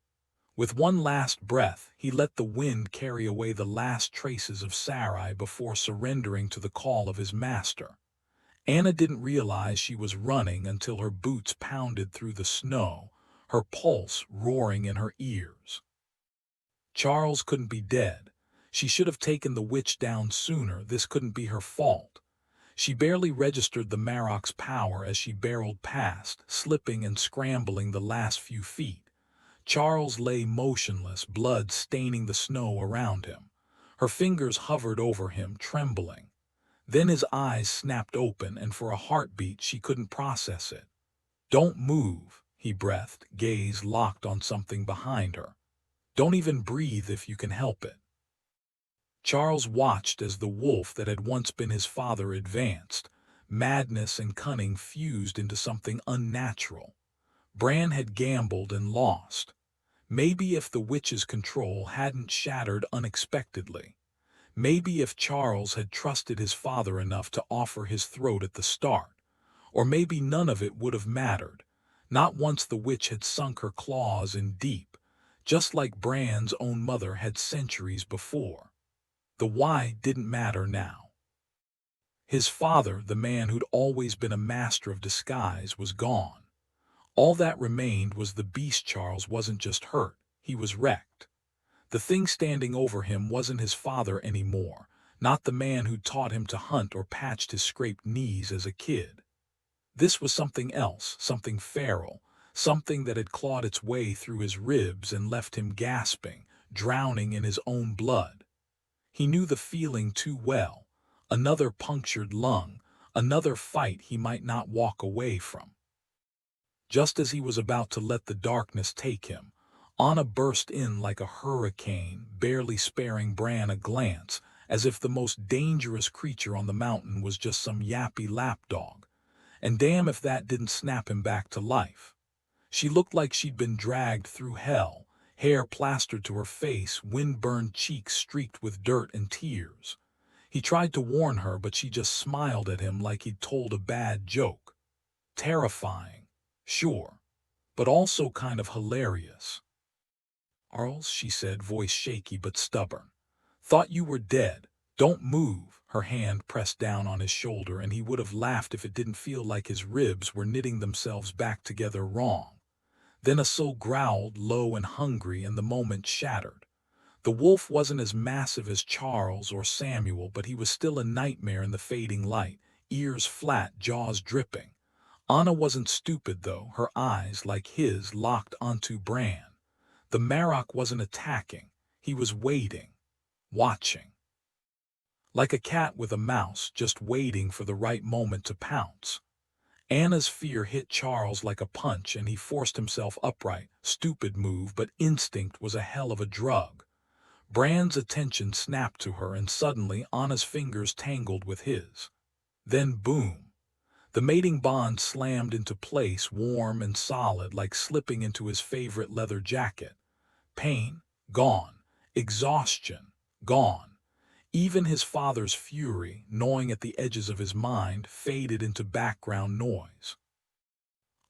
With one last breath, he let the wind carry away the last traces of Sarai before surrendering to the call of his master. Anna didn't realize she was running until her boots pounded through the snow, her pulse roaring in her ears. Charles couldn't be dead. She should have taken the witch down sooner. This couldn't be her fault. She barely registered the Marok's power as she barreled past, slipping and scrambling the last few feet. Charles lay motionless, blood staining the snow around him. Her fingers hovered over him, trembling. Then his eyes snapped open, and for a heartbeat she couldn't process it. "Don't move," he breathed, gaze locked on something behind her. "Don't even breathe if you can help it." Charles watched as the wolf that had once been his father advanced. Madness and cunning fused into something unnatural. Bran had gambled and lost. Maybe if the witch's control hadn't shattered unexpectedly. Maybe if Charles had trusted his father enough to offer his throat at the start. Or maybe none of it would have mattered. Not once the witch had sunk her claws in deep, just like Bran's own mother had centuries before. The why didn't matter now. His father, the man who'd always been a master of disguise, was gone. All that remained was the beast. Charles wasn't just hurt, he was wrecked. The thing standing over him wasn't his father anymore, not the man who'd taught him to hunt or patched his scraped knees as a kid. This was something else, something feral, something that had clawed its way through his ribs and left him gasping, drowning in his own blood. He knew the feeling too well. Another punctured lung, another fight he might not walk away from. Just as he was about to let the darkness take him, Anna burst in like a hurricane, barely sparing Bran a glance, as if the most dangerous creature on the mountain was just some yappy lapdog. And damn if that didn't snap him back to life. She looked like she'd been dragged through hell, hair plastered to her face, wind-burned cheeks streaked with dirt and tears. He tried to warn her, but she just smiled at him like he'd told a bad joke. Terrifying, sure, but also kind of hilarious. "Charles," she said, voice shaky but stubborn. "Thought you were dead. Don't move." Her hand pressed down on his shoulder, and he would have laughed if it didn't feel like his ribs were knitting themselves back together wrong. Then a soul growled, low and hungry, and the moment shattered. The wolf wasn't as massive as Charles or Samuel, but he was still a nightmare in the fading light, ears flat, jaws dripping. Anna wasn't stupid, though, her eyes, like his, locked onto Bran. The Marok wasn't attacking, he was waiting, watching. Like a cat with a mouse, just waiting for the right moment to pounce. Anna's fear hit Charles like a punch, and he forced himself upright. Stupid move, but instinct was a hell of a drug. Bran's attention snapped to her, and suddenly Anna's fingers tangled with his. Then boom! The mating bond slammed into place, warm and solid, like slipping into his favorite leather jacket. Pain, gone. Exhaustion, gone. Even his father's fury, gnawing at the edges of his mind, faded into background noise.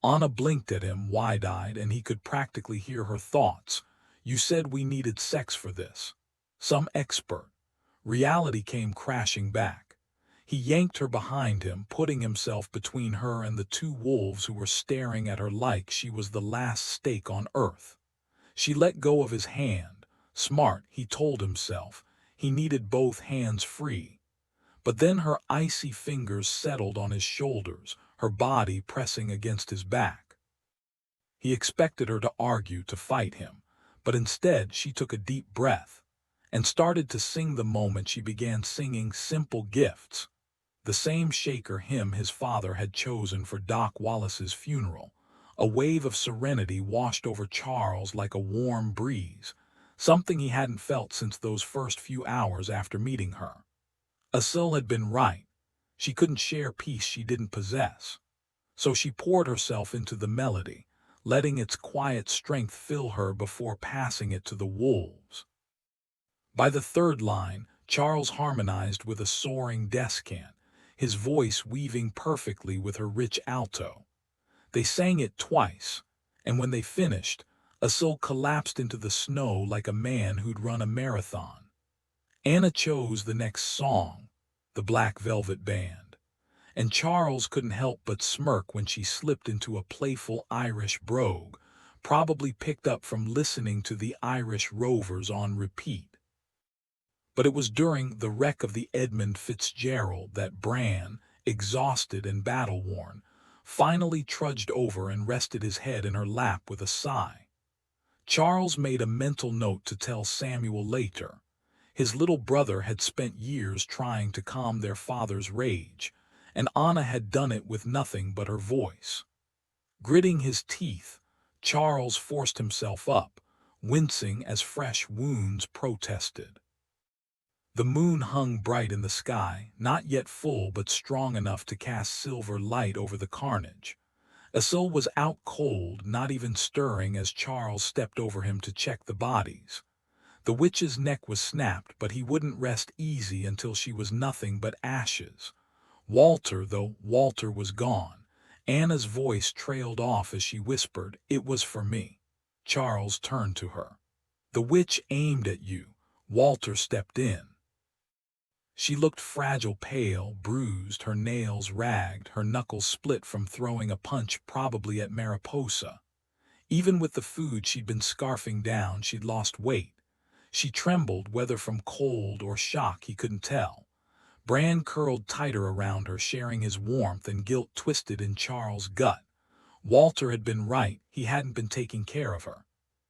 Anna blinked at him, wide-eyed, and he could practically hear her thoughts. "You said we needed sex for this. Some expert." Reality came crashing back. He yanked her behind him, putting himself between her and the two wolves who were staring at her like she was the last stake on earth. She let go of his hand. Smart, he told himself. He needed both hands free. But then her icy fingers settled on his shoulders, her body pressing against his back. He expected her to argue, to fight him, but instead she took a deep breath and started to sing. The moment she began singing Simple Gifts, the same shaker hymn his father had chosen for Doc Wallace's funeral, a wave of serenity washed over Charles like a warm breeze, something he hadn't felt since those first few hours after meeting her. Asil had been right. She couldn't share peace she didn't possess. So she poured herself into the melody, letting its quiet strength fill her before passing it to the wolves. By the third line, Charles harmonized with a soaring descant, his voice weaving perfectly with her rich alto. They sang it twice, and when they finished, Asil collapsed into the snow like a man who'd run a marathon. Anna chose the next song, The Black Velvet Band, and Charles couldn't help but smirk when she slipped into a playful Irish brogue, probably picked up from listening to the Irish Rovers on repeat. But it was during the wreck of the Edmund Fitzgerald that Bran, exhausted and battle-worn, finally trudged over and rested his head in her lap with a sigh. Charles made a mental note to tell Samuel later. His little brother had spent years trying to calm their father's rage, and Anna had done it with nothing but her voice. Gritting his teeth, Charles forced himself up, wincing as fresh wounds protested. The moon hung bright in the sky, not yet full but strong enough to cast silver light over the carnage. Asil was out cold, not even stirring as Charles stepped over him to check the bodies. The witch's neck was snapped, but he wouldn't rest easy until she was nothing but ashes. Walter was gone. Anna's voice trailed off as she whispered, "It was for me." Charles turned to her. "The witch aimed at you." Walter stepped in. She looked fragile, pale, bruised, her nails ragged, her knuckles split from throwing a punch probably at Mariposa. Even with the food she'd been scarfing down, she'd lost weight. She trembled, whether from cold or shock he couldn't tell. Bran curled tighter around her, sharing his warmth, and guilt twisted in Charles' gut. Walter had been right, he hadn't been taking care of her.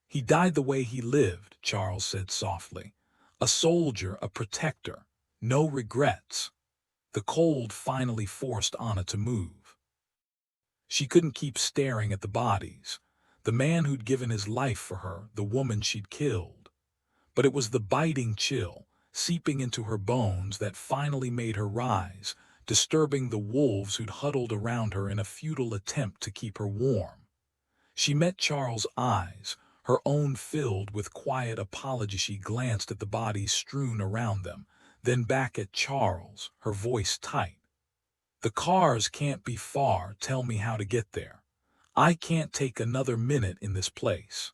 "He died the way he lived," Charles said softly. "A soldier, a protector. No regrets." The cold finally forced Anna to move. She couldn't keep staring at the bodies. The man who'd given his life for her, the woman she'd killed. But it was the biting chill, seeping into her bones, that finally made her rise, disturbing the wolves who'd huddled around her in a futile attempt to keep her warm. She met Charles' eyes, her own filled with quiet apology. She glanced at the bodies strewn around them, then back at Charles, her voice tight. "The cars can't be far. Tell me how to get there." I can't take another minute in this place."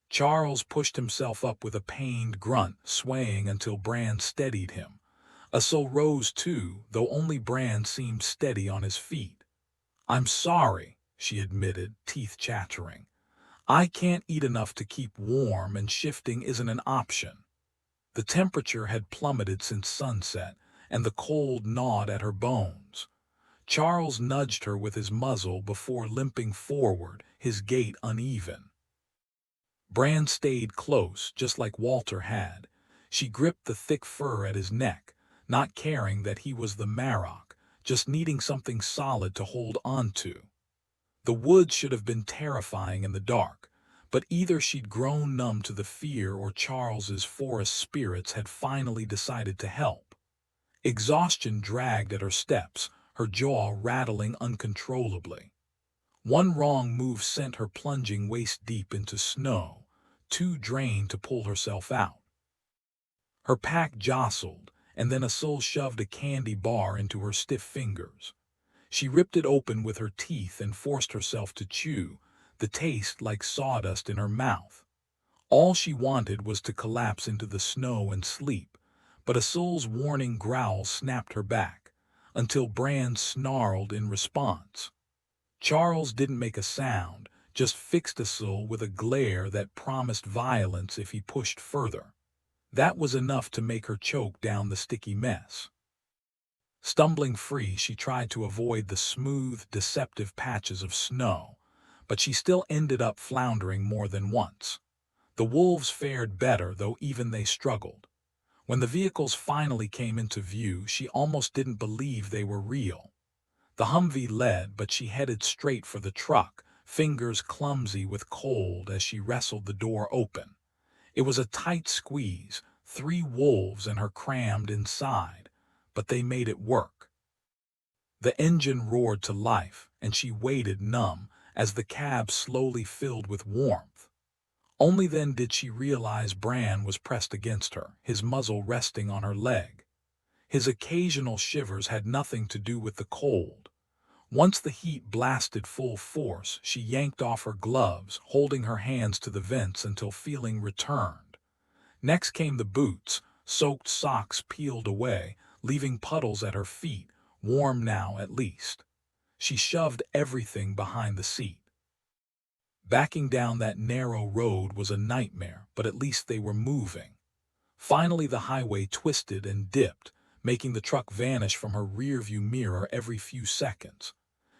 Charles pushed himself up with a pained grunt, swaying until Bran steadied him. Usul rose too, though only Bran seemed steady on his feet. "I'm sorry," she admitted, teeth chattering. "I can't eat enough to keep warm, and shifting isn't an option." The temperature had plummeted since sunset, and the cold gnawed at her bones. Charles nudged her with his muzzle before limping forward, his gait uneven. Bran stayed close, just like Walter had. She gripped the thick fur at his neck, not caring that he was the Marrock, just needing something solid to hold onto. The woods should have been terrifying in the dark, but either she'd grown numb to the fear or Charles's forest spirits had finally decided to help. Exhaustion dragged at her steps, her jaw rattling uncontrollably. One wrong move sent her plunging waist-deep into snow, too drained to pull herself out. Her pack jostled, and then Usul shoved a candy bar into her stiff fingers. She ripped it open with her teeth and forced herself to chew, the taste like sawdust in her mouth. All she wanted was to collapse into the snow and sleep, but Usul's warning growl snapped her back, until Bran snarled in response. Charles didn't make a sound, just fixed Usul with a glare that promised violence if he pushed further. That was enough to make her choke down the sticky mess. Stumbling free, she tried to avoid the smooth, deceptive patches of snow, but she still ended up floundering more than once. The wolves fared better, though even they struggled. When the vehicles finally came into view, she almost didn't believe they were real. The Humvee led, but she headed straight for the truck, fingers clumsy with cold as she wrestled the door open. It was a tight squeeze, 3 wolves and her crammed inside, but they made it work. The engine roared to life, and she waited numb as the cab slowly filled with warmth. Only then did she realize Bran was pressed against her, his muzzle resting on her leg. His occasional shivers had nothing to do with the cold. Once the heat blasted full force, she yanked off her gloves, holding her hands to the vents until feeling returned. Next came the boots, soaked socks peeled away, leaving puddles at her feet, warm now at least. She shoved everything behind the seat. Backing down that narrow road was a nightmare, but at least they were moving. Finally the highway twisted and dipped, making the truck vanish from her rearview mirror every few seconds.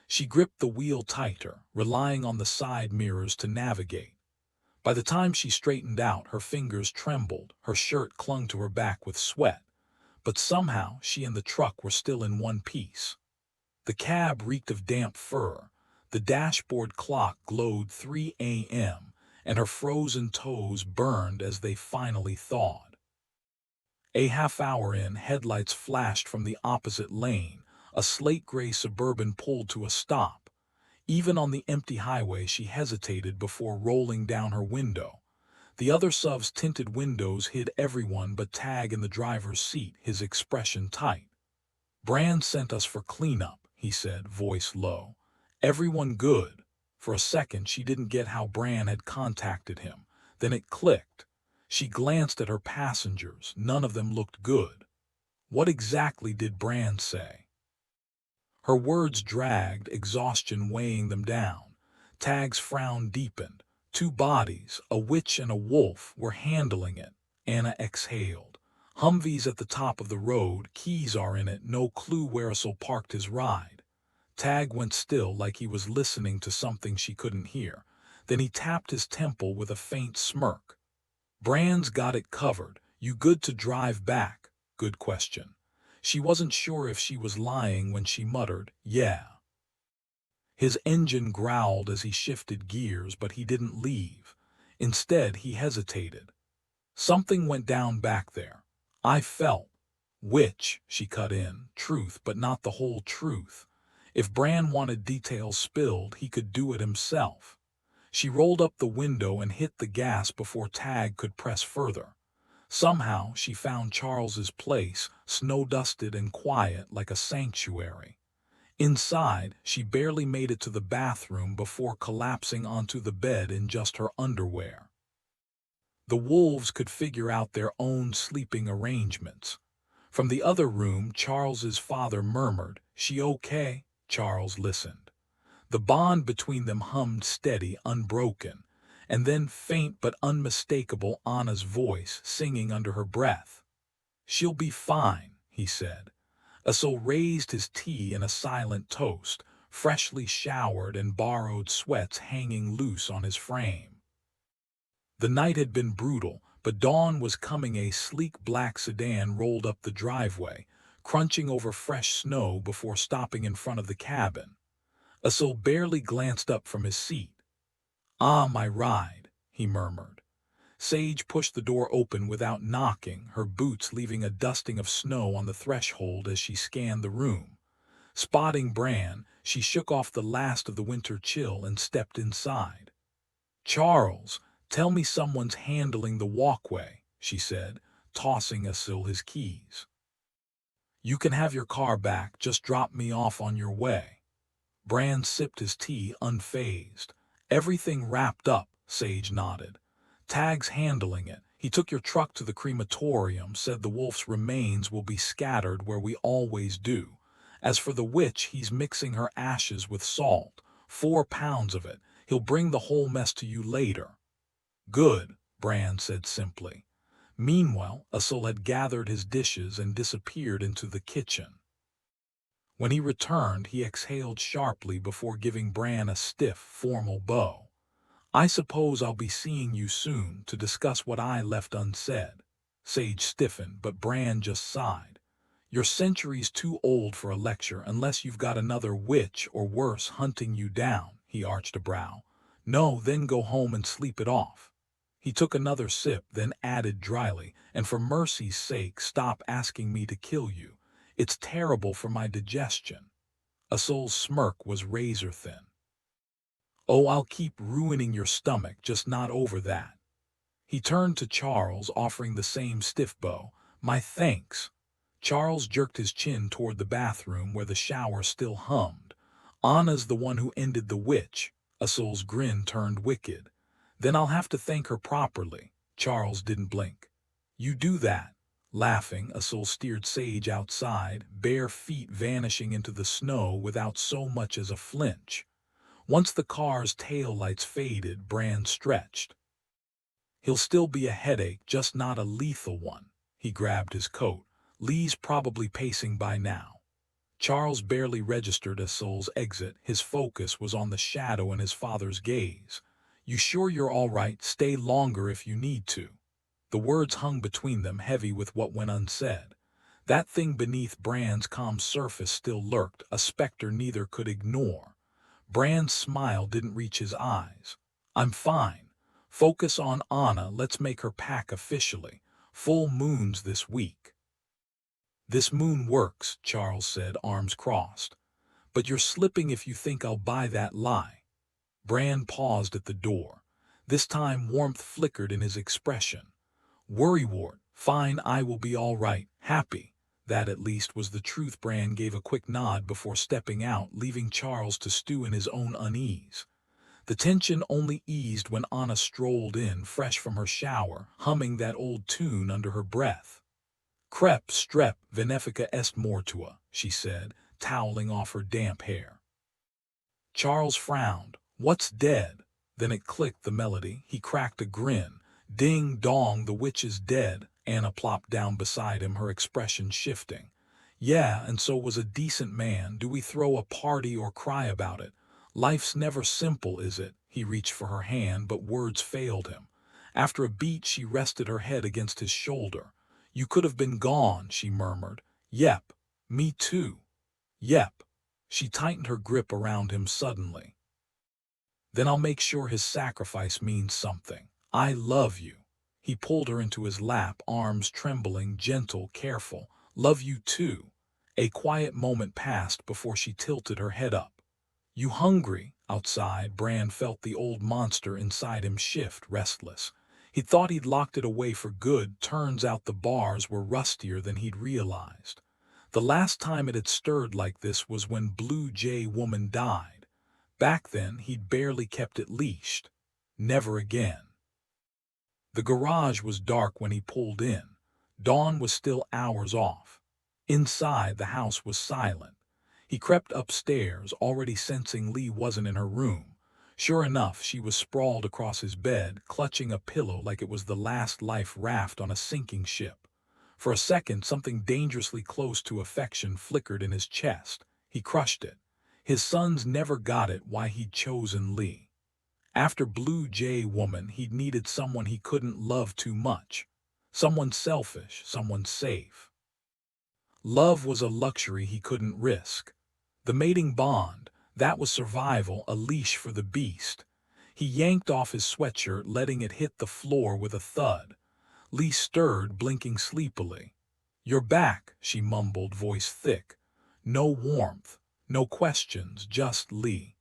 She gripped the wheel tighter, relying on the side mirrors to navigate. By the time she straightened out, her fingers trembled, her shirt clung to her back with sweat, but somehow she and the truck were still in one piece. The cab reeked of damp fur, the dashboard clock glowed 3 a.m., and her frozen toes burned as they finally thawed. A half-hour in, headlights flashed from the opposite lane, a slate-gray Suburban pulled to a stop. Even on the empty highway she hesitated before rolling down her window. The other SUV's tinted windows hid everyone but Tag in the driver's seat, his expression tight. "Bran sent us for cleanup," he said, voice low. "Everyone good." For a second she didn't get how Bran had contacted him. Then it clicked. She glanced at her passengers. None of them looked good. What exactly did Bran say? Her words dragged, exhaustion weighing them down. Tag's frown deepened. 2 bodies, a witch and a wolf, were handling it. Anna exhaled. "Humvee's at the top of the road, keys are in it, no clue where Usul parked his ride." Tag went still, like he was listening to something she couldn't hear. Then he tapped his temple with a faint smirk. "Bran's got it covered. You good to drive back?" Good question. She wasn't sure if she was lying when she muttered, "Yeah." His engine growled as he shifted gears, but he didn't leave. Instead, he hesitated. "Something went down back there. I felt." "Which," she cut in, "truth, but not the whole truth. If Bran wanted details spilled, he could do it himself." She rolled up the window and hit the gas before Tag could press further. Somehow she found Charles's place, snow-dusted and quiet like a sanctuary. Inside, she barely made it to the bathroom before collapsing onto the bed in just her underwear. The wolves could figure out their own sleeping arrangements. From the other room, Charles's father murmured, "She okay?" Charles listened. The bond between them hummed steady, unbroken, and then faint but unmistakable Anna's voice singing under her breath. "She'll be fine," he said. Asul raised his tea in a silent toast, freshly showered and borrowed sweats hanging loose on his frame. The night had been brutal, but dawn was coming. A sleek black sedan rolled up the driveway, crunching over fresh snow before stopping in front of the cabin. Asul barely glanced up from his seat. "Ah, my ride," he murmured. Sage pushed the door open without knocking, her boots leaving a dusting of snow on the threshold as she scanned the room. Spotting Bran, she shook off the last of the winter chill and stepped inside. "Charles, tell me someone's handling the walkway," she said, tossing Asul his keys. "You can have your car back, just drop me off on your way." Bran sipped his tea unfazed. "Everything wrapped up," Sage nodded. "Tag's handling it. He took your truck to the crematorium, said the wolf's remains will be scattered where we always do. As for the witch, he's mixing her ashes with salt, 4 pounds of it. He'll bring the whole mess to you later." "Good," Bran said simply. Meanwhile, Asul had gathered his dishes and disappeared into the kitchen. When he returned, he exhaled sharply before giving Bran a stiff, formal bow. "I suppose I'll be seeing you soon to discuss what I left unsaid." Sage stiffened, but Bran just sighed. "Your century's too old for a lecture unless you've got another witch or worse hunting you down." He arched a brow. "No, then go home and sleep it off." He took another sip, then added dryly, "And for mercy's sake, stop asking me to kill you. It's terrible for my digestion." Asul's smirk was razor thin. "Oh, I'll keep ruining your stomach, just not over that." He turned to Charles, offering the same stiff bow. "My thanks." Charles jerked his chin toward the bathroom where the shower still hummed. "Anna's the one who ended the witch." Asul's grin turned wicked. "Then I'll have to thank her properly." Charles didn't blink. "You do that." Laughing, Asul steered Sage outside, bare feet vanishing into the snow without so much as a flinch. Once the car's taillights faded, Bran stretched. "He'll still be a headache, just not a lethal one." He grabbed his coat. "Lee's probably pacing by now." Charles barely registered Asul's exit. His focus was on the shadow in his father's gaze. "You sure you're all right? Stay longer if you need to." The words hung between them, heavy with what went unsaid. That thing beneath Bran's calm surface still lurked, a specter neither could ignore. Bran's smile didn't reach his eyes. "I'm fine. Focus on Anna, let's make her pack officially. Full moon's this week." "This moon works," Charles said, arms crossed. "But you're slipping if you think I'll buy that lie." Bran paused at the door. This time warmth flickered in his expression. "Worrywart, fine, I will be all right, happy." That at least was the truth. Bran gave a quick nod before stepping out, leaving Charles to stew in his own unease. The tension only eased when Anna strolled in, fresh from her shower, humming that old tune under her breath. "Crep strep venefica est mortua," she said, toweling off her damp hair. Charles frowned. "What's dead?" Then it clicked, the melody. He cracked a grin. "Ding dong, the witch is dead." Anna plopped down beside him, her expression shifting. "Yeah, and so was a decent man. Do we throw a party or cry about it? Life's never simple, is it?" He reached for her hand, but words failed him. After a beat, she rested her head against his shoulder. "You could have been gone," she murmured. "Yep. Me too." "Yep." She tightened her grip around him suddenly. "Then I'll make sure his sacrifice means something. I love you." He pulled her into his lap, arms trembling, gentle, careful. "Love you too." A quiet moment passed before she tilted her head up. "You hungry?" Outside, Bran felt the old monster inside him shift, restless. He thought he'd locked it away for good. Turns out the bars were rustier than he'd realized. The last time it had stirred like this was when Blue Jay Woman died. Back then, he'd barely kept it leashed. Never again. The garage was dark when he pulled in. Dawn was still hours off. Inside, the house was silent. He crept upstairs, already sensing Lee wasn't in her room. Sure enough, she was sprawled across his bed, clutching a pillow like it was the last life raft on a sinking ship. For a second, something dangerously close to affection flickered in his chest. He crushed it. His sons never got it why he'd chosen Lee. After Blue Jay Woman, he'd needed someone he couldn't love too much. Someone selfish, someone safe. Love was a luxury he couldn't risk. The mating bond, that was survival, a leash for the beast. He yanked off his sweatshirt, letting it hit the floor with a thud. Lee stirred, blinking sleepily. "You're back," she mumbled, voice thick. No warmth, no questions, just Lee.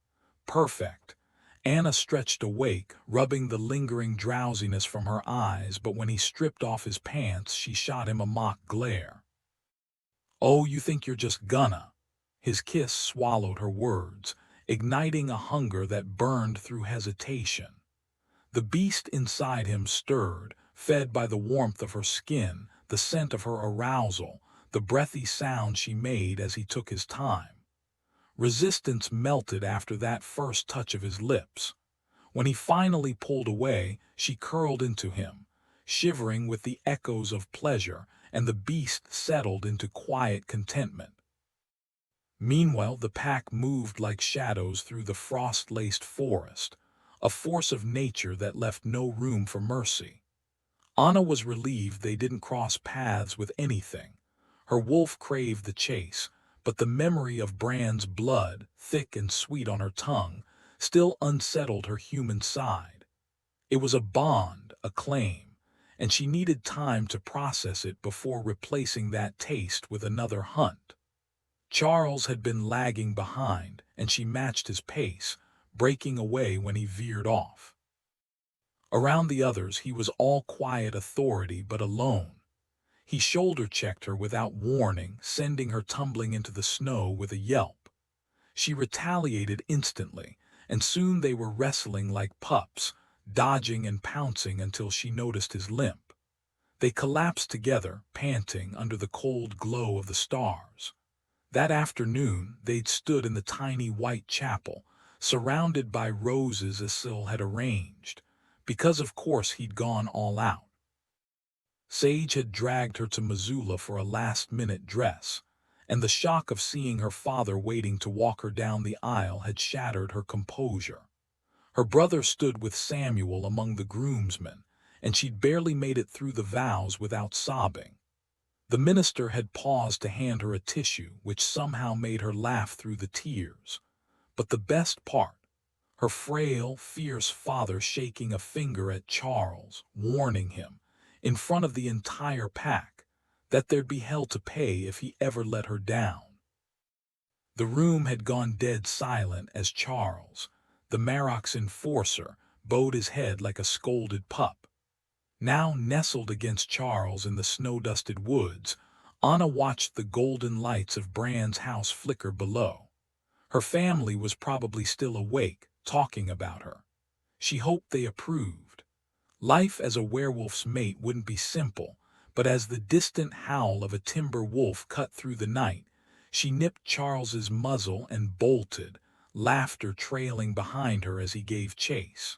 Perfect. Anna stretched awake, rubbing the lingering drowsiness from her eyes, but when he stripped off his pants, she shot him a mock glare. "Oh, you think you're just gonna?" His kiss swallowed her words, igniting a hunger that burned through hesitation. The beast inside him stirred, fed by the warmth of her skin, the scent of her arousal, the breathy sound she made as he took his time. Resistance melted after that first touch of his lips. When he finally pulled away, she curled into him, shivering with the echoes of pleasure, and the beast settled into quiet contentment. Meanwhile, the pack moved like shadows through the frost-laced forest, a force of nature that left no room for mercy. Anna was relieved they didn't cross paths with anything. Her wolf craved the chase, but the memory of Bran's blood, thick and sweet on her tongue, still unsettled her human side. It was a bond, a claim, and she needed time to process it before replacing that taste with another hunt. Charles had been lagging behind, and she matched his pace, breaking away when he veered off. Around the others, he was all quiet authority but alone. He shoulder-checked her without warning, sending her tumbling into the snow with a yelp. She retaliated instantly, and soon they were wrestling like pups, dodging and pouncing until she noticed his limp. They collapsed together, panting under the cold glow of the stars. That afternoon, they'd stood in the tiny white chapel, surrounded by roses as Syl had arranged, because of course he'd gone all out. Sage had dragged her to Missoula for a last-minute dress, and the shock of seeing her father waiting to walk her down the aisle had shattered her composure. Her brother stood with Samuel among the groomsmen, and she'd barely made it through the vows without sobbing. The minister had paused to hand her a tissue, which somehow made her laugh through the tears. But the best part, her frail, fierce father shaking a finger at Charles, warning him, in front of the entire pack, that there'd be hell to pay if he ever let her down. The room had gone dead silent as Charles, the Marrock's enforcer, bowed his head like a scolded pup. Now nestled against Charles in the snow-dusted woods, Anna watched the golden lights of Bran's house flicker below. Her family was probably still awake, talking about her. She hoped they approved. Life as a werewolf's mate wouldn't be simple, but as the distant howl of a timber wolf cut through the night, she nipped Charles's muzzle and bolted, laughter trailing behind her as he gave chase.